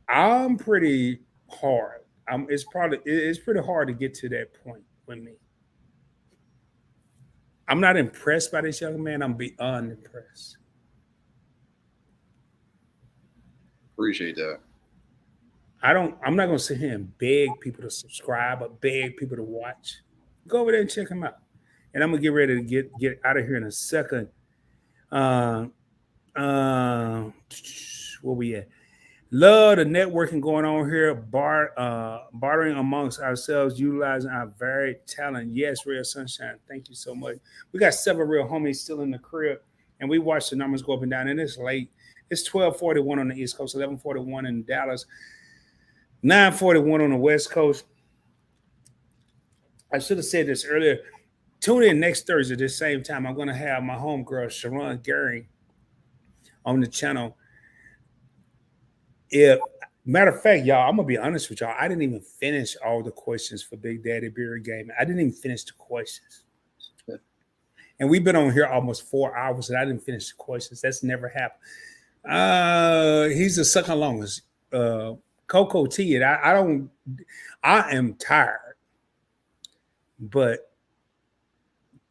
I'm pretty hard. It's pretty hard to get to that point with me. I'm not impressed by this young man. I'm beyond impressed. Appreciate that. I'm not gonna sit here and beg people to subscribe or beg people to watch. Go over there and check him out. And I'm gonna get ready to get out of here in a second. Where we at? Love the networking going on here, bartering amongst ourselves, utilizing our varied talent. Yes, Real Sunshine, thank you so much. We got several real homies still in the crib, and we watch the numbers go up and down, and it's late. It's 12:41 on the East Coast, 11:41 in Dallas, 9:41 on the West Coast. I should have said this earlier. Tune in next Thursday at the same time. I'm going to have my homegirl, Sharon Gary, on the channel. Matter of fact, y'all, I'm gonna be honest with y'all. I didn't even finish all the questions for Big Daddy Beard Gaming. I didn't even finish the questions, and we've been on here almost 4 hours, and I didn't finish the questions. That's never happened. He's a second longest. Coco T. And I am tired, but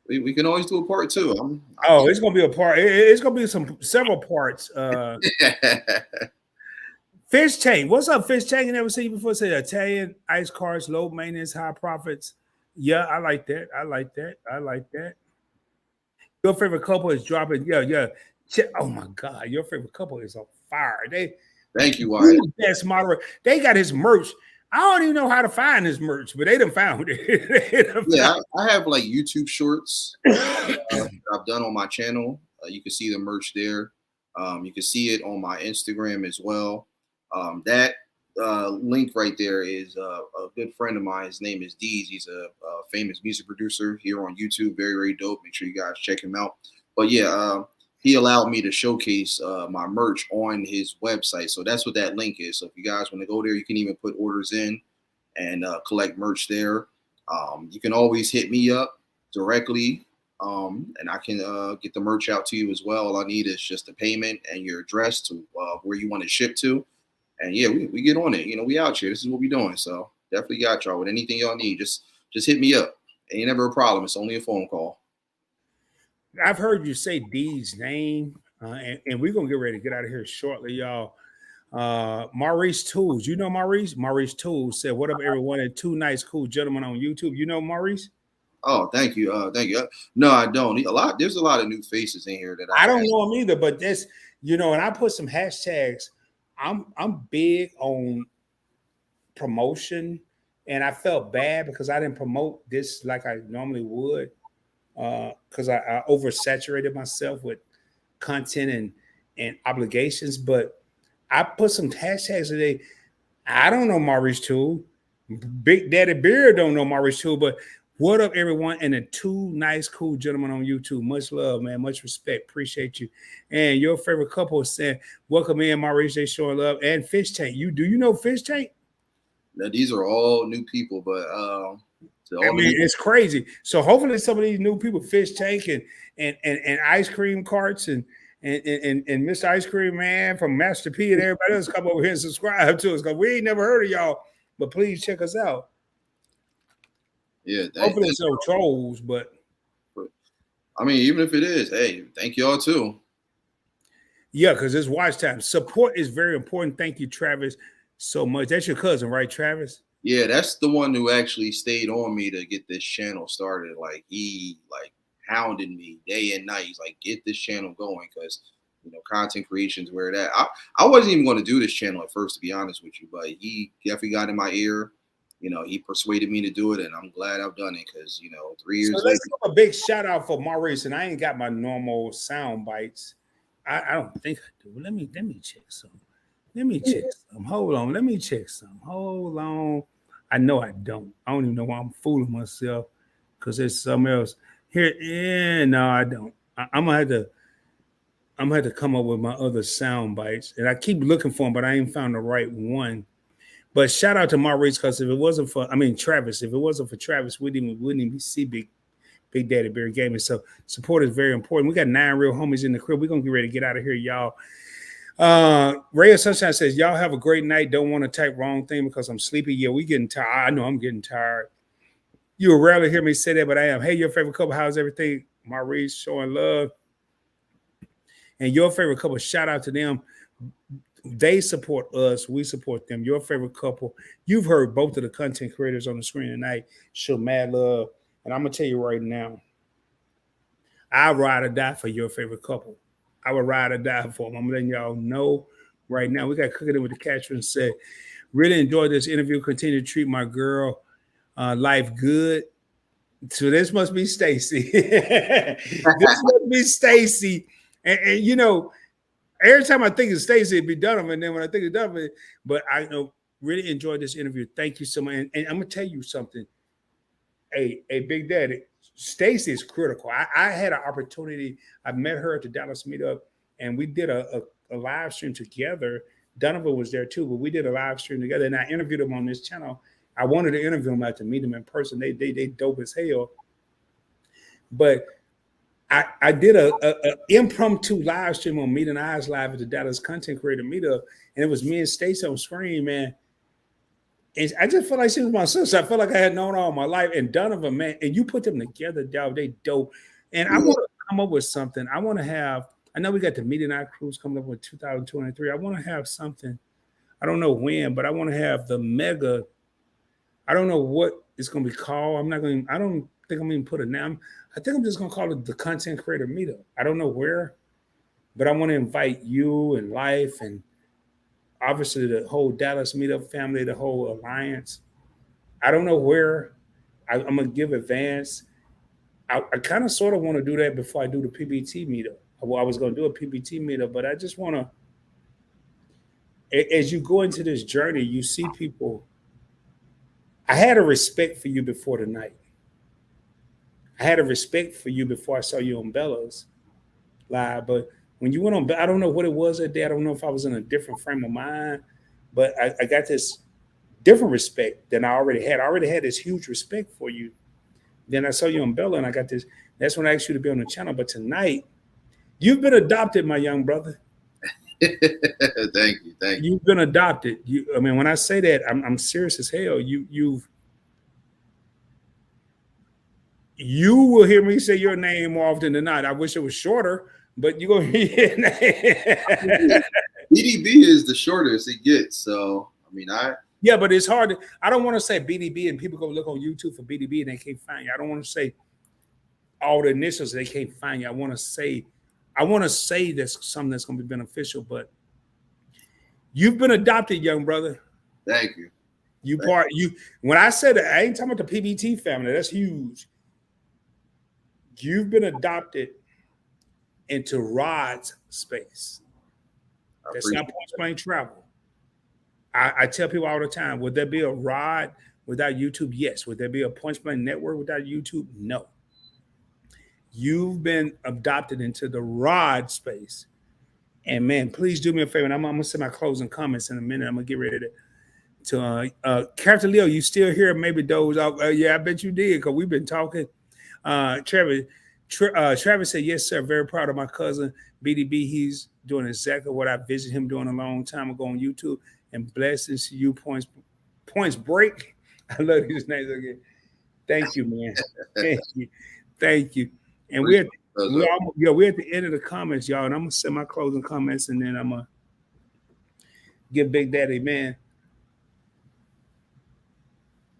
we can always do a part two. It's gonna be a part. It's gonna be several parts. Fish Tank. What's up, Fish Tank? You never seen you before. Say Italian, ice cards, low maintenance, high profits. Yeah, I like that. I like that. Your favorite couple is dropping. Yeah. Oh my God, your favorite couple is on fire. Thank you, Wyatt. Best moderator. They got his merch. I don't even know how to find his merch, but they done found it. Yeah, I have like YouTube shorts I've done on my channel. You can see the merch there. You can see it on my Instagram as well. That link right there is a good friend of mine. His name is Deez. He's a famous music producer here on YouTube. Very, very dope. Make sure you guys check him out. But yeah, he allowed me to showcase my merch on his website. So that's what that link is. So if you guys want to go there, you can even put orders in and collect merch there. You can always hit me up directly, and I can get the merch out to you as well. All I need is just a payment and your address to where you want it shipped to. And yeah, we get on it. We out here. This is what we doing. So definitely got y'all with anything y'all need. Just hit me up. Ain't never a problem. It's only a phone call. I've heard you say D's name, and we're gonna get ready to get out of here shortly, y'all. Maurice Tools, you know Maurice? Maurice Tools said, "What up, everyone?" And two nice, cool gentlemen on YouTube. You know Maurice? Oh, thank you. Thank you. No, I don't. There's a lot of new faces in here that I don't know them either, but that's, you know, and I put some hashtags. I'm big on promotion, and I felt bad because I didn't promote this like I normally would, because I oversaturated myself with content and obligations. But I put some hashtags today. I don't know 𝗪𝗧𝗛𝗪. Big Daddy Beard don't know 𝗪𝗧𝗛𝗪, but what up, everyone? And the two nice, cool gentlemen on YouTube. Much love, man. Much respect. Appreciate you. And your favorite couple is saying, welcome in, 𝗪𝗧𝗛𝗪. They showing love. And Fish Tank. Do you know Fish Tank? Now, these are all new people, but I mean, it's crazy. So hopefully some of these new people, Fish Tank and ice cream carts and Mr. Ice Cream Man from Master P and everybody else come over here and subscribe to us, because we ain't never heard of y'all. But please check us out. Yeah, hopefully it's no trolls, but I mean, even if it is, hey, thank y'all too. Yeah, because it's watch time. Support is very important. Thank you, Travis, so much. That's your cousin, right, Travis? Yeah, that's the one who actually stayed on me to get this channel started. Like, he hounded me day and night. He's like, get this channel going, because content creation is where that. I wasn't even going to do this channel at first, to be honest with you, but he definitely got in my ear. He persuaded me to do it, and I'm glad I've done it, because 3 years. So let's give a big shout out for 𝗪𝗧𝗛𝗛𝗪, and I ain't got my normal sound bites. I don't think I do. Let me check some. Let me check some. Hold on. Let me check some. Hold on. I know I don't. I don't even know why I'm fooling myself, because there's something else here. Yeah, no, I don't. I'm gonna have to come up with my other sound bites, and I keep looking for them, but I ain't found the right one. But shout out to 𝗪𝗧𝗛𝗪, because if it wasn't for, Travis, if it wasn't for Travis, we wouldn't even see Big Daddy Bear Gaming. So support is very important. We got 9 real homies in the crib. We're gonna get ready to get out of here, y'all. Ray of Sunshine says, y'all have a great night. Don't want to type wrong thing because I'm sleepy. Yeah, we getting tired. I know I'm getting tired. You will rarely hear me say that, but I am. Hey, your favorite couple, how's everything? 𝗪𝗧𝗛𝗪 showing love. And your favorite couple, shout out to them. They support us. We support them. Your favorite couple. You've heard both of the content creators on the screen tonight show mad love. And I'm going to tell you right now, I ride or die for your favorite couple. I would ride or die for them. I'm letting y'all know right now. We got Cooking It with the Catcher said, really enjoyed this interview. Continue to treat my girl life good. So this must be Stacy. This must be Stacy. And every time I think of Stacy, it'd be Donovan. And then when I think of Donovan, but I really enjoyed this interview. Thank you so much. And I'm gonna tell you something. Hey, Big Daddy, Stacy is critical. I had an opportunity. I met her at the Dallas meetup, and we did a live stream together. Donovan was there too, but we did a live stream together, and I interviewed him on this channel. I wanted to interview him to meet him in person. They dope as hell. But I did a impromptu live stream on Meet and Eyes Live at the Dallas Content Creator Meetup, and it was me and Stacey on screen, man. And I just felt like she was my sister. I felt like I had known her all my life. And Donovan, man, and you put them together, dog, they dope. And I want to come up with something. I want to have, I know we got the Meet and Eye Cruise coming up with 2023. I want to have something, I don't know when, but I want to have the mega, I don't know what it's going to be called. I don't think I'm going to put a name. I think I'm just going to call it the Content Creator Meetup. I don't know where, but I want to invite you and Life and obviously the whole Dallas Meetup family, the whole alliance. I don't know where. I'm going to give advance. I kind of sort of want to do that before I do the PBT meetup. Well, I was going to do a PBT meetup, but I just want to, as you go into this journey, you see people. I had a respect for you before tonight. I had a respect for you before I saw you on Bella's live, but when you went on, I don't know what it was that day. I don't know if I was in a different frame of mind, but I got this different respect than I already had. I already had this huge respect for you. Then I saw you on Bella, and I got this. That's when I asked you to be on the channel. But tonight, you've been adopted, my young brother. Thank you. You've been adopted. When I say that, I'm serious as hell. You will hear me say your name more often than not. I wish it was shorter, but you're going to hear your name. BDB is the shortest it gets. So, Yeah, but it's hard. I don't want to say BDB and people go look on YouTube for BDB and they can't find you. I don't want to say all the initials they can't find you. I want to say that's something that's going to be beneficial. But you've been adopted, young brother. Thank you. When I said that, I ain't talking about the PBT family. That's huge. You've been adopted into Rod's space. That's not Point Blank Travel. I tell people all the time, would there be a Rod without YouTube? Yes. Would there be a Point Blank network without YouTube? No. You've been adopted into the Rod space. And man, please do me a favor. And I'm going to say my closing comments in a minute. I'm going to get ready to Captain Leo, you still here? Maybe doze off. Yeah, I bet you did because we've been talking. Travis said, yes, sir. Very proud of my cousin, BDB. He's doing exactly what I visited him doing a long time ago on YouTube. And blessings to you, Points Break. I love these names again. Thank you, man. Thank you. And we're at the end of the comments, y'all. And I'm gonna send my closing comments, and then I'm gonna give Big Daddy, man.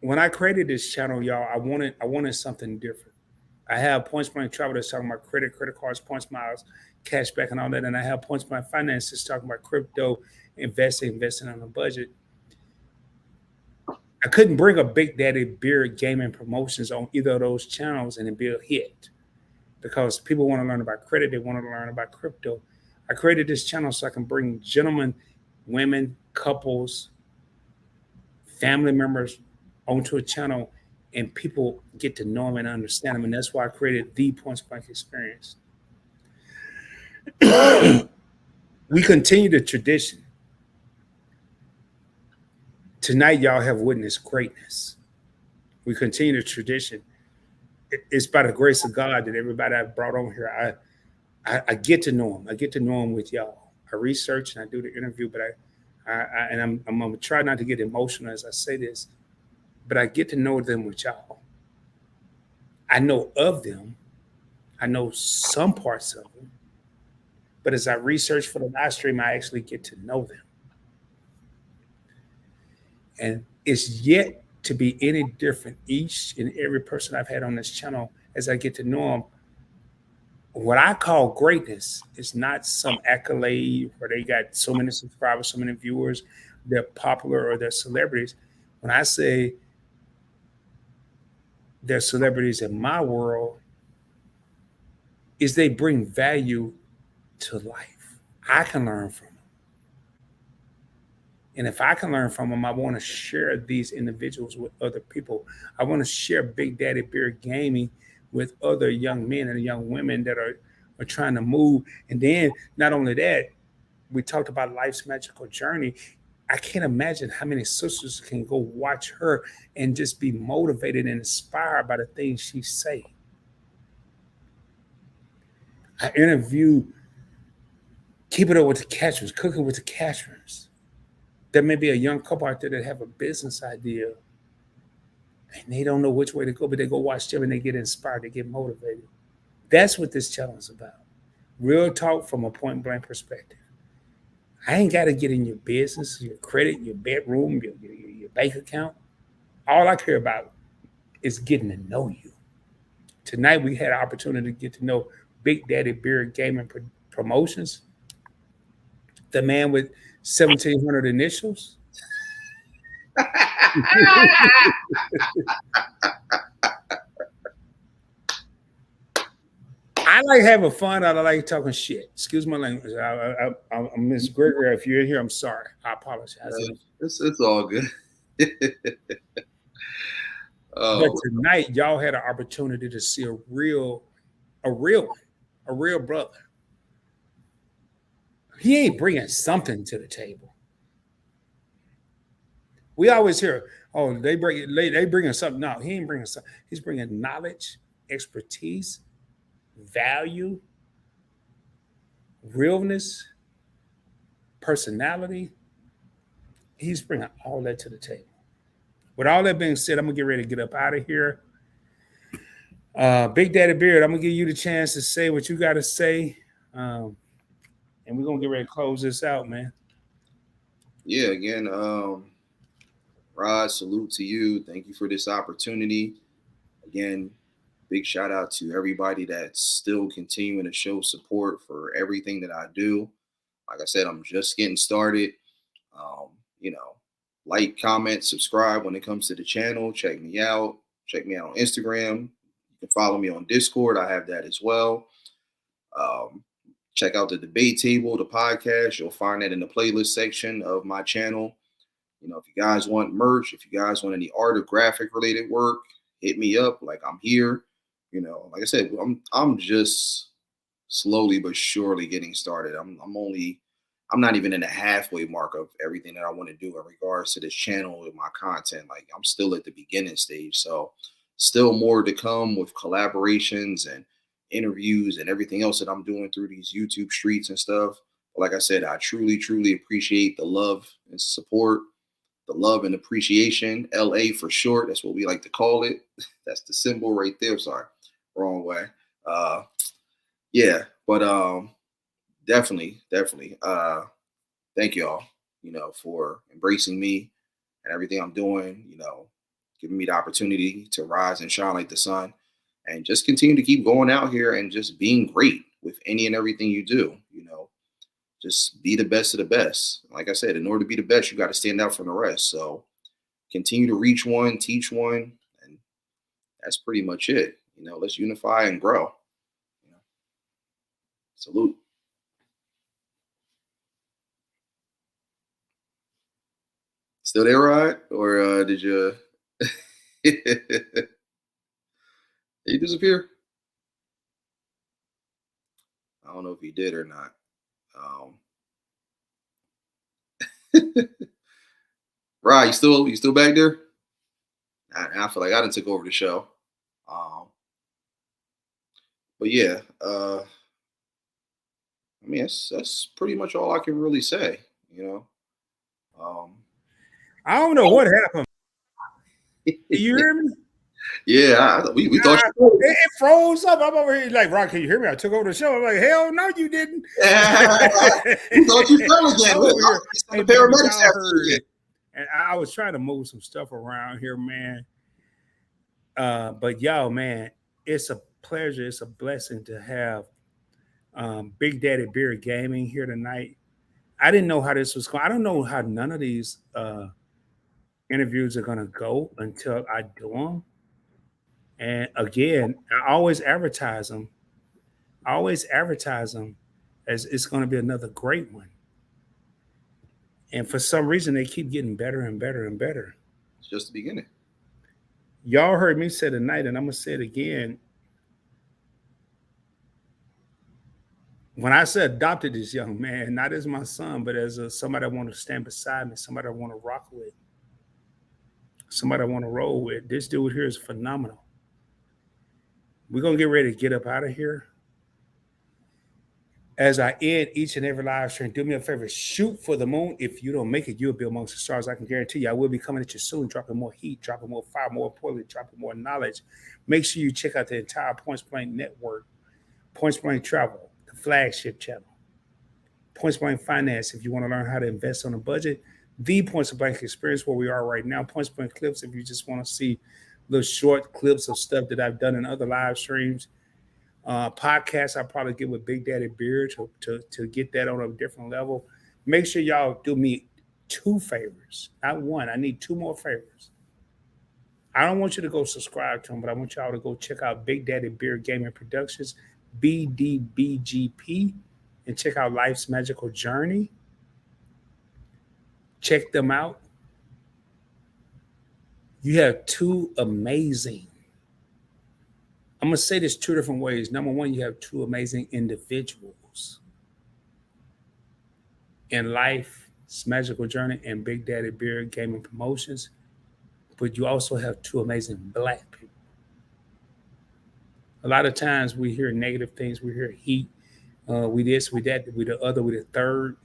When I created this channel, y'all, I wanted something different. I have Points Blank Travel that's talking about credit cards, points miles, cashback, and all that. And I have Points Blank Finance that's talking about crypto, investing on a budget. I couldn't bring a Big Daddy beer gaming promotions on either of those channels and it be a hit because people want to learn about credit. They want to learn about crypto. I created this channel so I can bring gentlemen, women, couples, family members onto a channel and people get to know them and understand them. And that's why I created the Points Blank Experience. We continue the tradition. Tonight, y'all have witnessed greatness. We continue the tradition. It's by the grace of God that everybody I've brought on here, I get to know them. I get to know them with y'all. I research and I do the interview, but I'm gonna try not to get emotional as I say this, but I get to know them with y'all. I know of them. I know some parts of them, but as I research for the live stream, I actually get to know them. And it's yet to be any different. Each and every person I've had on this channel, as I get to know them, what I call greatness is not some accolade where they got so many subscribers, so many viewers, they're popular or they're celebrities. When I say they're celebrities in my world, is they bring value to life. I can learn from them. And if I can learn from them, I want to share these individuals with other people. I want to share Big Daddy Beer Gaming with other young men and young women that are trying to move. And then not only that, we talked about life's magical journey. I can't imagine how many sisters can go watch her and just be motivated and inspired by the things she say. I interviewed Keeping Up with the Catchers, Cooking with the Catchers. There may be a young couple out there that have a business idea and they don't know which way to go, but they go watch them and they get inspired, they get motivated. That's what this channel is about. Real talk from a point blank perspective. I ain't got to get in your business, your credit, your bedroom, your bank account. All I care about is getting to know you. Tonight, we had an opportunity to get to know Big Daddy Beer Gaming Promotions, the man with 1,700 initials. I like having fun. I like talking shit. Excuse my language. I'm Miss Gregory. If you're in here, I'm sorry. I apologize. It's all good. But tonight, y'all had an opportunity to see a real brother. He ain't bringing something to the table. We always hear, oh, they bringing something. No, he ain't bringing something. He's bringing knowledge, expertise, value, realness, personality. He's bringing all that to the table. With all that being said, I'm gonna get ready to get up out of here. Big Daddy Beard, I'm gonna give you the chance to say what you got to say, and we're gonna get ready to close this out, man. Yeah, again, Rod, salute to you. Thank you for this opportunity. Again, big shout out to everybody that's still continuing to show support for everything that I do. Like I said, I'm just getting started. You know, like, comment, subscribe when it comes to the channel. Check me out. Check me out on Instagram. You can follow me on Discord. I have that as well. Check out the debate table, the podcast. You'll find that in the playlist section of my channel. You know, if you guys want merch, if you guys want any art or graphic related work, hit me up. Like, I'm here. You know, like I said, I'm just slowly but surely getting started. I'm not even in the halfway mark of everything that I want to do in regards to this channel and my content. Like, I'm still at the beginning stage. So still more to come with collaborations and interviews and everything else that I'm doing through these YouTube streets and stuff. But like I said, I truly, truly appreciate the love and support, the love and appreciation. LA for short. That's what we like to call it. That's the symbol right there. Sorry, wrong way. Yeah, but definitely. Thank y'all, you know, for embracing me and everything I'm doing, you know, giving me the opportunity to rise and shine like the sun, and just continue to keep going out here and just being great with any and everything you do. You know, just be the best of the best. Like I said, in order to be the best, you got to stand out from the rest. So continue to reach one, teach one, and that's pretty much it. You know, let's unify and grow. You know, salute. Still there, Rod? Or did you he disappear? I don't know if he did or not. Rod, you still back there? I feel like I didn't took over the show. But yeah, I mean, that's pretty much all I can really say, you know. I don't know what happened. Do you hear me? Yeah, we thought it froze up. I'm over here like, Rock, can you hear me? I took over the show. I'm like, hell no, you didn't. We thought you fell again. Hey, paramedics heard it. And I was trying to move some stuff around here, man. But y'all, man, it's a pleasure. It's a blessing to have Big Daddy Beer Gaming here tonight. I didn't know how this was going. I don't know how none of these interviews are going to go until I do them. And again, I always advertise them. As it's going to be another great one. And for some reason, they keep getting better and better and better. It's just the beginning. Y'all heard me say tonight, and I'm going to say it again. When I said adopted this young man, not as my son, but as somebody I want to stand beside me, somebody I want to rock with, somebody I want to roll with, this dude here is phenomenal. We're going to get ready to get up out of here. As I end each and every live stream, do me a favor, shoot for the moon. If you don't make it, you'll be amongst the stars. I can guarantee you I will be coming at you soon, dropping more heat, dropping more fire, more importantly, dropping more knowledge. Make sure you check out the entire Points Blank network, Points Blank Travel, the flagship channel, Points Blank Finance, if you want to learn how to invest on a budget, the Points Blank Experience, where we are right now, Points Blank Clips, if you just want to see little short clips of stuff that I've done in other live streams. Podcasts I probably get with Big Daddy Beard to get that on a different level. Make sure y'all do me 2 favors, not 1. I need 2 more favors. I don't want you to go subscribe to him, but I want y'all to go check out Big Daddy Beard Gaming Productions, BDBGP, and check out Life's Magical Journey. Check them out. You have 2 amazing, I'm going to say this 2 different ways. Number 1, you have 2 amazing individuals in Life's Magical Journey and Big Daddy Beard Gaming Promotions, but you also have 2 amazing Black people. A lot of times we hear negative things. We hear heat. We this, we that, we the other, we the third.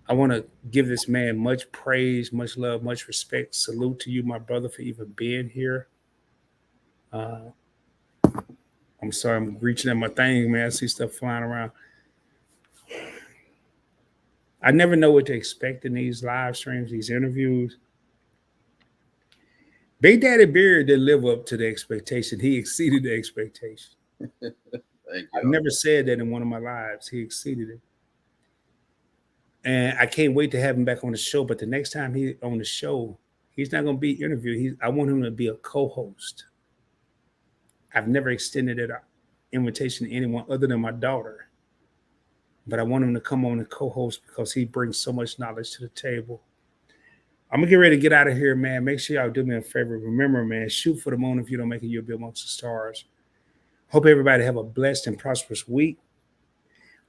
I want to give this man much praise, much love, much respect. Salute to you, my brother, for even being here. I'm sorry, I'm reaching at my thing, man. I see stuff flying around. I never know what to expect in these live streams, these interviews. Big Daddy Beard didn't live up to the expectation. He exceeded the expectation. Thank I've you. never said that in one of my lives. He exceeded it. And I can't wait to have him back on the show. But the next time he's on the show, he's not going to be interviewed. I want him to be a co-host. I've never extended that invitation to anyone other than my daughter. But I want him to come on and co-host because he brings so much knowledge to the table. I'm going to get ready to get out of here, man. Make sure y'all do me a favor. Remember, man, shoot for the moon. If you don't make it, you'll be amongst the stars. Hope everybody have a blessed and prosperous week.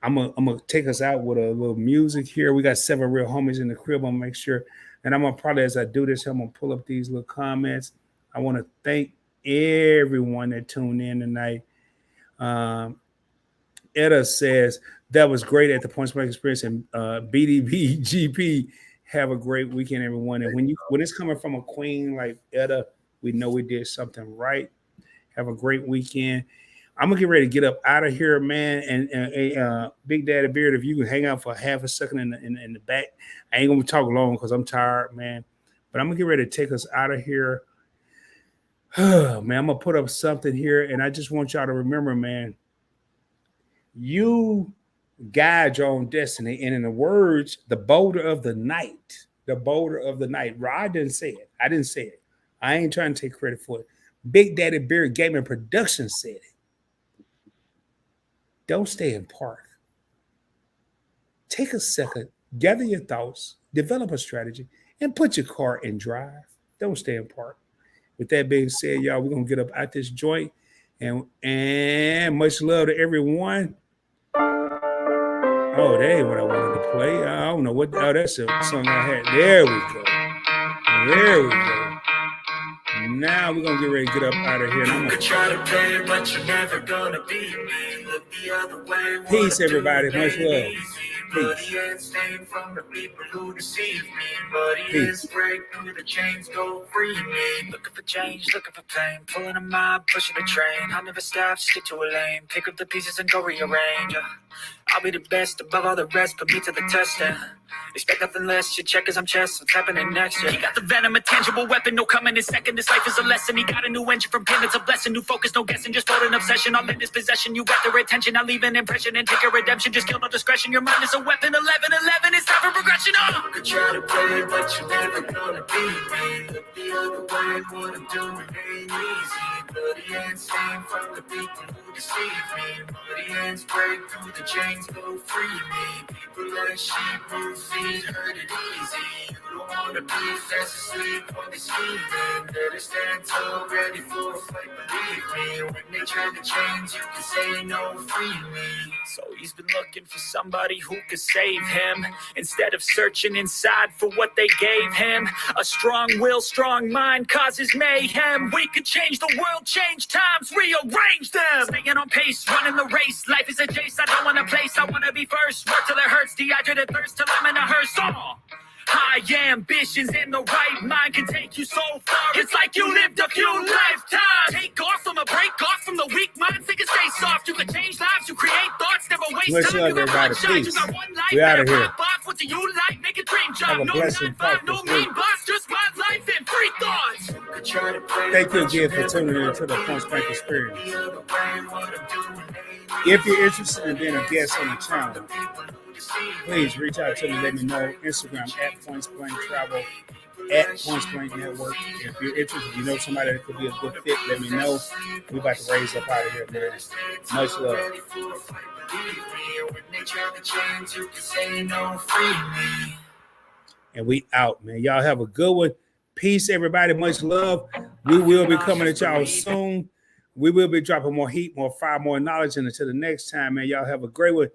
I'm gonna take us out with a little music here. We got 7 real homies in the crib. I'm gonna make sure, and I'm gonna probably, as I do this, I'm gonna pull up these little comments. I want to thank everyone that tuned in tonight. Etta says that was great at the Points Blank Experience, and BDB GP. Have a great weekend, everyone. And when it's coming from a queen like Etta, we know we did something right. Have a great weekend. I'm gonna get ready to get up out of here, man. And Big Daddy Beard, if you can hang out for half a second in the back, I ain't gonna talk long because I'm tired, man. But I'm gonna get ready to take us out of here. Man, I'm gonna put up something here, and I just want y'all to remember, man. You guide your own destiny, and in the words, the boulder of the night. Rod didn't say it. I didn't say it. I ain't trying to take credit for it. Big Daddy Beard Gaming Productions said it. Don't stay in park. Take a second, gather your thoughts, develop a strategy, and put your car in drive. Don't stay in park. With that being said, y'all, we're gonna get up out this joint, and much love to everyone. Oh, that ain't what I wanted to play. I don't know what. Oh, that's a song I had. There we go. Now we're gonna get ready to get up out of here. And I'm gonna try to play, but you're never gonna beat me. Look the other way. Peace, everybody. Much love. Peace. From the people who deceive me. Peace. Break through the chains, go free me. Looking for change, looking for pain. Pulling a mob, pushing a train. I'll never stop, stick to a lane. Pick up the pieces and go rearrange. I'll be the best above all the rest, put me to the test. Expect nothing less, you check as I'm chess, what's happening next? He got the venom, a tangible weapon, no coming in second. This life is a lesson, he got a new engine from pain, it's a blessing. New focus, no guessing, just hold an obsession. All in his possession, you got their attention. I leave an impression and take a redemption, just kill no discretion. Your mind is a weapon, 11-11, it's time for progression. You could try to play, but you're never gonna beat me. Look the other way, what I'm doing ain't easy. Bloody hands stain from the people who deceive me. Bloody hands break through the chains, go free me. People like sheep move feet, hurt it easy. You don't wanna be fast asleep on this evening. Better stand tall, ready for a fight, believe me. When they try to change, you can say no, free me. So he's been looking for somebody who could save him, instead of searching inside for what they gave him. A strong will, strong mind causes mayhem. We could change the world, change times, rearrange them. Staying on pace, running the race. Life is a chase, I don't want a place, I want to be first. Work till it hurts, dehydrated thirst till I'm in a hearse. High ambitions in the right mind can take you so far. It's like you lived a few lifetimes. Take off from a break off from the weak mind. Think and stay soft. You can change lives. You create thoughts. Never waste time. You got one shot. You got one life. We out of here. What do you like? Make a dream job. No 9-5, no mean boss. Just my life and free thoughts. Thank you again for tuning in to the Points Blank Experience. If you're interested in being a guest on the channel, please reach out to me. Let me know. Instagram at Points Blank Travel, at Points Blank Network. If you're interested, you know somebody that could be a good fit, let me know. We about to raise up out of here, man. Much love. And we out, man. Y'all have a good one. Peace, everybody. Much love. We will be coming at y'all soon. We will be dropping more heat, more fire, more knowledge. And until the next time, man, y'all have a great one.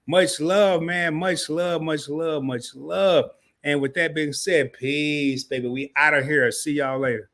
Much love, man. Much love, much love, much love. And with that being said, peace, baby. We out of here. See y'all later.